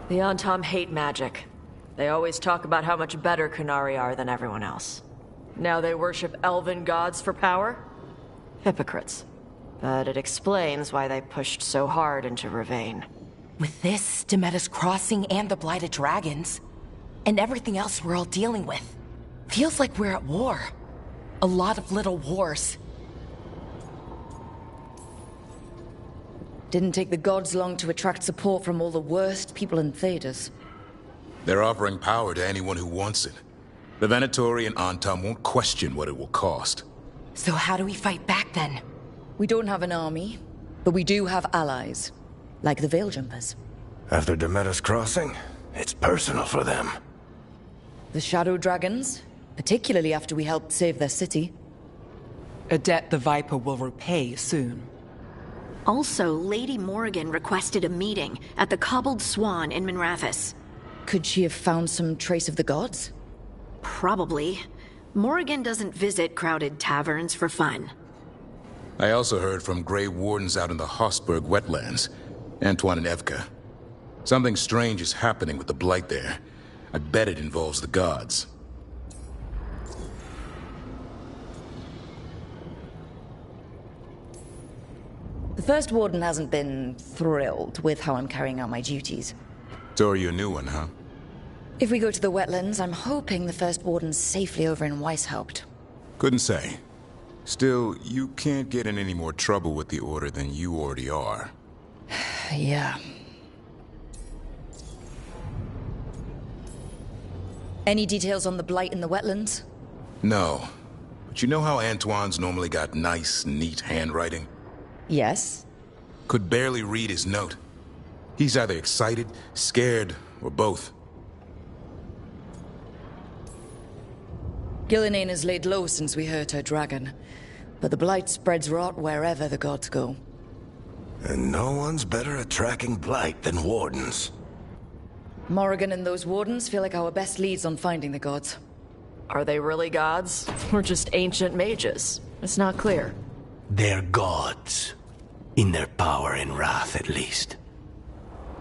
The Antam hate magic. They always talk about how much better Qunari are than everyone else. Now they worship elven gods for power? Hypocrites. But it explains why they pushed so hard into Ravane. With this, Demeter's Crossing and the Blighted Dragons, and everything else we're all dealing with, feels like we're at war. A lot of little wars. Didn't take the gods long to attract support from all the worst people in Thedas. They're offering power to anyone who wants it. The Venatori and Antam won't question what it will cost. So how do we fight back then? We don't have an army, but we do have allies. Like the Veil Jumpers. After Demeter's Crossing, it's personal for them. The Shadow Dragons, particularly after we helped save their city. A debt the Viper will repay soon. Also, Lady Morrigan requested a meeting at the Cobbled Swan in Minrathous. Could she have found some trace of the gods? Probably. Morrigan doesn't visit crowded taverns for fun. I also heard from Grey Wardens out in the Hossberg wetlands, Antoine and Evka. Something strange is happening with the Blight there. I bet it involves the gods. The First Warden hasn't been thrilled with how I'm carrying out my duties. So are you a new one, huh? If we go to the wetlands, I'm hoping the First Warden's safely over in Weishaupt. Couldn't say. Still, you can't get in any more trouble with the Order than you already are. Yeah. Any details on the Blight in the wetlands? No. But you know how Antoine's normally got nice, neat handwriting? Yes. Could barely read his note. He's either excited, scared, or both. Gillinane has laid low since we hurt her dragon. But the Blight spreads rot wherever the gods go. And no one's better at tracking Blight than Wardens. Morrigan and those Wardens feel like our best leads on finding the gods. Are they really gods? Or just ancient mages? It's not clear. They're gods. In their power and wrath, at least.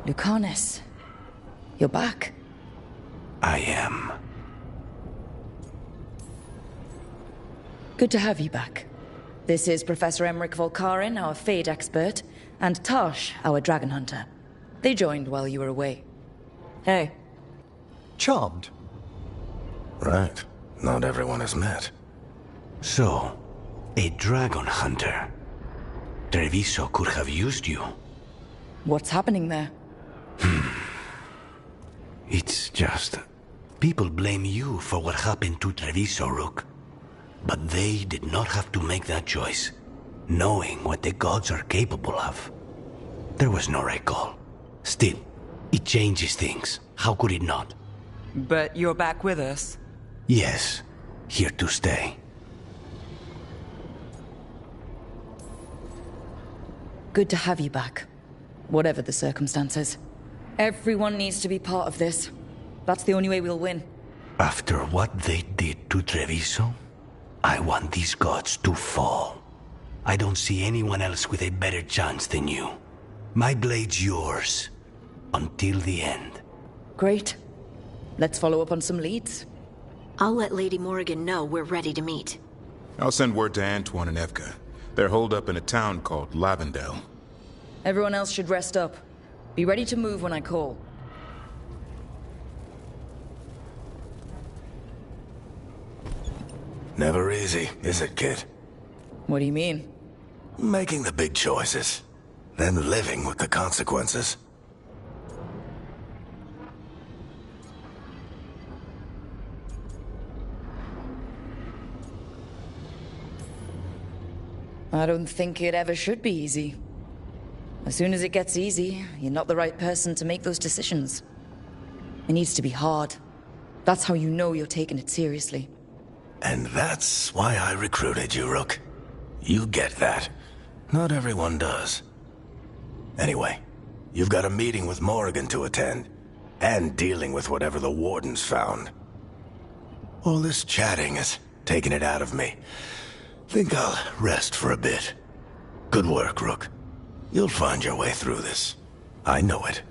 Lucanus, you're back. I am. Good to have you back. This is Professor Emmerich Volkarin, our Fade expert, and Tosh, our dragon hunter. They joined while you were away. Hey. Charmed. Right. Not everyone has met. So, a dragon hunter. Treviso could have used you. What's happening there? It's just... people blame you for what happened to Treviso, Rook. But they did not have to make that choice, knowing what the gods are capable of. There was no recall. Still, it changes things. How could it not? But you're back with us? Yes, here to stay. Good to have you back. Whatever the circumstances. Everyone needs to be part of this. That's the only way we'll win. After what they did to Treviso, I want these gods to fall. I don't see anyone else with a better chance than you. My blade's yours. Until the end. Great. Let's follow up on some leads. I'll let Lady Morrigan know we're ready to meet. I'll send word to Antoine and Evka. They're holed up in a town called Lavendel. Everyone else should rest up. Be ready to move when I call. Never easy, is it, kid? What do you mean? Making the big choices, then living with the consequences. I don't think it ever should be easy. As soon as it gets easy, you're not the right person to make those decisions. It needs to be hard. That's how you know you're taking it seriously. And that's why I recruited you, Rook. You get that. Not everyone does. Anyway, you've got a meeting with Morrigan to attend, and dealing with whatever the Wardens found. All this chatting is taking it out of me. Think I'll rest for a bit. Good work, Rook. You'll find your way through this. I know it.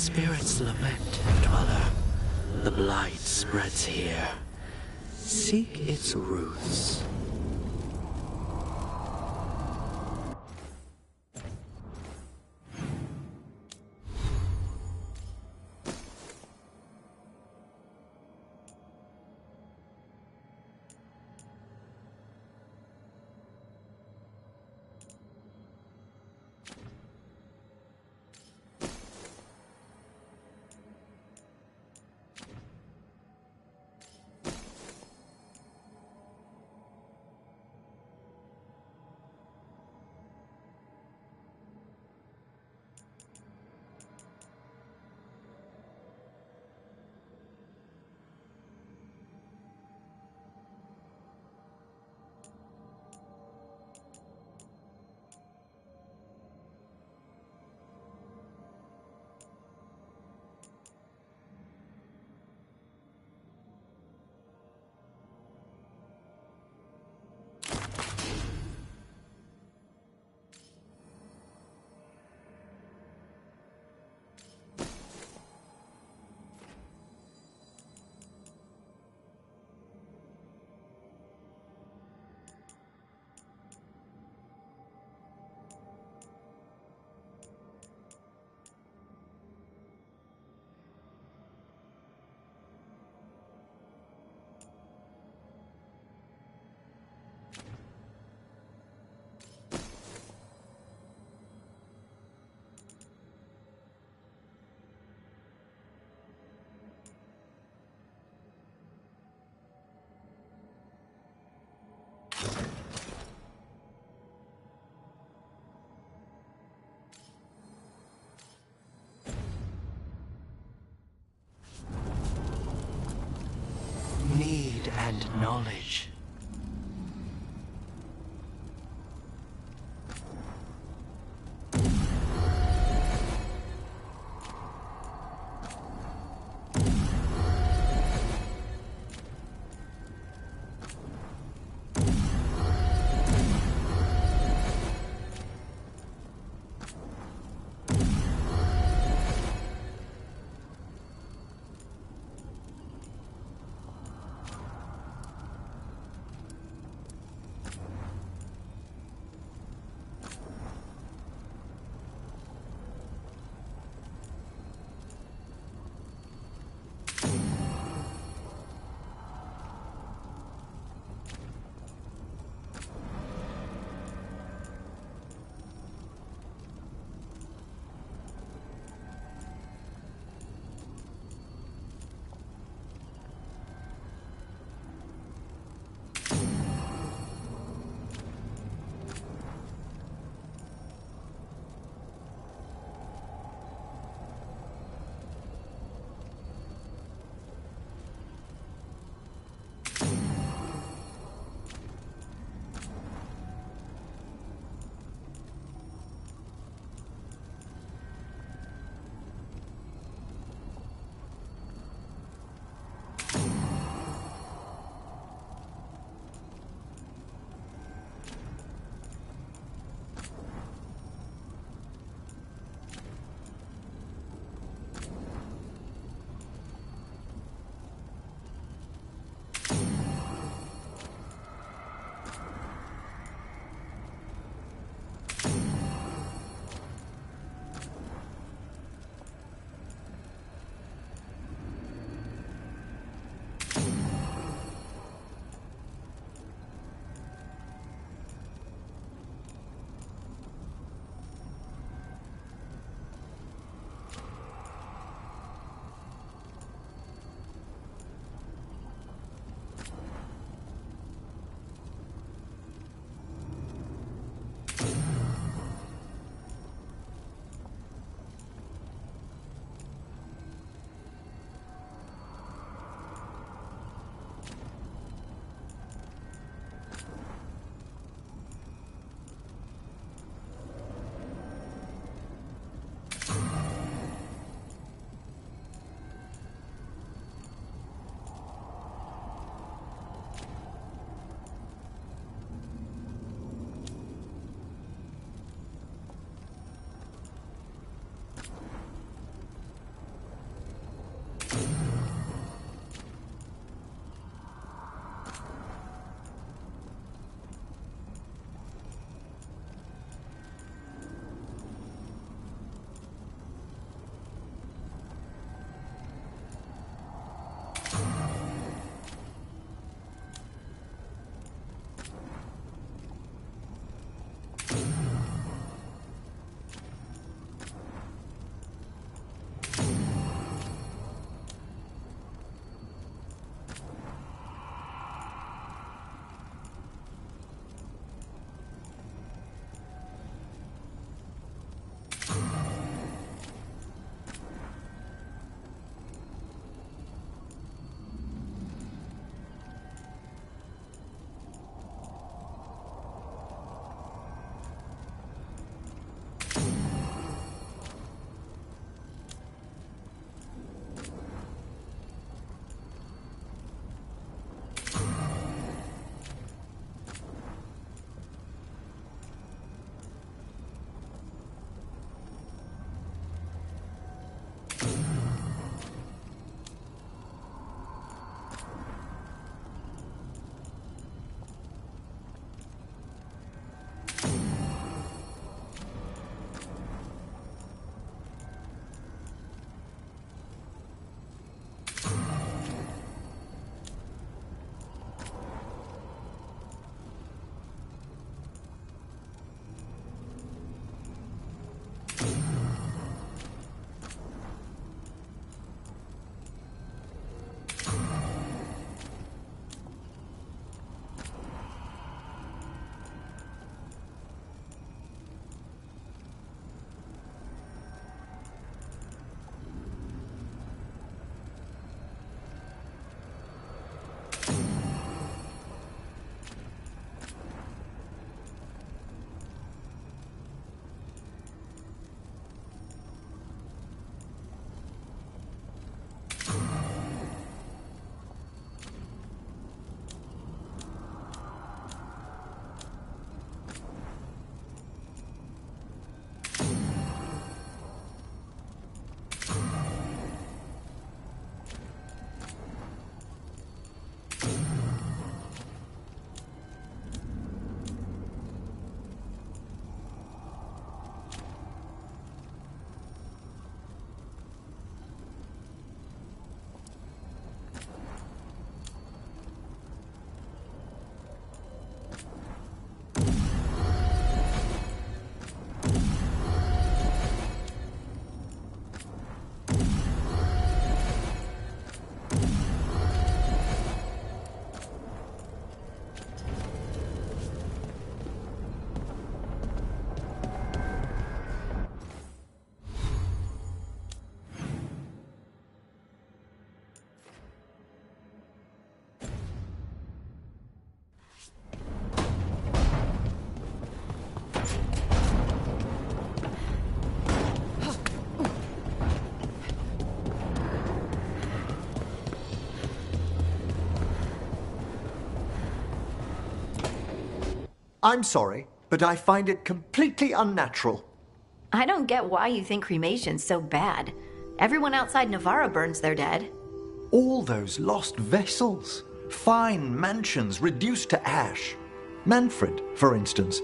spirits lament, Dweller. The blight spreads here. Seek its roots. Need and knowledge. I'm sorry, but I find it completely unnatural. I don't get why you think cremation's so bad. Everyone outside Navarra burns their dead. All those lost vessels. Fine mansions reduced to ash. Manfred, for instance.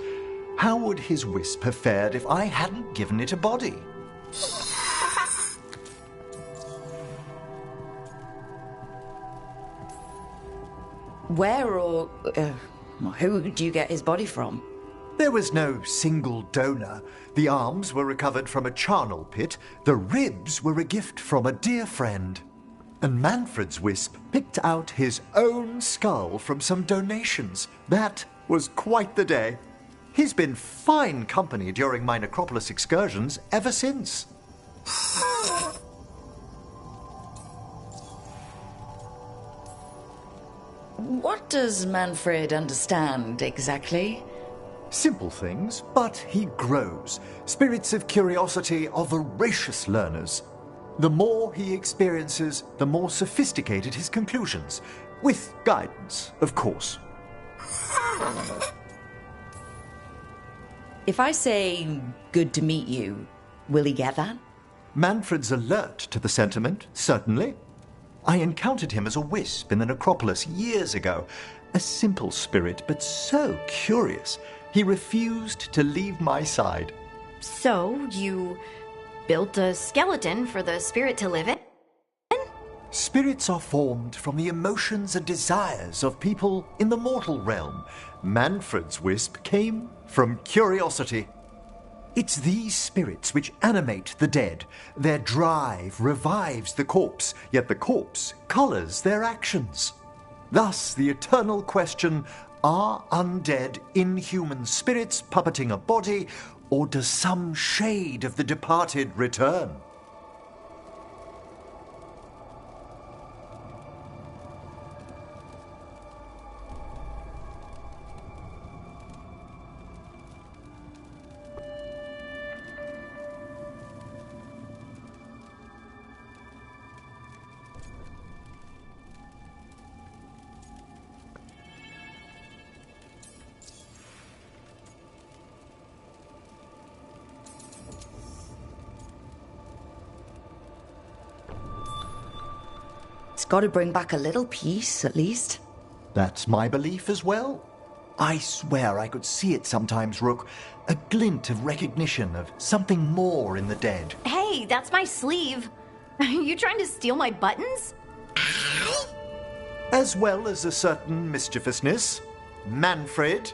How would his wisp have fared if I hadn't given it a body? Where or who do you get his body from? There was no single donor. The arms were recovered from a charnel pit. The ribs were a gift from a dear friend. And Manfred's wisp picked out his own skull from some donations. That was quite the day. He's been fine company during my Necropolis excursions ever since. What does Manfred understand exactly? Simple things, but he grows. Spirits of curiosity are voracious learners. The more he experiences, the more sophisticated his conclusions. With guidance, of course. If I say, good to meet you, will he get that? Manfred's alert to the sentiment, certainly. I encountered him as a wisp in the Necropolis years ago. A simple spirit, but so curious. He refused to leave my side. So, you built a skeleton for the spirit to live in? Spirits are formed from the emotions and desires of people in the mortal realm. Manfred's wisp came from curiosity. It's these spirits which animate the dead. Their drive revives the corpse, yet the corpse colors their actions. Thus, the eternal question, are undead inhuman spirits puppeting a body, or does some shade of the departed return? It's got to bring back a little peace, at least. That's my belief as well. I swear I could see it sometimes, Rook. A glint of recognition of something more in the dead. Hey, that's my sleeve. Are you trying to steal my buttons? As well as a certain mischievousness. Manfred.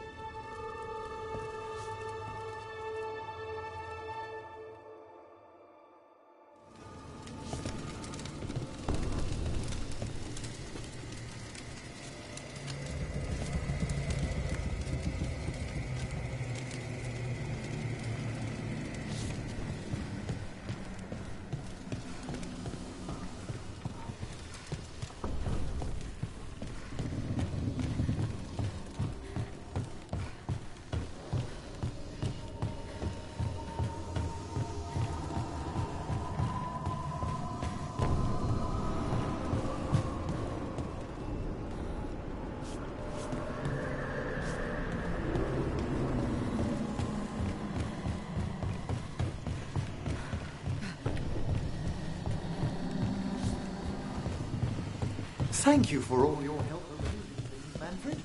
Thank you for all your help over these things, Manfred.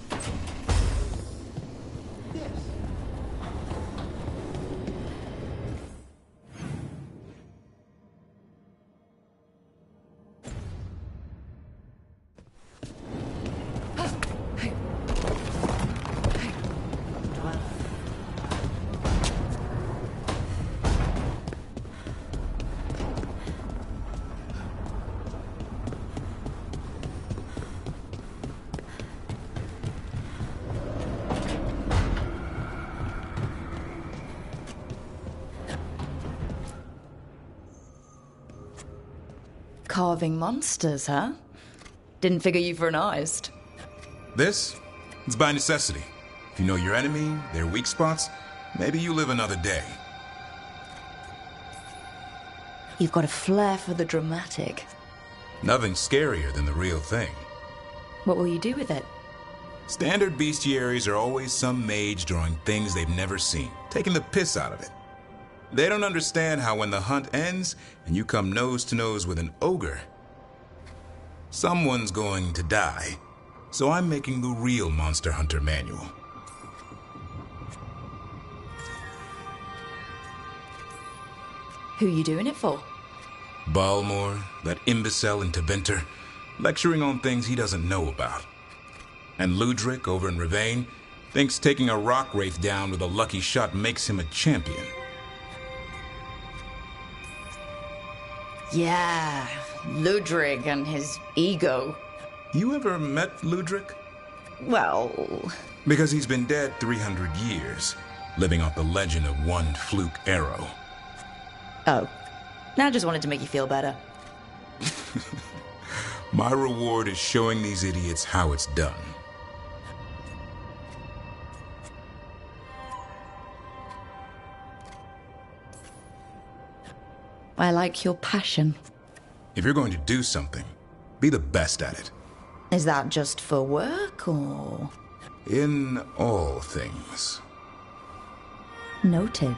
Yes. Carving monsters, huh? Didn't figure you for an artist. This? It's by necessity. If you know your enemy, their weak spots, maybe you live another day. You've got a flair for the dramatic. Nothing scarier than the real thing. What will you do with it? Standard bestiaries are always some mage drawing things they've never seen, taking the piss out of it. They don't understand how when the hunt ends and you come nose to nose with an ogre, someone's going to die. So I'm making the real Monster Hunter manual. Who you doing it for? Balmor, that imbecile in Teventer, lecturing on things he doesn't know about. And Ludric over in Ravane thinks taking a rock wraith down with a lucky shot makes him a champion. Yeah, Ludrig and his ego. You ever met Ludric? Well... Because he's been dead 300 years, living off the legend of one fluke arrow. Oh. I just wanted to make you feel better. My reward is showing these idiots how it's done. I like your passion. If you're going to do something, be the best at it. Is that just for work, or...? In all things. Noted.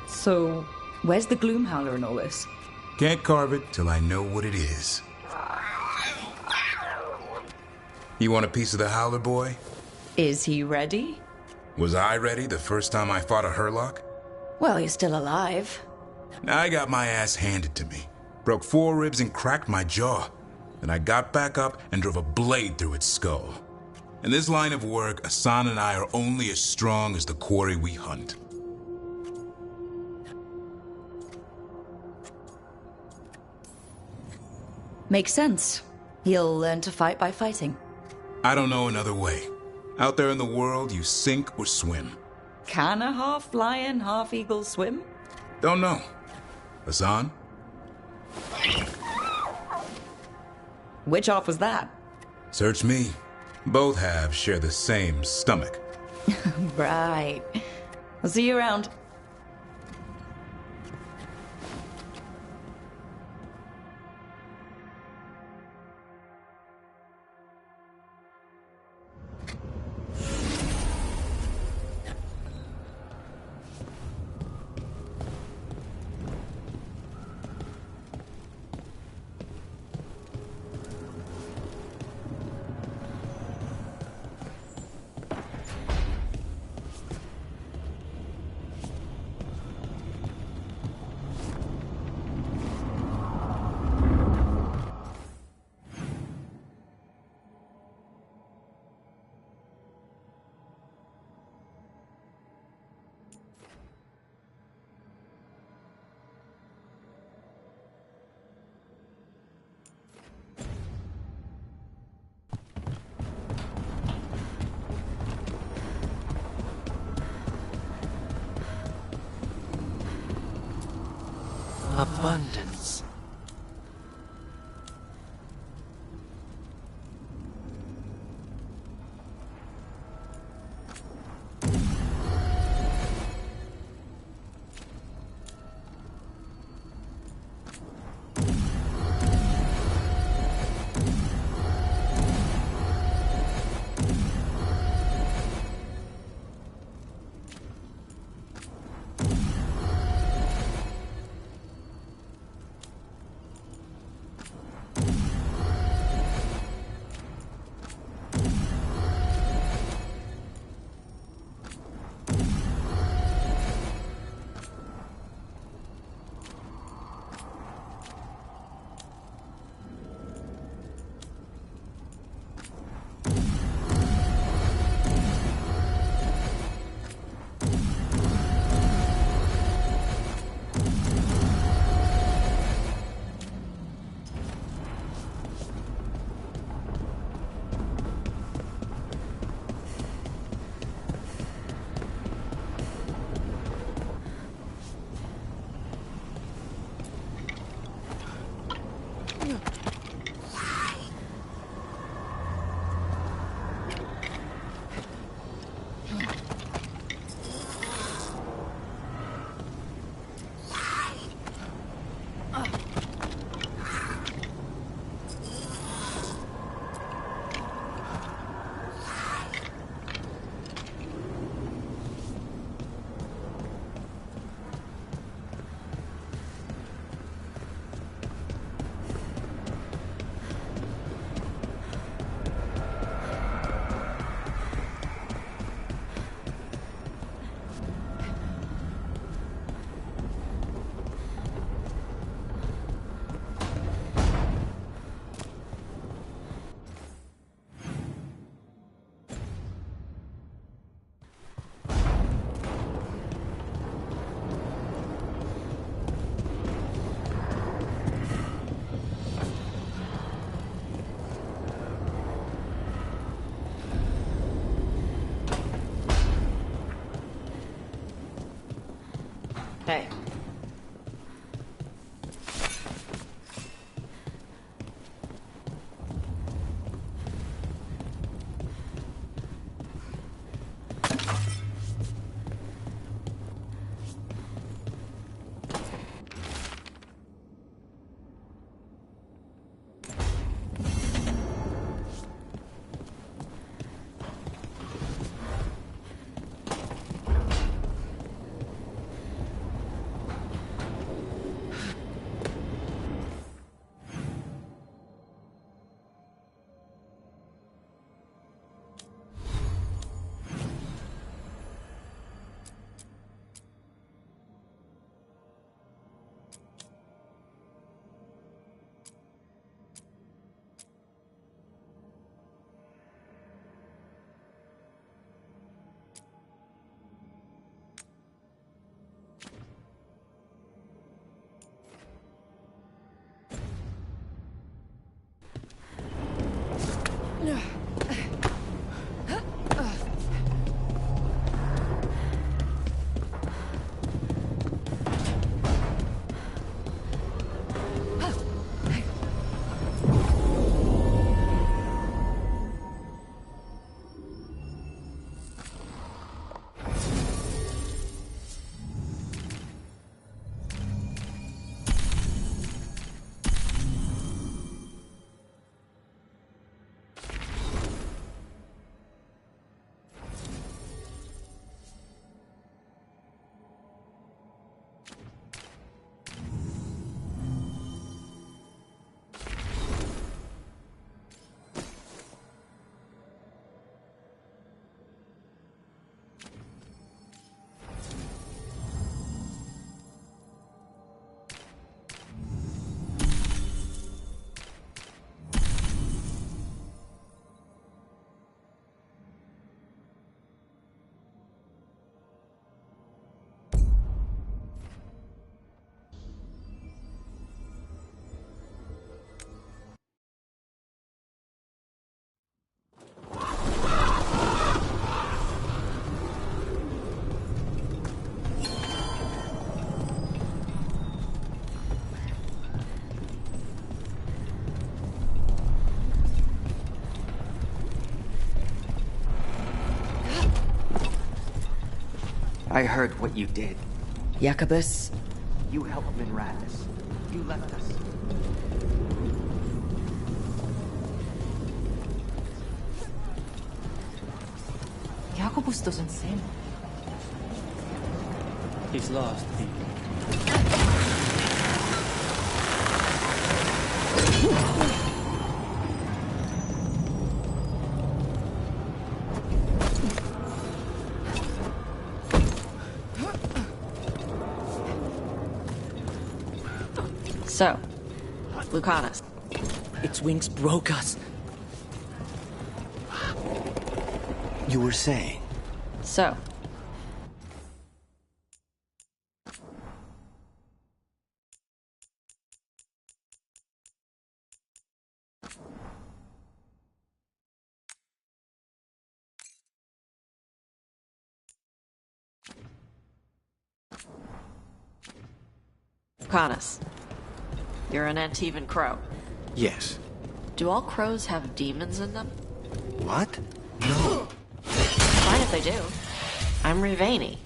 So, where's the Gloomhowler in all this? Can't carve it till I know what it is. You want a piece of the Howler boy? Is he ready? Was I ready the first time I fought a Hurlock? Well, you're still alive. I got my ass handed to me. Broke 4 ribs and cracked my jaw. Then I got back up and drove a blade through its skull. In this line of work, Asan and I are only as strong as the quarry we hunt. Makes sense. You'll learn to fight by fighting. I don't know another way. Out there in the world, you sink or swim. Can a half lion, half eagle swim? Don't know. Asan? Which half was that? Search me. Both halves share the same stomach. Right. I'll see you around. Abundance. Hey. I heard what you did. Jacobus? You helped Minratus. You left us. Jacobus doesn't seem. He's lost, So, Lucanus. Its wings broke us. You were saying? So. Lucanus. You're an Antivan crow. Yes. Do all crows have demons in them? What? No. Fine if they do. I'm Rivani.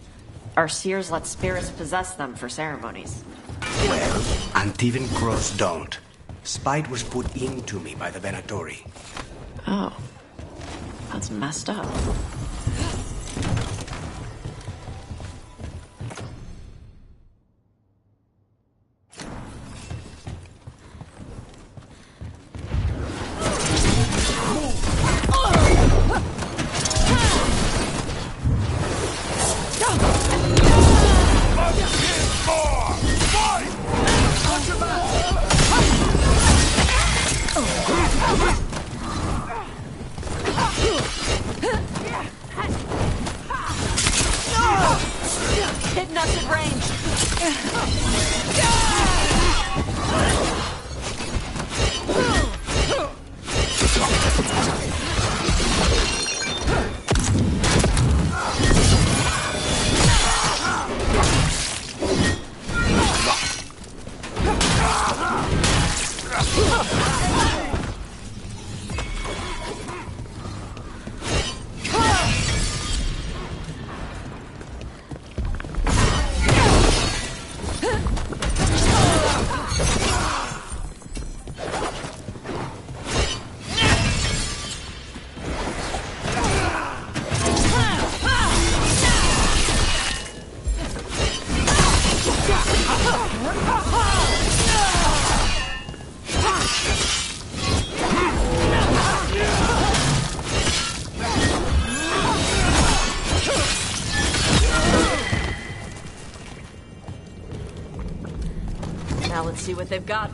Our seers let spirits possess them for ceremonies. Well, Antivan crows don't. Spite was put into me by the Venatori. Oh. That's messed up. see what they've got.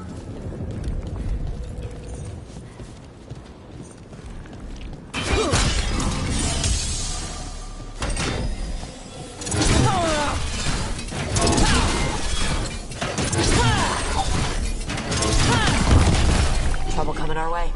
Trouble coming our way.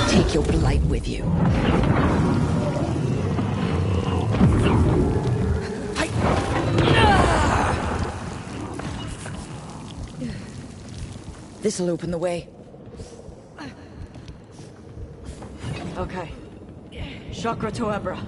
Take your blight with you. This'll open the way. Okay. Chakra to Ebra.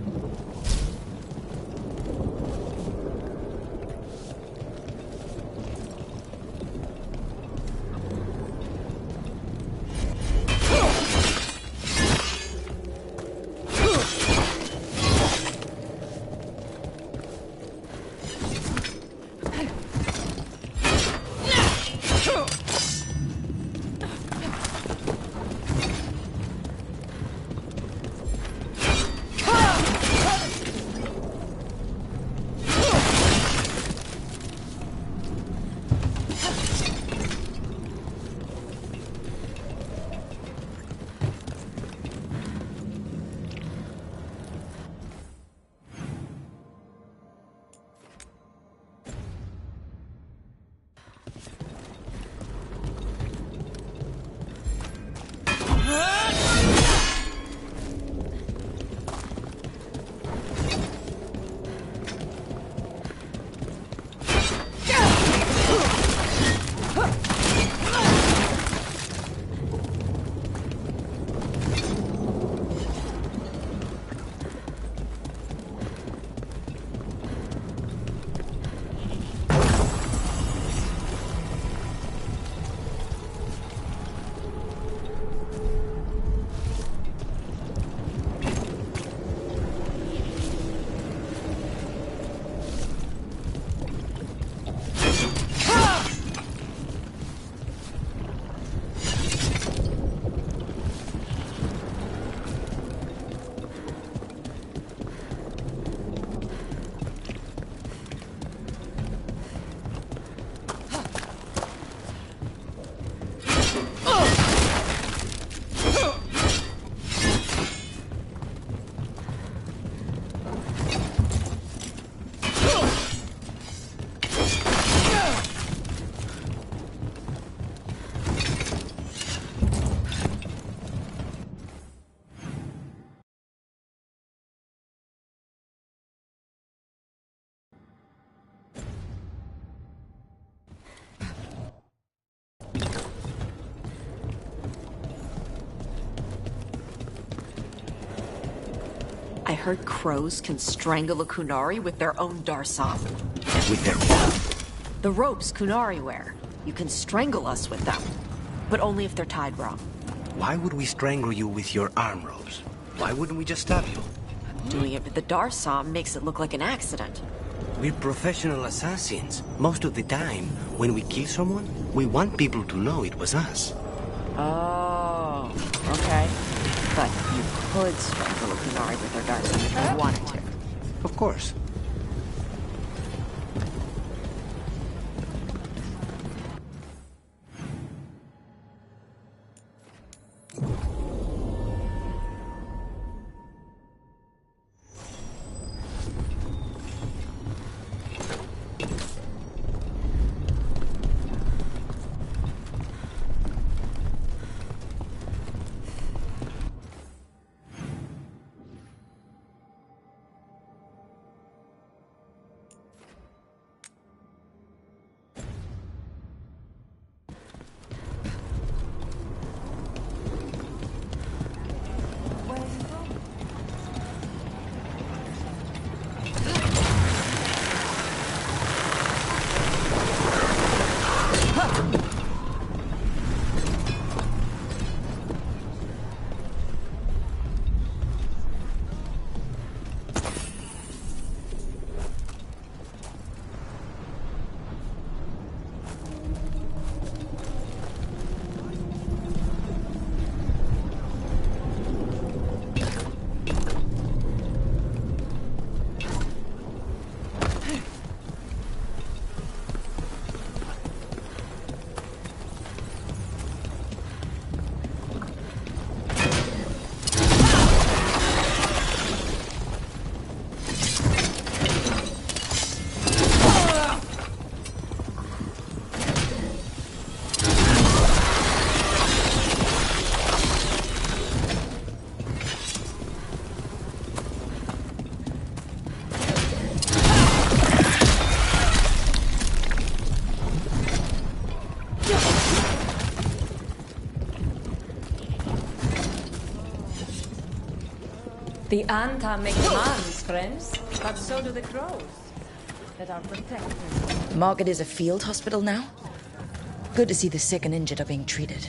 heard crows can strangle a Kunari with their own Darsam. With their what? The ropes Kunari wear. You can strangle us with them. But only if they're tied wrong. Why would we strangle you with your arm ropes? Why wouldn't we just stab you? Doing it with the Darsam makes it look like an accident. We're professional assassins. Most of the time, when we kill someone, we want people to know it was us. Oh, okay. But you could strangle a Kunari with their Darsam if you wanted to. Of course. The Anta make demands, friends, but so do the crows that are protected. Market is a field hospital now? Good to see the sick and injured are being treated.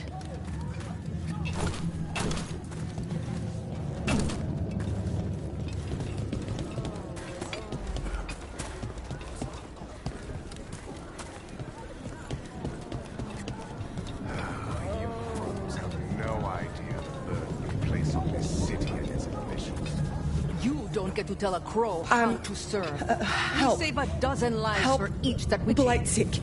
To tell a crow how to serve. Help. We save a dozen lives Help. for each that we Blight kill. sick.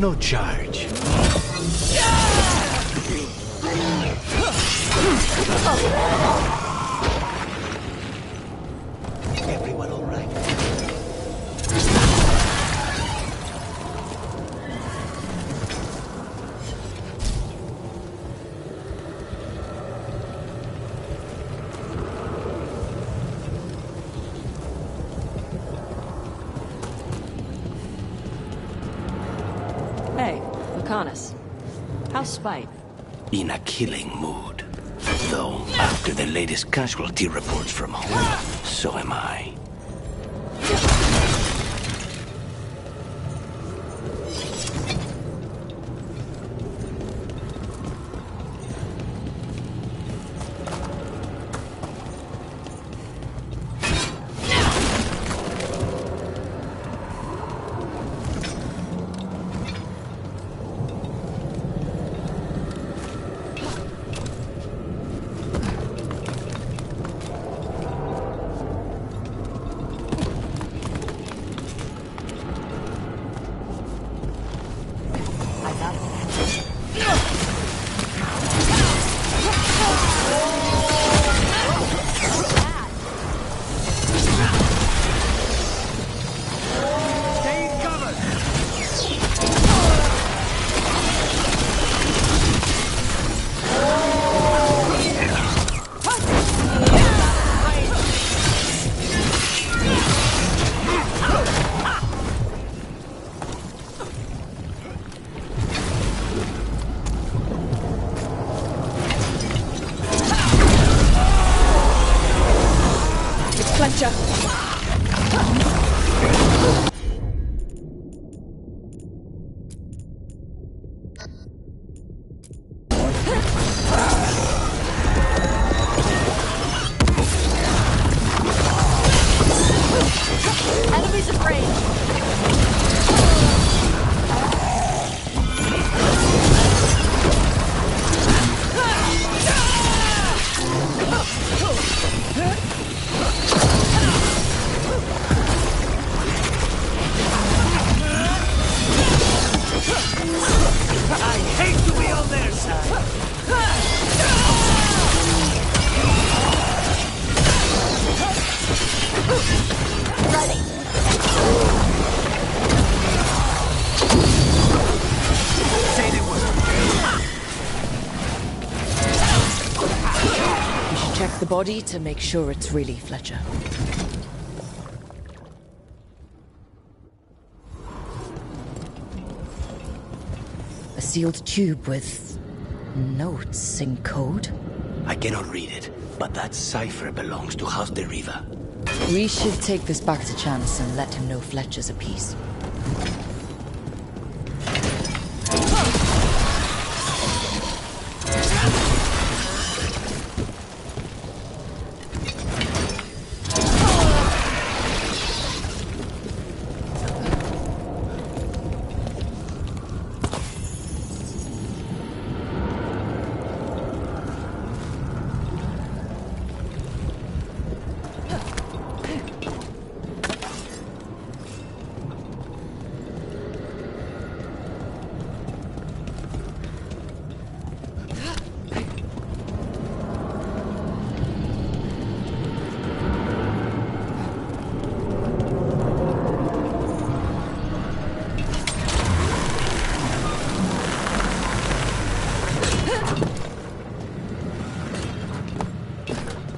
no charge. Everyone all right? Hey, Laconis. How's Spite? In a killing mood. Though, after the latest casualty reports from home, so am I. Enemies afraid! I hate to be on their side! Say the word. We should check the body to make sure it's really Fletcher. A sealed tube with notes in code? I cannot read it, but that cipher belongs to House de Riva. We should take this back to Chance and let him know Fletcher's a piece.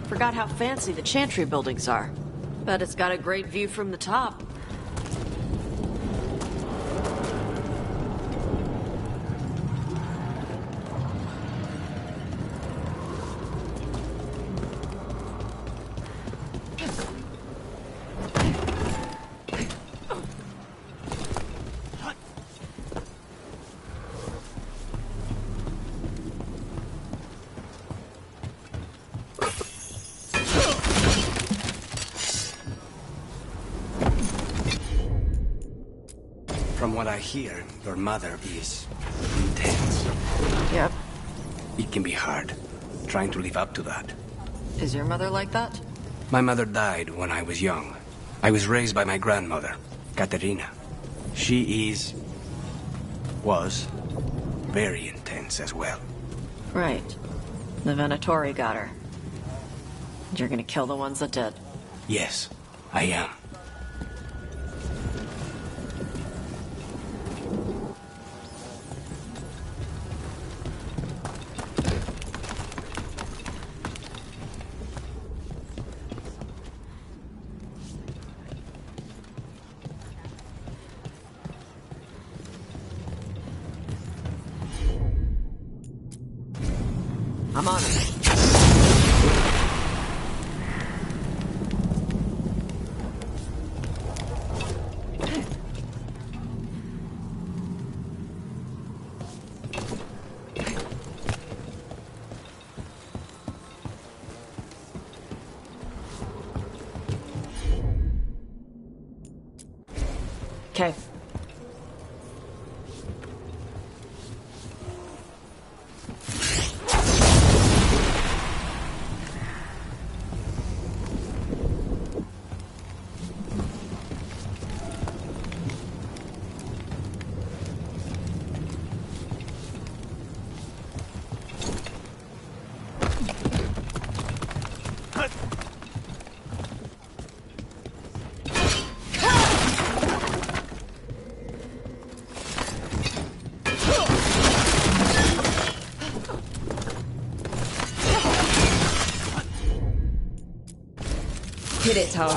Forgot how fancy the Chantry buildings are. Bet it's got a great view from the top. From what I hear, your mother is intense. Yep. It can be hard, trying to live up to that. Is your mother like that? My mother died when I was young. I was raised by my grandmother, Katerina. She is Was very intense as well. Right. The Venatori got her. And you're gonna kill the ones that did. Yes, I am. I'm on it. Okay. Hit it, Tower.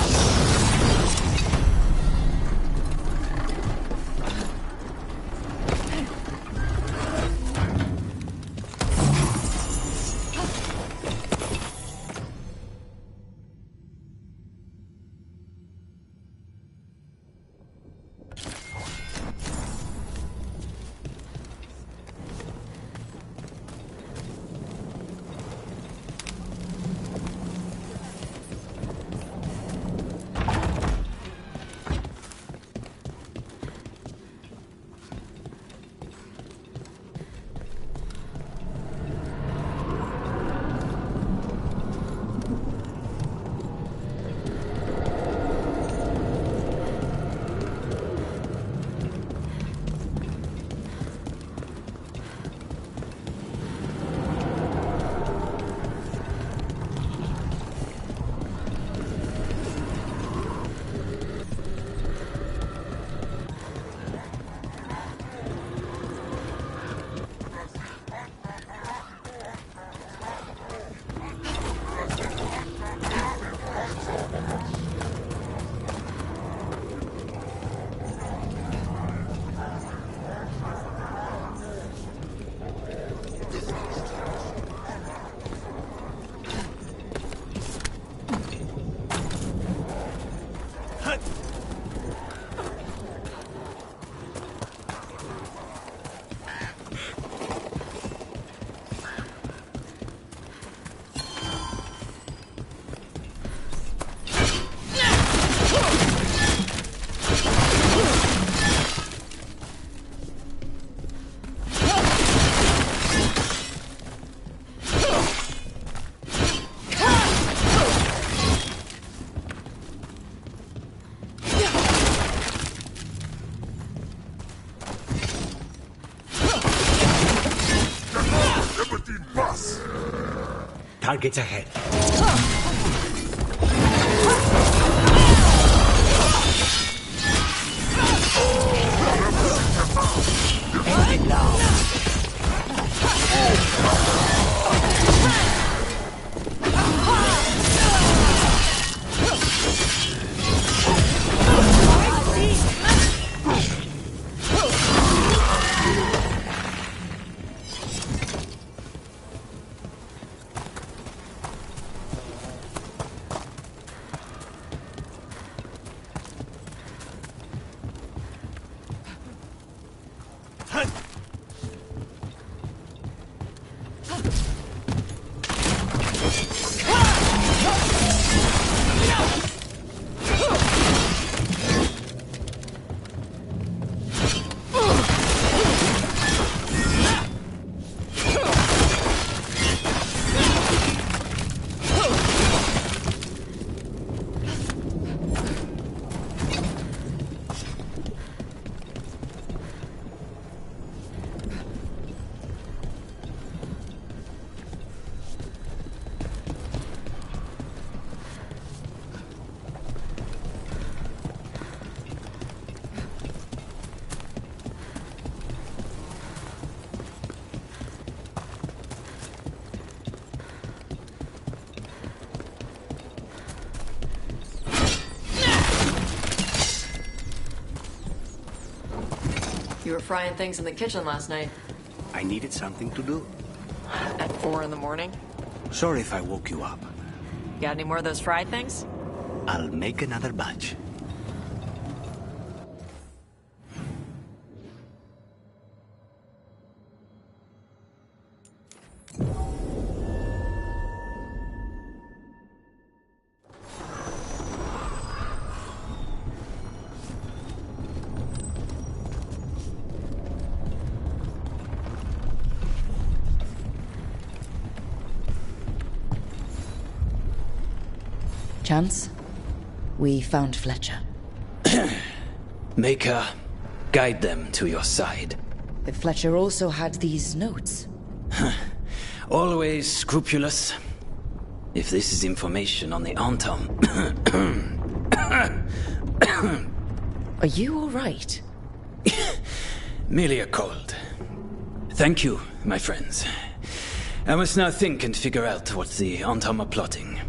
Targets ahead. End it now. You were frying things in the kitchen last night. I needed something to do. At 4 in the morning? Sorry if I woke you up. Got any more of those fried things? I'll make another batch. Chance? We found Fletcher. Maker, guide them to your side. But Fletcher also had these notes. Always scrupulous. If this is information on the Antam... Are you all right? Merely a cold. Thank you, my friends. I must now think and figure out what the Antam are plotting.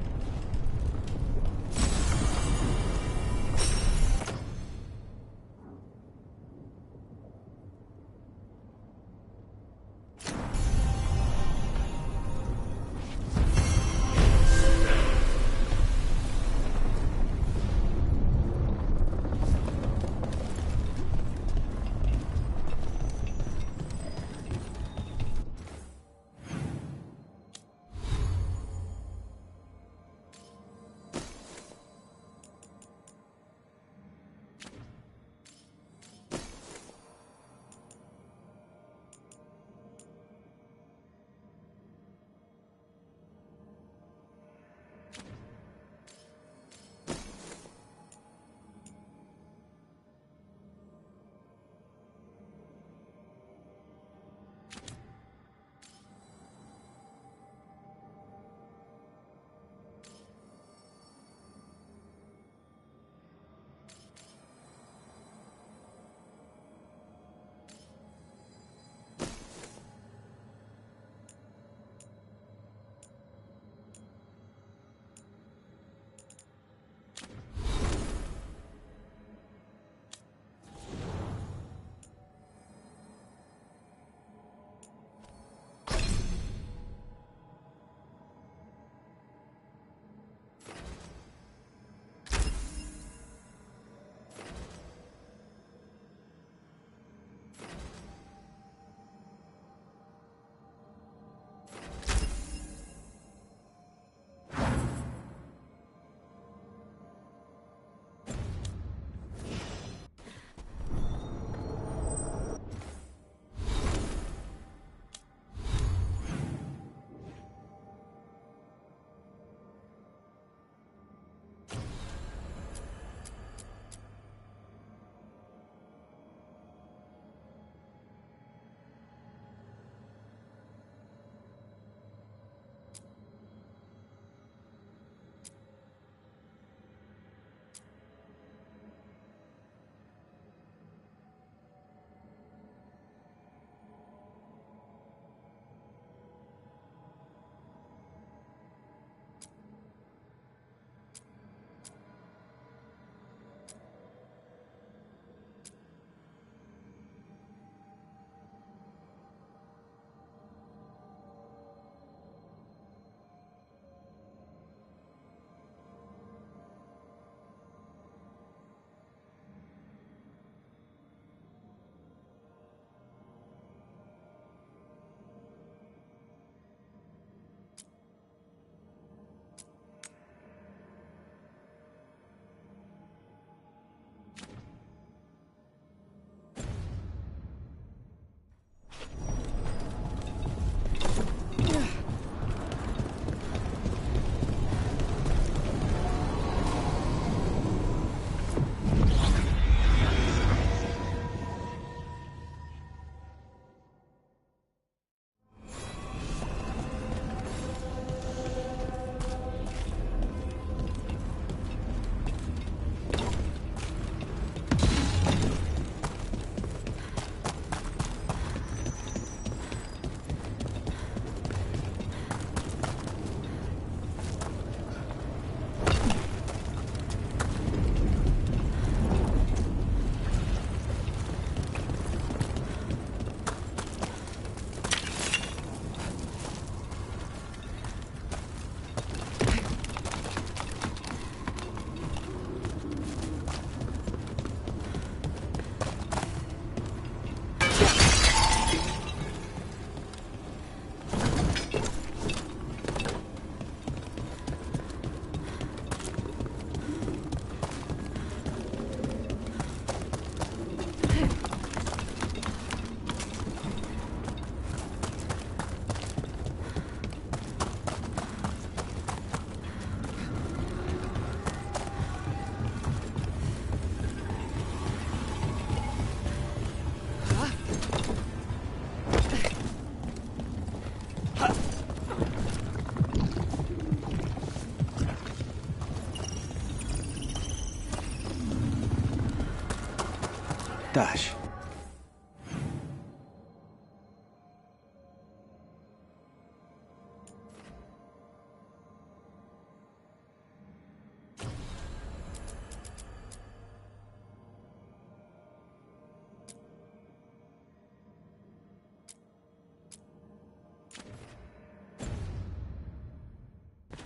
Dash.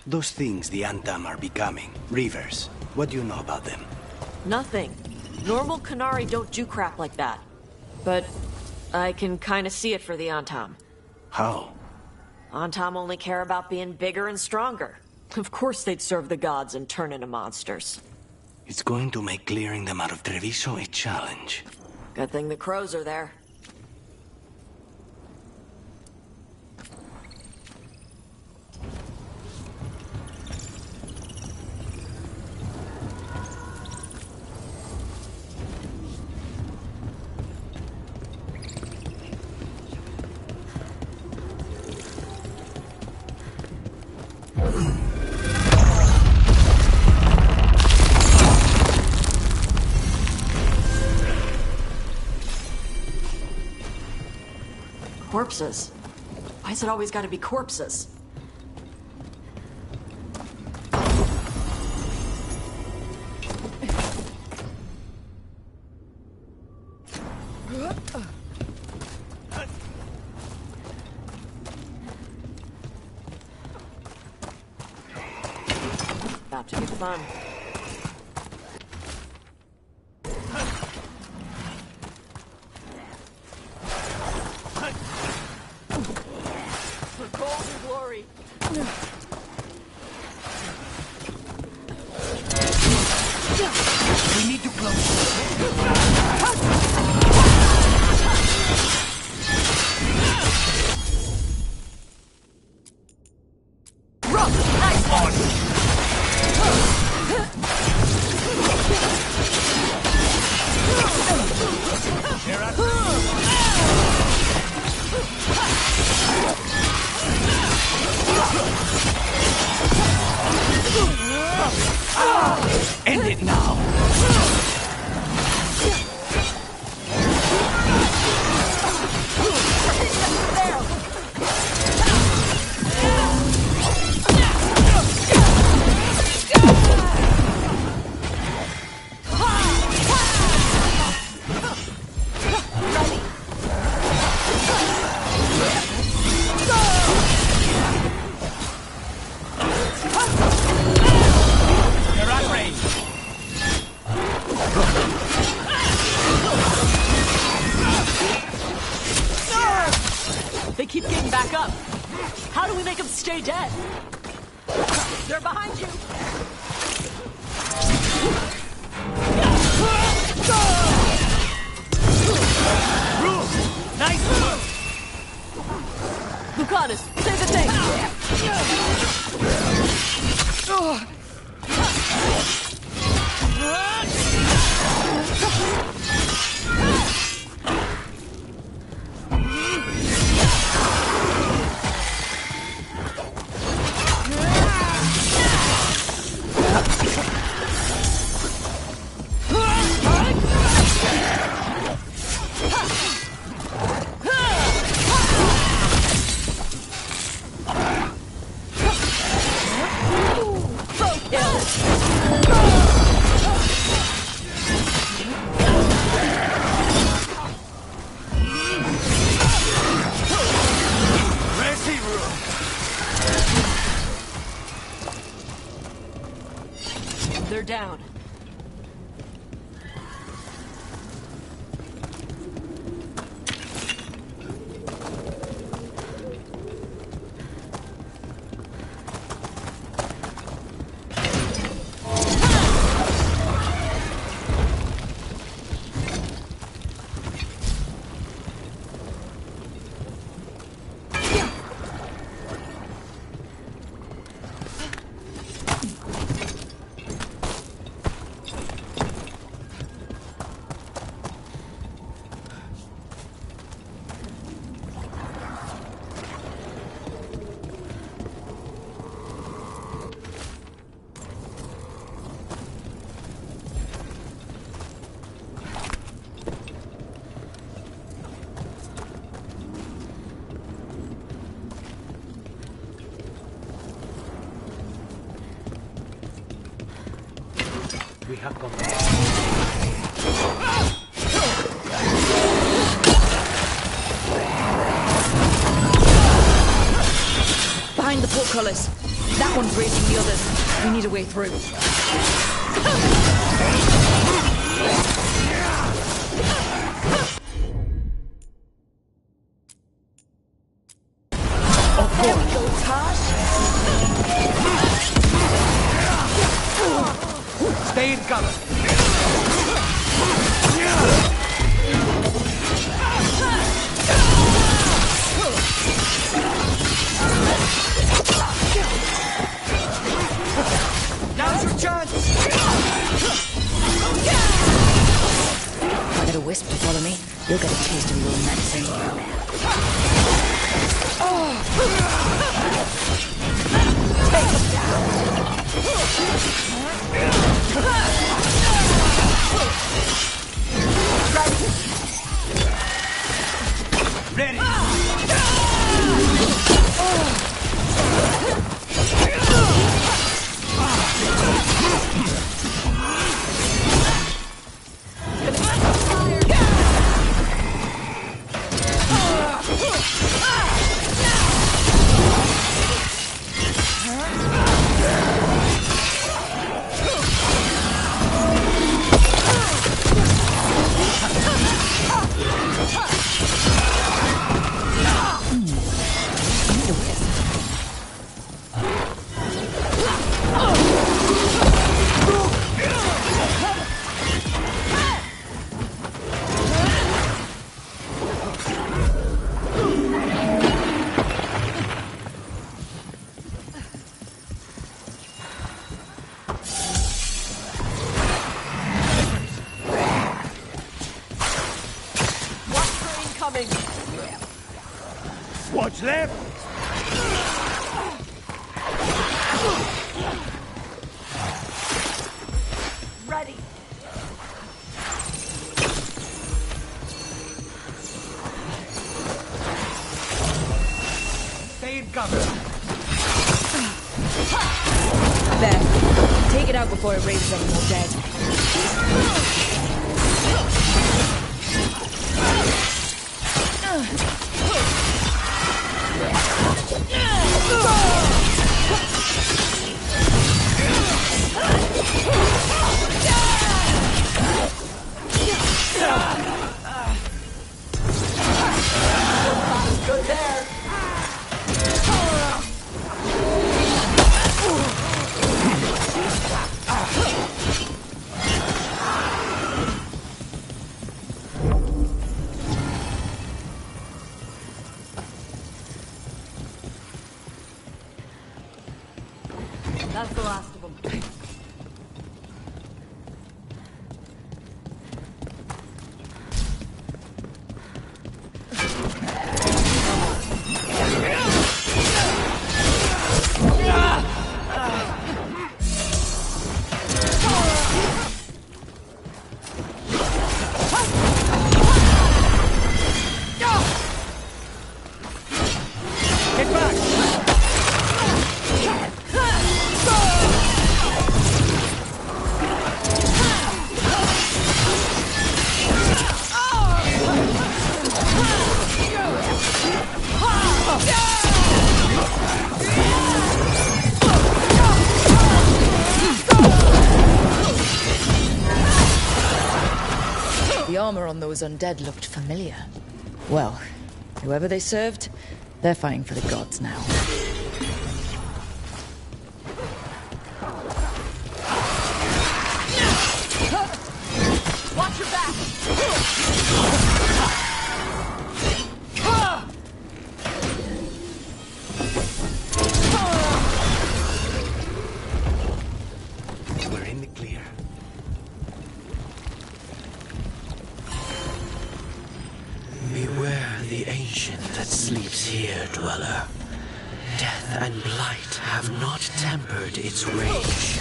Those things the Antam are becoming, rivers. What do you know about them? Nothing. Normal Qunari don't do crap like that. But I can kinda see it for the Antam. How? Antam only care about being bigger and stronger. Of course they'd serve the gods and turn into monsters. It's going to make clearing them out of Treviso a challenge. Good thing the crows are there. Corpses? Why's it always gotta be corpses? About to be fun. End it now! They keep getting back up. How do we make them stay dead? They're behind you. Nice move! Lucanus, say the thing! They're down. have gone. Behind the portcullis. That one's raising the others. We need a way through. There we go, Tosh. Stay in cover. Now's your chance. If I get a wisp to follow me, you'll get a taste of your own medicine. Take him down. Ready. What's left? Ready. Stay in cover. There. Take it out before it raises any more dead. Good there. That's the last of them. Get back! The armor on those undead looked familiar. Well, whoever they served, they're fighting for the gods now. Watch your back. We're in the clear. Beware the ancient that sleeps here, dweller. Death and blight have not tempered its rage.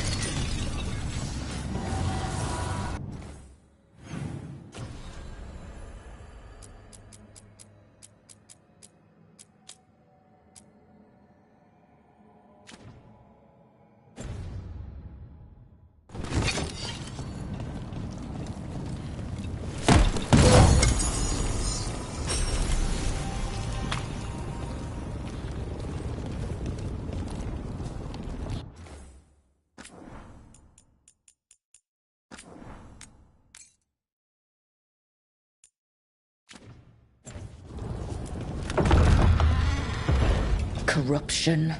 corruption,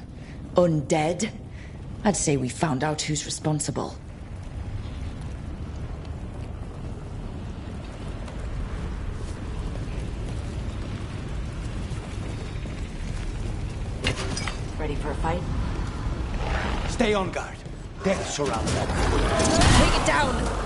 undead. I'd say we found out who's responsible. Ready for a fight? Stay on guard. Death surrounds them. Take it down!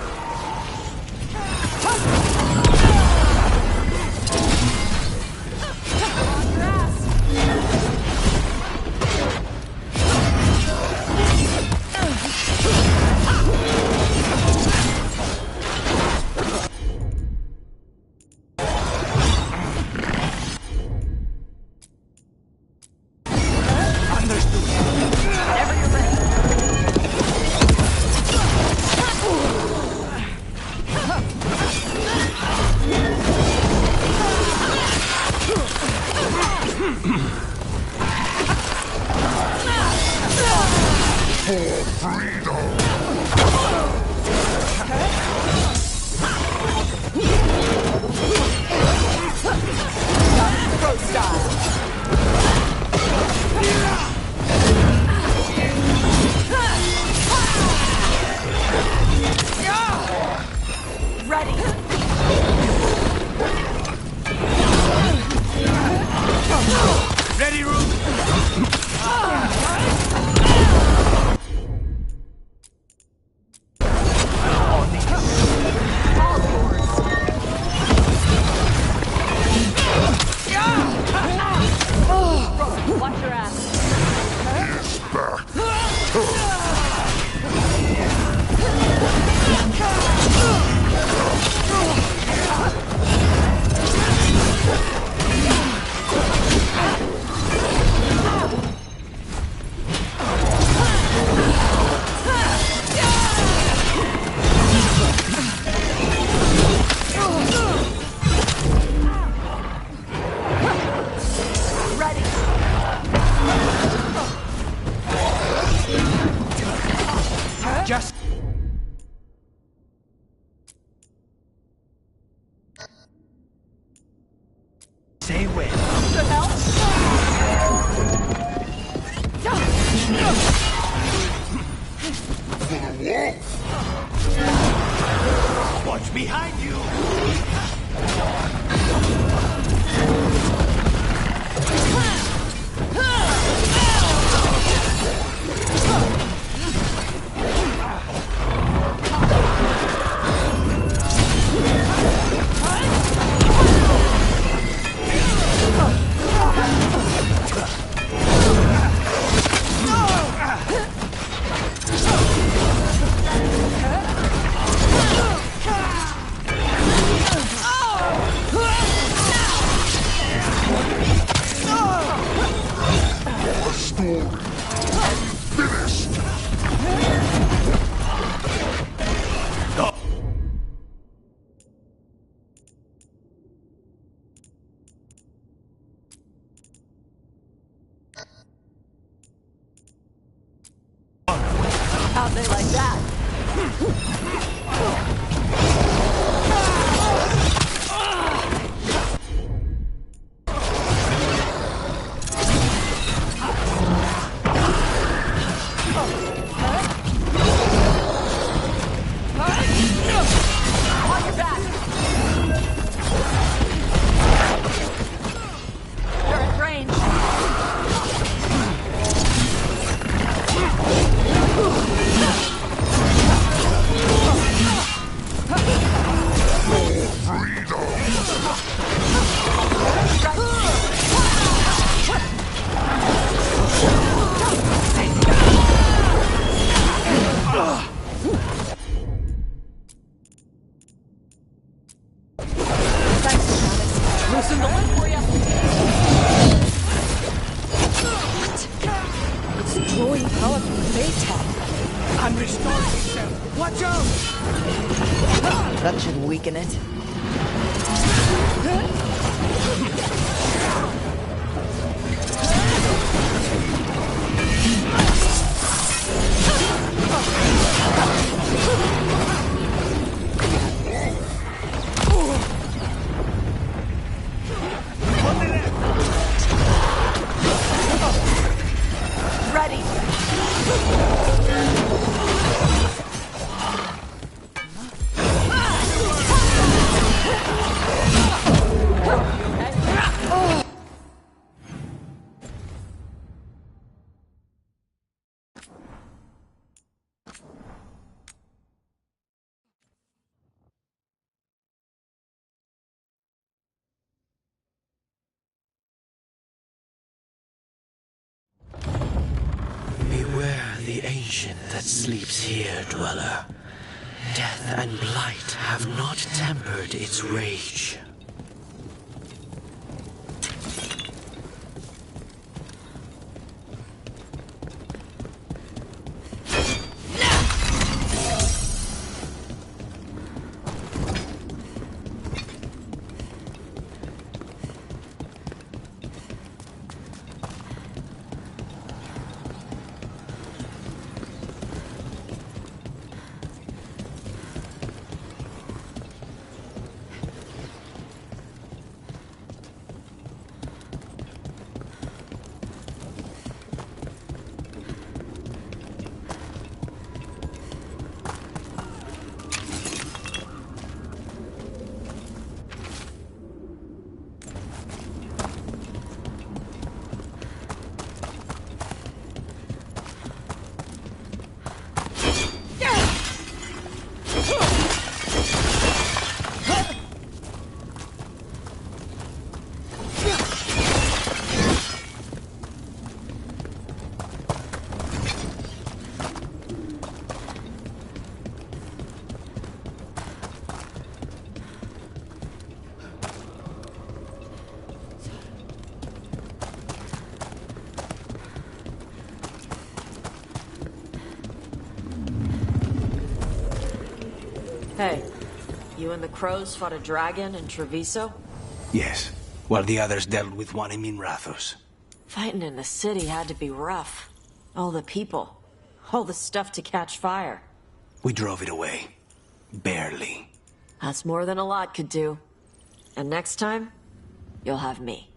Say when. Watch behind you! How'd they like that? On your back! You're at range. Loosen the line for you. What? It's drawing power from the base top. I'm restoring itself. Watch out! That should weaken it. the ancient that sleeps here, Dweller. Death and blight have not tempered its rage. Hey, you and the crows fought a dragon in Treviso? Yes, while the others dealt with one in Minrathos. Fighting in the city had to be rough. All the people. All the stuff to catch fire. We drove it away. Barely. That's more than a lot could do. And next time, you'll have me.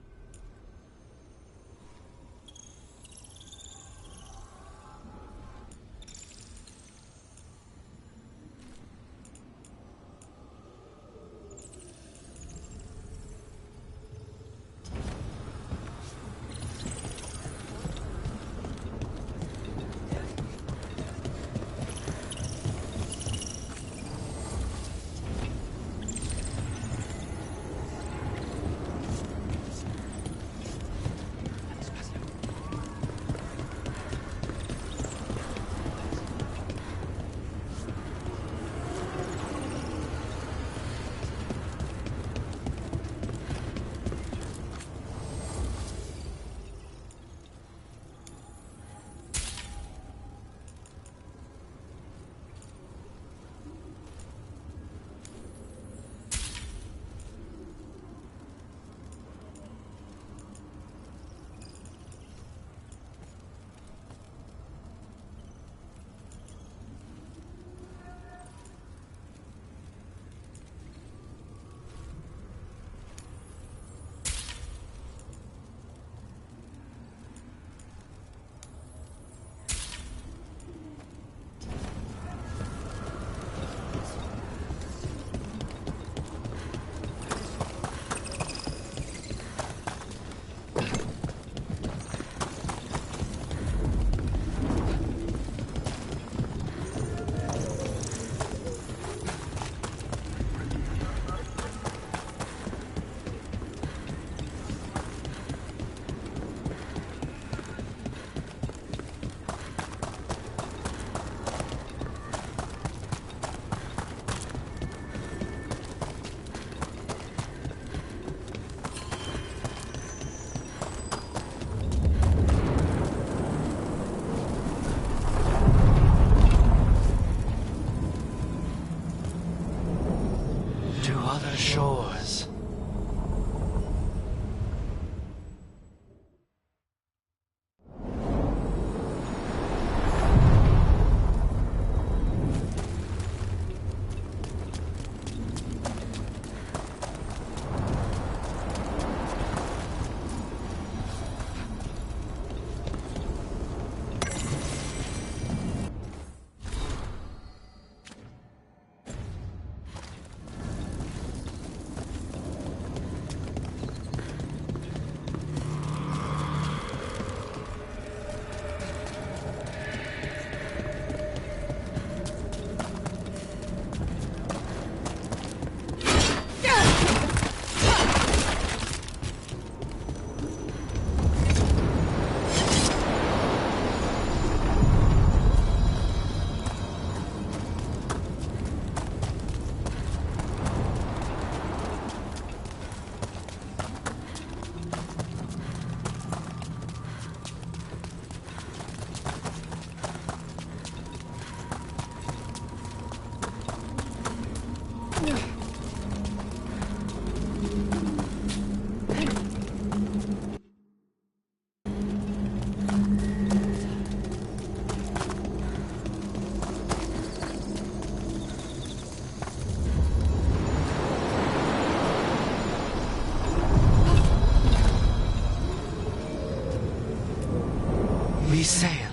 We sail.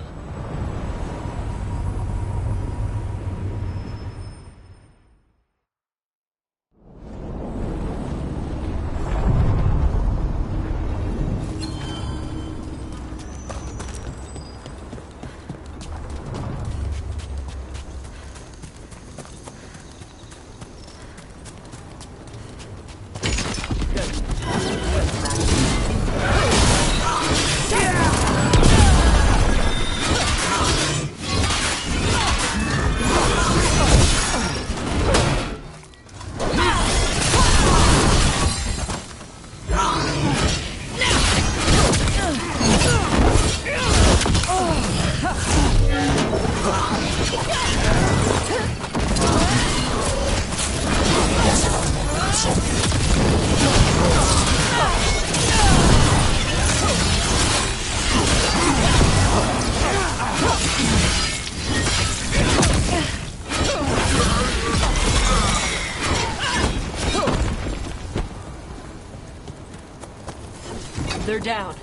They're down.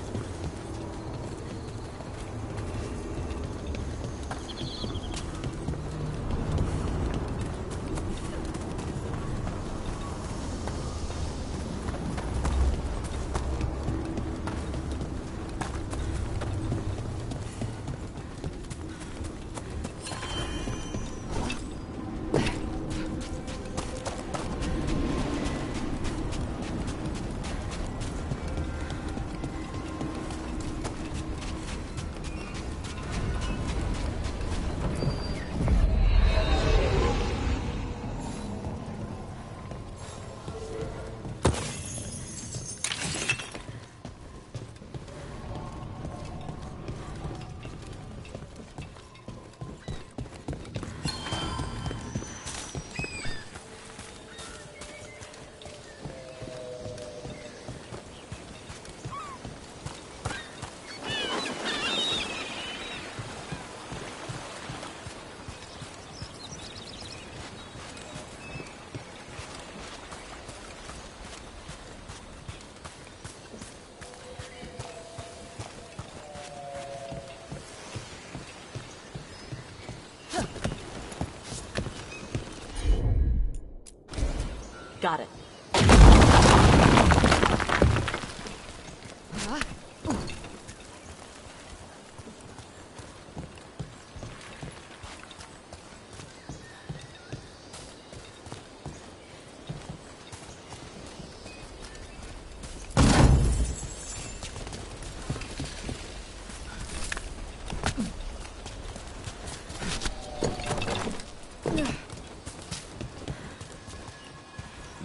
Got it.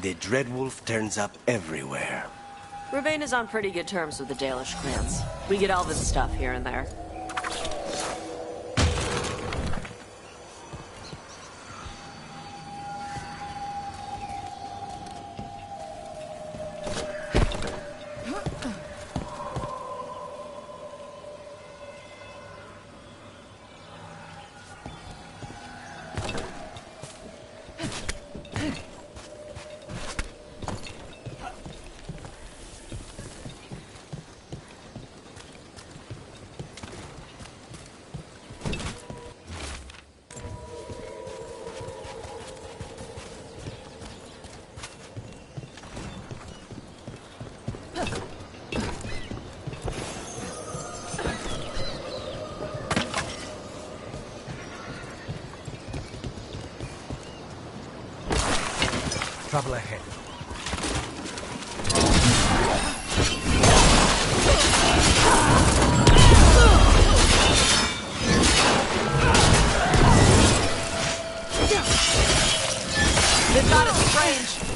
The Dreadwolf turns up everywhere. Ravane is on pretty good terms with the Dalish clans. We get Elven stuff here and there. Trouble ahead. They've got us strange.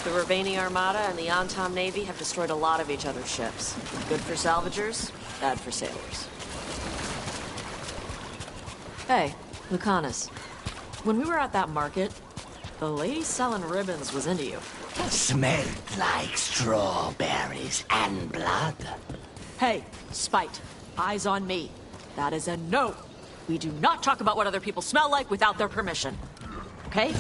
The Ravani Armada and the Antam Navy have destroyed a lot of each other's ships. Good for salvagers, bad for sailors. Hey, Lucanus. When we were at that market, the lady selling ribbons was into you. Smelled like strawberries and blood. Hey, Spite. Eyes on me. That is a no. We do not talk about what other people smell like without their permission. Okay?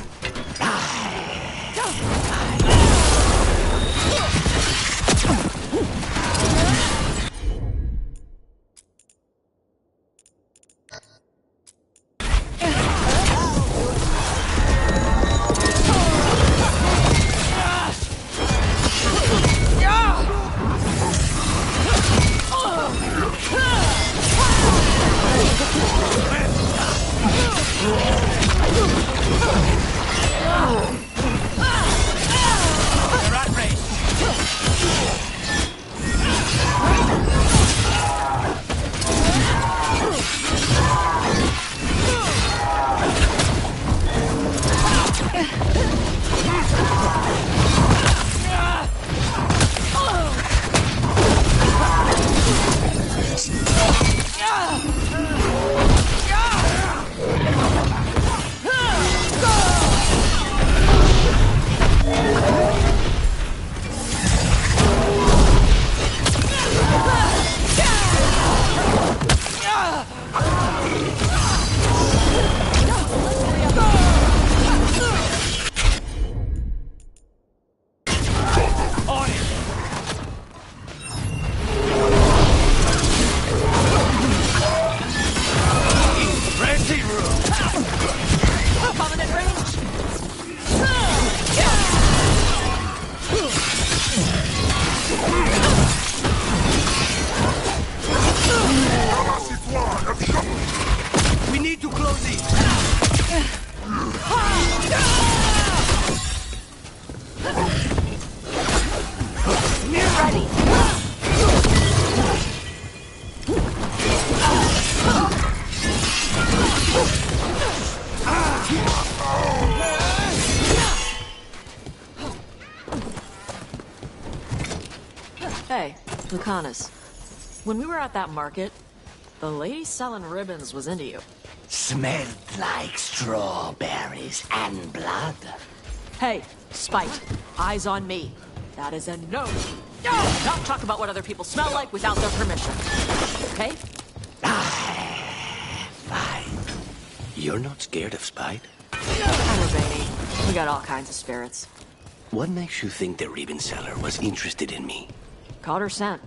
We need to close it. We're ready. Hey, Lucanus. When we were at that market, the lady selling ribbons was into you. Smelled like strawberries and blood. Hey, Spite. Eyes on me. That is a no. No! Don't talk about what other people smell like without their permission. Okay? Fine. You're not scared of Spite? I'm a baby. We got all kinds of spirits. What makes you think the ribbon seller was interested in me? Caught her scent.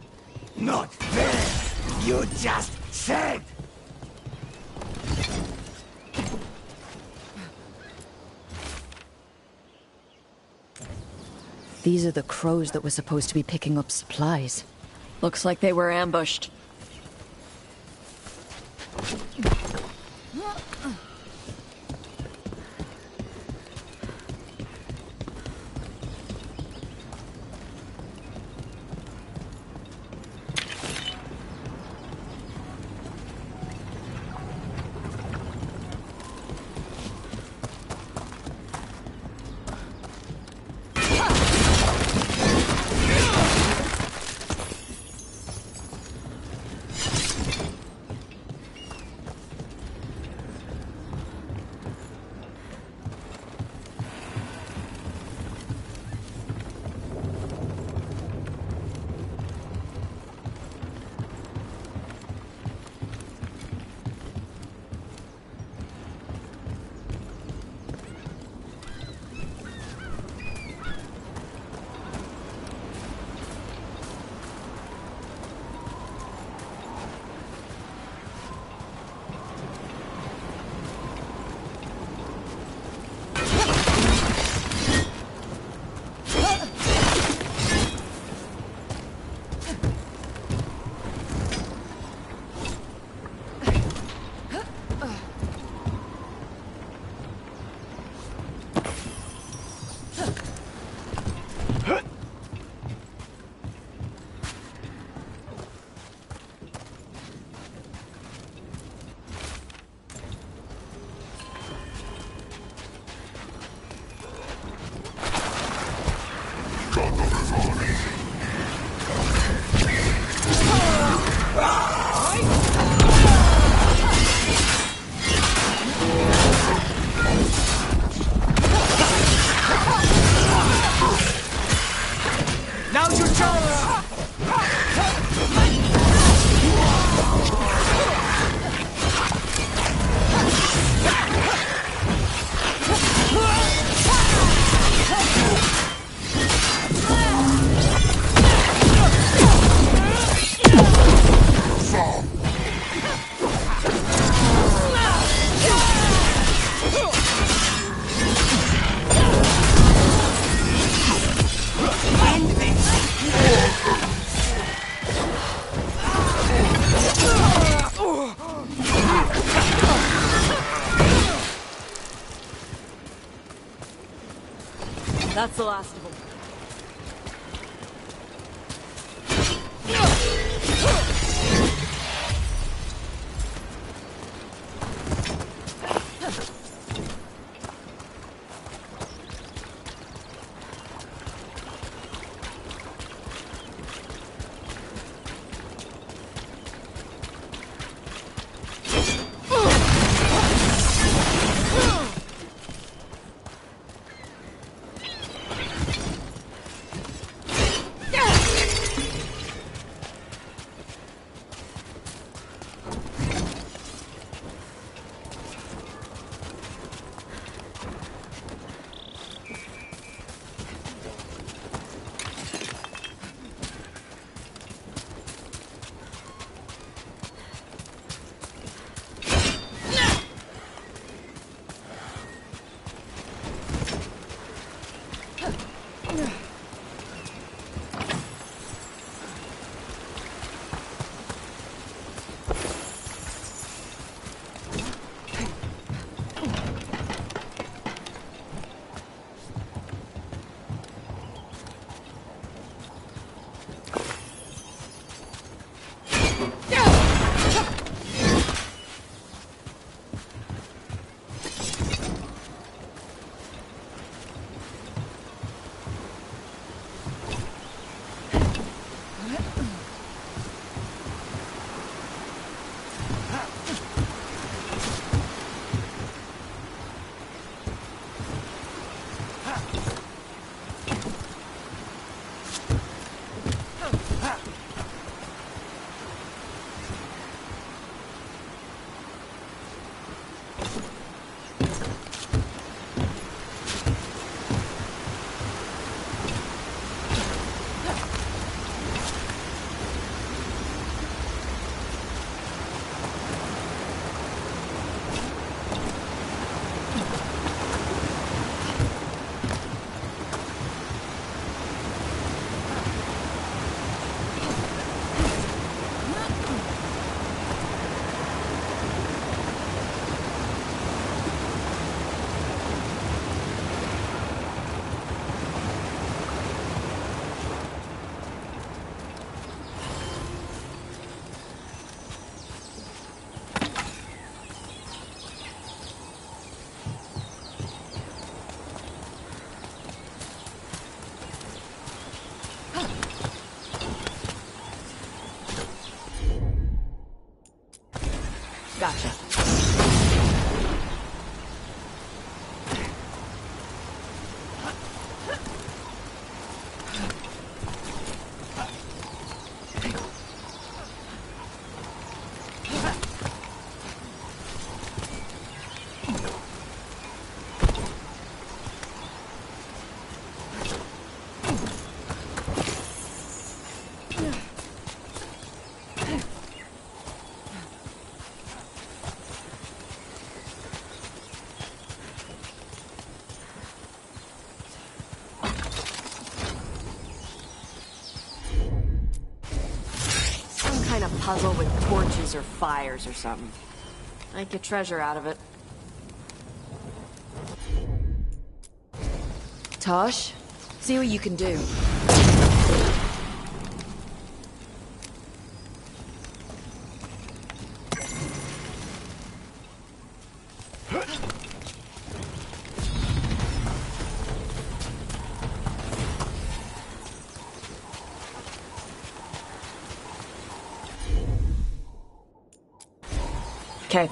Not fair! You just said! These are the crows that were supposed to be picking up supplies. Looks like they were ambushed. That's the last of them. Gotcha. Puzzle with torches or fires or something. Make a treasure out of it. Tosh, see what you can do. Okay.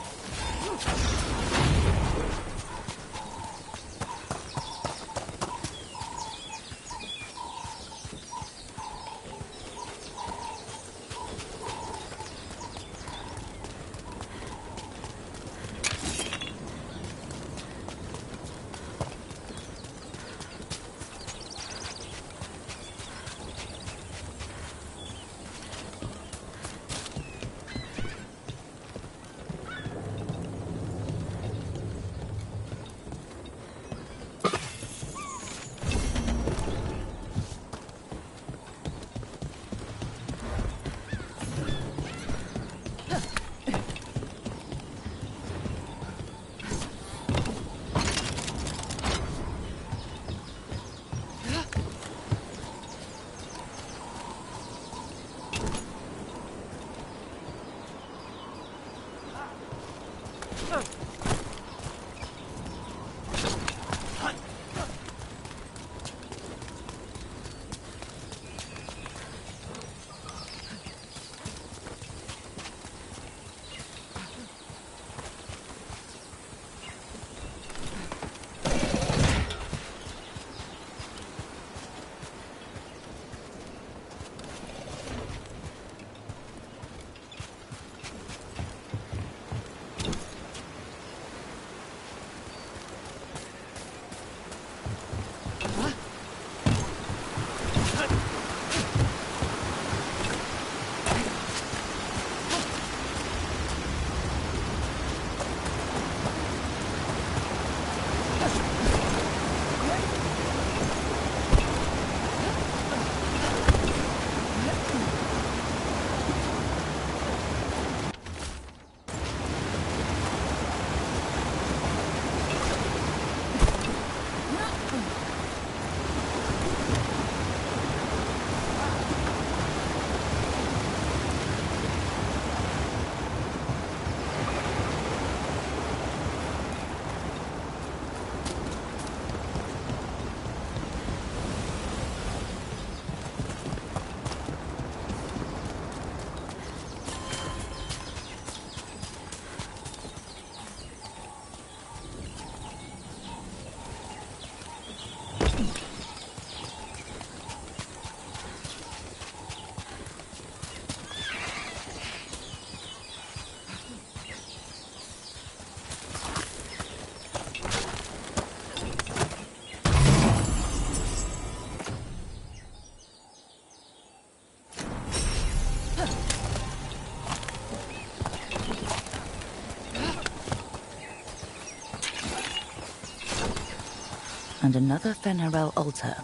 And another Fenarel altar.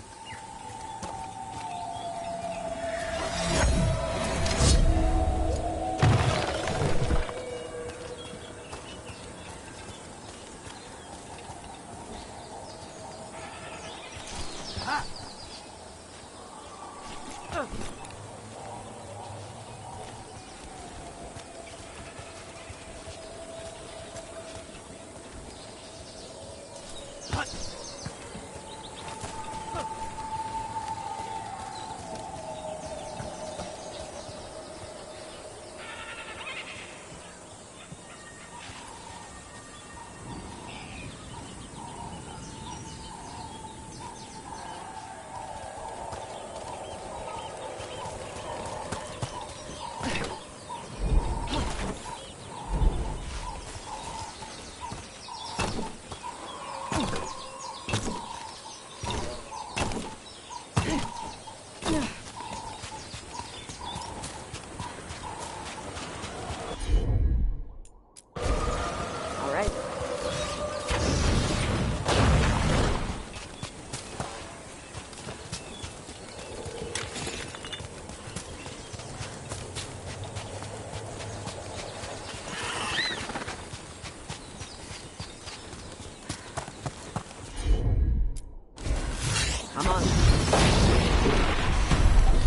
Come on.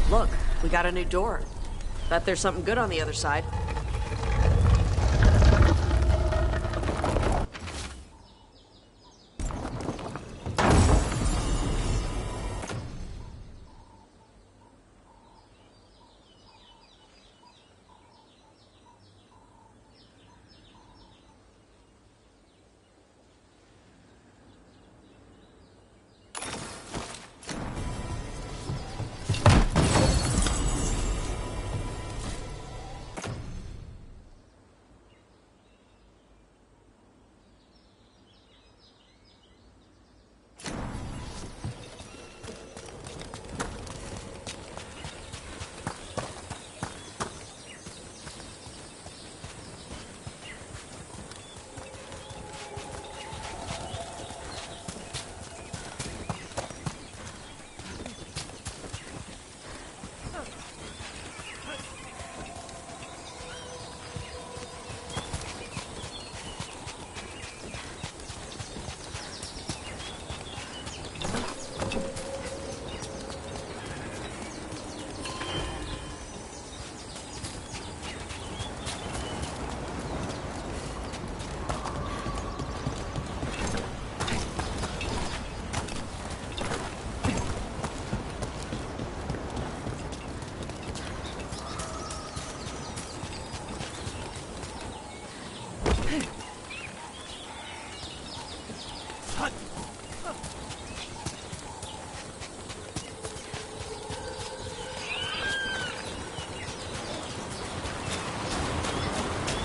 Look, we got a new door. Bet there's something good on the other side.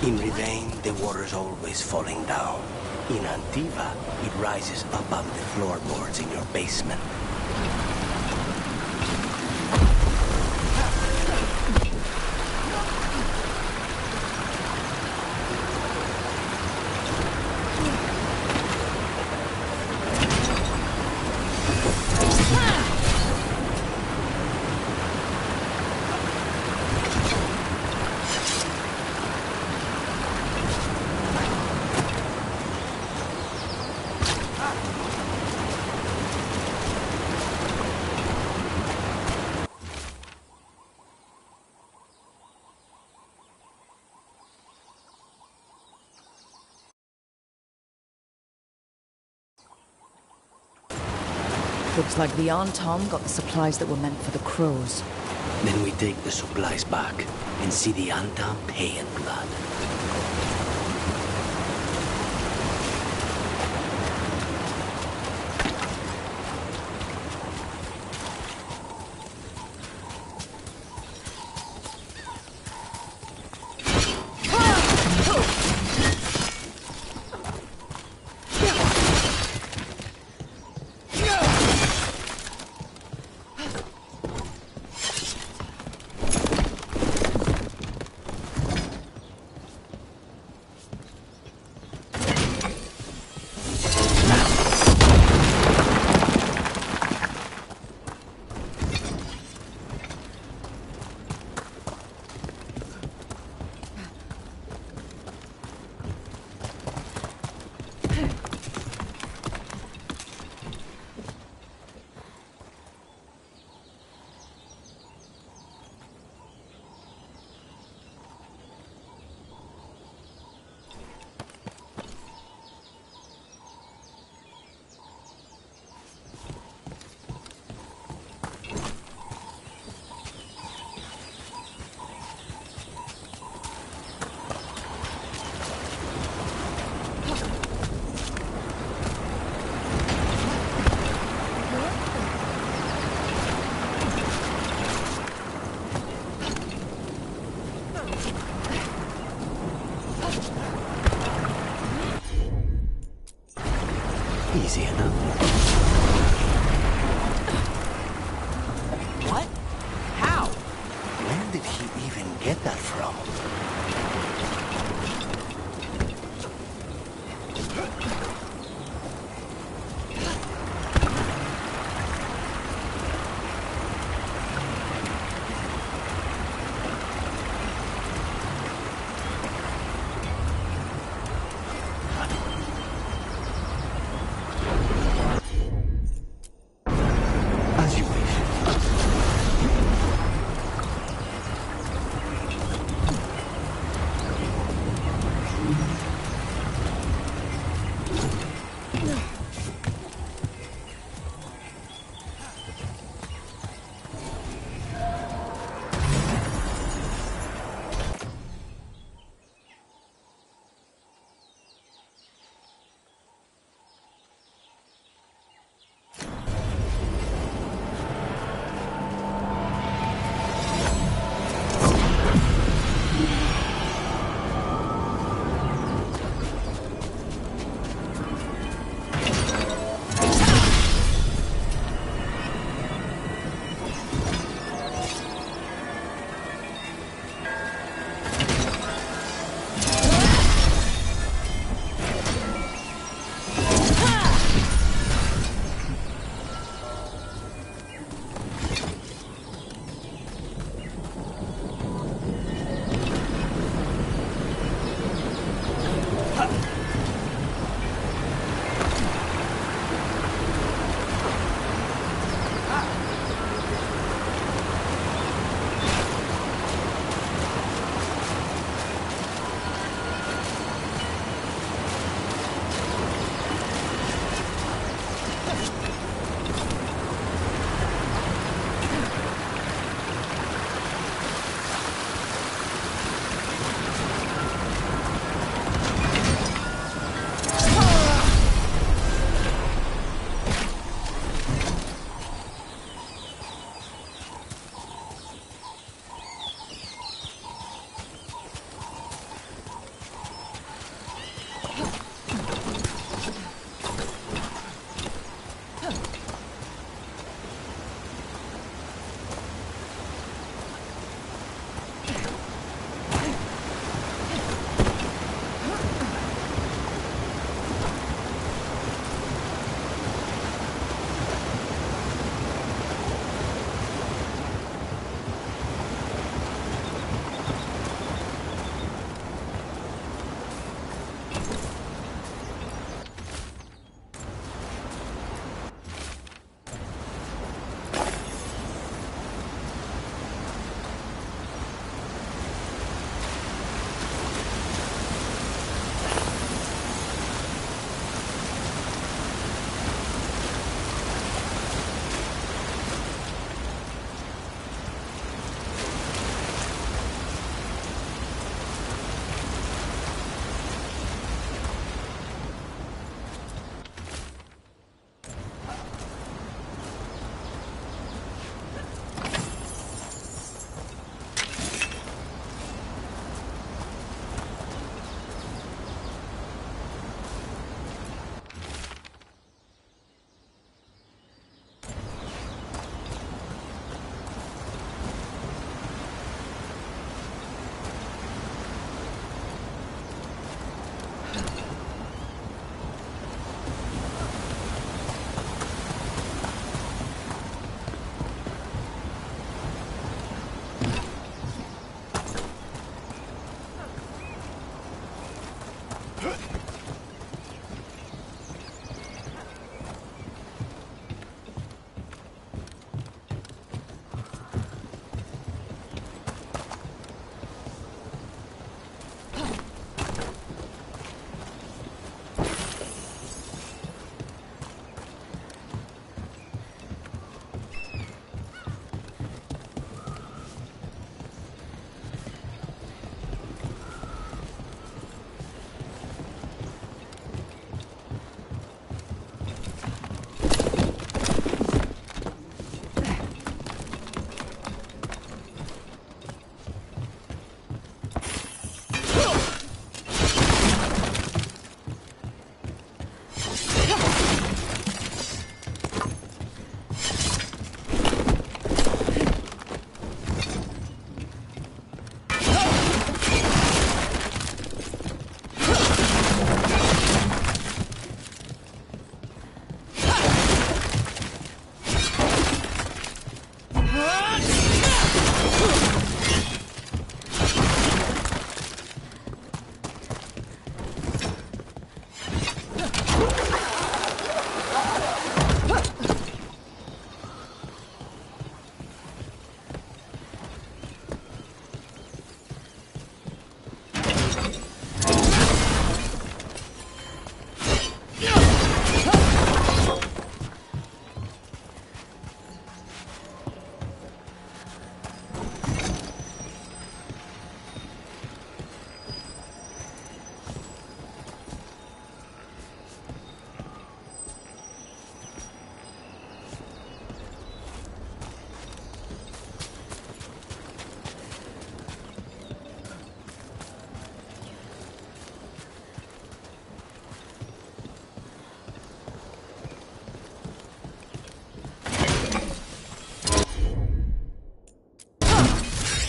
In Rivain, the water's always falling down. In Antiva, it rises above the floorboards in your basement. Looks like the Antom got the supplies that were meant for the crows. Then we take the supplies back and see the Antom pay in blood.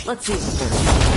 Let's see.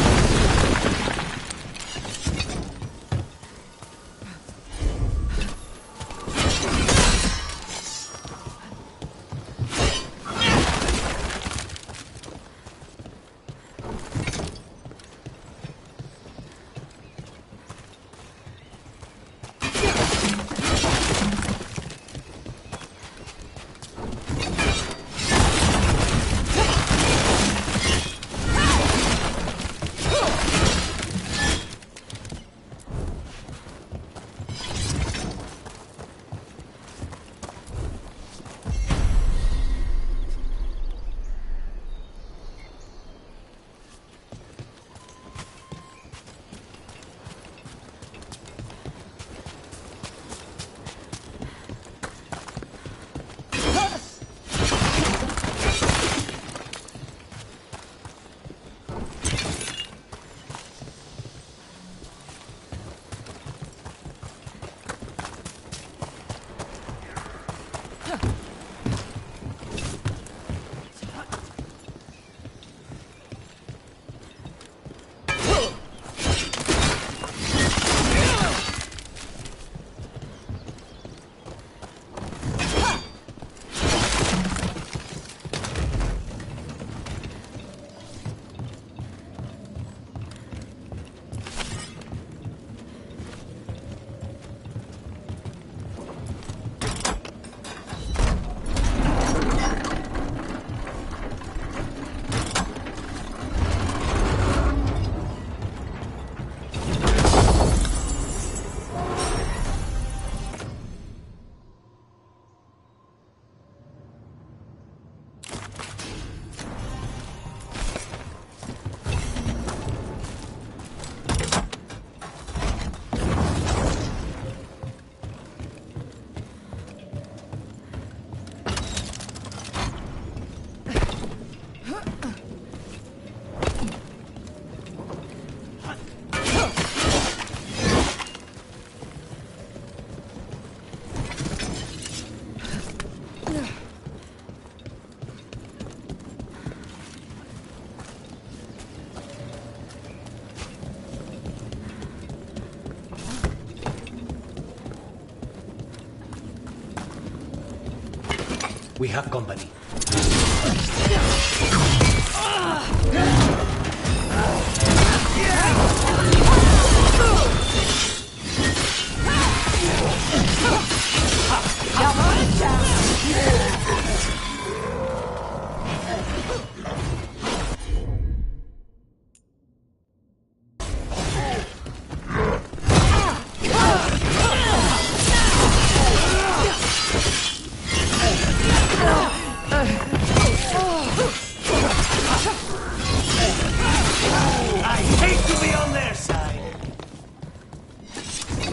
We have company.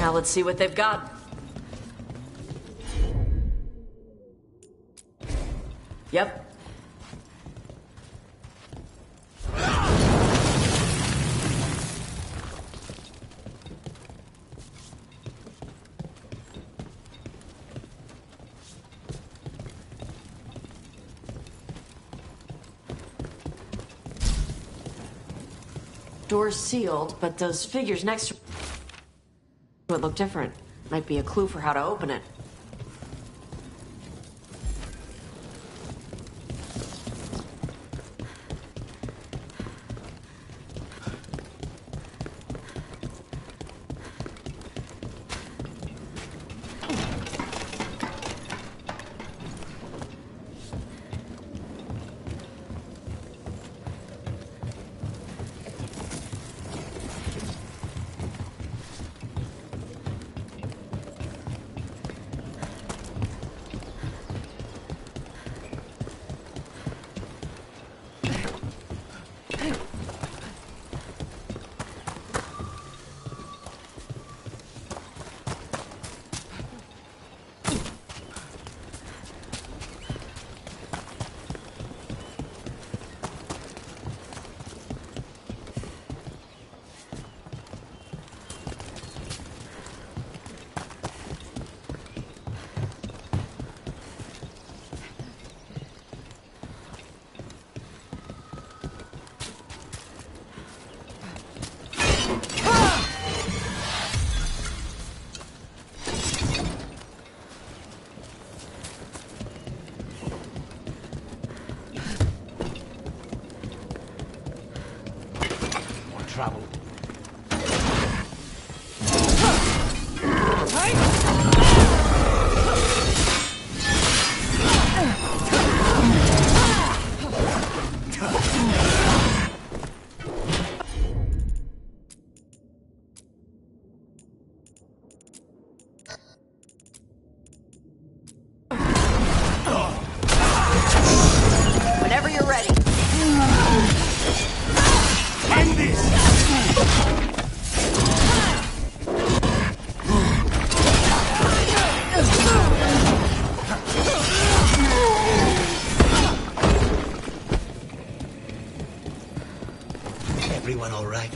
Now let's see what they've got. Yep. Door's sealed, but those figures next to it look different. Might be a clue for how to open it. trouble. Whenever you're ready. End this! Everyone all right?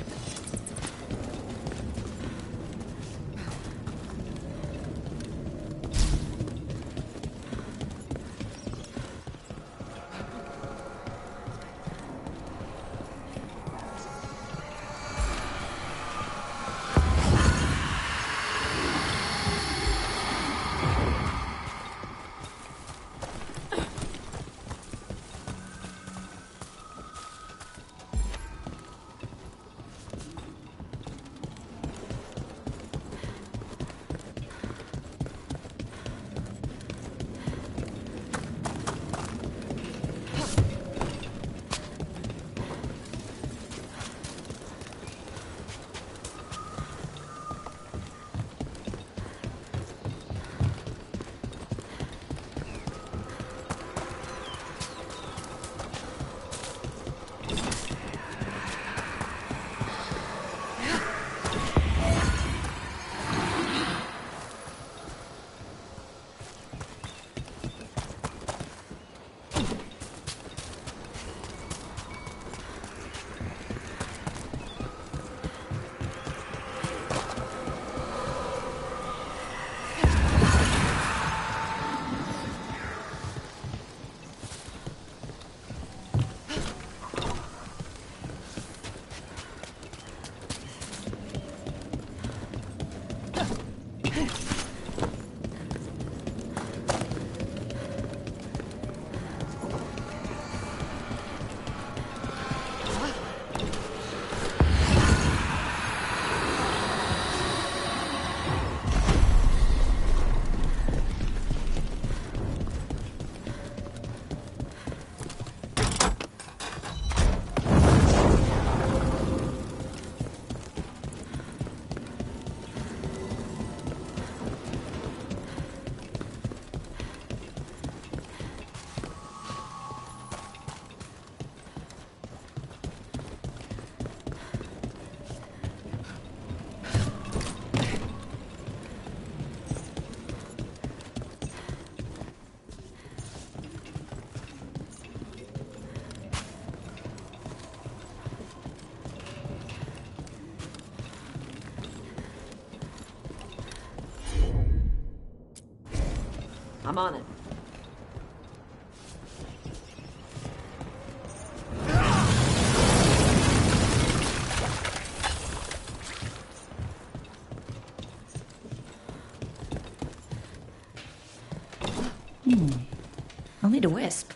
I'm on it. I'll need a wisp.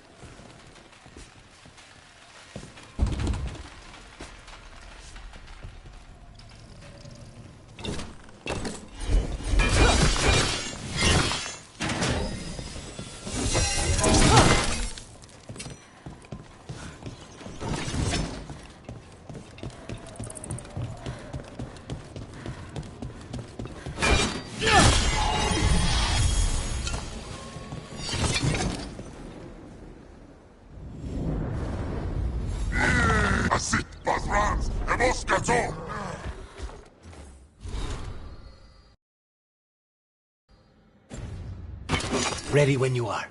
Ready when you are.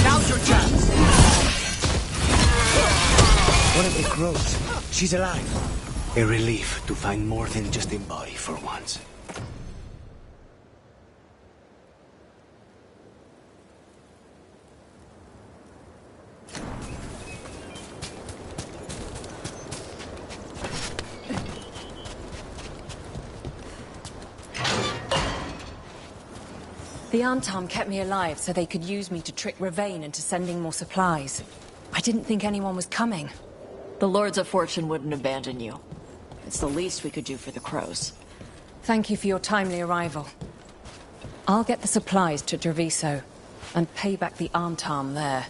Now's your chance! One of the crows. She's alive. A relief to find more than just a body for once. The Antam kept me alive so they could use me to trick Ravain into sending more supplies. I didn't think anyone was coming. The Lords of Fortune wouldn't abandon you. It's the least we could do for the crows. Thank you for your timely arrival. I'll get the supplies to Treviso and pay back the Antam there.